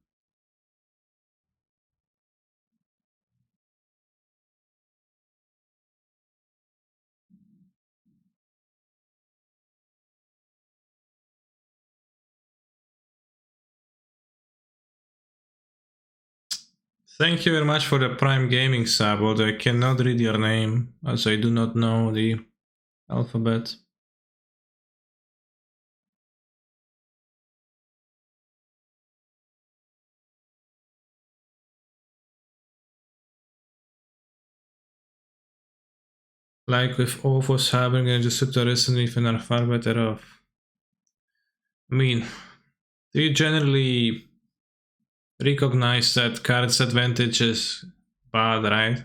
Thank you very much for the Prime Gaming sub, although I cannot read your name, as I do not know the alphabet. Like with all of us having registered to listen if are far better off. I mean, do you generally recognize that card's advantage is bad, right?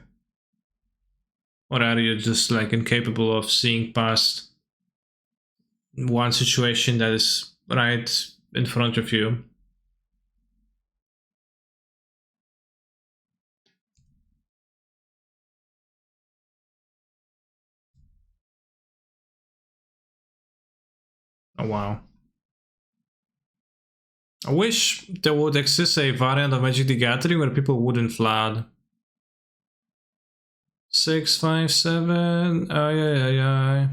Or are you just like incapable of seeing past one situation that is right in front of you? Oh wow. I wish there would exist a variant of Magic the Gathering where people wouldn't flood. 6, 5, 7. Ay.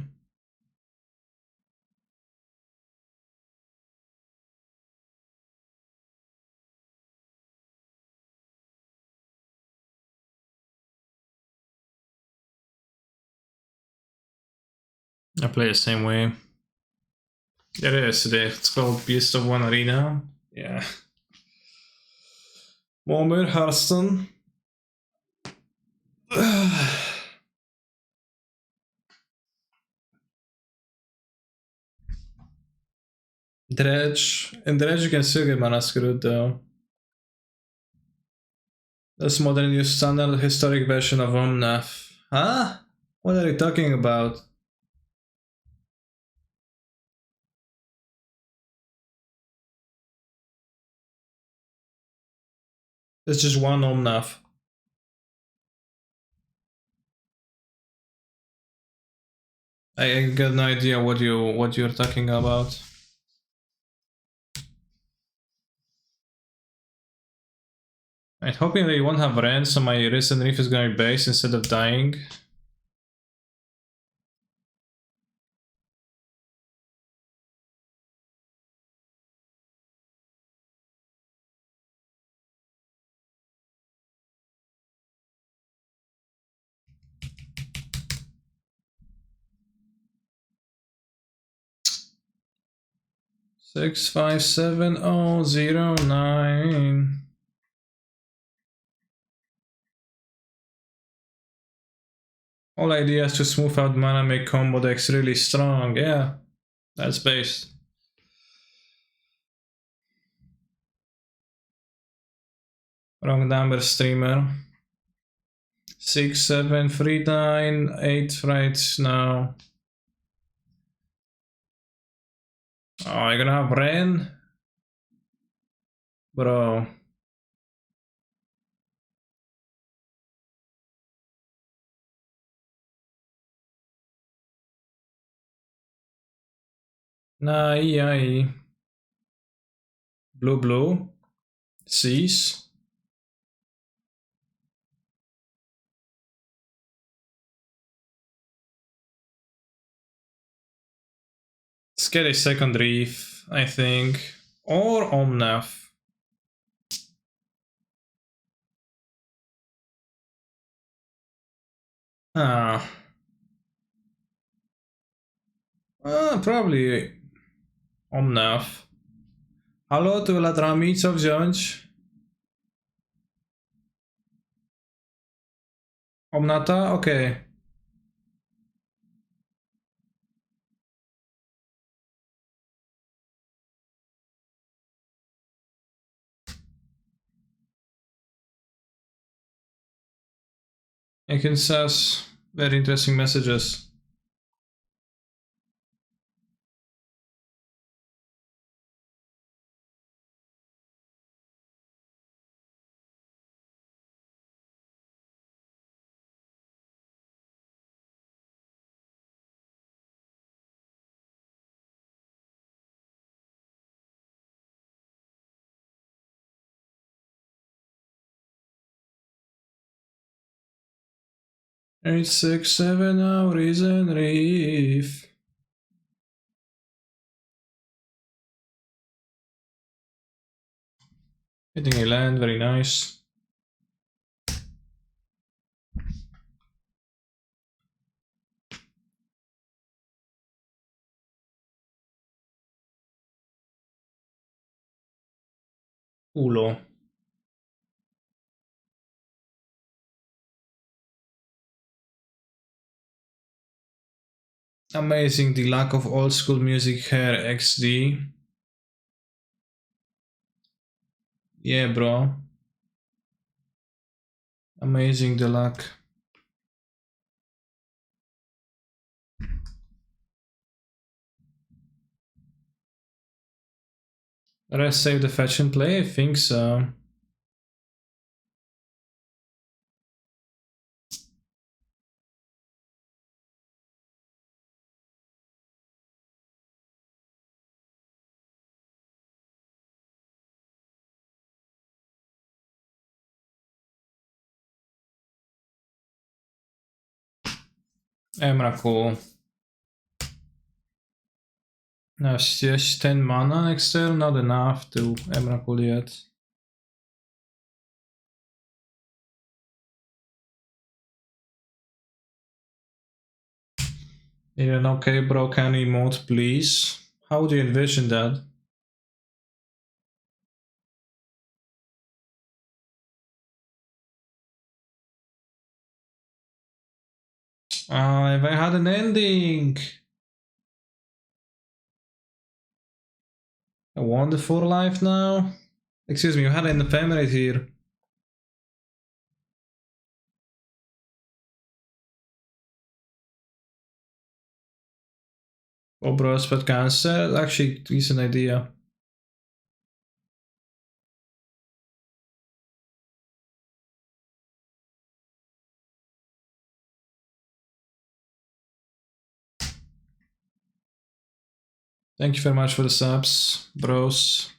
I play the same way. There it is today. It's called Beast of One Arena. Yeah. Momir Hearthstone. Dredge. In Dredge you can still get mana screwed though. That's modern new standard historic version of Omnath. Huh? What are you talking about? It's just one Omnath. I got no idea what you're talking about. I'm hoping they won't have Ren, so my Risen Reef is gonna be base instead of dying. Six, 5, 7, 0, 0, 9. Whole idea is to smooth out mana, make combo decks really strong. Yeah, that's based. Wrong number, streamer. 6, 7, 3, 9, 8 right now. Oh, you're gonna have Ren? Bro. Ai. Blue. Cease. Let's get a second reef, I think. Or Omnath. Probably Omnath. Halo, tu latrami, co wziąć? Omnata? Okej. I can says very interesting messages. Eight, 6, 7 hours and reef. Hitting a land, very nice. Culo. Amazing, the lack of old school music here, XD. Yeah, bro. Amazing, the lack. Rest save the fetch and play? I think so. Emrakul. No, just 10 mana next turn, not enough to Emrakul yet. Even okay, bro, can emote, please? How would you envision that? If I had an ending! A wonderful life now? Excuse me, you had an ephemerate here. Oh, bro, but cancer? Actually, decent idea. Thank you very much for the subs, bros.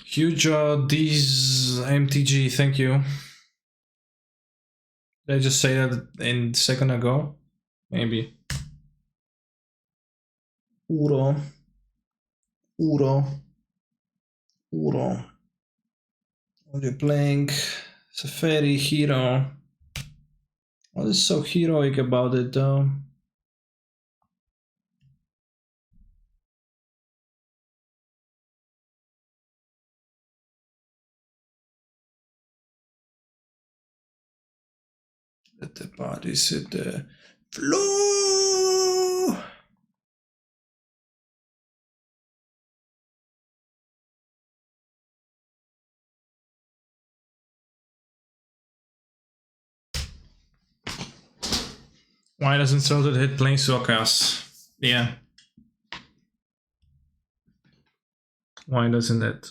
Huge D's MTG, thank you. Did I just say that in a second ago? Maybe. Uro. What are you playing? Safari Hero. What is so heroic about it though? Let the bodies hit the floor. Why doesn't Throated hit Planeswalkers? Yeah. Why doesn't it?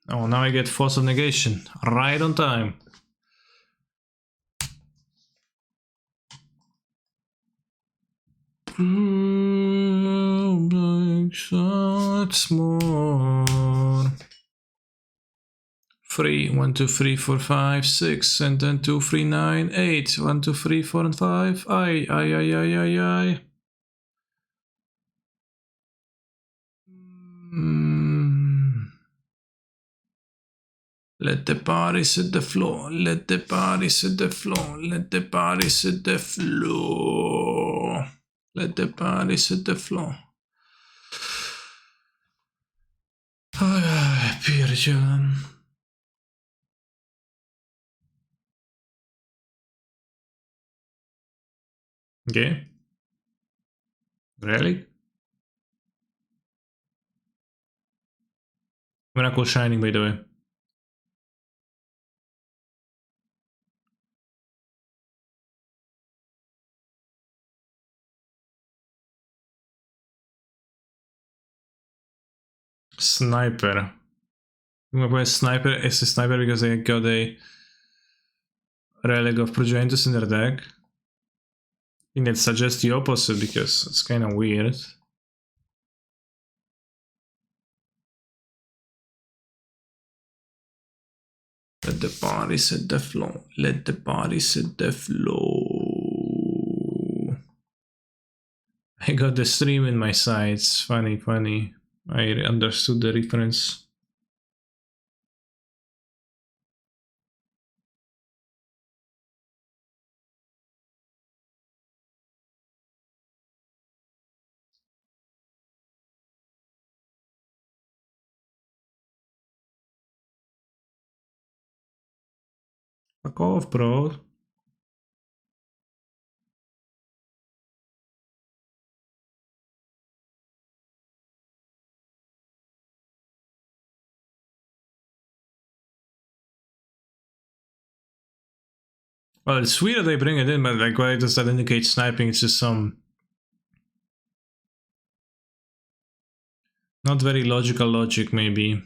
Oh, now I get Force of Negation. Right on time. Shots more. 3, 1, 2, 3, 4, 5, 6, and then 2, 3, 9, 8. 1, 2, 3, 4, and 5. Aye. Let the party hit the floor. Let the party hit the floor. Let the party hit the floor. Let the party hit the floor. Pierdzielę. Okay. Really? Miracle Shining, by the way. Sniper. I'm gonna play Sniper. It's a Sniper because I got a Relic of Progenitus in their deck. I think that suggests the opposite because it's kind of weird. Let the party hit the floor. Let the party hit the floor. I got the stream in my sights. Funny. I understood the reference. Fuck off, bro. Well, it's sweet that they bring it in, but like, why does that indicate sniping? It's just some not very logical logic, maybe.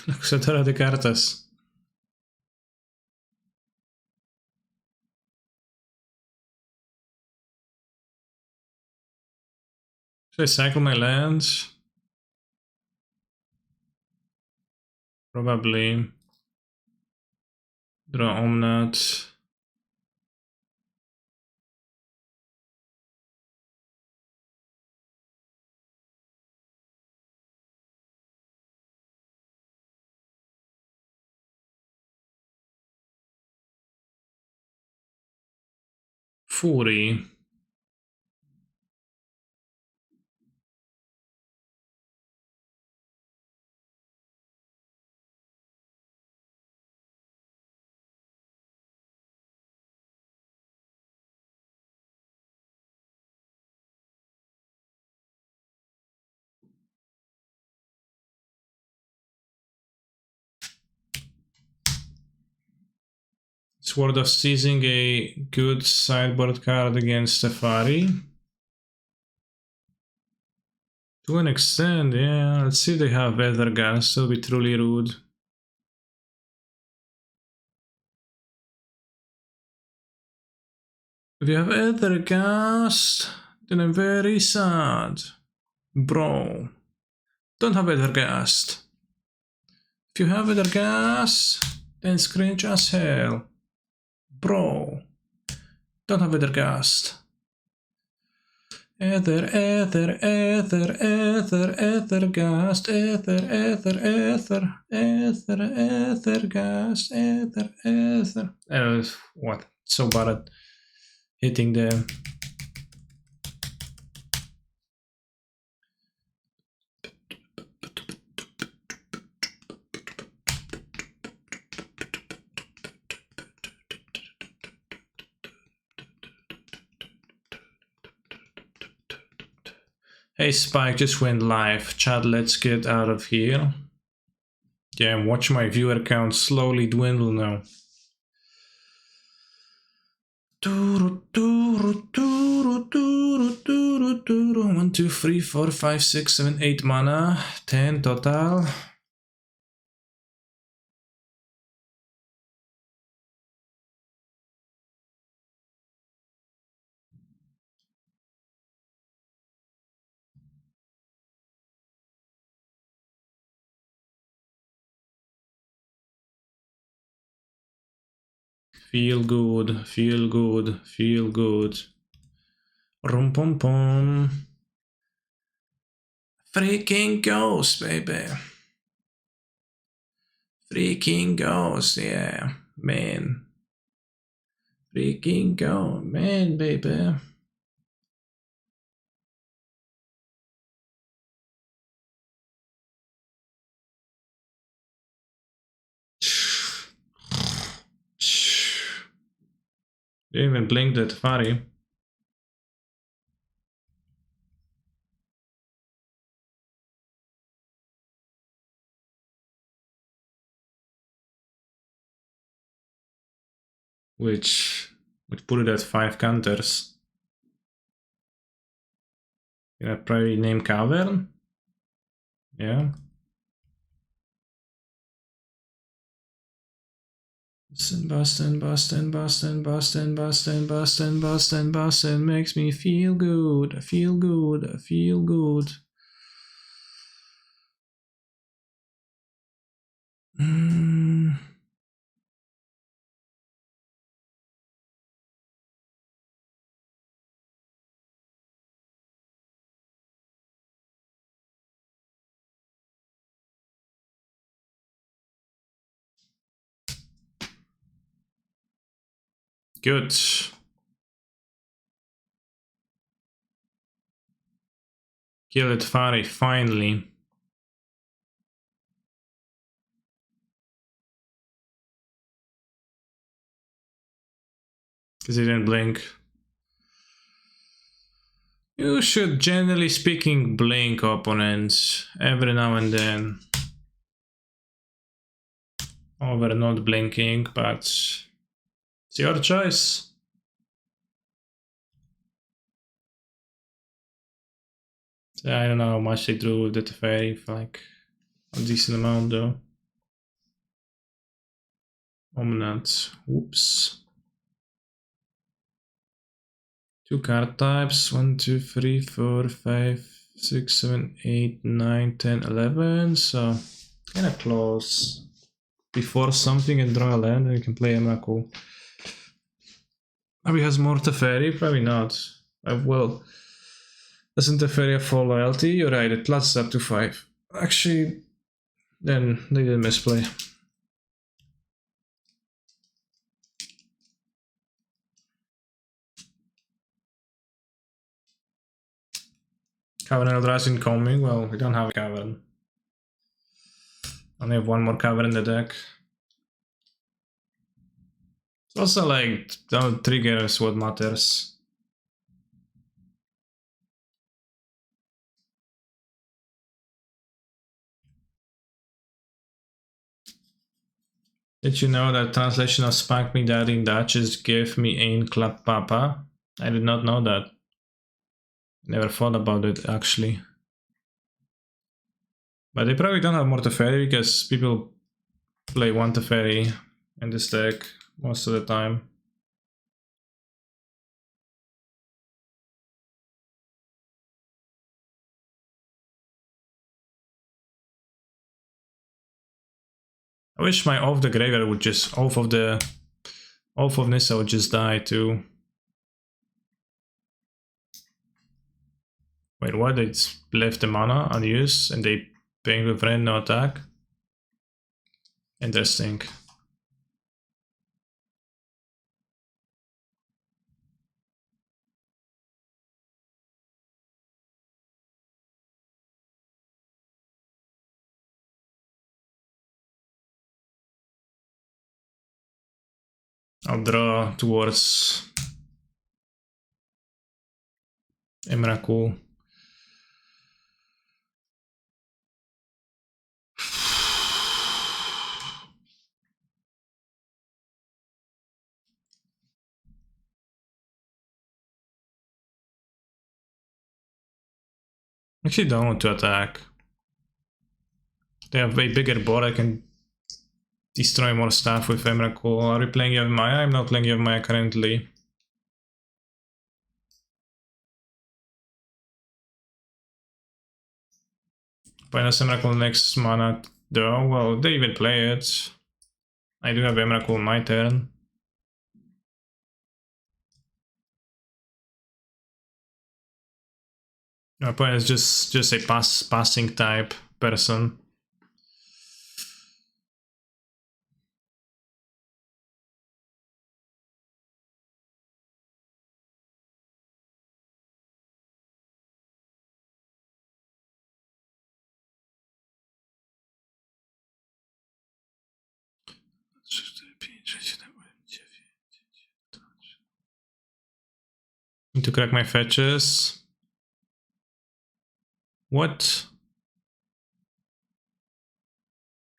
Accetora de cartas. Should I cycle my lands? Probably. Draw Omnat. Fury. It's worth seizing a good sideboard card against Safari. To an extent, yeah. Let's see if they have Ethergast. That'll be truly rude. If you have Ethergast, then I'm very sad. Bro. Don't have Ethergast. If you have Ethergast, then it's cringe as hell. Bro. Don't have Ethergast. Ethergast, Ethergast. What? So bad at hitting the... Hey Spike, just went live. Chat, let's get out of here. Yeah, watch my viewer count slowly dwindle now. 1, 2, 3, 4, 5, 6, 7, 8 mana. 10 total. Feel good, feel good, feel good. Rum pum pum. Freaking ghost, baby. Freaking ghost, yeah, man. Freaking ghost, man, baby. They even blinked at Fari. Which would put it at 5 counters. Yeah, probably name Cavern. Yeah. Boston makes me feel good, feel good, feel good. Good. Kill it, Fari, finally. Because he didn't blink. You should, generally speaking, blink opponents every now and then. Over not blinking, but it's your choice. I don't know how much they drew with the Teferi, like a decent amount though. Ominant. Whoops. 2 card types. 1, 2, 3, 4, 5, 6, 7, 8, 9, 10, 11. So kind of close. Before something and draw a land, and you can play Emrakul. Maybe he has more Teferi, probably not. Well, doesn't Teferi have full loyalty? You're right, it pluses up to 5. Actually, then they did misplay. Cavern Eldrazi incoming. Well, we don't have a Cavern. Only have 1 more Cavern in the deck. It's also like, don't trigger is what matters. Did you know that translation of Spank Me Daddy in Dutch is Give Me Een Klap Papa? I did not know that. Never thought about it actually. But they probably don't have more Teferi because people play 1 Teferi in this deck most of the time. I wish my Oath of the Graveyard would just Oath of Nissa would just die too. Wait, what? It's left the mana unused and they paying with friend no attack? Interesting. I'll draw towards Emrakul. Actually don't want to attack. They have a bigger board, I can destroy more stuff with Emrakul. Are we playing Yavimaya? I'm not playing Yavimaya currently. Minus Emrakul next mana though. Well, they even play it. I do have Emrakul on my turn. My opponent is just a passing type person. Need to crack my fetches. What?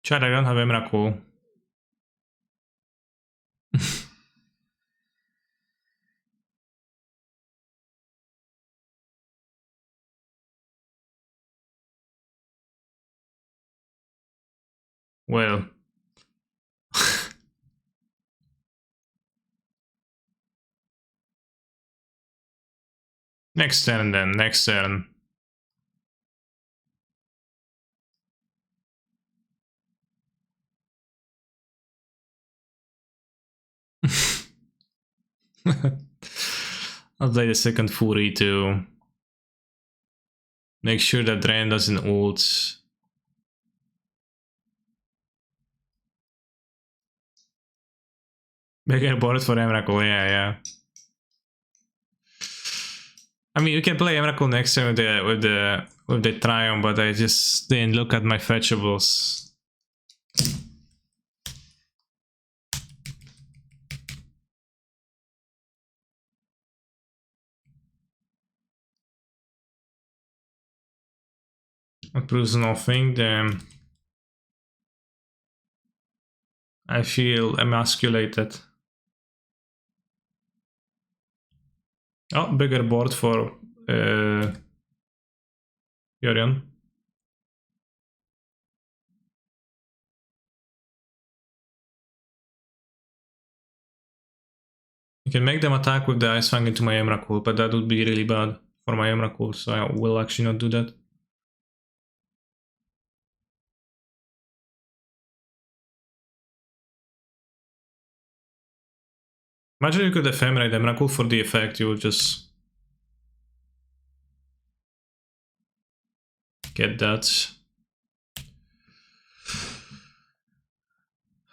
Chad, I don't have Emrakul. Well. Next turn then, next turn. I'll play the second Fury to make sure that Drain doesn't ult. Bigger board for Emrakul, yeah. I mean, you can play Emrakul next turn with the Triumph, but I just didn't look at my fetchables. That proves nothing, then I feel emasculated. Oh, bigger board for Yorion. You can make them attack with the Ice Fang into my Emrakul, but that would be really bad for my Emrakul, so I will actually not do that. Imagine you could ephemerate Emrakul for the effect, you would just get that.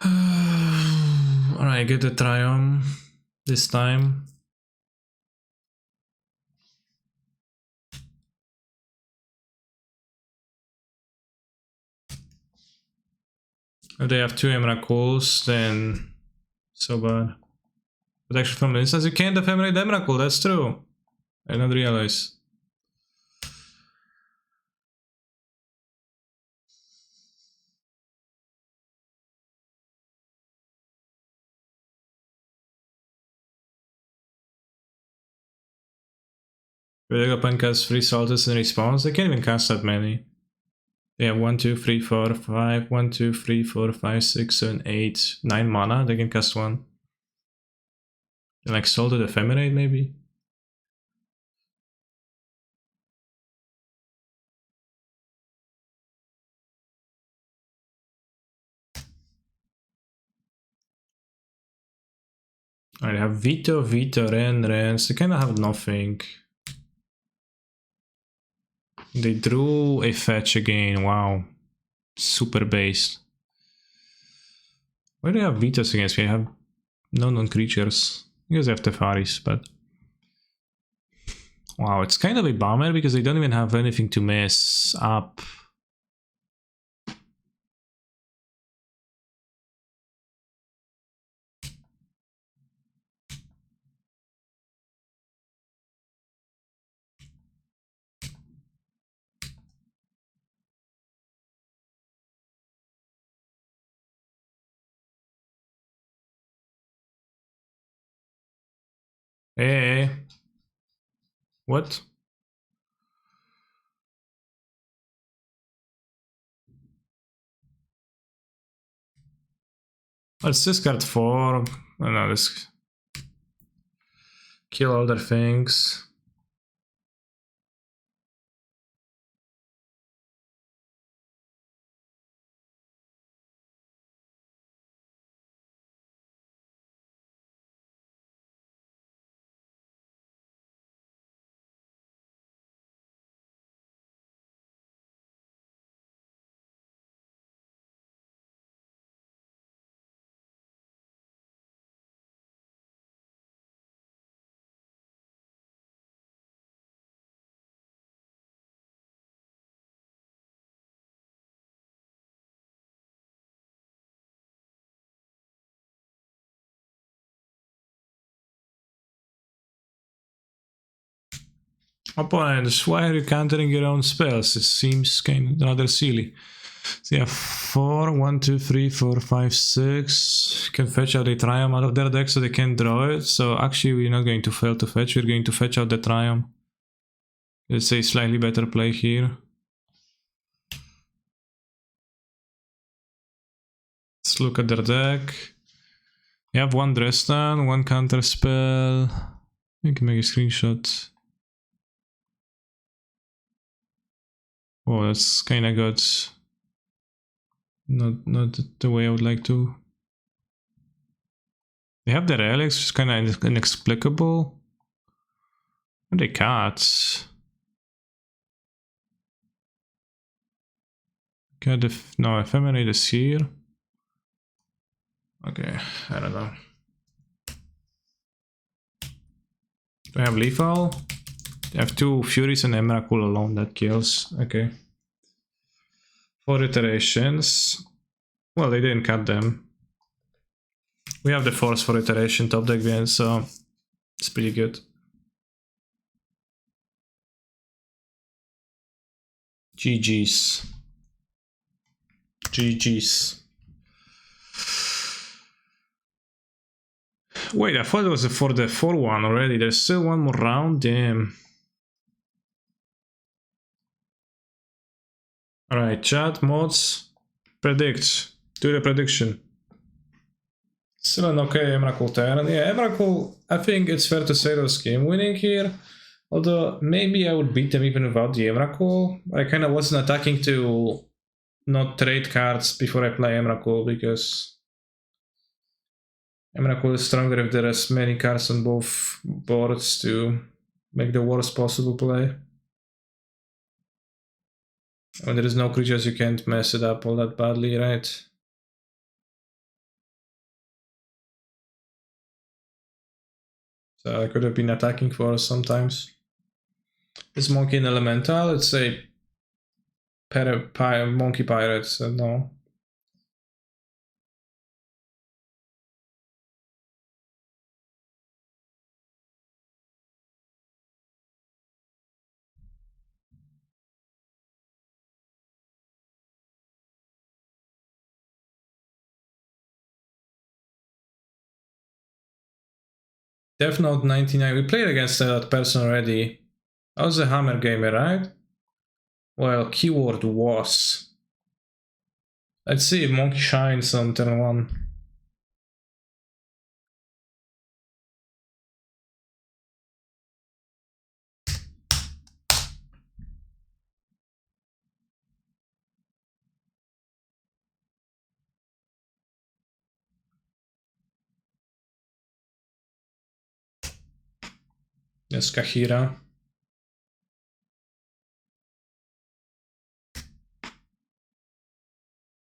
Alright, get the Triumph this time. If they have two Emrakuls, then so bad. But actually from the instance you can't ephemerate Emrakul, that's true. I didn't realize. Vegapunk casts 3 salters in response. They can't even cast that many. They have 1, 2, 3, 4, 5, 1, 2, 3, 4, 5, 6, 7, 8, 9 mana. They can cast 1. And like Salted Ephemerate maybe? I have Vito, Vito, Ren, so they kind of have nothing. They drew a fetch again, wow. Super based. Why do I have Vitos against me? I have no non-creatures. I guess I have Tefaris, but... Wow, it's kind of a bummer because they don't even have anything to mess up. Hey, what? Let's discard 4. Oh no, let's kill other things. Opponents, why are you countering your own spells? It seems kind of rather silly. So yeah, 4, 1, 2, 3, 4, 5, 6. You can fetch out a Triumph out of their deck so they can draw it. So actually we're not going to fail to fetch, we're going to fetch out the Triumph. It's a slightly better play here. Let's look at their deck. You have 1 Dresden, 1 counter spell. You can make a screenshot. Oh, that's kinda good. Not the way I would like to. They have the relics, which is kinda inexplicable. What are they cards? Okay, no, Ephemerate is here. Okay, I don't know. Do I have lethal? I have 2 Furies and Emrakul alone, that kills. Okay. 4 iterations. Well, they didn't cut them. We have the force for iteration top deck again, so it's pretty good. GG's. GG's. Wait, I thought it was for the 4-1 already. There's still one more round, damn. Alright, chat, mods, predict. Do the prediction. Still an okay Emrakul turn. Yeah, Emrakul, I think it's fair to say it was game winning here. Although, maybe I would beat them even without the Emrakul. I kind of wasn't attacking to not trade cards before I play Emrakul, because Emrakul is stronger if there is many cards on both boards to make the worst possible play. When there is no creatures, you can't mess it up all that badly, right? So I could have been attacking for us sometimes. Is Monkey an elemental? It's a monkey pirate, so no. Death Note 99. We played against that person already. I was a Hammer gamer, right? Well, keyword was. Let's see if Monkey shines on turn 1. against Kahira.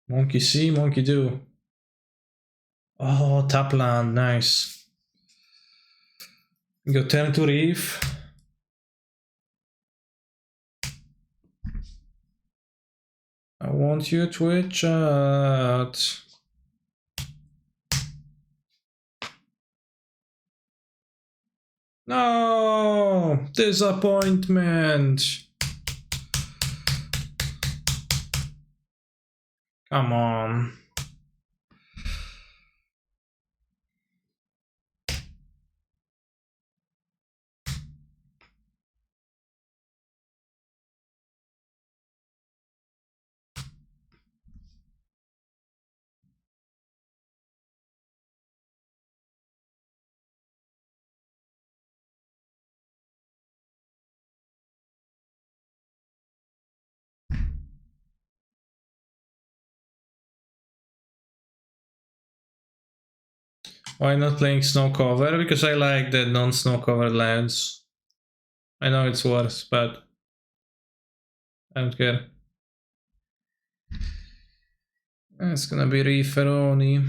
Monkey see, monkey do. Oh, top land, nice. Go turn to reef. I want you Twitch chat. No, disappointment. Come on. Why not playing snow cover? Because I like the non-snow covered lands. I know it's worse, but I don't care. It's gonna be Riferoni.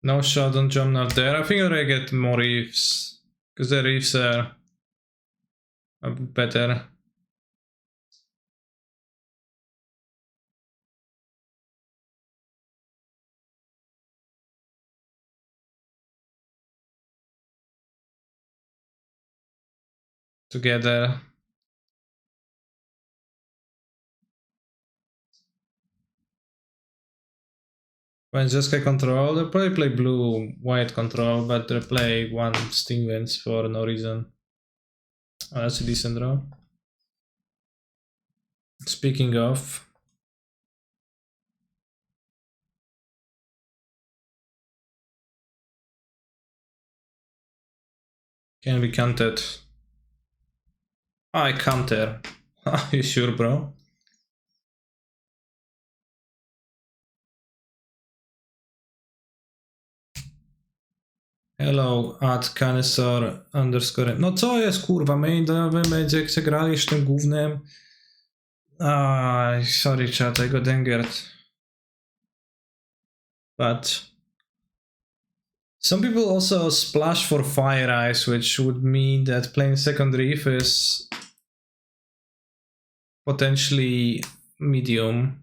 No shot on Jom not there. I think I get more reefs. Because the reefs are better. Together. When Jeska control, they probably play blue, white control, but they play one Steam Winds for no reason. Oh, that's a decent draw. Speaking of, can be counted. I counter. Are you sure, bro? Hello, @Canisor_. No co jest, kurwa, main będzie jak się graliś tym gównem. Sorry chat, I got angered. But some people also splash for Fire Ice, which would mean that playing second reef is potentially medium.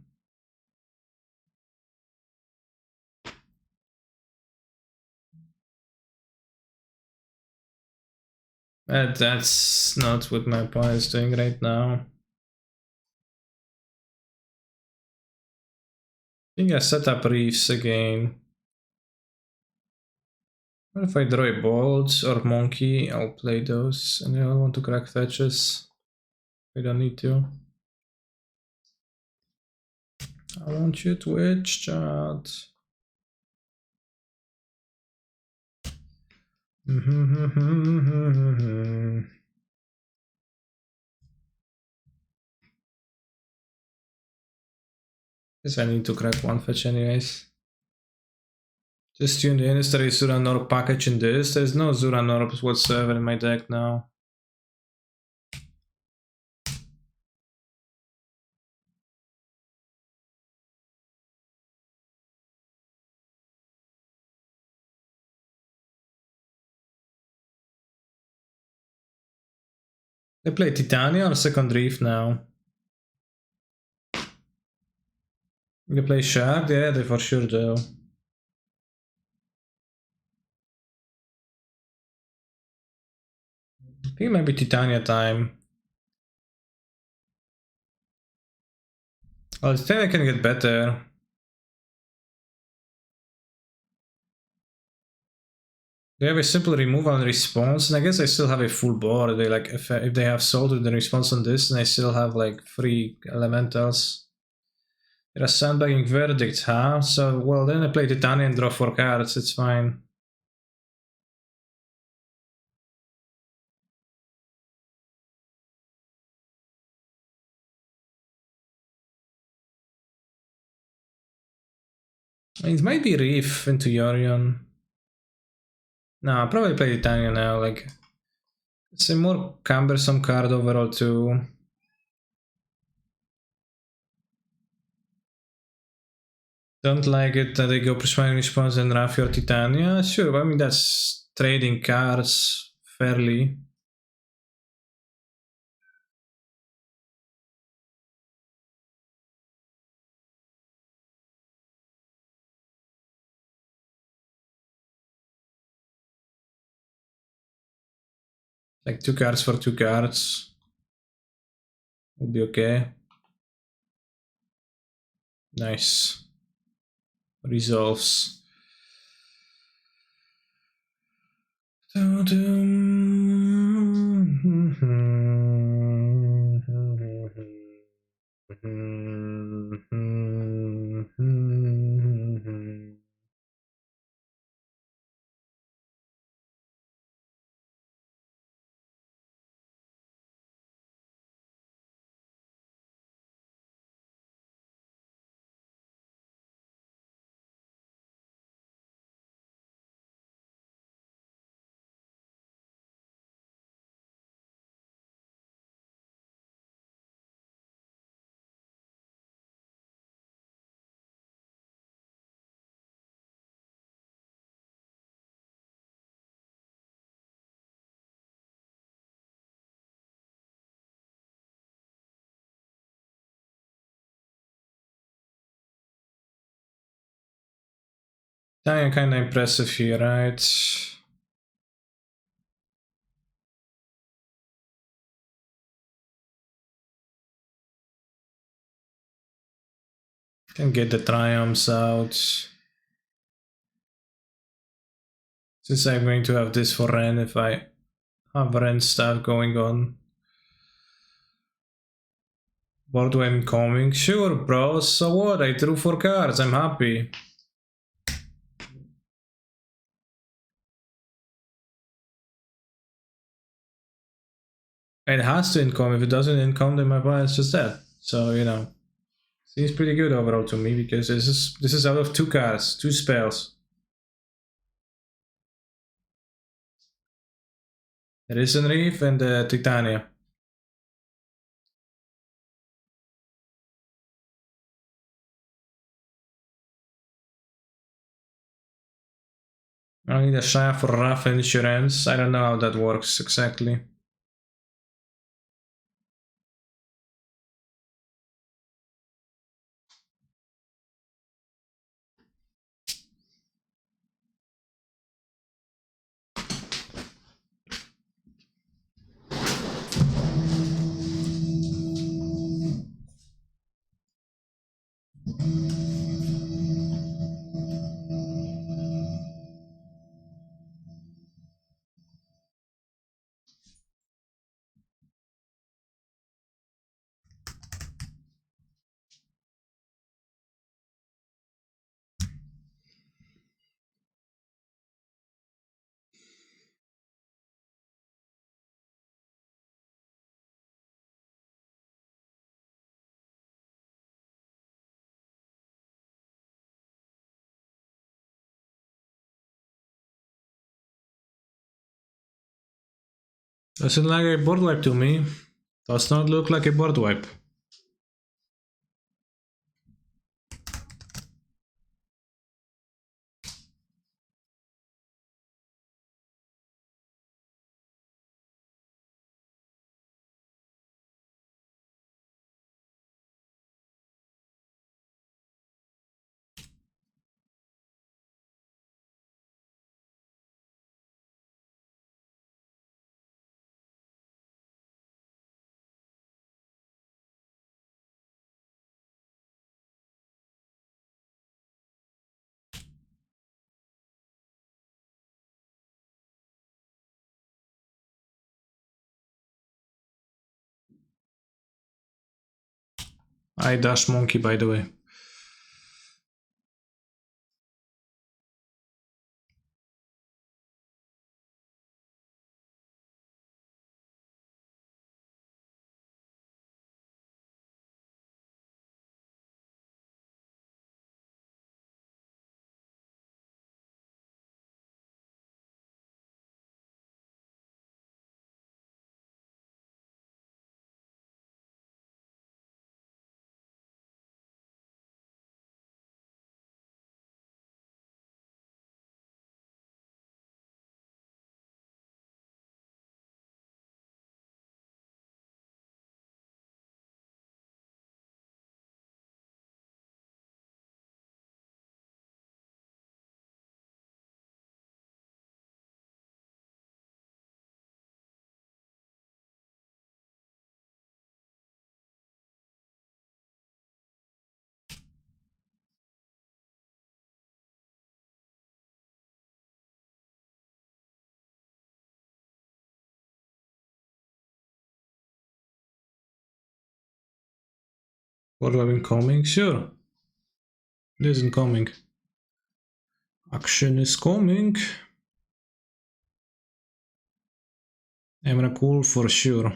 That's not what my opponent is doing right now. I think I set up reefs again. What if I draw a bolt or monkey? I'll play those, and I don't want to crack fetches. I don't need to. I want you Twitch chat. Guess I need to crack one fetch anyways. Just tuned in. Is there a Zuranor package in this? There's no Zuranor whatsoever in my deck now. They play Titania or second reef now. They play Shark? Yeah, they for sure do. I think it might be Titania time. Oh, I think I can get better. They have a simple removal and response, and I guess I still have a full board. They like if they have sold with the response on this, and I still have like 3 elementals. You're a sandbagging verdict, huh? So, well, then I play Titania and draw 4 cards, it's fine. It might be Reef into Yorion. No, I'll probably play Titania now, like... It's a more cumbersome card overall too. Don't like it that they go Prismatic Response and Rafi or Titania? Sure, but I mean that's trading cards fairly. Like 2 cards for 2 cards. Would be okay. Nice. Resolves. Kinda impressive here, right? Can get the triumphs out. Since I'm going to have this for Ren if I have Ren stuff going on. Board when coming? Sure, bro. So what? I drew 4 cards. I'm happy. It has to income. If it doesn't income, then my opponent's just dead. So, you know. Seems pretty good overall to me because this is out of 2 cards, 2 spells. Risen Reef and Titania. I need a Shaya for rough insurance. I don't know how that works exactly. Doesn't like a board wipe to me. Does not look like a board wipe. I dash monkey, by the way. What have been coming? Sure. It isn't coming. Action is coming. Emrakul for sure.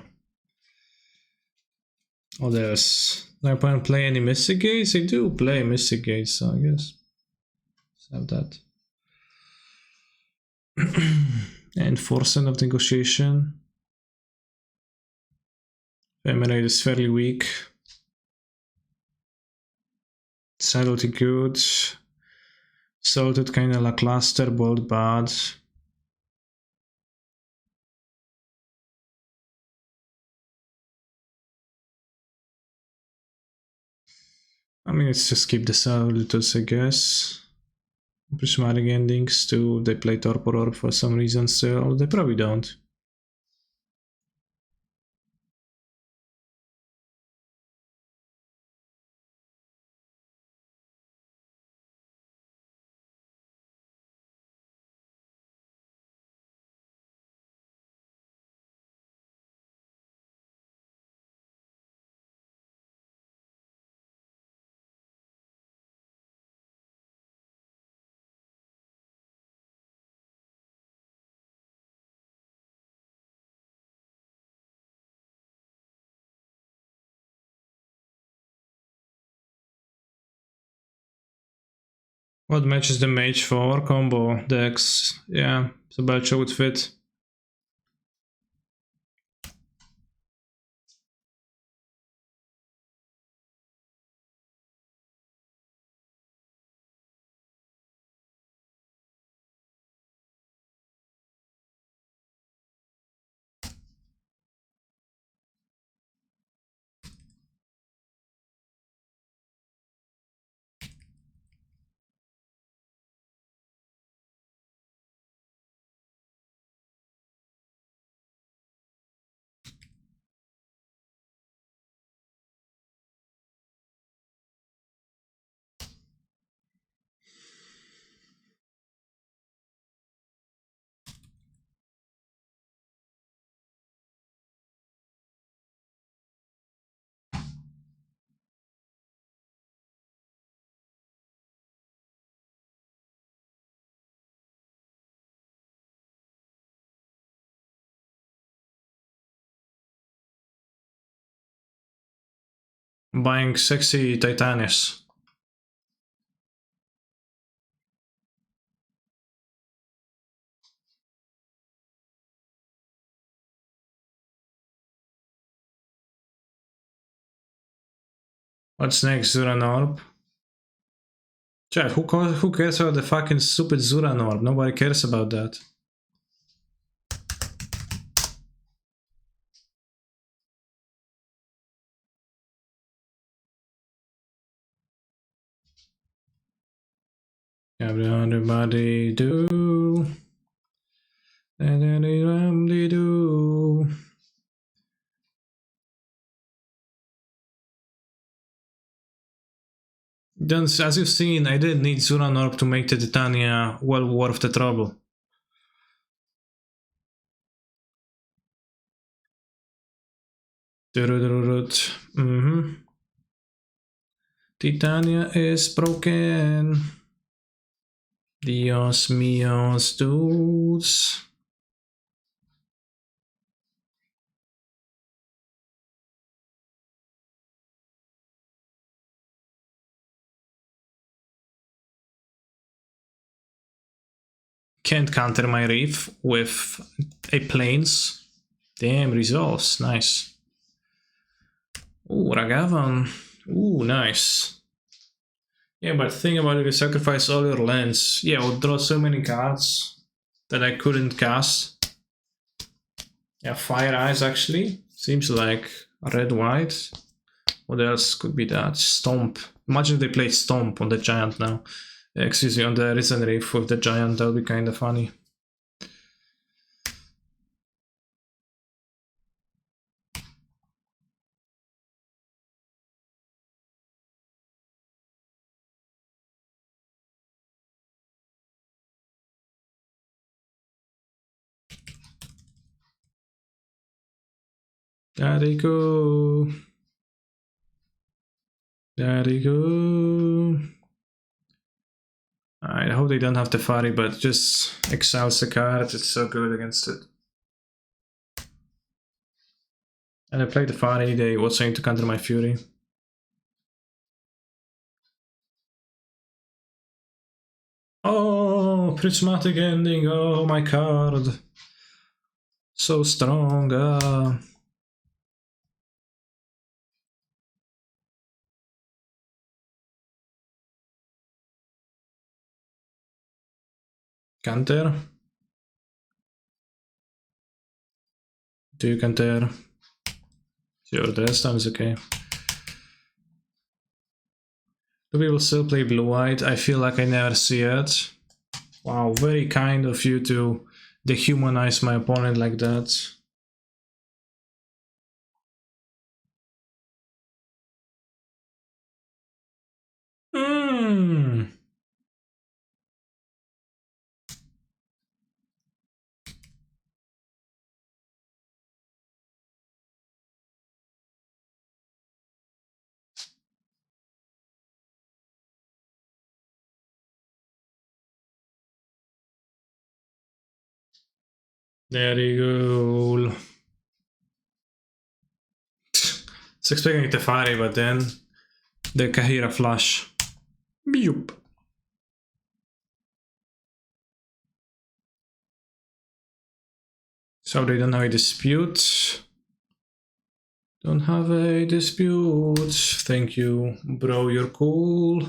What else? Do I plan to play any Mystic Gates? I do play Mystic Gates, so I guess. Let's have that. And 4% of negotiation. Emanate is fairly weak. Subtlety good. Salted kinda lackluster, bold bad. I mean, let's just keep the Salutus, I guess. Prismatic endings too. They play Torpor for some reason still. They probably don't. What matches the mage for? Combo decks. Yeah, so Belcher would fit. Buying sexy Titanis. What's next, Zuranorb? Chat, who cares about the fucking stupid Zuranorb? Nobody cares about that. Everybody do. Everybody do. Then, as you've seen, I didn't need Zuranorb to make the Titania well worth the trouble. Titania is broken. Dios míos, dudes. Can't counter my Reef with a Plains. Damn, resolves. Nice. Ooh, Ragavan. Ooh, nice. Yeah, but think about it, you sacrifice all your lands. Yeah, I would draw so many cards that I couldn't cast. Yeah, Fire Eyes actually. Seems like red-white. What else could be that? Stomp. Imagine if they played Stomp on the Giant now. Excuse me, on the Risen Reef with the Giant, that would be kinda funny. There they go. There we go. I hope they don't have Teferi, but just exiles the card. It's so good against it. And I played Teferi, they also need to counter my Fury. Oh, prismatic ending. Oh, my card. So strong. Counter. Do you counter? Sure, the rest time is okay. Do we will still play blue-white? I feel like I never see it. Wow, very kind of you to dehumanize my opponent like that. Hmm. There you go. It's expecting Teferi, but then the Kahira flush. Beep. So they don't have a dispute. Don't have a dispute. Thank you, bro. You're cool.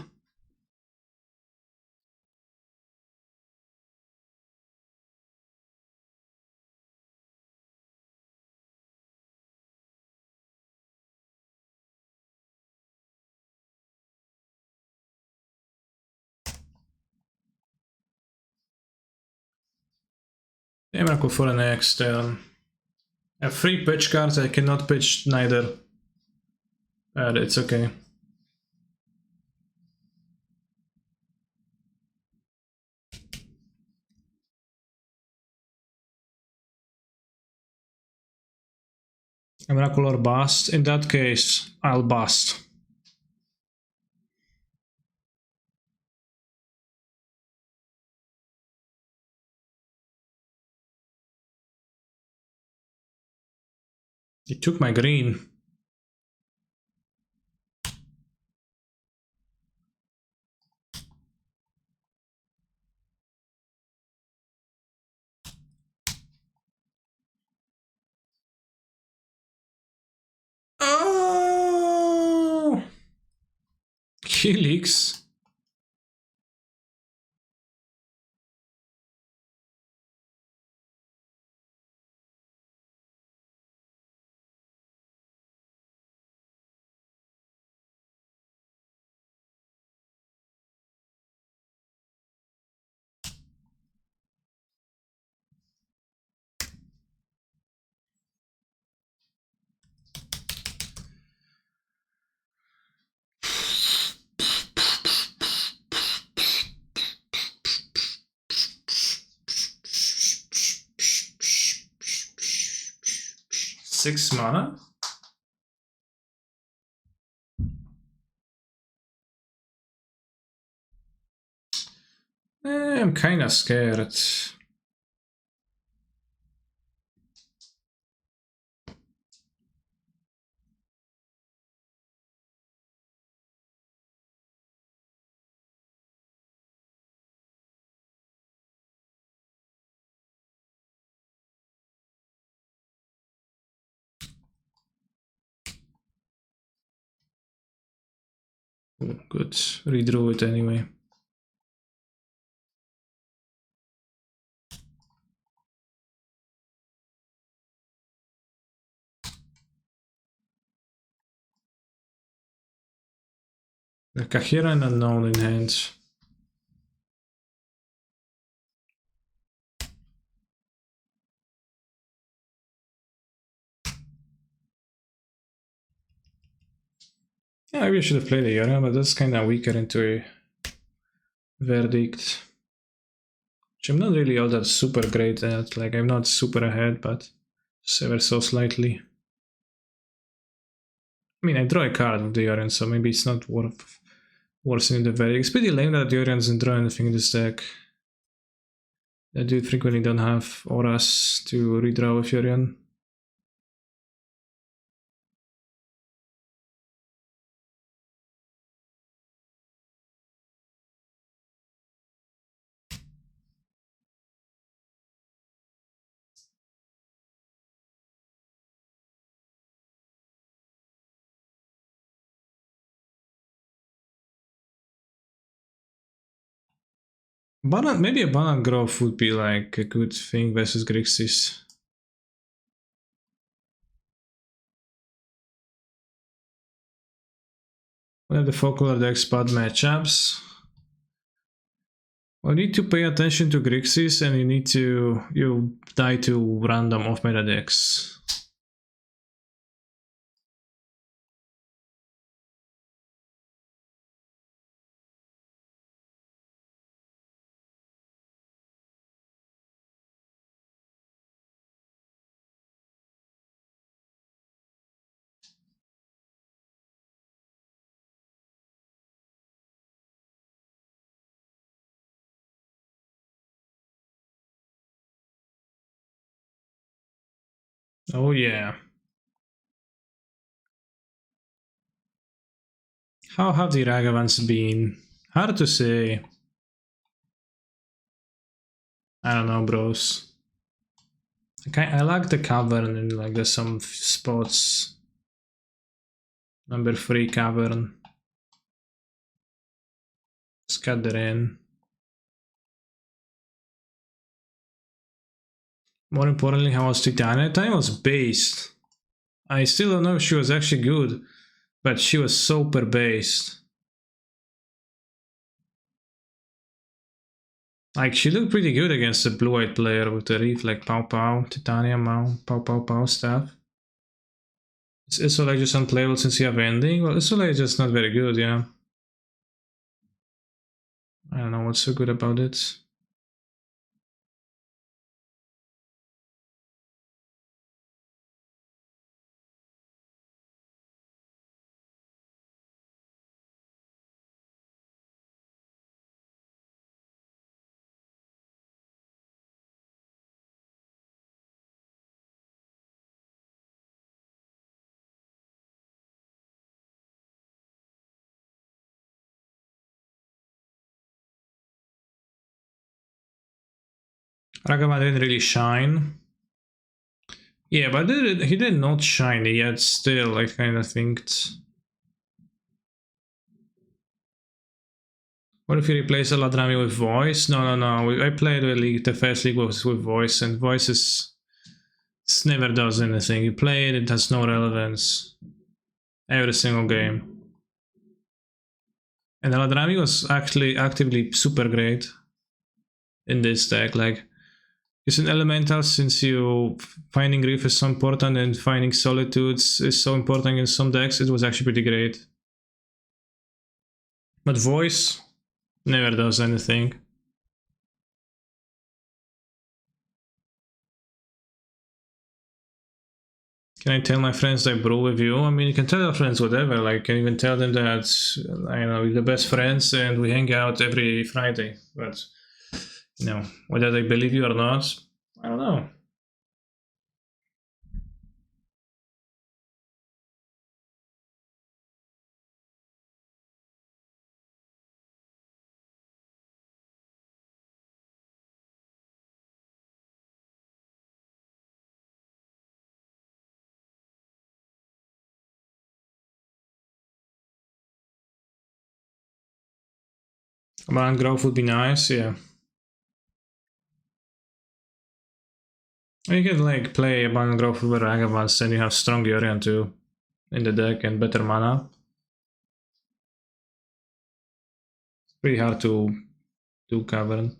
Emrakul for the next turn. I have 3 pitch cards, I cannot pitch neither. It's okay. Emrakul or bust. In that case, I'll bust. He took my green. Oh! Helix. Six mana? I'm kinda scared. Oh, good. Redrew it anyway. The Kahira and Unknown in hand. Yeah, maybe I should have played a Yona, but that's kinda weaker into a Verdict. Which I'm not really all that super great at. Like, I'm not super ahead, but just ever so slightly. I mean, I draw a card with the Orion, so maybe it's not worth worsening the value. It's pretty lame that the Orion doesn't draw anything in this deck. I do frequently don't have auras to redraw with Orion. Maybe a Banner Grove would be like a good thing versus Grixis. We have the Folklore decks bad matchups. Well, you need to pay attention to Grixis and you die to random off-meta decks. Oh yeah. How have the Ragavans been? Hard to say. I don't know, bros. I like the Cavern and like there's some spots. Number 3 Cavern. Scatter in. More importantly, how was Titania? Titania was based. I still don't know if she was actually good, but she was super based. Like, she looked pretty good against the blue-white player with the Reef, like Pow Pow, Titania, Mao, Pow Pow Pow stuff. Is Isolate just unplayable since you have ending? Well, Isolate is just not very good, yeah. I don't know what's so good about it. Ragavan didn't really shine. Yeah, but he did not shine yet still, I kind of think. What if you replace Aladrami with voice? No. I played the first league with voice, and voice it never does anything. You play it, it has no relevance. Every single game. And Aladrami was actually actively super great in this deck. Like, it's an elemental, since you finding Grief is so important and finding Solitudes is so important in some decks, it was actually pretty great. But voice never does anything. Can I tell my friends that I brew with you? I mean, you can tell your friends whatever. Like, you can even tell them that, I know, we're the best friends and we hang out every Friday. But, you know, whether they believe you or not, I don't know. Command Growth would be nice, yeah. You can like play Abandoned Growth with Ragavans and you have strong Yorion too in the deck and better mana. It's pretty hard to do Cavern.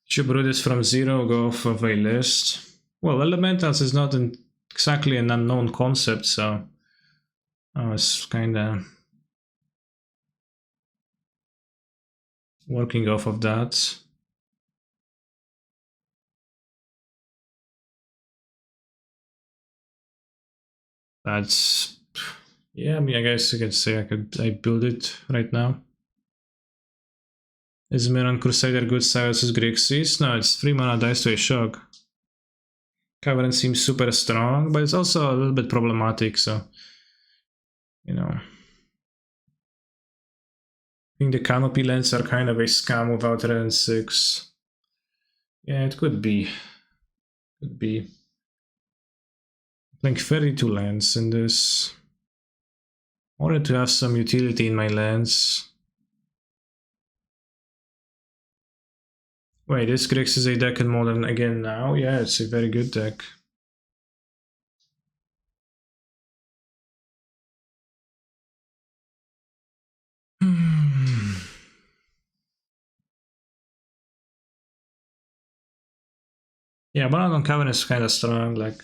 Should brew this from 0, go off of a list. Well, Elementals is not exactly an unknown concept, so I was kinda working off of that. That's, Yeah, I mean, I guess you can say I build it right now. Is Miran Crusader good side versus Grixis? No, it's 3 mana dice to a shock. Cavern seems super strong, but it's also a little bit problematic, so you know. I think the Canopy lands are kind of a scam without red and 6. Yeah, it could be. Could be. Playing 32 lands in this. I wanted to have some utility in my lands. Wait, this Grix is a deck in Modern again now? Yeah, it's a very good deck. Yeah, Banana Cavern is kind of strong, like.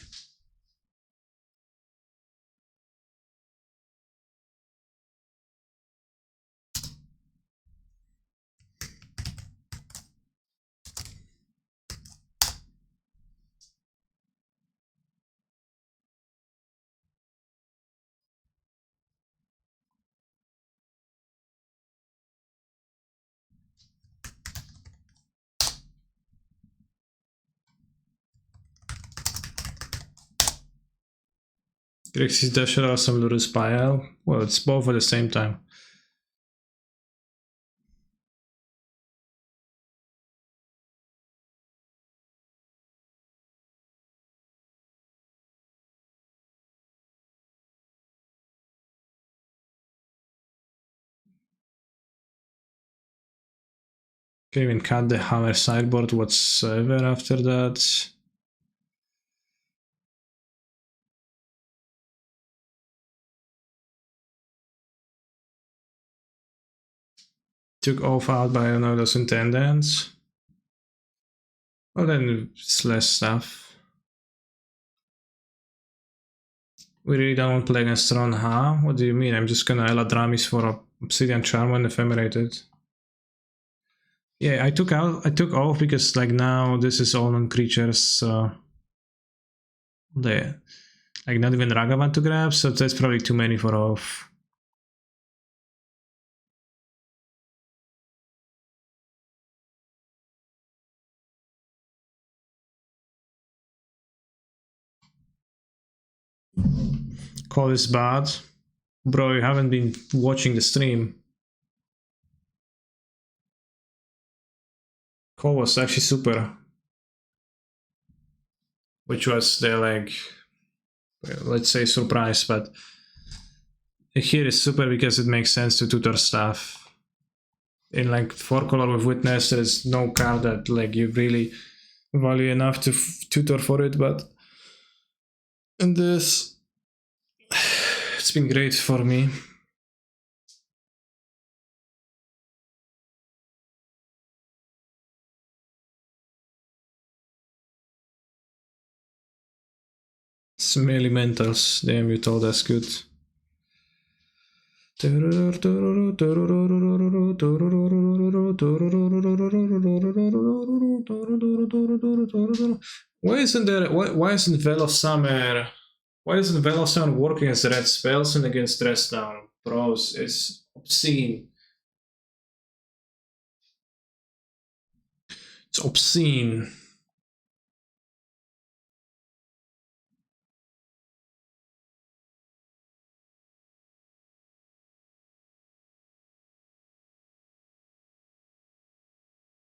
Grixis Dasher or some Lurus Pile. Well, it's both at the same time. Can even cut the hammer sideboard whatsoever after that. Took off out by those intendants. Well, then it's less stuff. We really don't want to play against Ron, huh? What do you mean? I'm just gonna Eladramis for Obsidian Charm and Ephemerate. Yeah, I took off because like now this is all on creatures, so they like not even Ragavan to grab, so that's probably too many for off. Call is bad. Bro, you haven't been watching the stream. Call was actually super. Which was the like, let's say surprise, but here is super because it makes sense to tutor stuff. In like 4-color with Witness, there's no card that like you really value enough to tutor for it, but in this, it's been great for me. Some elementals, damn, you told us good. Why isn't there? Why isn't Veil of Summer? Why isn't Veil of Summer working as red spells and against Dress Down? Bros, it's obscene. It's obscene.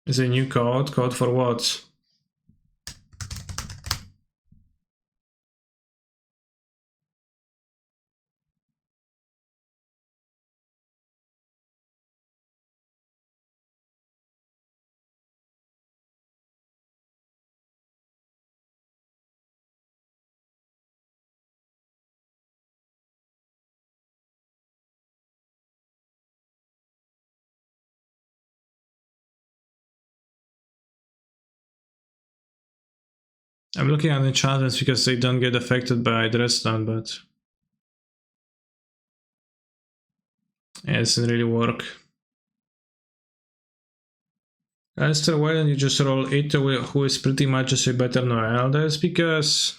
Is a new code? Code for what? I'm looking at enchantments because they don't get affected by Dress Down, but yeah, it doesn't really work. Esther, why don't you just roll Ito, who is pretty much just a better Noelle? That's because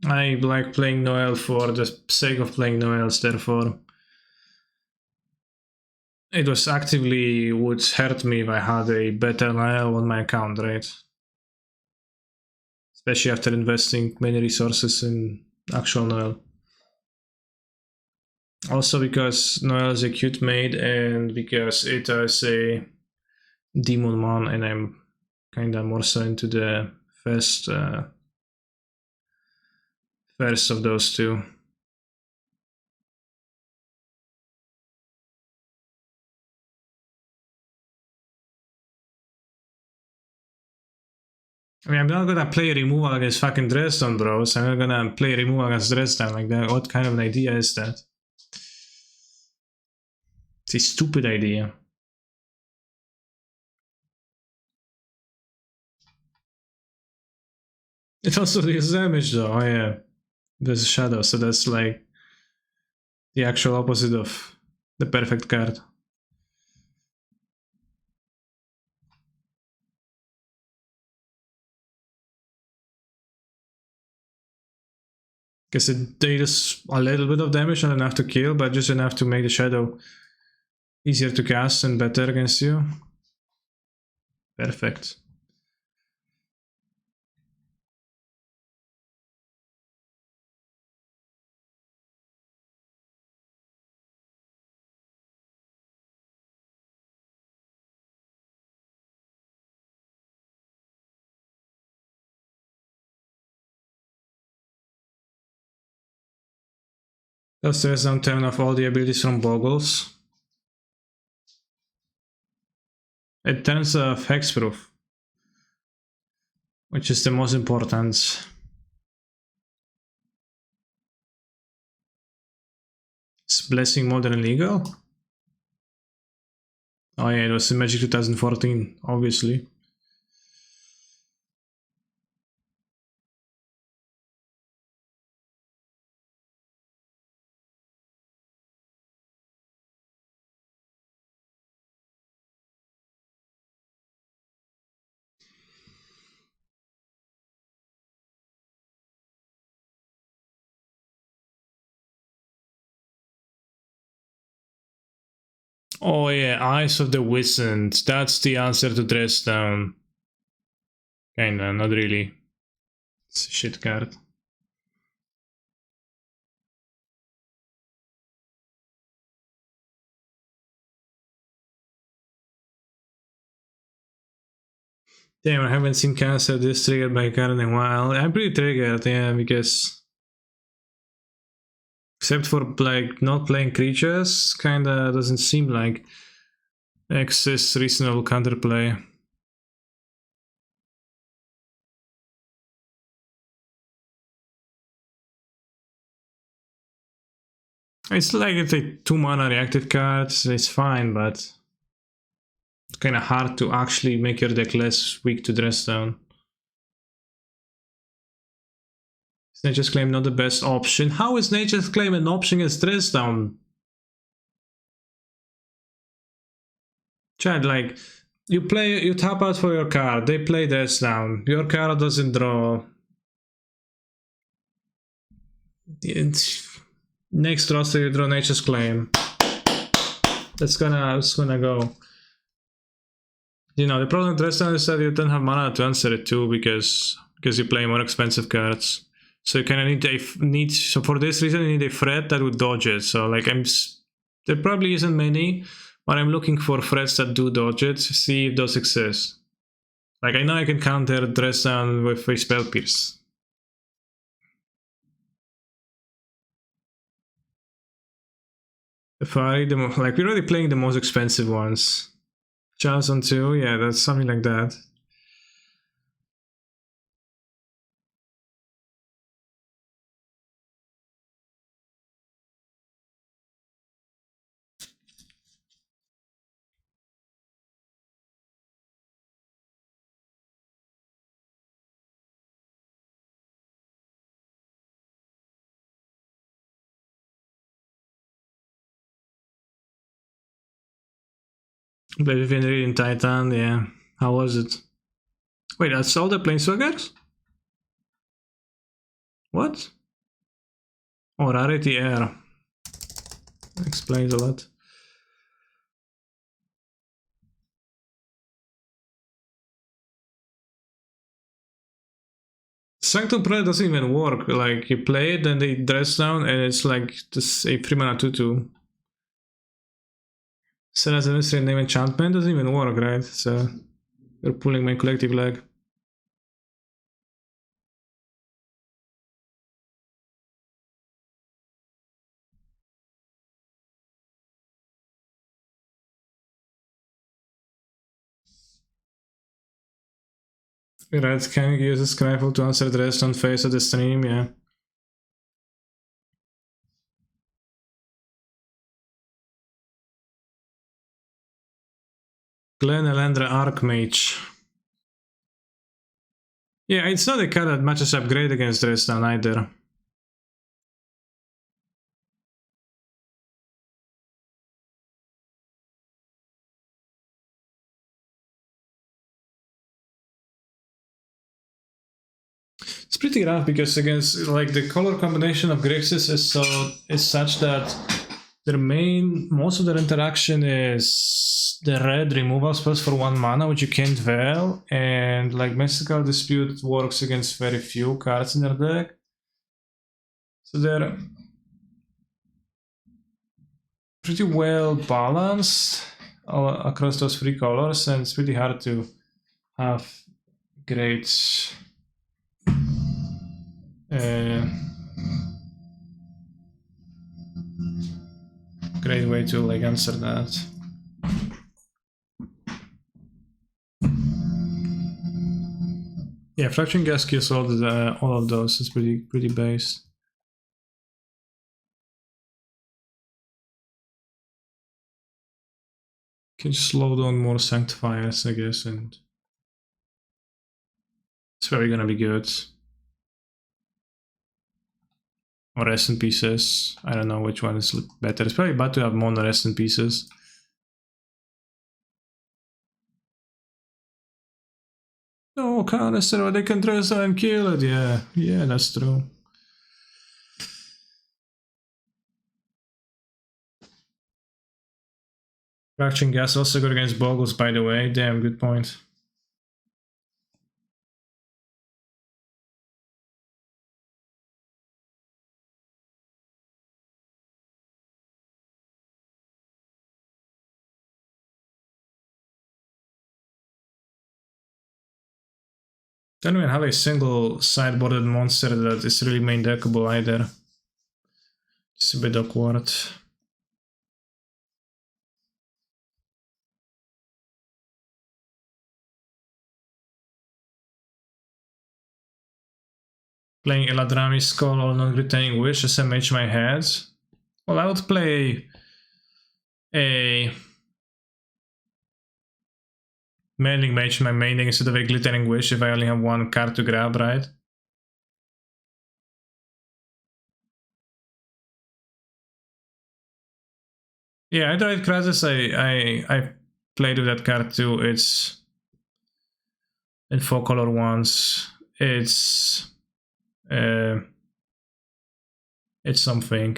I like playing Noel for the sake of playing Noels, therefore it was actively would hurt me if I had a better Noel on my account, right? Especially after investing many resources in actual Noel. Also because Noel is a cute maid and because it is a demon mon and I'm kinda more so into the first of those two. I mean, I'm not gonna play removal against fucking Dresden, bros. I'm not gonna play removal against Dresden like that. What kind of an idea is that? It's a stupid idea. It also deals damage though. Oh yeah, there's a shadow, so that's like the actual opposite of the perfect card. Because it deals a little bit of damage, not enough to kill, but just enough to make the shadow easier to cast and better against you. Perfect. Does Dresden turn off all the abilities from Boggles? It turns off Hexproof, which is the most important. Is Blessing more than illegal? Oh yeah, it was in Magic 2014, obviously. Oh yeah, Eyes of the Wizard. That's the answer to Dresden. Kinda, not really. It's a shit card. Damn, I haven't seen Cancer this triggered by a card in a while. I'm pretty triggered, yeah, because except for like not playing creatures, kinda doesn't seem like exists reasonable counterplay. It's like it's a 2-mana reactive card, so it's fine, but it's kinda hard to actually make your deck less weak to dress down. Is Nature's Claim not the best option? How is Nature's Claim an option against dress down? Chad, like, you tap out for your card, they play dress down, your card doesn't draw. Next roster you draw Nature's Claim. That's gonna go. You know, the problem with dress down is that you don't have mana to answer it too because you play more expensive cards. So you kind of need so for this reason you need a threat that would dodge it. So like there probably isn't many, but I'm looking for threats that do dodge it to see if those exist. Like I know I can counter dress down with a Spell Pierce. If I like we're already playing the most expensive ones. Chance on 2, yeah, that's something like that. Play with Henry in Titan, yeah. How was it? Wait, that's all the Planeswalkers? What? Oh, rarity air. Explains a lot. Sanctum Prayer doesn't even work. Like, you play it, then they dress down, and it's like just a 3 mana 2/2. Sena's Administrative Name Enchantment doesn't even work, right? So, you're pulling my collective leg. Right, can you use a Scryfall to answer the rest on face of the stream? Yeah. Glen Elendra Archmage. Yeah, it's not a card that matches up great against Dresden either. It's pretty rough because against like the color combination of Grixis is such that most of their interaction is the red removal spells for 1 mana, which you can't veil, and like Mystical Dispute works against very few cards in their deck. So they're pretty well balanced across those 3 colors, and it's pretty hard to have great great way to like answer that. Yeah, Fracturing Gas kills all of those. It's pretty base. Can slow down more Sanctifiers, I guess, and it's very gonna be good. Or Rest in Pieces. I don't know which one is better. It's probably bad to have mono Rest in Pieces. No, Canister, they can dress and kill it. Yeah, that's true. Fracturing Gas also good against Boggles, by the way. Damn, good point. Don't even have a single sideboarded monster that is really main deckable either. It's a bit awkward. Playing Eladrami's Skull or Non-Retaining Wish as a Mage My Head. Well, I would play a Mailing Mage my main deck instead of a Glittering Wish if I only have 1 card to grab, right? Yeah, I tried Krasis. I played with that card too. It's in 4 color ones. It's something.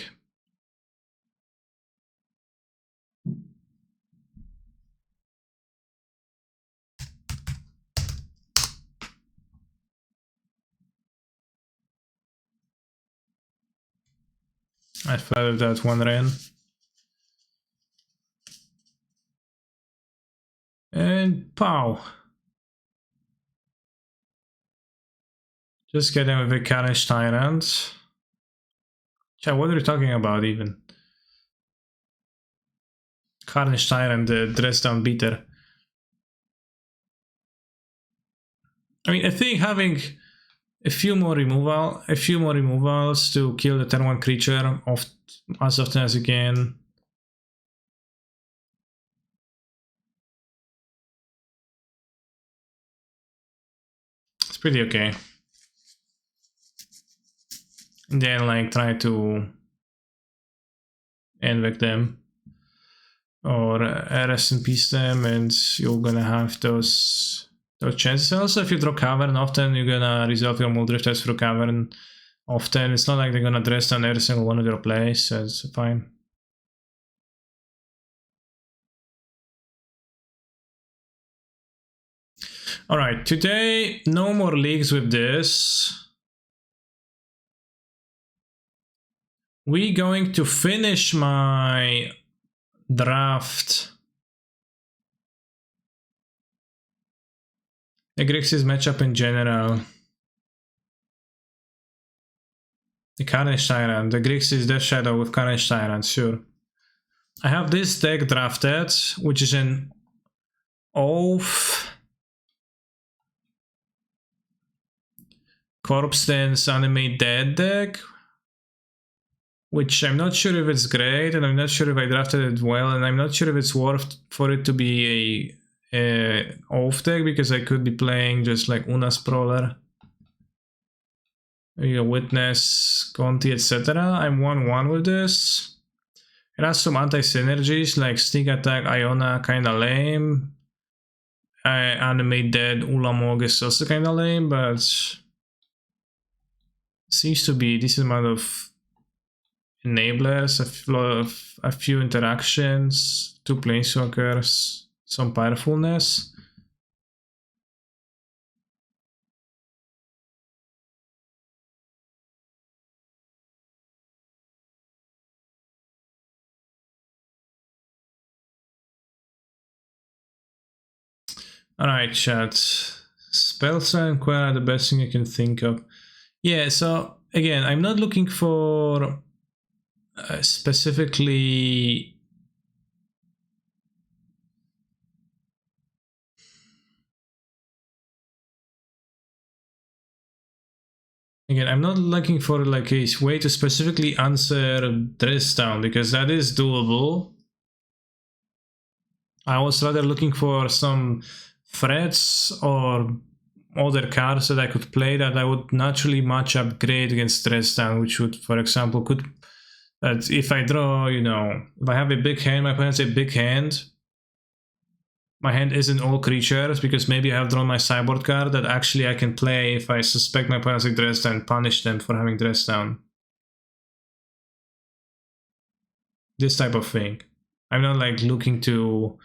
I flooded that 1 rain. And pow. Just getting with a Carnage Tyrant. Yeah, what are you talking about even? Carnage Tyrant, the dress down beater. I mean, I think having a few more removals to kill the turn 1 creature as often as you can. It's pretty okay. And then like try to invoke them or Rest in Peace them, and you're gonna have those chances. Also, if you draw Cavern often, you're gonna resolve your Muldrifters through Cavern often. It's not like they're gonna dress down every single one of your plays, so it's fine. Alright, today no more leagues with this. We're going to finish my draft. The Grixis matchup in general. The Carnage Tyrant, the Grixis Death Shadow with Carnage Tyrant, sure. I have this deck drafted, which is an Oath, Corpse Dance, Animate Dead deck, which I'm not sure if it's great, and I'm not sure if I drafted it well, and I'm not sure if it's worth for it to be a Oath deck, because I could be playing just like Una Sprawler, Witness, Conti, etc. I'm 1-1 with this. It has some anti-synergies like Sneak Attack, Iona, kinda lame. Animate Dead, Ulamog is also kinda lame, but seems to be a decent amount of enablers, a few interactions, 2 planeswalkers, some powerfulness. Alright, chat. Spells and Quell are the best thing you can think of. Yeah, so again, I'm not looking for specifically I'm not looking for like a way to specifically answer Dress Down, because that is doable. I was rather looking for some threats or other cards that I could play that I would naturally match up great against Dress Down, which would, for example, that if I draw, if I have a big hand, my opponent has a big hand. My hand isn't all creatures, because maybe I have drawn my sideboard card that actually I can play if I suspect my opponent has Dress Down and punish them for having Dress Down. This type of thing. I'm not like looking to,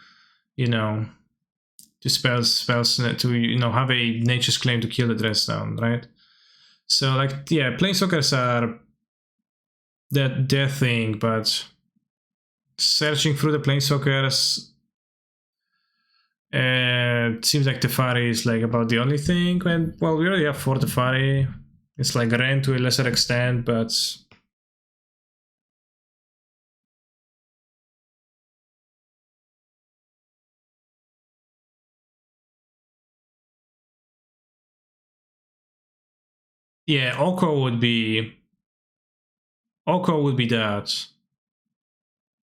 to spells to have a Nature's Claim to kill the Dress Down, right? So like, yeah, planeswalkers are their thing, but searching through the planeswalkers, it seems like Teferi is like about the only thing. And well, we already have 4 Teferi. It's like Ren to a lesser extent, but yeah, Oko would be that.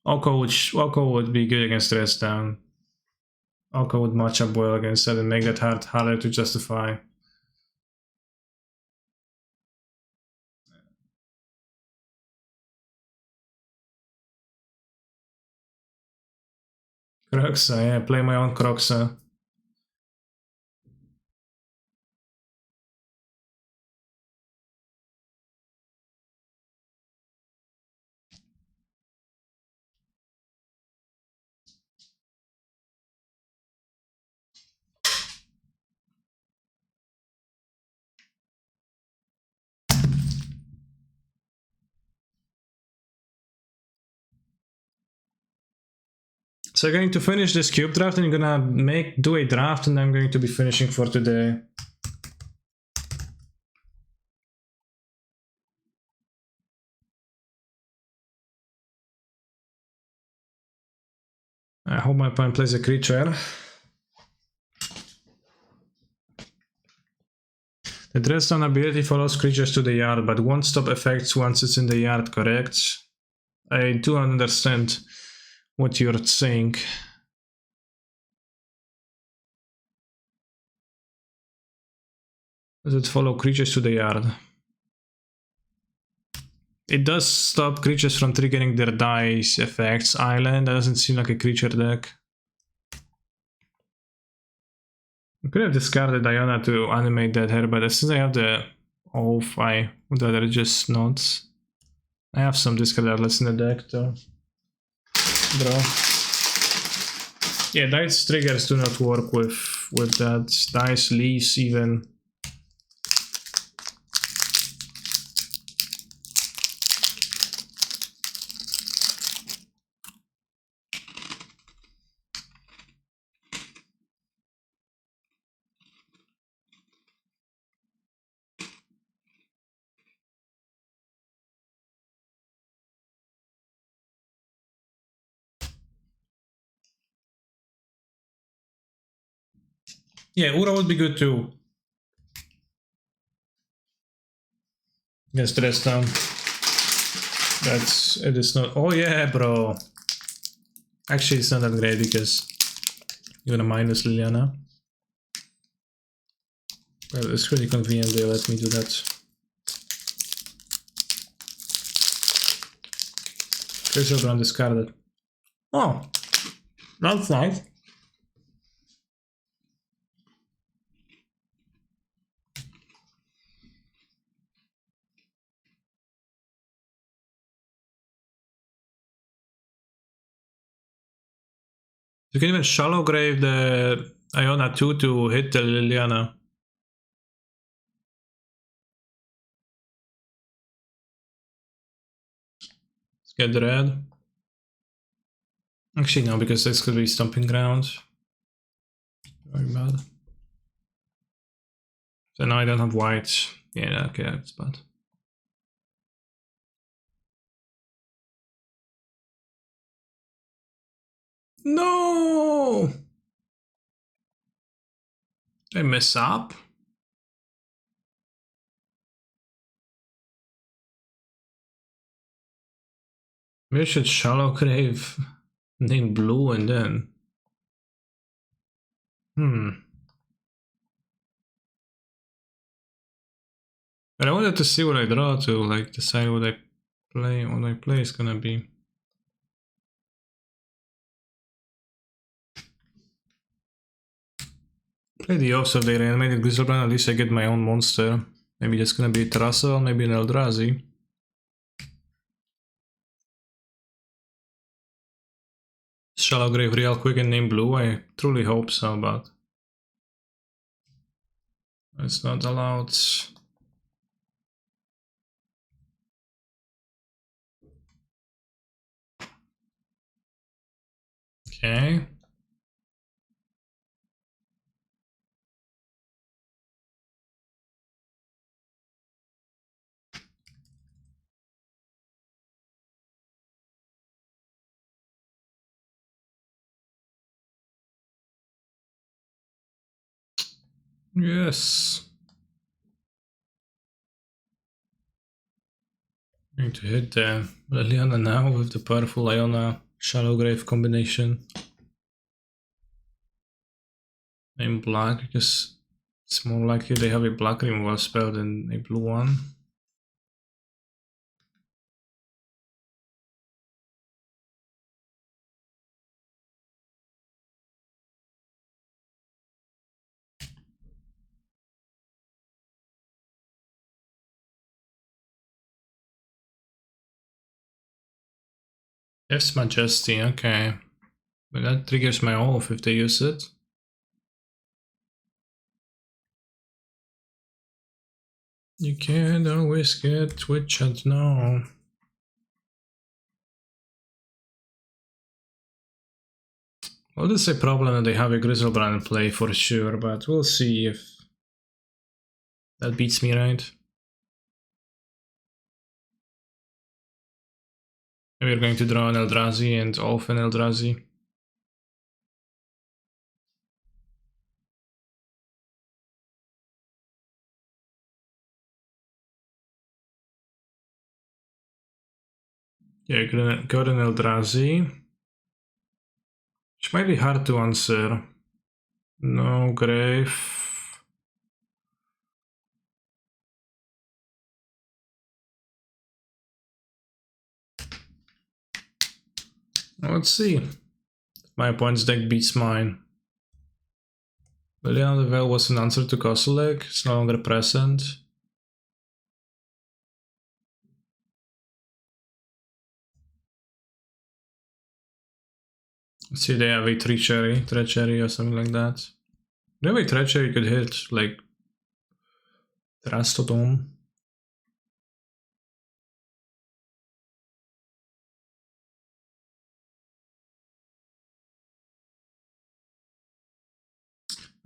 Oko would be good against Dress Down. Oko would match up well against that and make that harder to justify. Kroxa, yeah, play my own Kroxa. So I'm going to finish this cube draft and I'm gonna do a draft, and I'm going to be finishing for today. I hope my opponent plays a creature. The Dress Down ability follows creatures to the yard, but won't stop effects once it's in the yard, correct? I do understand what you're saying. Does it follow creatures to the yard? It does stop creatures from triggering their dice effects. Island, that doesn't seem like a creature deck. I could have discarded Iona to animate that here, but since I have the off, I would rather just not. I have some discard outlets in the deck though. Draw. Yeah, dice triggers do not work with that. Dice leaves even. Yeah, Ura would be good too. Against Redstone. It is not. Oh yeah, bro. Actually, it's not that great because you're gonna minus Liliana. Well, it's pretty convenient they let me do that. Griselbrand discarded. Oh, that's nice. You can even shallow grave the Iona 2 to hit the Liliana. Let's get the red. Actually, no, because this could be Stomping Ground. Very bad. So now I don't have white. Yeah, okay, that's bad. No! Did I mess up? Maybe I should shallow grave name blue and then. But I wanted to see what I draw to like decide what I play is gonna be. Play the opposite of the animated Griselbrand, at least I get my own monster. Maybe that's gonna be a Terrasal, maybe an Eldrazi. Shallow grave real quick and name blue, I truly hope so, but it's not allowed. Okay. Yes. Going to hit the Liliana now with the powerful Iona Shallow Grave combination. Name black because it's more likely they have a black removal spell than a blue one. Yes, Majesty, okay. But that triggers my off if they use it. You can't always get Twitch at now. Well, this is a problem that they have a Griselbrand in play for sure, but we'll see if that beats me, right? We're going to draw an Eldrazi and off an Eldrazi. Yeah, got an Eldrazi. Which might be hard to answer. No grave. Let's see. My opponent's deck beats mine. Liliana the Veil was an answer to Kozilek. It's no longer present. Let's see, they have a treachery or something like that. Maybe treachery could hit like Trastodon.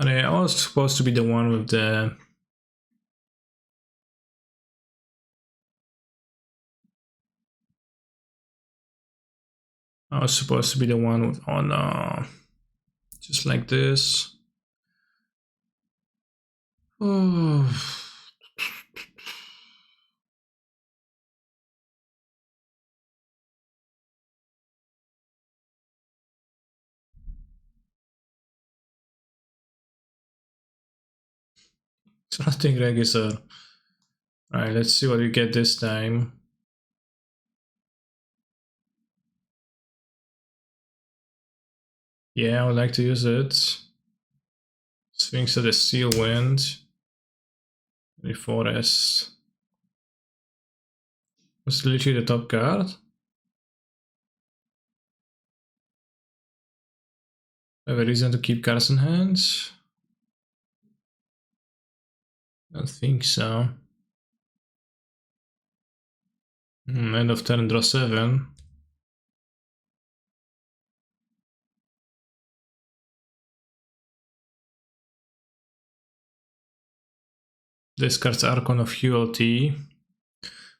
And I was supposed to be the one with the I was supposed to be the one with on just like this. Oh. Something regular. Alright, let's see what we get this time. Yeah, I would like to use it. Sphinx of the Steel Wind. The Forest. Was literally the top card. I have a reason to keep cards in hand. I don't think so. End of turn, draw 7. Discards Archon of ULT.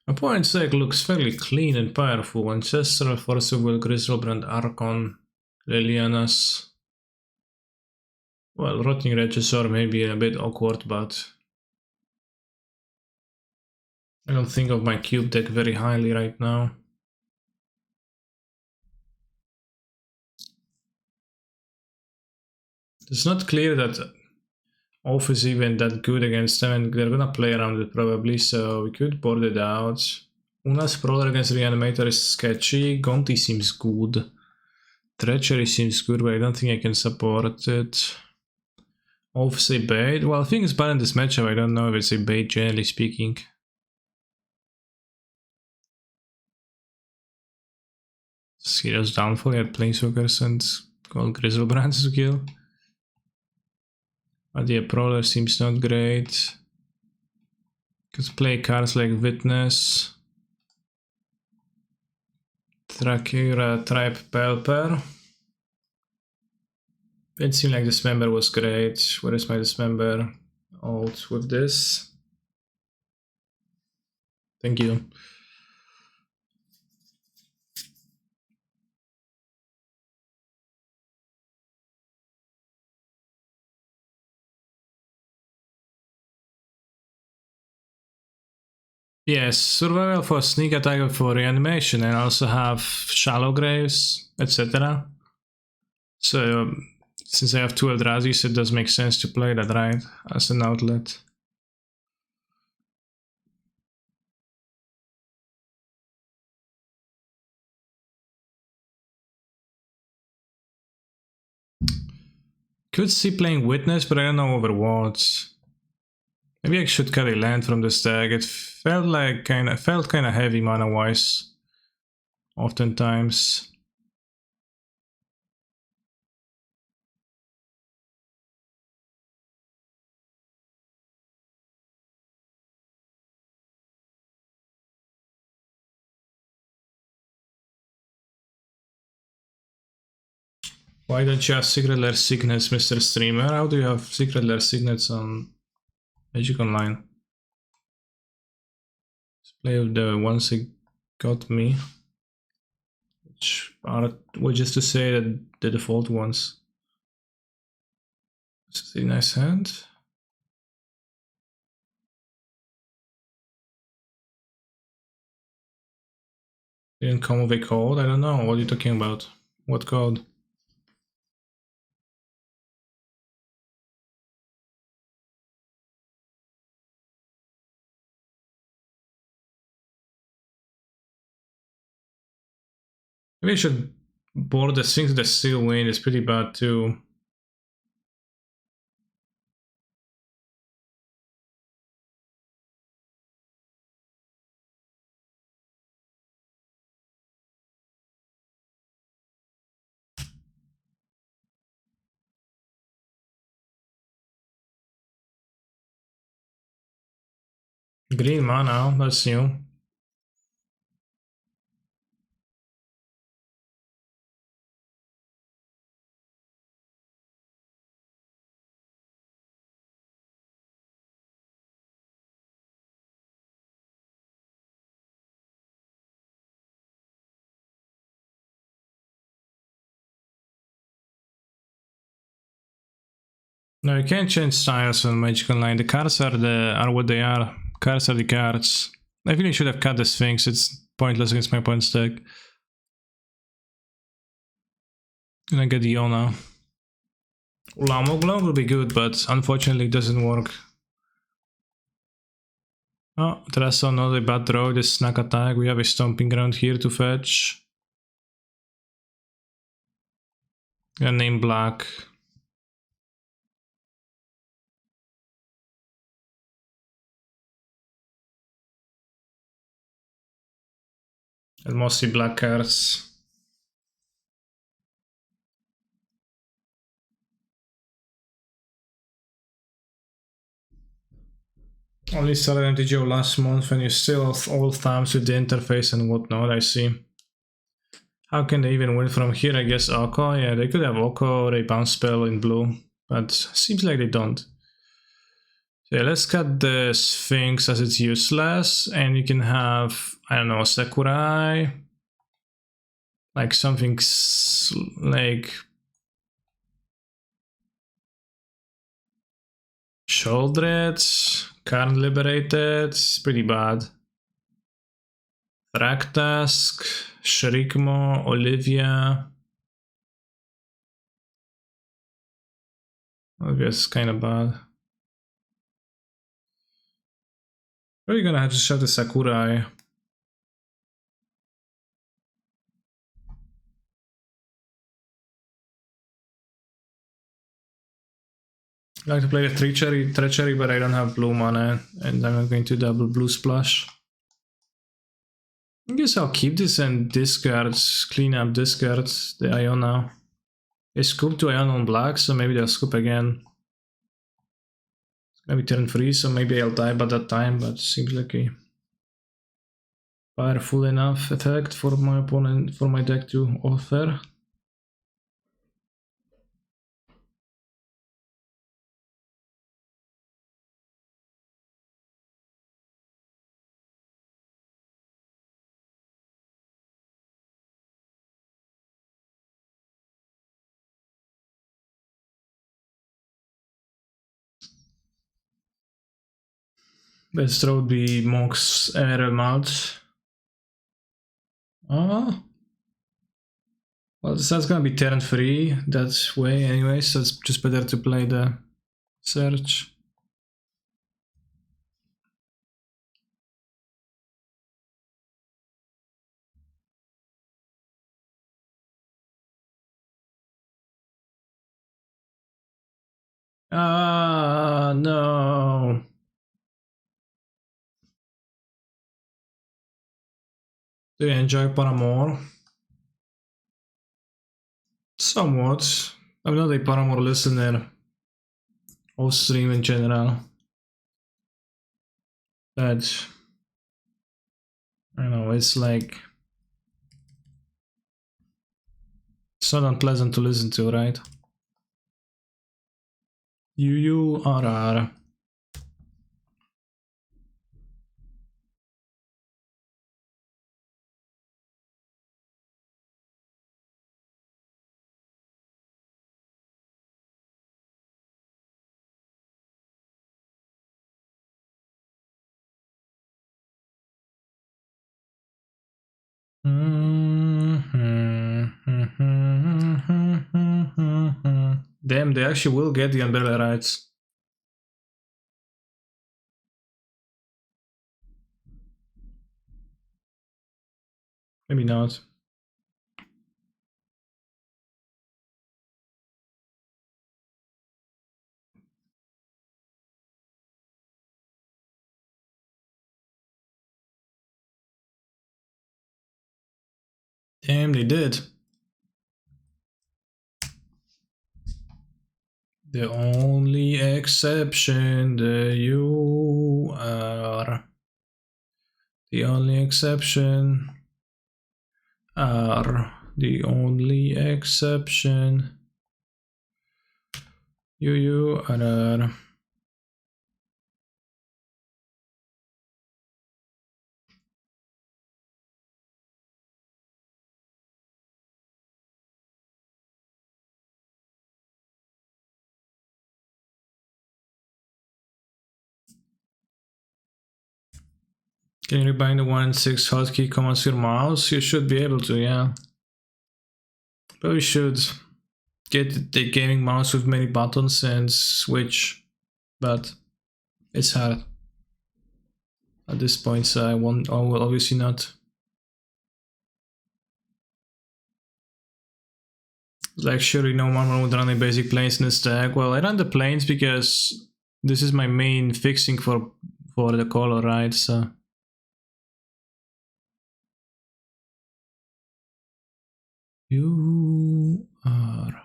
Opponent's deck looks fairly clean and powerful. Ancestral Force of Will, Griselbrand, Archon, Lilianas. Well, Rotting Regissor may be a bit awkward, but I don't think of my cube deck very highly right now. It's not clear that Oath is even that good against them, and they're gonna play around it probably, so we could board it out. Una's Prowler against Reanimator is sketchy. Gonti seems good. Treachery seems good, but I don't think I can support it. Oath's a bait. Well, I think it's bad in this matchup. I don't know if it's a bait, generally speaking. Serious downfall. He had Planeswalkers and called Griselbrands to kill. Idea Prowler seems not great. Could play cards like Witness, Dracula, Tribe Pelper. Didn't seem like Dismember was great. Where is my Dismember? Alt with this. Thank you. Yes, survival for sneak attack for reanimation, and also have shallow graves, etc. So, since I have two Eldrazi's, it does make sense to play that, right? As an outlet. Could see playing Witness, but I don't know over what. Maybe I should cut a land from the stack. It felt like kind of heavy mana wise. Oftentimes. Why don't you have Secret Lair Signets, Mr. Streamer? How do you have Secret Lair Signets on Magic Online? Let's play with the ones that got me. Which is to say that the default ones. This is a nice hand. Didn't come with a code? I don't know. What are you talking about? What code? Maybe I should board the Sphinx the Steel Wind. It's pretty bad too. Green mana, that's new. No, you can't change styles on Magic Online. The cards are what they are. Cards are the cards. I really should have cut the Sphinx. It's pointless against my opponent's deck. And I get Iona. Lamoglang will be good, but unfortunately it doesn't work. Oh, Tressa, not a bad draw. This snack attack. We have a Stomping Ground here to fetch. And name black. And mostly black cards. Only started MTGO last month and you still have all thumbs with the interface and whatnot, I see. How can they even win from here? I guess Oko? Yeah, they could have Oko or a bounce spell in blue, but seems like they don't. So yeah, let's cut the Sphinx as it's useless, and you can have, I don't know, Sakurai, like something like Sholdred, Karn Liberated, it's pretty bad. Thragtusk, Shrikmo, Olivia. Olivia's kind of bad. We're gonna have to shove the Sakurai. I like to play the treachery, but I don't have blue mana, and I'm not going to double blue splash. I guess I'll keep this and discard, clean up discards, the Iona. They scoop to Iona on black, so maybe they'll scoop again. Maybe turn 3, so maybe I'll die by that time, but seems like a powerful enough effect for my opponent, for my deck to offer. Best throw would be Monk's Mouth. Oh. Well, that's gonna be turn 3 that way anyway, so it's just better to play the search. Ah, no. Do you enjoy Paramore? Somewhat. I'm not a Paramore listener. Or stream in general. But I don't know, it's like it's not unpleasant to listen to, right? UURR. Damn, they actually will get the umbrella rights. Maybe not. Damn, they did. The only exception, the UR. The only exception are the only exception. You are. Can you rebind the 1.6 hotkey commands to your mouse? You should be able to, yeah. But we should get the gaming mouse with many buttons and switch, but it's hard. At this point, so I will obviously not. Like, surely no one would run a basic planes in the stack. Well, I run the planes because this is my main fixing for the color, right? So you are.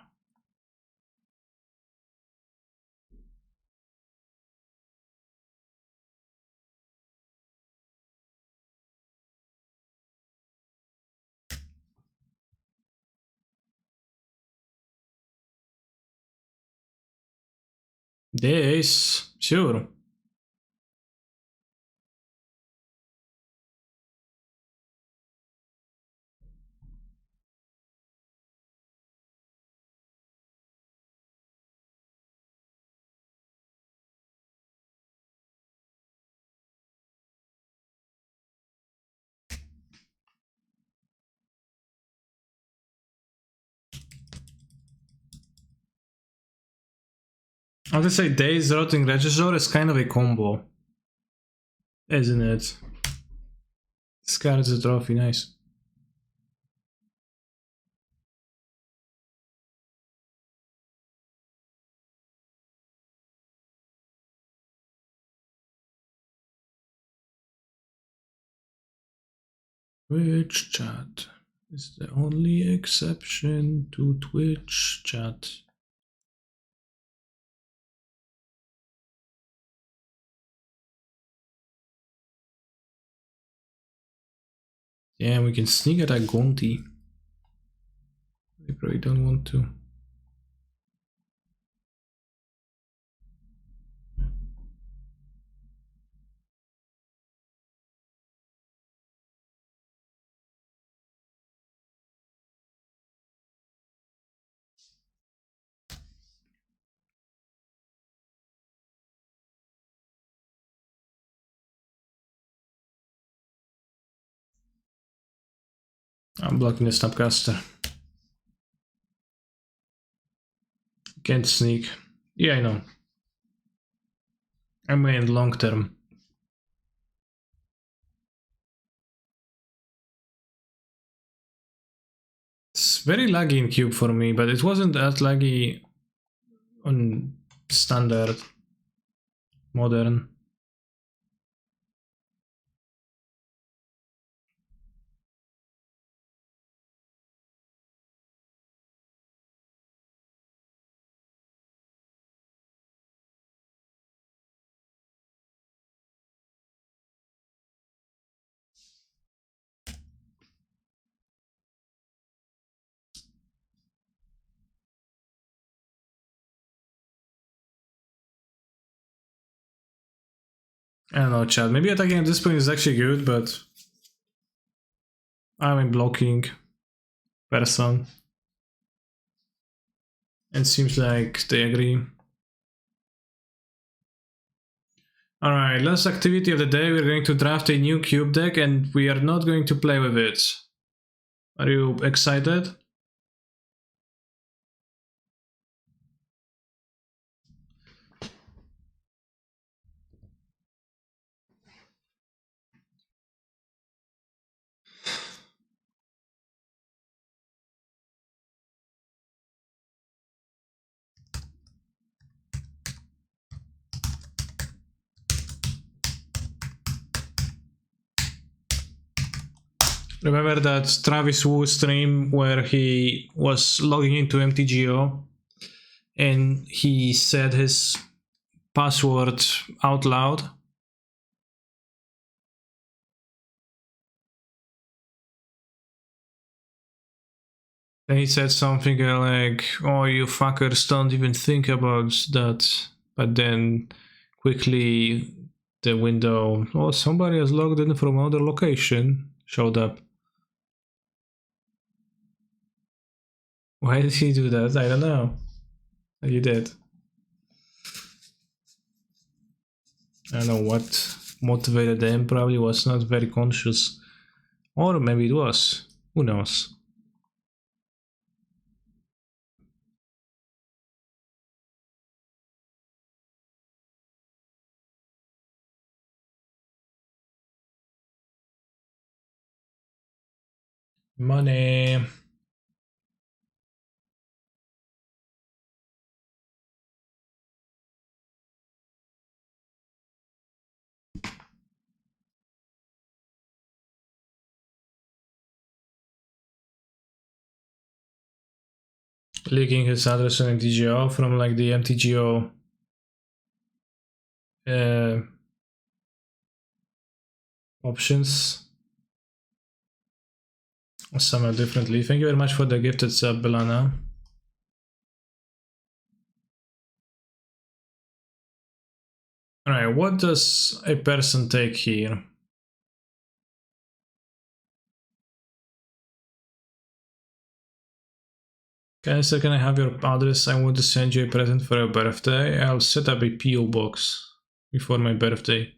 This, sure. I would say Days Rotting Registrar is kind of a combo, isn't it? Discards the trophy, nice. Twitch chat is the only exception to Twitch chat. Yeah, we can sneak at Gonti. We probably don't want to. I'm blocking the Snapcaster. Can't sneak. Yeah, I know. I mean long term. It's very laggy in Cube for me, but it wasn't as laggy on standard, modern. I don't know, chat. Maybe attacking at this point is actually good, but I'm in blocking person. It seems like they agree. Alright, last activity of the day, we're going to draft a new cube deck and we are not going to play with it. Are you excited? Remember that Travis Wu stream where he was logging into MTGO and he said his password out loud? And he said something like, "Oh, you fuckers don't even think about that." But then quickly the window, "Oh, somebody has logged in from another location," showed up. Why did he do that? I don't know. He did. I don't know what motivated him. Probably was not very conscious. Or maybe it was. Who knows? Money. Leaking his address on MTGO from like the MTGO options. Somehow differently. Thank you very much for the gifted sub, Belana. Alright, what does a person take here? Okay, so can I have your address? I want to send you a present for your birthday. I'll set up a PO box before my birthday.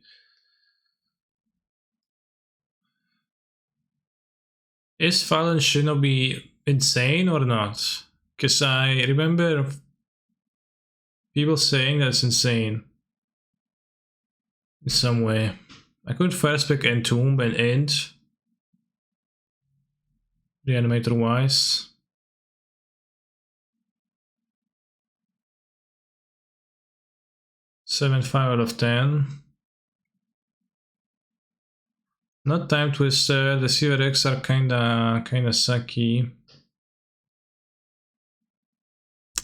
Is Fallen Shinobi insane or not? Because I remember people saying that's insane in some way. I could first pick Entomb and End, reanimator wise. 7.5 out of 10. Not Time Twister. The CRX are kinda sucky.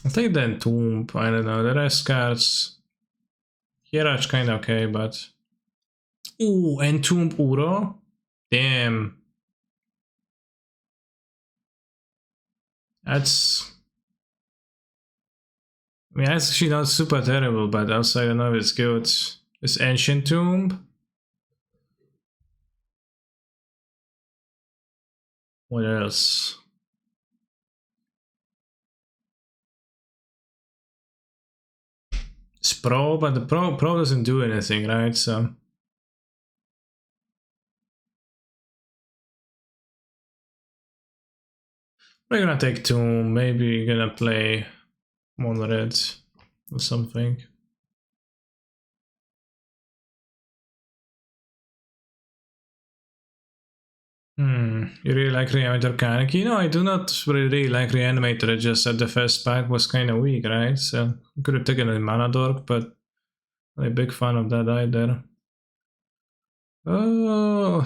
I'll take the Entomb. I don't know. The rest cards here are kinda okay, but ooh, Entomb Uro. Damn. That's, I mean, that's actually not super terrible, but also I don't know if it's good. It's Ancient Tomb. What else? It's Pro, but the Pro doesn't do anything, right? So we're gonna take Tomb. Maybe you're gonna play Mono Red or something. You really like Reanimator Kaneki? No, I do not really like Reanimator, it's just that the first pack was kinda weak, right? So I could have taken a Mana Dork, but I'm a big fan of that either. Oh,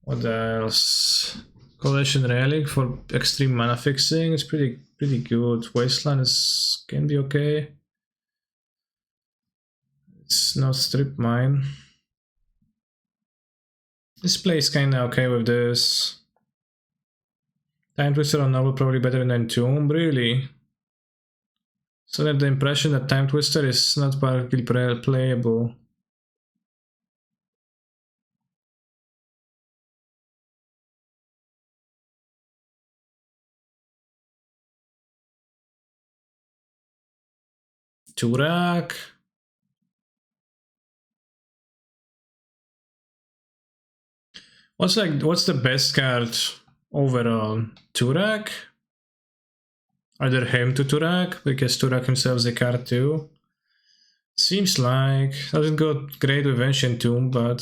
what else? Collection Relic for extreme mana fixing is pretty good. Wasteland can be okay. It's not Strip Mine. This plays kinda okay with this. Time Twister on Novel probably better than Tomb, really? So that the impression that Time Twister is not particularly playable. Turak. What's the best card overall? Turak? Either him to Turak, because Turak himself is a card too. Seems like doesn't go great with Ancient Tomb, but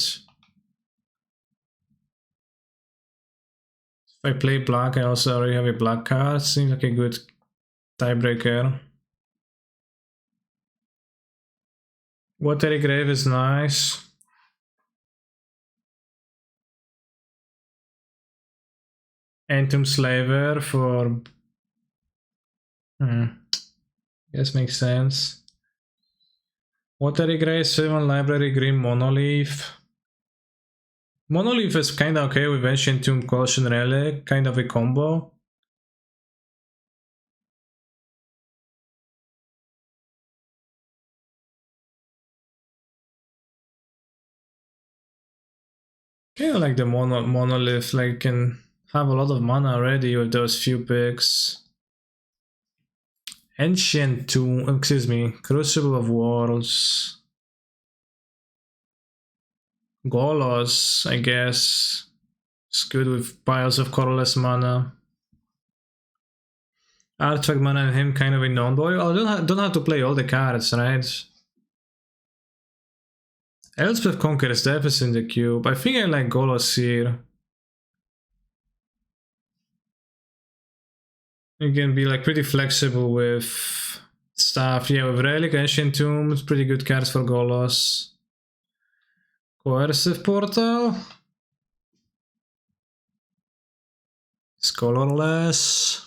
if I play black, I also already have a black card. Seems like a good tiebreaker. Watery Grave is nice. Entomb Slaver for... Guess makes sense. Watery Grave, 7 Library Green Monolith. Monolith is kinda okay with Ancient Tomb, Caution Relic, kind of a combo. Kinda like the Monolith, like can have a lot of mana already with those few picks. Ancient Tomb, excuse me, Crucible of Worlds. Golos, I guess. It's good with piles of colorless mana. Artifact mana and him kind of a non-boy. Oh, don't have to play all the cards, right? Elspeth Conqueror is definitely in the cube. I think I like Golos here. You can be like pretty flexible with stuff. Yeah, with Relic, Ancient Tomb, it's pretty good cards for Golos. Coercive Portal. It's colorless.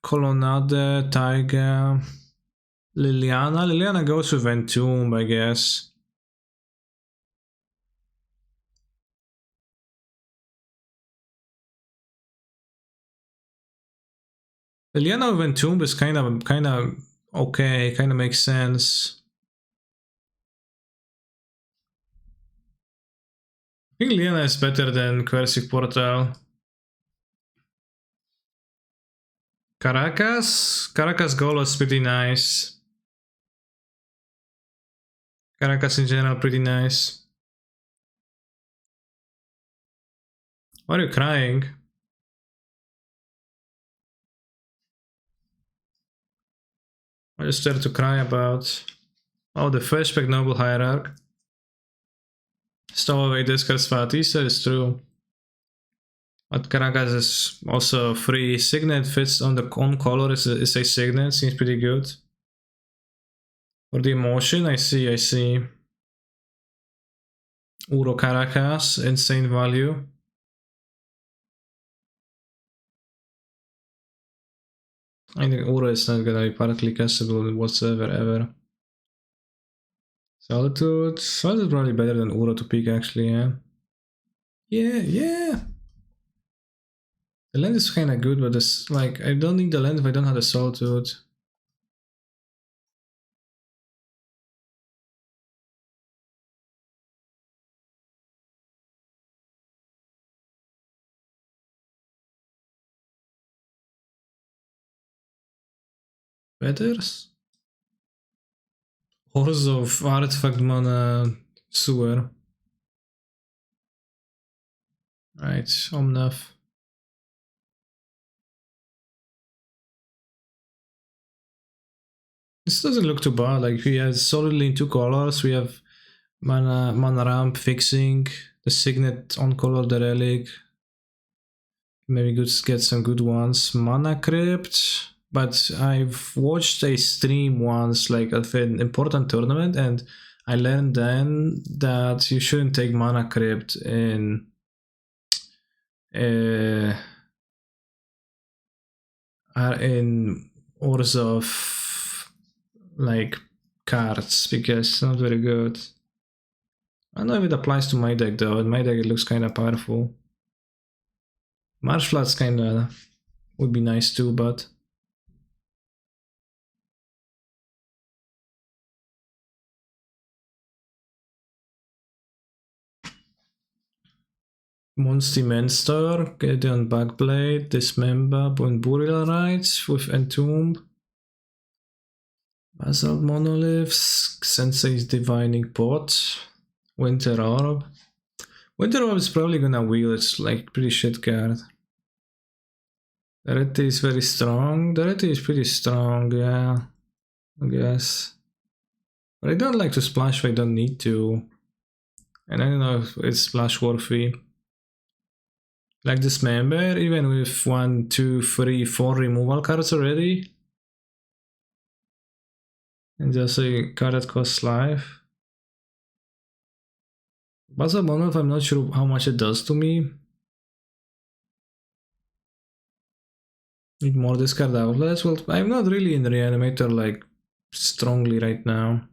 Colonnade, Taiga. Liliana. Liliana goes with Entomb, I guess. Liliana with Entomb is kind of okay, kind of makes sense. I think Liliana is better than Coercive Portal. Caracas Golos is pretty nice. Caracas in general pretty nice. Why are you crying? What is there to cry about? Oh, the flashback Noble Hierarch. Stowaway discards Fatis, that is true. But Caracas is also free. Signet fits on the color is a Signet, seems pretty good. For the emotion, I see. Uro Caracas, insane value. I think Uro is not gonna be partly castable whatsoever ever. Solitude is probably better than Uro to pick actually, yeah. Yeah. The land is kinda good, but this like I don't need the land if I don't have the Solitude. Feathers? Horse of Artifact Mana Sewer. Right, Omnath. This doesn't look too bad, like we have solidly in 2 colors, we have mana ramp fixing, the Signet on color, the Relic. Maybe get some good ones. Mana Crypt. But I've watched a stream once, like at an important tournament, and I learned then that you shouldn't take Mana Crypt in Orzhov like cards because it's not very good. I don't know if it applies to my deck though. In my deck it looks kind of powerful. Marsh Floods kind of would be nice too, but Monster Mentor, Gideon Backblade, Dismember, and Burial Rites with Entomb. Basalt Monoliths, Sensei's Divining Pot, Winter Orb. Winter Orb is probably gonna wheel, it's like pretty shit card. Darete is very strong. Darete is pretty strong, yeah, I guess. But I don't like to splash if I don't need to. And I don't know if it's splash worthy. Like Dismember, even with 1, 2, 3, 4 removal cards already. And just a card that costs life. Basalt Monolith, I'm not sure how much it does to me. Need more discard outlets? Well, I'm not really in Reanimator like strongly right now.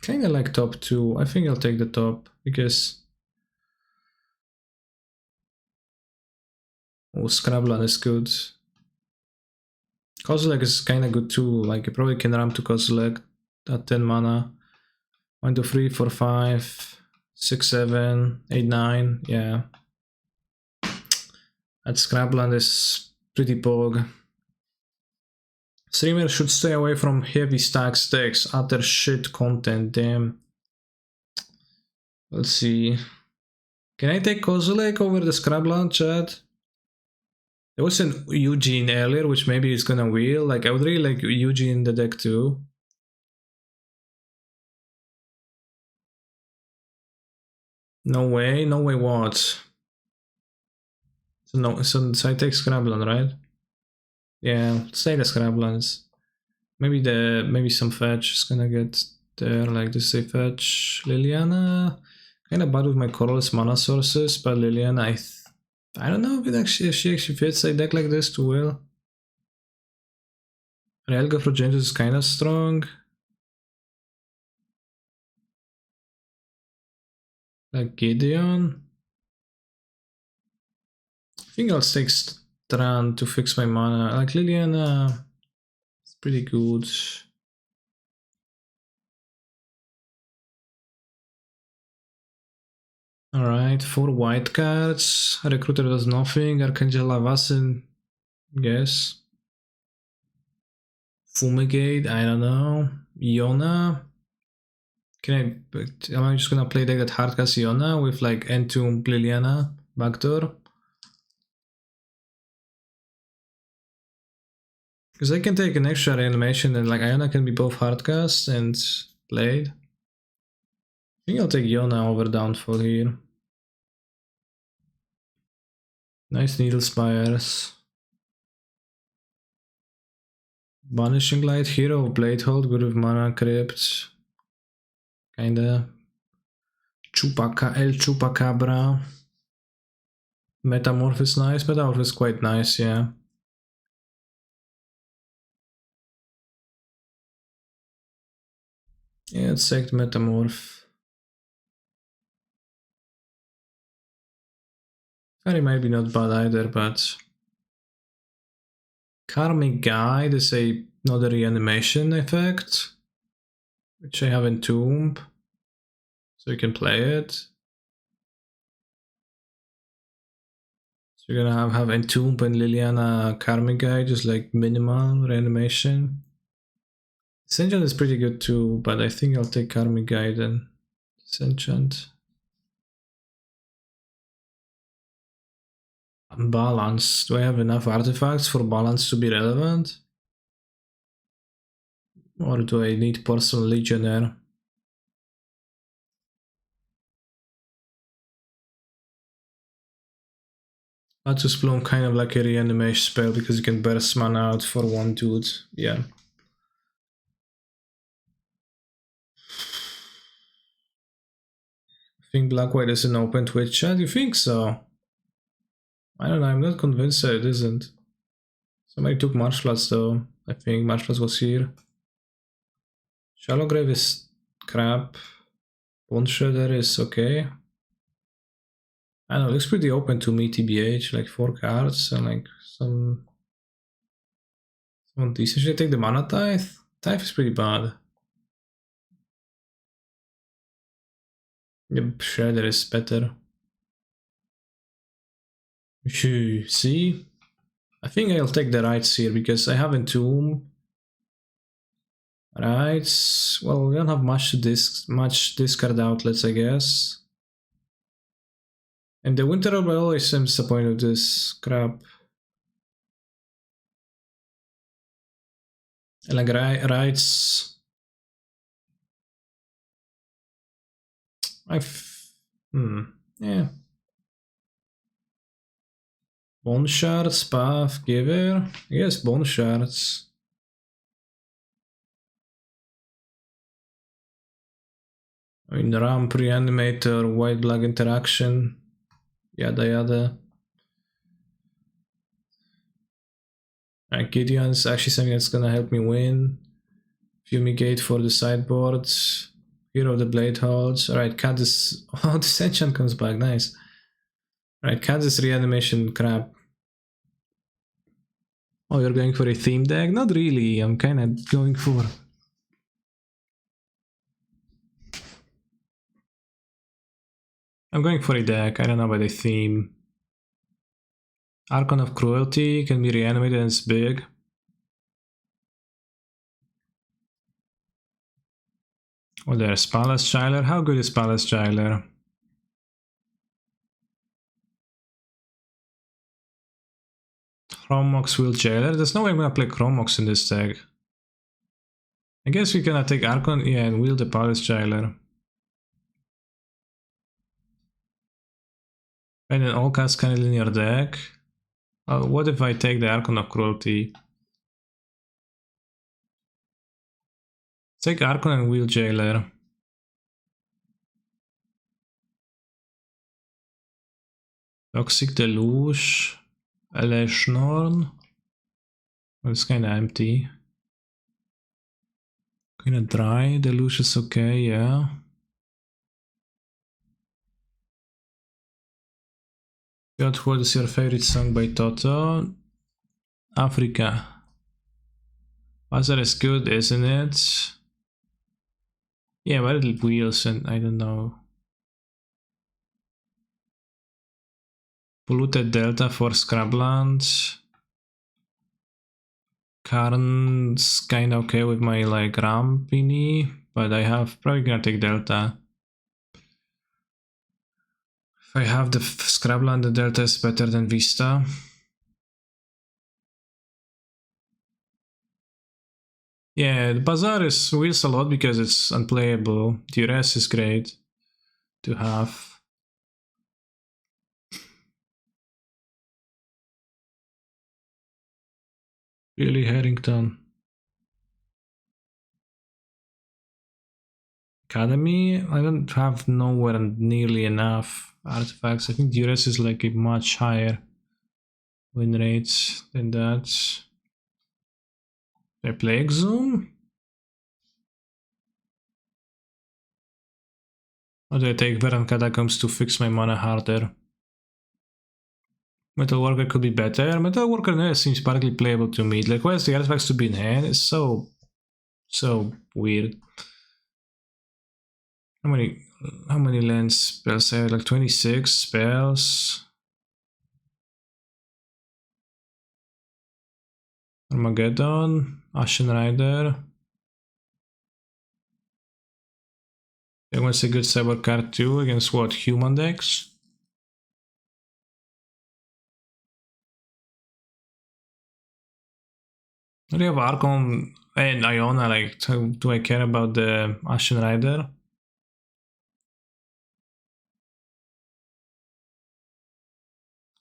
Kinda like top 2. I think I'll take the top because Scrabble is good. Kozilek is kinda good too. Like you probably can ramp to Kozilek at 10 mana. 1, 2, 3, 4, 5, 6, 7, 8, 9. Yeah. That Scrabland is pretty pog. Streamers should stay away from heavy stack decks, utter shit content, damn. Let's see. Can I take Kozilek over the Scrabland, chat? There was an Eugene earlier, which maybe is gonna wheel. Like, I would really like Eugene in the deck too. No way what? So no, so I take Scrabland, right? Yeah, say the Scrablands. Maybe some fetch is gonna get there, like this say fetch. Liliana, kinda bad with my colorless mana sources, but Liliana, I don't know if she actually fits a deck like this too well. Relga for James is kinda strong. Like Gideon. I think I'll take Strand to fix my mana. Like Liliana, it's pretty good. Alright, 4 white cards. Recruiter does nothing. Archangel Avacyn, yes. Fumigate, I don't know. Iona. Am I just gonna play deck that hardcast Iona with like Entomb Liliana backdoor? Because I can take an extra reanimation and like Iona can be both hardcast and played. I think I'll take Iona over Downfall here. Nice Needle Spires. Banishing Light, Hero of Bladehold, good with Mana Crypt. Kinda. El Chupacabra. Metamorph is nice. Metamorph is quite nice, yeah. Yeah, it's sacked Metamorph. Fairy might be not bad either, but Karmic Guide is another reanimation effect, which I have in Tomb, so you can play it. So you're gonna have Entomb and Liliana Karmic Guide, just like minimal reanimation. Disenchant is pretty good too, but I think I'll take Karmic Guide and Disenchant. Balance. Do I have enough artifacts for balance to be relevant? Or do I need Porcelain Legionnaire? Atus Bloom kind of like a reanimation spell because you can burst mana out for one dude. Yeah. I think Black-White is an open Twitch chat. You think so? I don't know, I'm not convinced that it isn't. Somebody took Marshflats though. I think Marshflats was here. Shallow Grave is crap. Bone Shredder is okay. I don't know, it looks pretty open to me, TBH. Like 4 cards and like some decent. Should I take the Mana Tithe? Tithe is pretty bad. The Shredder is better. See? I think I'll take the rights here because I have Entomb. Right. Well, we don't have much discard outlets, I guess. And the Winter Orb, I always am disappointed with this crap. And like rights. Yeah. Bone Shards, Path, Giver. Yes, Bone Shards. I mean, Ramp, Reanimator, White Black Interaction, yada yada. And Gideon is actually something that's gonna help me win. Fumigate for the sideboard. Hero of the Blade holds. Alright, cut this. Oh, this enchant comes back. Nice. Alright, cut this reanimation crap. Oh, you're going for a theme deck? Not really. I'm kind of going for. I'm going for a deck. I don't know about a theme. Archon of Cruelty can be reanimated and it's big. Oh, there's Palace Chiller. How good is Palace Chiller? Chromox Wheel Jailer. There's no way I'm gonna play Chromox in this deck. I guess we're gonna take Archon, yeah, and wheel the Palace Jailer. And then all cast Cannibal in your deck. What if I take the Archon of Cruelty? Take Archon and wheel Jailer. Toxic Deluge. Elesh Norn. Well, it's kinda empty. Kinda dry. Deluge is okay, yeah. God, what is your favorite song by Toto? Africa. Bazaar is good, isn't it? Yeah, but it wheels and I don't know. Polluted Delta for Scrubland. Karn's kinda okay with my like Rampini, but I have probably gonna take Delta. If I have the Scrubland, the Delta is better than Vista. Yeah, the Bazaar is wheels a lot because it's unplayable. Duress is great to have. Really, Harrington. Academy? I don't have nowhere nearly enough artifacts. I think Duress is like a much higher win rate than that. I play Exhume? Or do I take Verdant Catacombs to fix my mana harder? Metal Worker could be better. Metal Worker never seems partly playable to me. Like, where's the artifacts to be in hand? It's so weird. How many lands spells I have? Like 26 spells. Armageddon, Ashen Rider. I want to say good cyber card too against what? Human decks? Do you have Archon and Iona? Like, do I care about the Ashen Rider?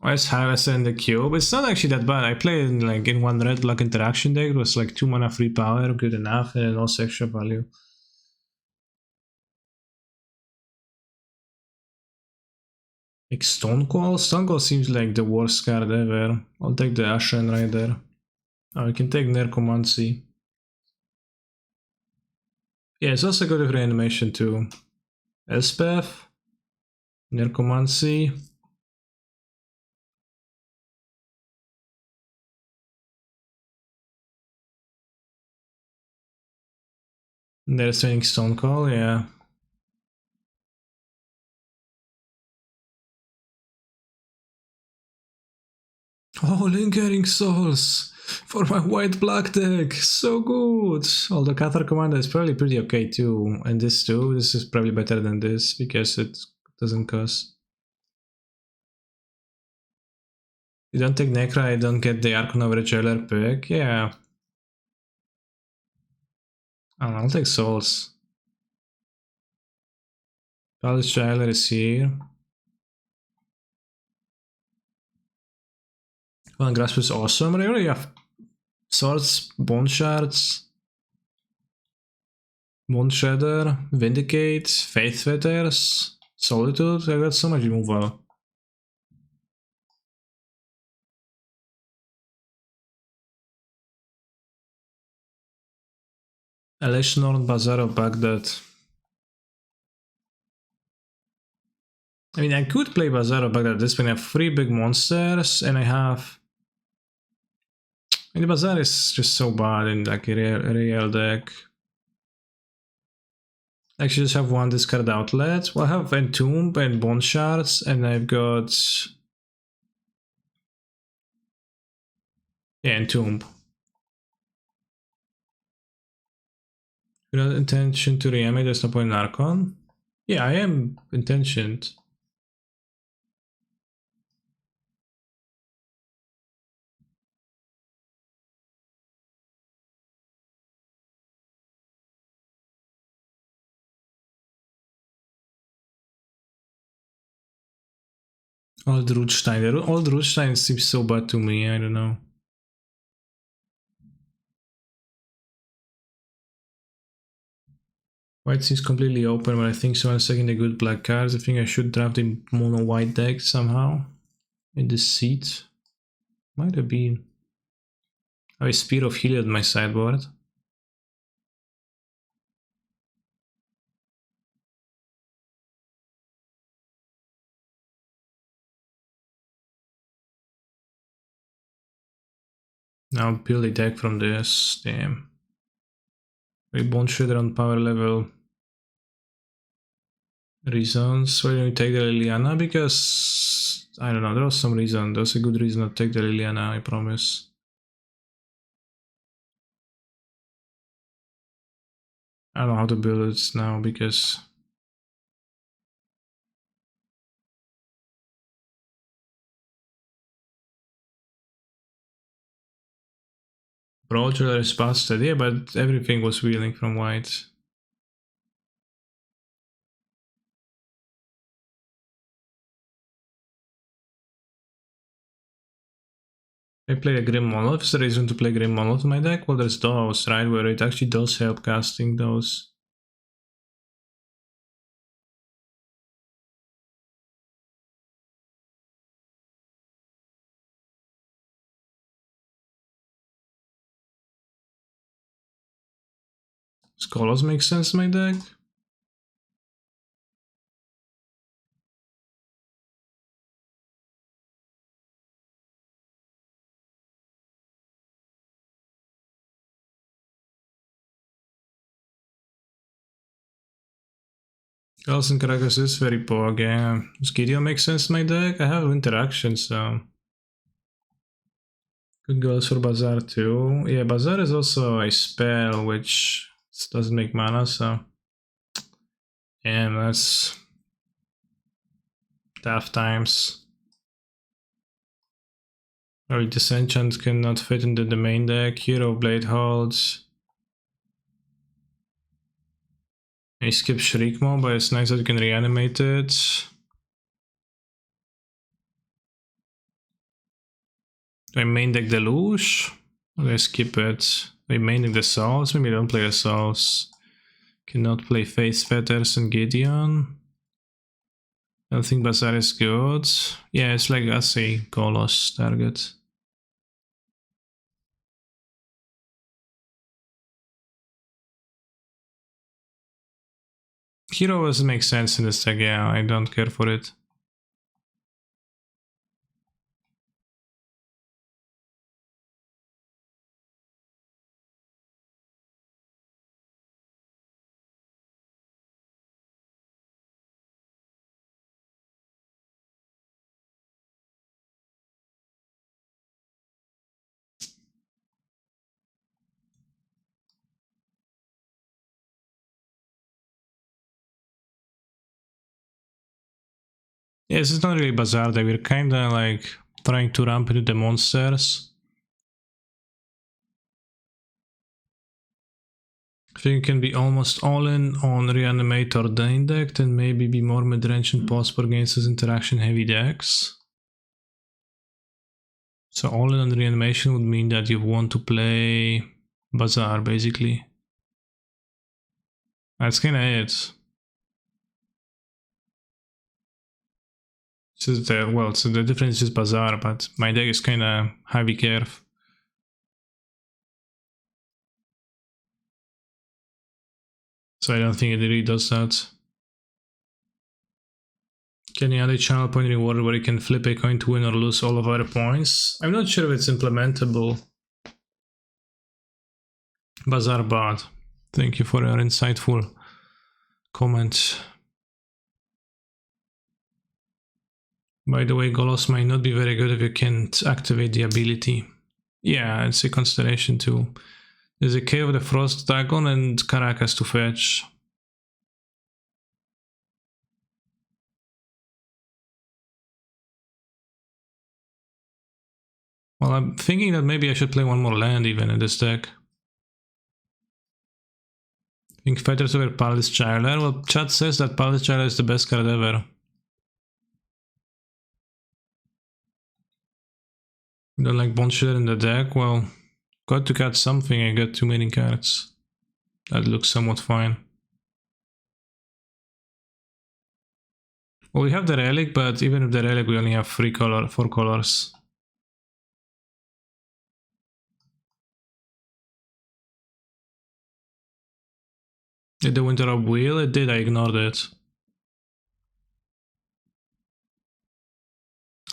Let's harvest in the cube. It's not actually that bad. I played in, like in one red luck interaction deck. It was like 2 mana free power, good enough, and also extra value. Like Stonecall? Stonecall seems like the worst card ever. I'll take the Ashen Rider. Oh, we can take Necromancy. Yeah, it's also good with reanimation too. Elspeth, Necromancy. There's Training Stonecall, yeah. Oh, Lingering Souls for my white-black deck. So good. Although Cathar Commander is probably pretty okay too. And this too. This is probably better than this because it doesn't cost. You don't take Necra, I don't get the Archon of Regeler pick. Yeah. I'll take Souls. Palace Jailer is here. Well, Grasp is awesome. I already have Swords, Bone Shards, Bone Shredder, Vindicate, Faith Fetters, Solitude. I got so much removal. Elesh Norn, Bazaar of Baghdad. I mean, I could play Bazaar back at this point. I have 3 big monsters, and I have... I mean, the Bazaar is just so bad in like a real deck. I actually just have 1 discard outlet. Well, I have Entomb and Bone Shards, and I've got... yeah, Entomb. Without intention to reanimate, there's no point in Archon. Yeah, I am intentioned. Old Rootstein. Old Rootstein seems so bad to me, I don't know. White seems completely open, but I think someone's taking the good black cards. I think I should draft a mono white deck somehow. In this seat. Might have been. I have a Spear of Heliod on my sideboard. Now build a deck from this. Damn. A Bone Shredder on power level. Reasons. Why don't you take the Liliana? Because I don't know, there was some reason. There's a good reason to take the Liliana, I promise. I don't know how to build it now because Broader is busted, yeah, but everything was wheeling from white. I play a Grim Monolith. Is the reason to play Grim Monolith in my deck? Well, there's those, right, where it actually does help casting those. Scholars make sense in my deck. Elson Caracas is very poor game. Does Gideon make sense in my deck? I have interaction, so... Good goes for Bazaar too. Yeah, Bazaar is also a spell which doesn't make mana, so... Yeah, that's... tough times. Or Disenchant cannot fit into the main deck. Hero Blade holds. I skip Shriekmo, but it's nice that you can reanimate it. Do I main deck Deluge? Or do I skip it? Do I main deck the Souls? Maybe I don't play the Souls. Cannot play Face Fetters and Gideon. I don't think Bazaar is good. Yeah, it's like as a Golos target. Hero doesn't make sense in this deck, yeah, I don't care for it. Yes, it's not really Bazaar deck, we're kinda like trying to ramp into the monsters. I think you can be almost all in on Reanimate or Dane deck, and maybe be more mid-range and possible against his interaction heavy decks. So all in on Reanimation would mean that you want to play Bazaar, basically. That's kinda it. So the difference is Bazaar, but my deck is kinda heavy curve. So I don't think it really does that. Can you add a channel point reward where you can flip a coin to win or lose all of our points? I'm not sure if it's implementable. Bazarbad, thank you for your insightful comment. By the way, Golos might not be very good if you can't activate the ability. Yeah, it's a constellation too. There's a Cave of the Frost Dragon and Caracas to fetch. Well, I'm thinking that maybe I should play one more land even in this deck. I think Fighters over Palace Chailer. Well, chat says that Palace Chailer is the best card ever. You don't like Bondshiller in the deck? Well, got to catch something, I got too many cards. That looks somewhat fine. Well, we have the Relic, but even with the Relic we only have 4 colors. Did the Winter Orb wheel? It did, I ignored it.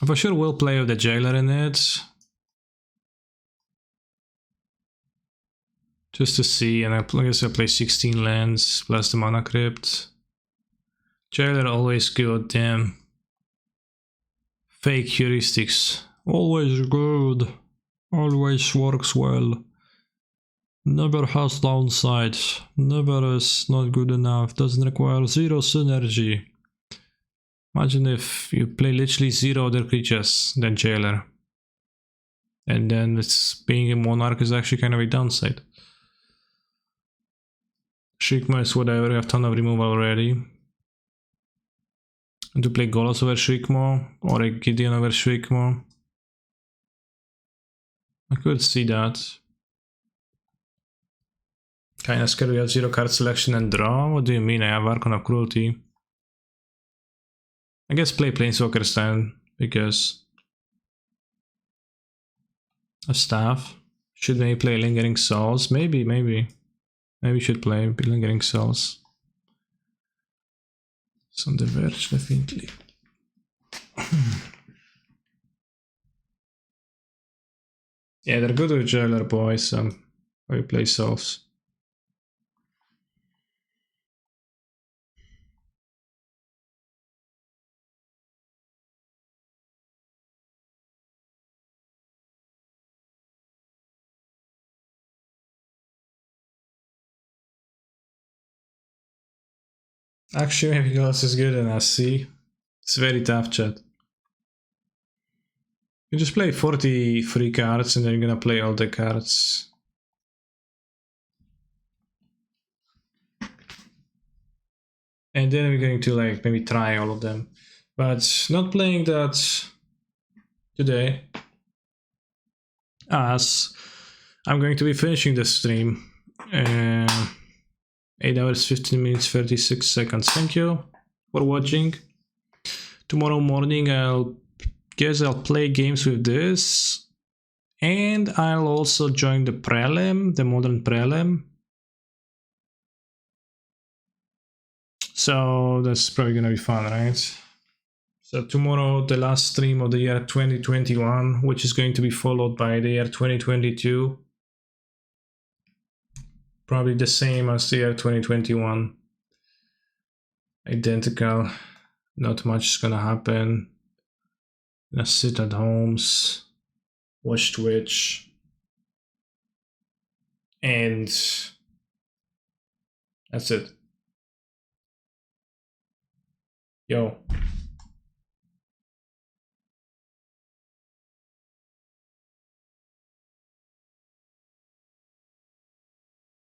I for sure will play with the Jailer in it. Just to see, and I guess I play 16 lands plus the Mana Crypt. Jailer always good, damn. Fake heuristics. Always good. Always works well. Never has downsides. Never is not good enough. Doesn't require 0 synergy. Imagine if you play literally 0 other creatures than Jailer. And then it's being a Monarch is actually kind of a downside. Shikma is whatever, we have ton of removal already. And to play Golos over Shikmo or a Gideon over Shikmo. I could see that. Kinda scared we have 0 card selection and draw? What do you mean? I have Archon of Cruelty. I guess play Planeswalker Stand, because a staff. Should maybe play Lingering Souls? Maybe. Maybe should play Lingering Souls. It's on the verge, definitely. Yeah, they're good with Jailer boys, we play Souls. Actually, maybe Golos is good enough, see? It's very tough, chat. You just play 40 free cards and then you're gonna play all the cards. And then we're going to like maybe try all of them. But not playing that today, as I'm going to be finishing the stream. 8 hours, 15 minutes, 36 seconds. Thank you for watching. Tomorrow morning I'll play games with this. And I'll also join the Prelim, the Modern Prelim. So that's probably gonna be fun, right? So tomorrow, the last stream of the year 2021, which is going to be followed by the year 2022. Probably the same as the year 2021. Identical. Not much is gonna happen. Gonna sit at homes, watch Twitch, and that's it. Yo.